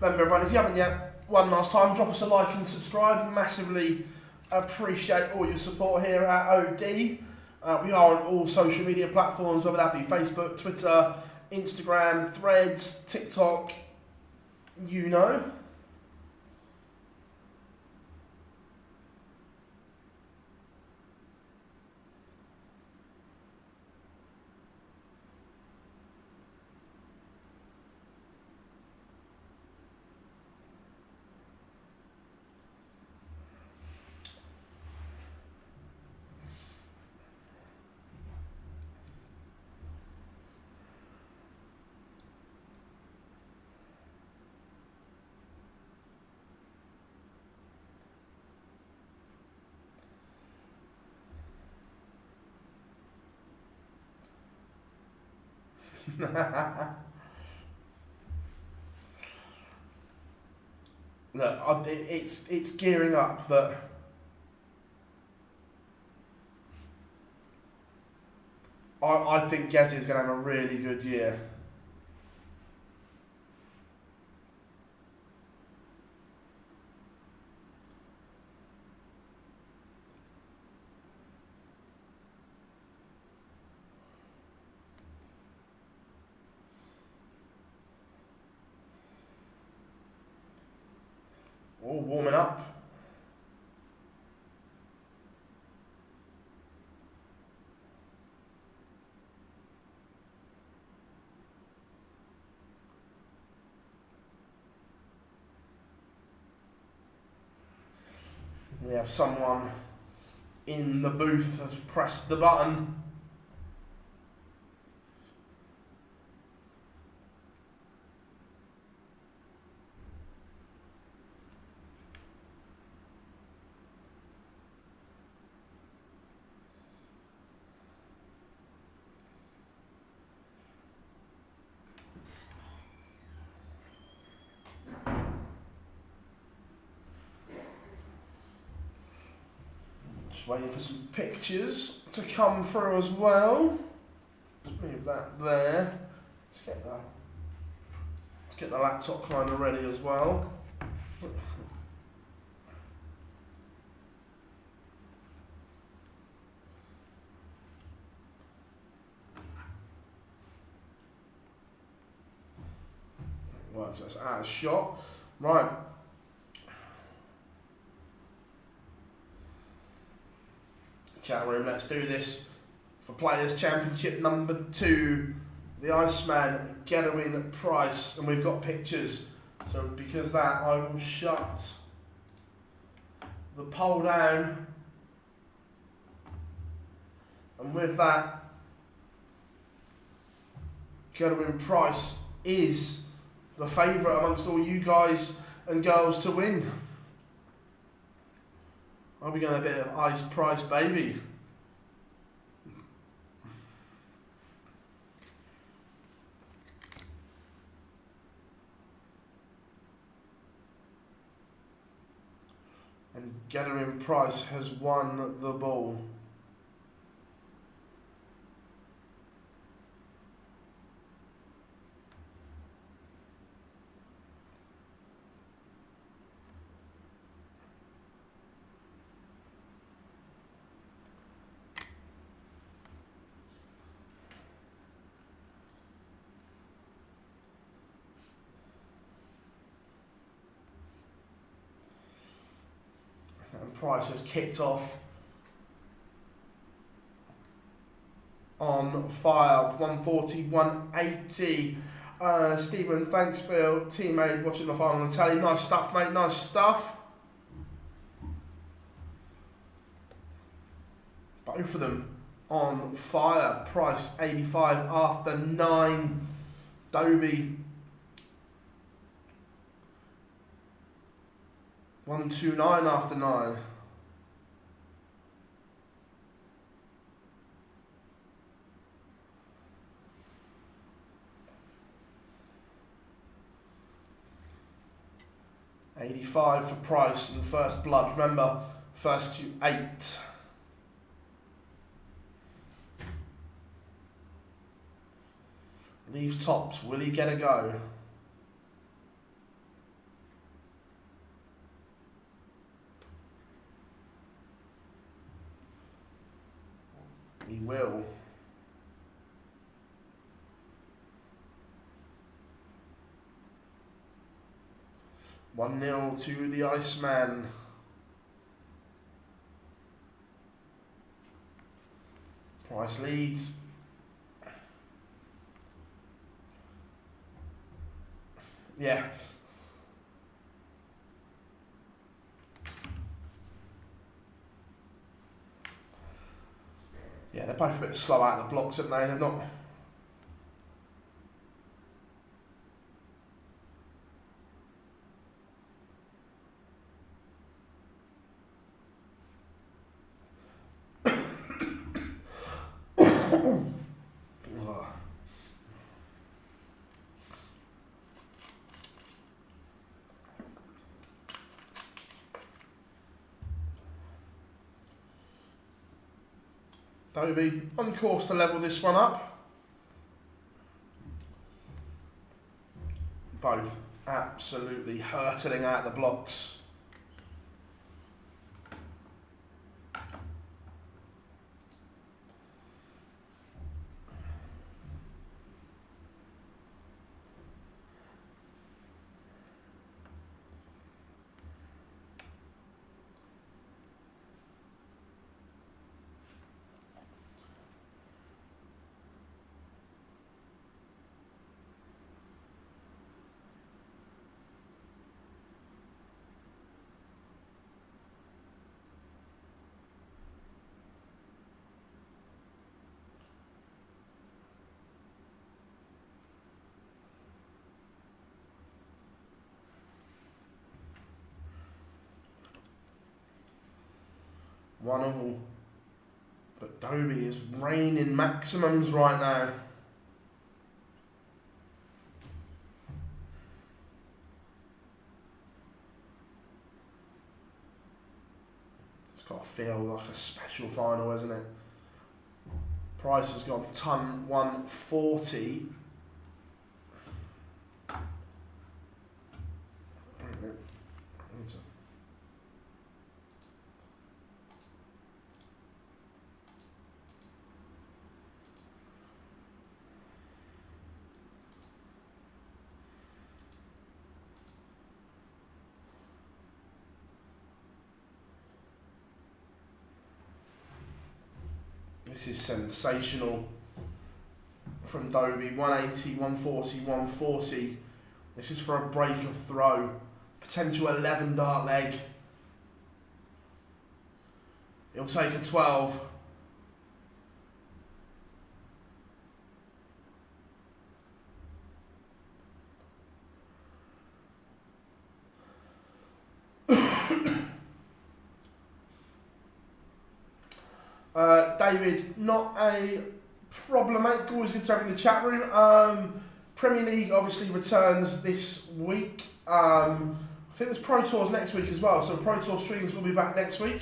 Remember everyone, if you haven't yet, one last time, drop us a like and subscribe. Massively appreciate all your support here at OD. We are on all social media platforms, whether that be Facebook, Twitter, Instagram, Threads, TikTok, you know. Look, it's gearing up that I think Gezi is going to have a really good year. All warming up. We have someone in the booth has pressed the button. Just waiting for some pictures to come through as well. Just move that there. Let's get the laptop kind of ready as well. Right, so it's out of shot. Right. Chat room, let's do this for Players Championship number 2. The Iceman, Gedwin Price, and we've got pictures. So because of that, I will shut the poll down. And with that, Gedwin Price is the favourite amongst all you guys and girls to win. I'll be going a bit of Ice Price, baby. And Gedwin Price has won the ball. Price has kicked off on fire, 140, 180. Stephen, thanks Phil, teammate watching the final on telly. Nice stuff, mate, nice stuff. Both of them on fire. Price 85 after 9. Dobie 129 after 9. $85 for Price and First Blood. Remember, first to 8. Leaves tops. Will he get a go? He will. 1-0 to the Iceman. Price leads. Yeah. Yeah, they're both a bit slow out of the blocks, aren't they? They're not. Dobie on course to level this one up. Both absolutely hurtling out the blocks. One all. But Dobie is reigning maximums right now. It's got to feel like a special final, isn't it? Price has gone ton 140. This is sensational from Dobie. 180, 140, 140. This is for a break of throw. Potential 11 dart leg. He'll take a 12. David, not a problem, mate. Always good to have you in the chat room. Premier League obviously returns this week. I think there's Pro Tours next week as well, so Pro Tour streams will be back next week.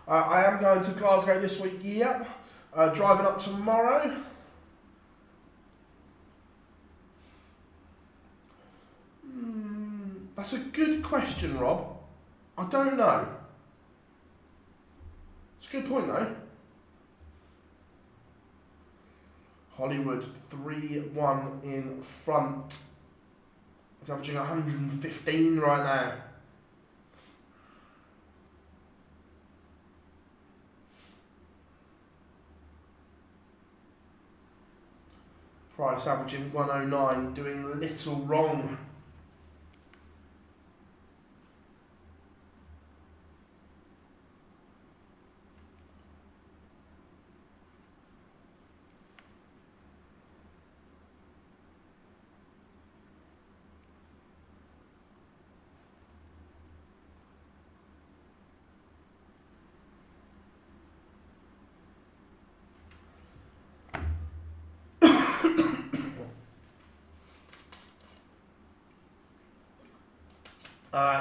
I am going to Glasgow this week, yep. Driving up tomorrow. That's a good question, Rob. I don't know. It's a good point, though. Hollywood 3-1 in front. It's averaging 115 right now. Price averaging 109, doing little wrong.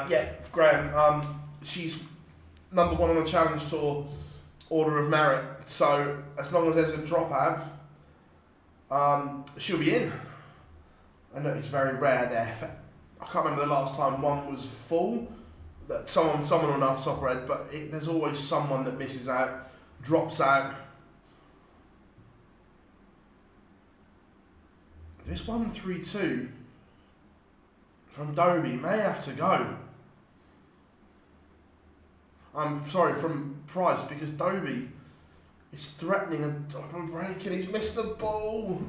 Yeah, Graham, she's number 1 on the Challenge Tour Order of Merit, so as long as there's a dropout, she'll be in. I know it's very rare there. I can't remember the last time one was full, that someone will know off the top of their head, but there's always someone that misses out, drops out. This 132 from Dobie may have to go. I'm sorry, from Price, because Dobie is threatening a double break and he's missed the ball.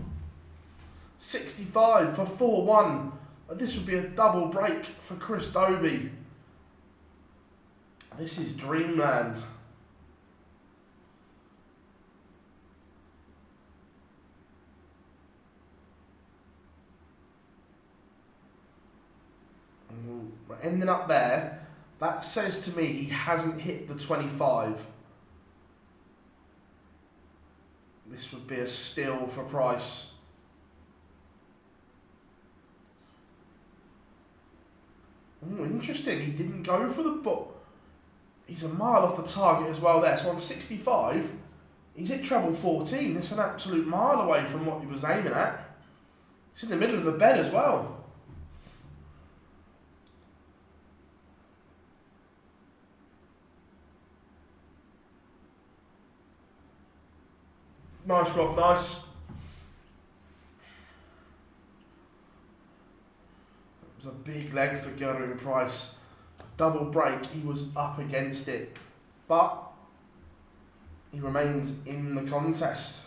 65 for 4-1. This would be a double break for Chris Dobie. This is dreamland. Ending up there, that says to me he hasn't hit the 25. This would be a steal for Price. Oh, interesting, he didn't go for the ball. He's a mile off the target as well there. So on 65, he's hit treble 14. It's an absolute mile away from what he was aiming at. He's in the middle of the bed as well. Nice, Rob, nice. It was a big leg for Gerwin Price. Double break, he was up against it. But he remains in the contest.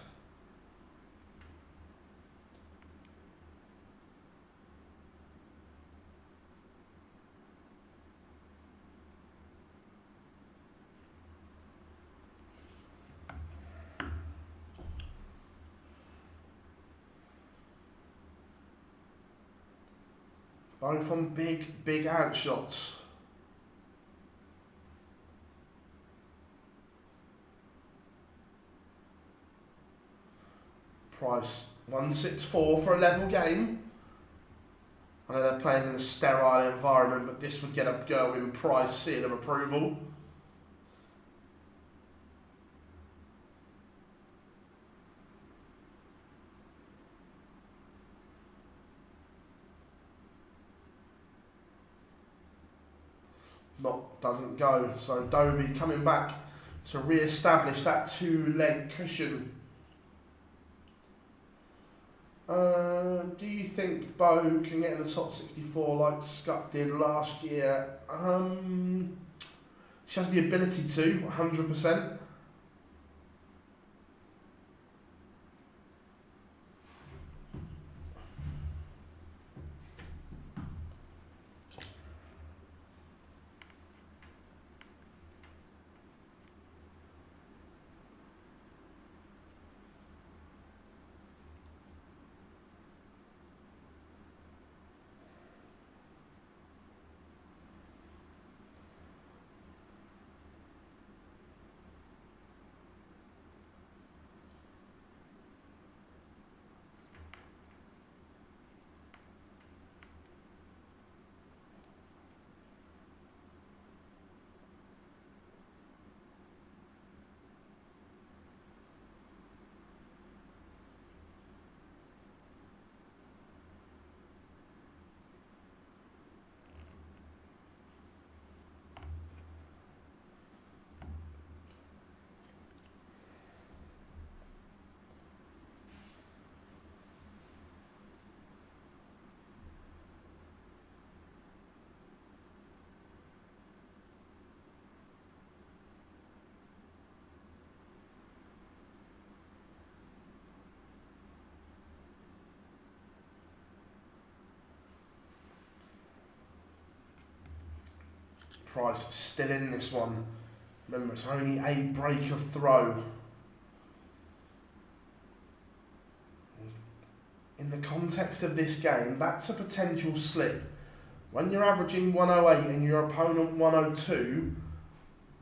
Both on big out shots. Price 164 for a level game. I know they're playing in a sterile environment, but this would get a Gerwin Price seal of approval. Doesn't go. So Dobie coming back to re-establish that 2-leg cushion. Do you think Bo can get in the top 64 like Scut did last year? She has the ability to, 100%. Price still in this one. Remember, it's only a break of throw. In the context of this game, that's a potential slip. When you're averaging 108 and your opponent 102,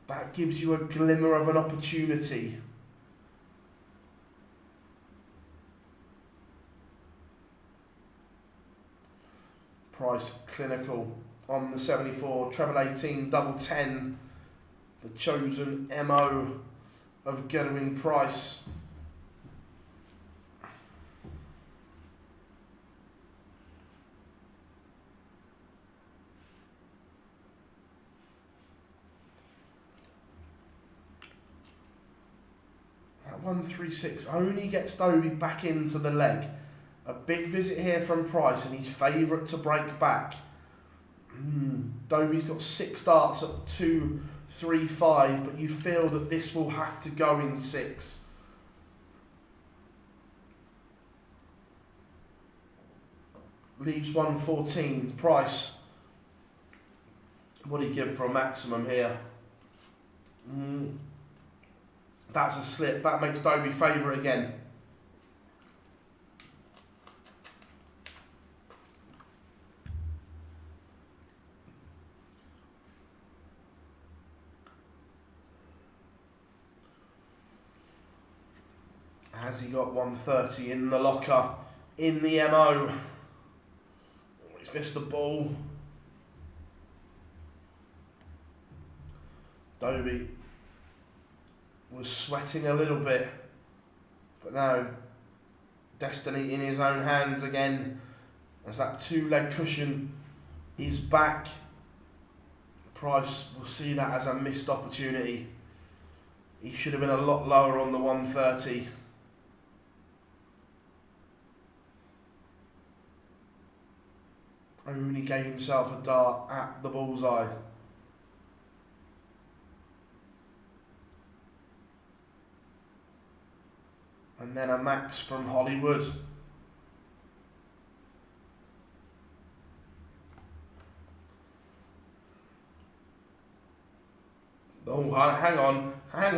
that gives you a glimmer of an opportunity. Price clinical on the 74, treble 18, double 10. The chosen MO of Gerwin Price. That 136 only gets Dobie back into the leg. A big visit here from Price, and he's favourite to break back. Dobie's got 6 starts at 2, 3, 5, but you feel that this will have to go in 6. Leaves 114. Price. What do you give for a maximum here? That's a slip. That makes Dobie favourite again. Has he got 130 in the locker? In the MO. He's missed the ball. Dobie was sweating a little bit, but now destiny in his own hands again, as that 2-leg cushion is back. Price will see that as a missed opportunity. He should have been a lot lower on the 130. Only gave himself a dart at the bullseye. And then a max from Hollywood. Oh, hang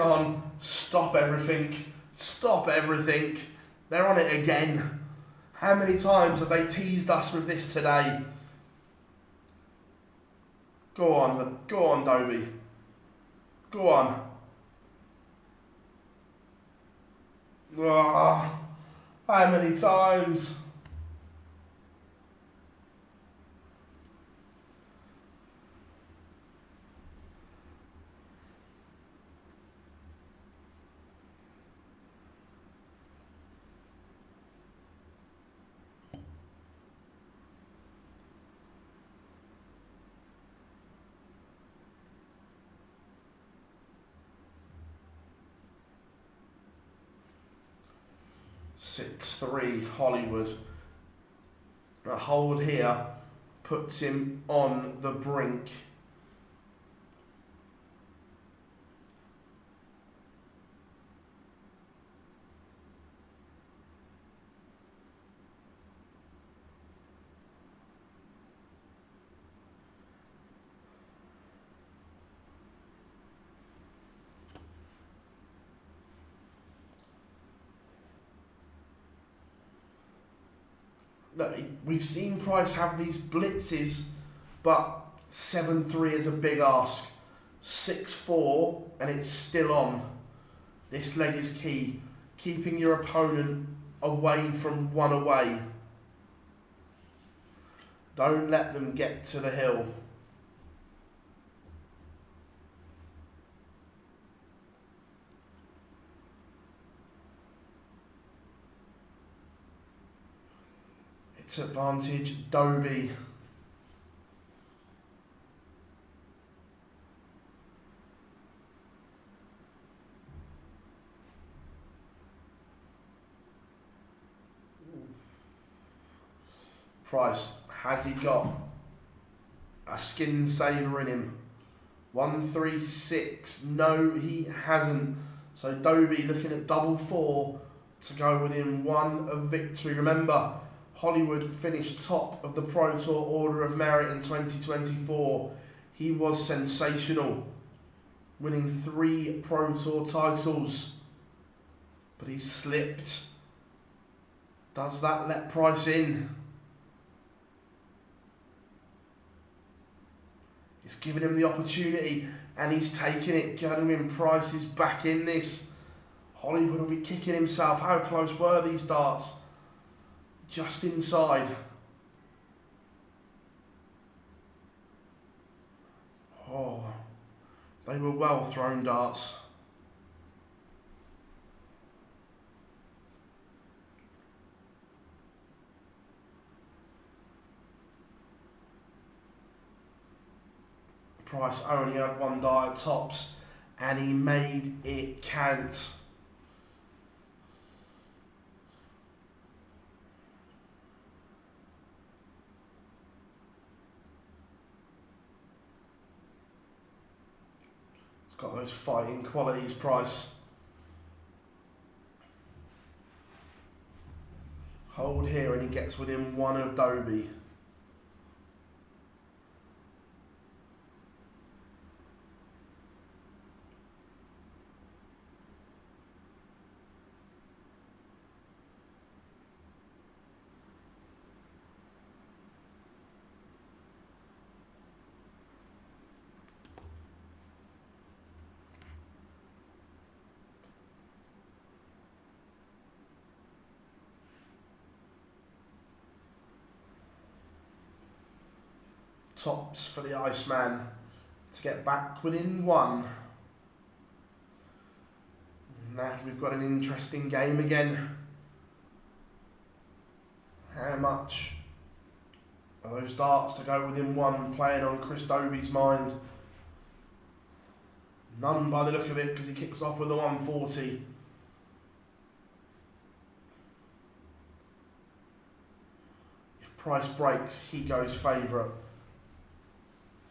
on. Stop everything. They're on it again. How many times have they teased us with this today? Go on, Dobie. Go on. Oh, how many times? Six, 3, Hollywood. A hold here puts him on the brink. Look, we've seen Price have these blitzes, but 7-3 is a big ask. 6-4, and it's still on. This leg is key. Keeping your opponent away from 1 away. Don't let them get to the hill. It's advantage Dobie. Price, has he got a skin saver in him? 136, no he hasn't. So Dobie looking at double 4 to go within 1 of victory. Remember, Hollywood finished top of the Pro Tour Order of Merit in 2024. He was sensational, winning 3 Pro Tour titles, but he slipped. Does that let Price in? It's given him the opportunity and he's taken it. Gentlemen, Price is back in this. Hollywood will be kicking himself. How close were these darts? Just inside. Oh, they were well thrown darts. Price only had 1 dart at tops and he made it count. He's got those fighting qualities, Price. Hold here and he gets within 1 of Dobie. Tops for the Iceman to get back within 1. Now we've got an interesting game again. How much are those darts to go within 1 playing on Chris Dobie's mind? None by the look of it, because he kicks off with a 140. If Price breaks, he goes favourite.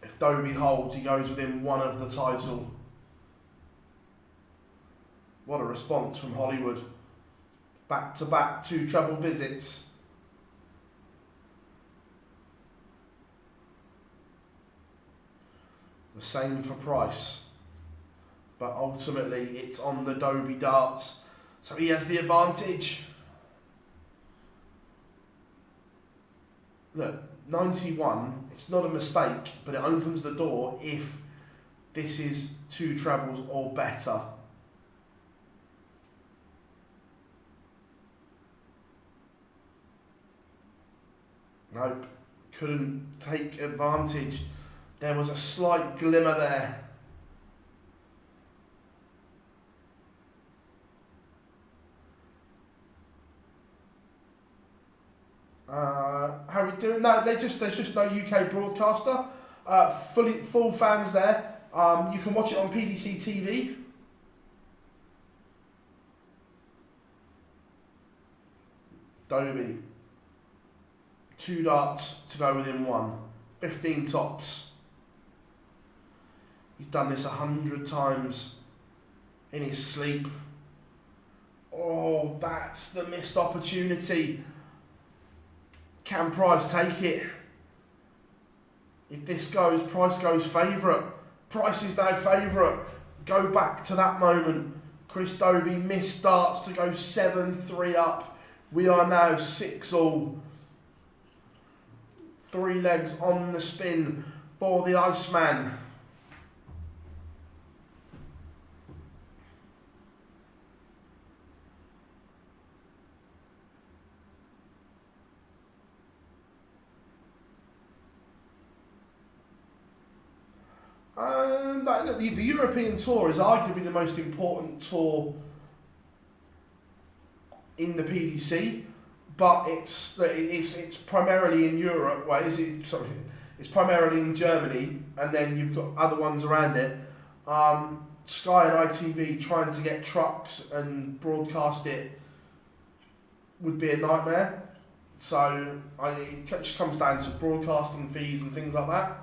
If Dobie holds, he goes within 1 of the title. What a response from Hollywood. Back-to-back 2 treble visits. The same for Price. But ultimately, it's on the Dobie darts. So he has the advantage. Look, 91, it's not a mistake, but it opens the door if this is 2 trebles or better. Nope, couldn't take advantage. There was a slight glimmer there. How are we doing? No, there's just no UK broadcaster. Full fans there. You can watch it on PDC TV. Dobie. 2 darts to go within 1. 15 tops. He's done this 100 times in his sleep. Oh, that's the missed opportunity. Can Price take it? If this goes, Price goes favourite. Price is now favourite. Go back to that moment. Chris Dobie missed darts to go 7-3 up. We are now 6-all. 3 legs on the spin for the Iceman. The European Tour is arguably the most important tour in the PDC, but it's primarily in Europe. Well, it's primarily in Germany, and then you've got other ones around it. Sky and ITV trying to get trucks and broadcast it would be a nightmare. So it just comes down to broadcasting fees and things like that.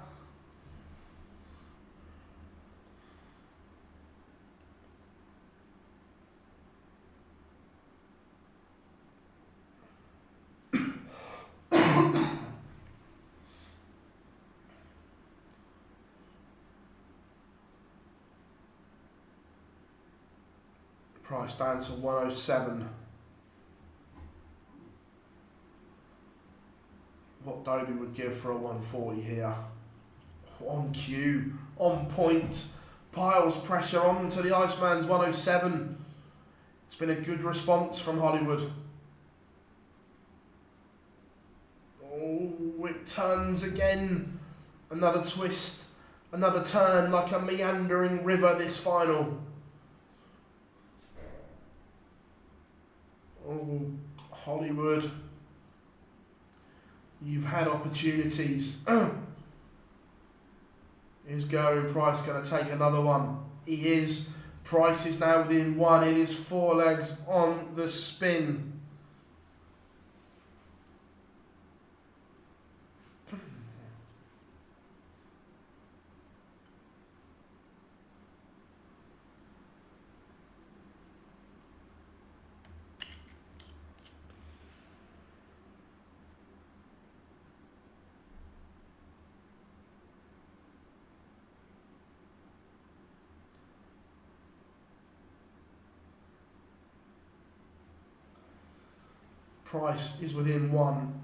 Price down to 107. What Dobie would give for a 140 here. On cue, on point, piles pressure on to the Iceman's 107. It's been a good response from Hollywood. Oh, it turns again. Another twist, another turn like a meandering river this final. Oh, Hollywood. You've had opportunities. Is Going Price going to take another one? He is. Price is now within one. It is 4 legs on the spin. Price is within one.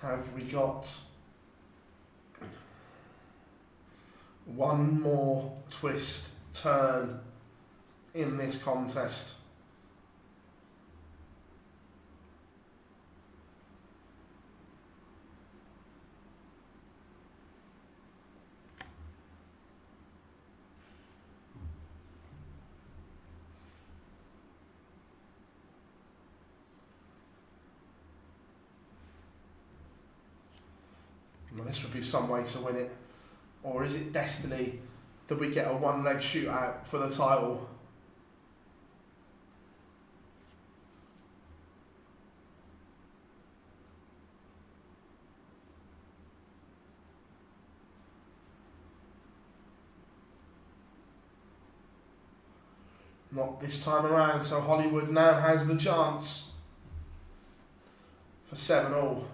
Have we got one more twist turn in this contest? Well, this would be some way to win it. Or is it destiny that we get a one-leg shootout for the title? Not this time around, so Hollywood now has the chance for 7-all.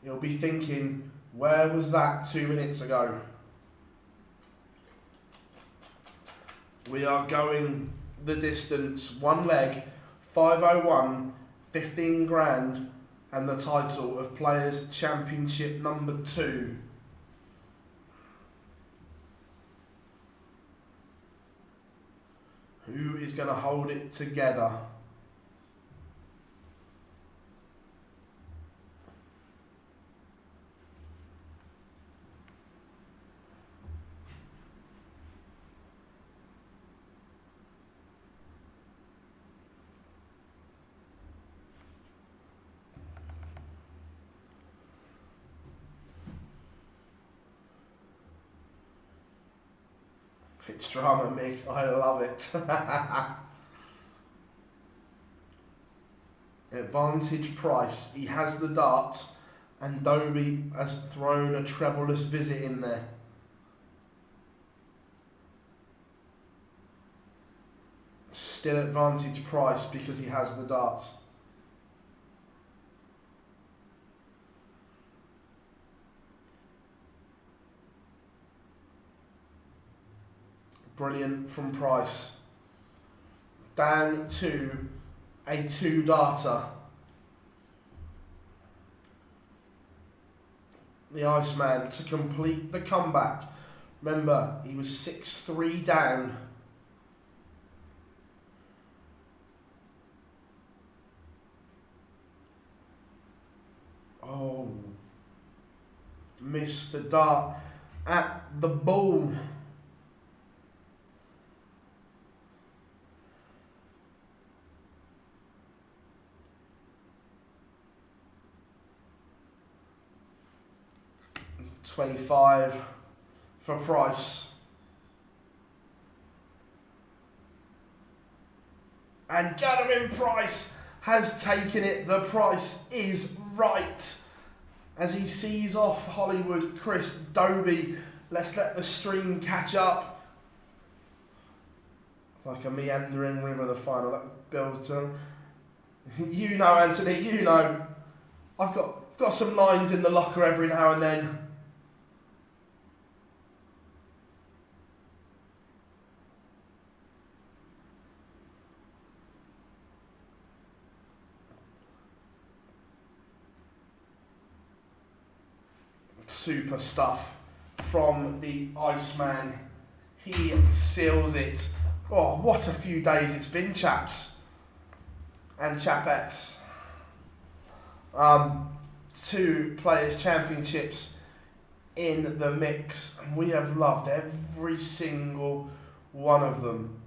You'll be thinking, where was that 2 minutes ago? We are going the distance, one leg, 501, 15 grand, and the title of Players Championship number 2. Who is going to hold it together? It's drama, Mick. I love it. Advantage Price. He has the darts, and Dobie has thrown a trebleless visit in there. Still Advantage Price because he has the darts. Brilliant from Price. Down to a 2-darter. The Iceman to complete the comeback. Remember, he was 6-3 down. Oh, missed the dart at the ball. 25 for Price. And Gathering Price has taken it. The price is right. As he sees off Hollywood Chris Dobie. Let's let the stream catch up. Like a meandering river, the final that builds to. You know, Anthony, you know. I've got some lines in the locker every now and then. Super stuff from the Iceman. He seals it. Oh, what a few days it's been, chaps and chapettes. 2 Players Championships in the mix, and we have loved every single one of them.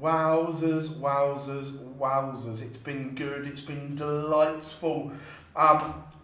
Wowzers, wowzers, wowzers. It's been good, it's been delightful.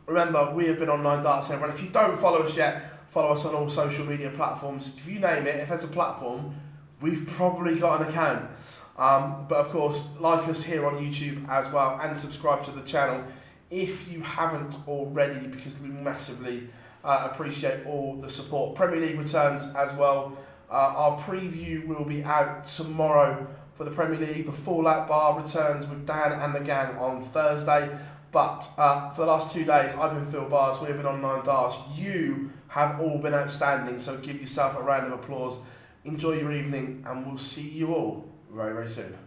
Remember, we have been on 9 Darts, everyone. If you don't follow us yet, follow us on all social media platforms. If you name it, if there's a platform, we've probably got an account. But of course, like us here on YouTube as well, and subscribe to the channel if you haven't already, because we massively appreciate all the support. Premier League returns as well. Our preview will be out tomorrow for the Premier League. The Fallout Bar returns with Dan and the gang on Thursday. But for the last 2 days, I've been Phil Bars, we've been on 9 Darts. You have all been outstanding, so give yourself a round of applause. Enjoy your evening, and we'll see you all very, very soon.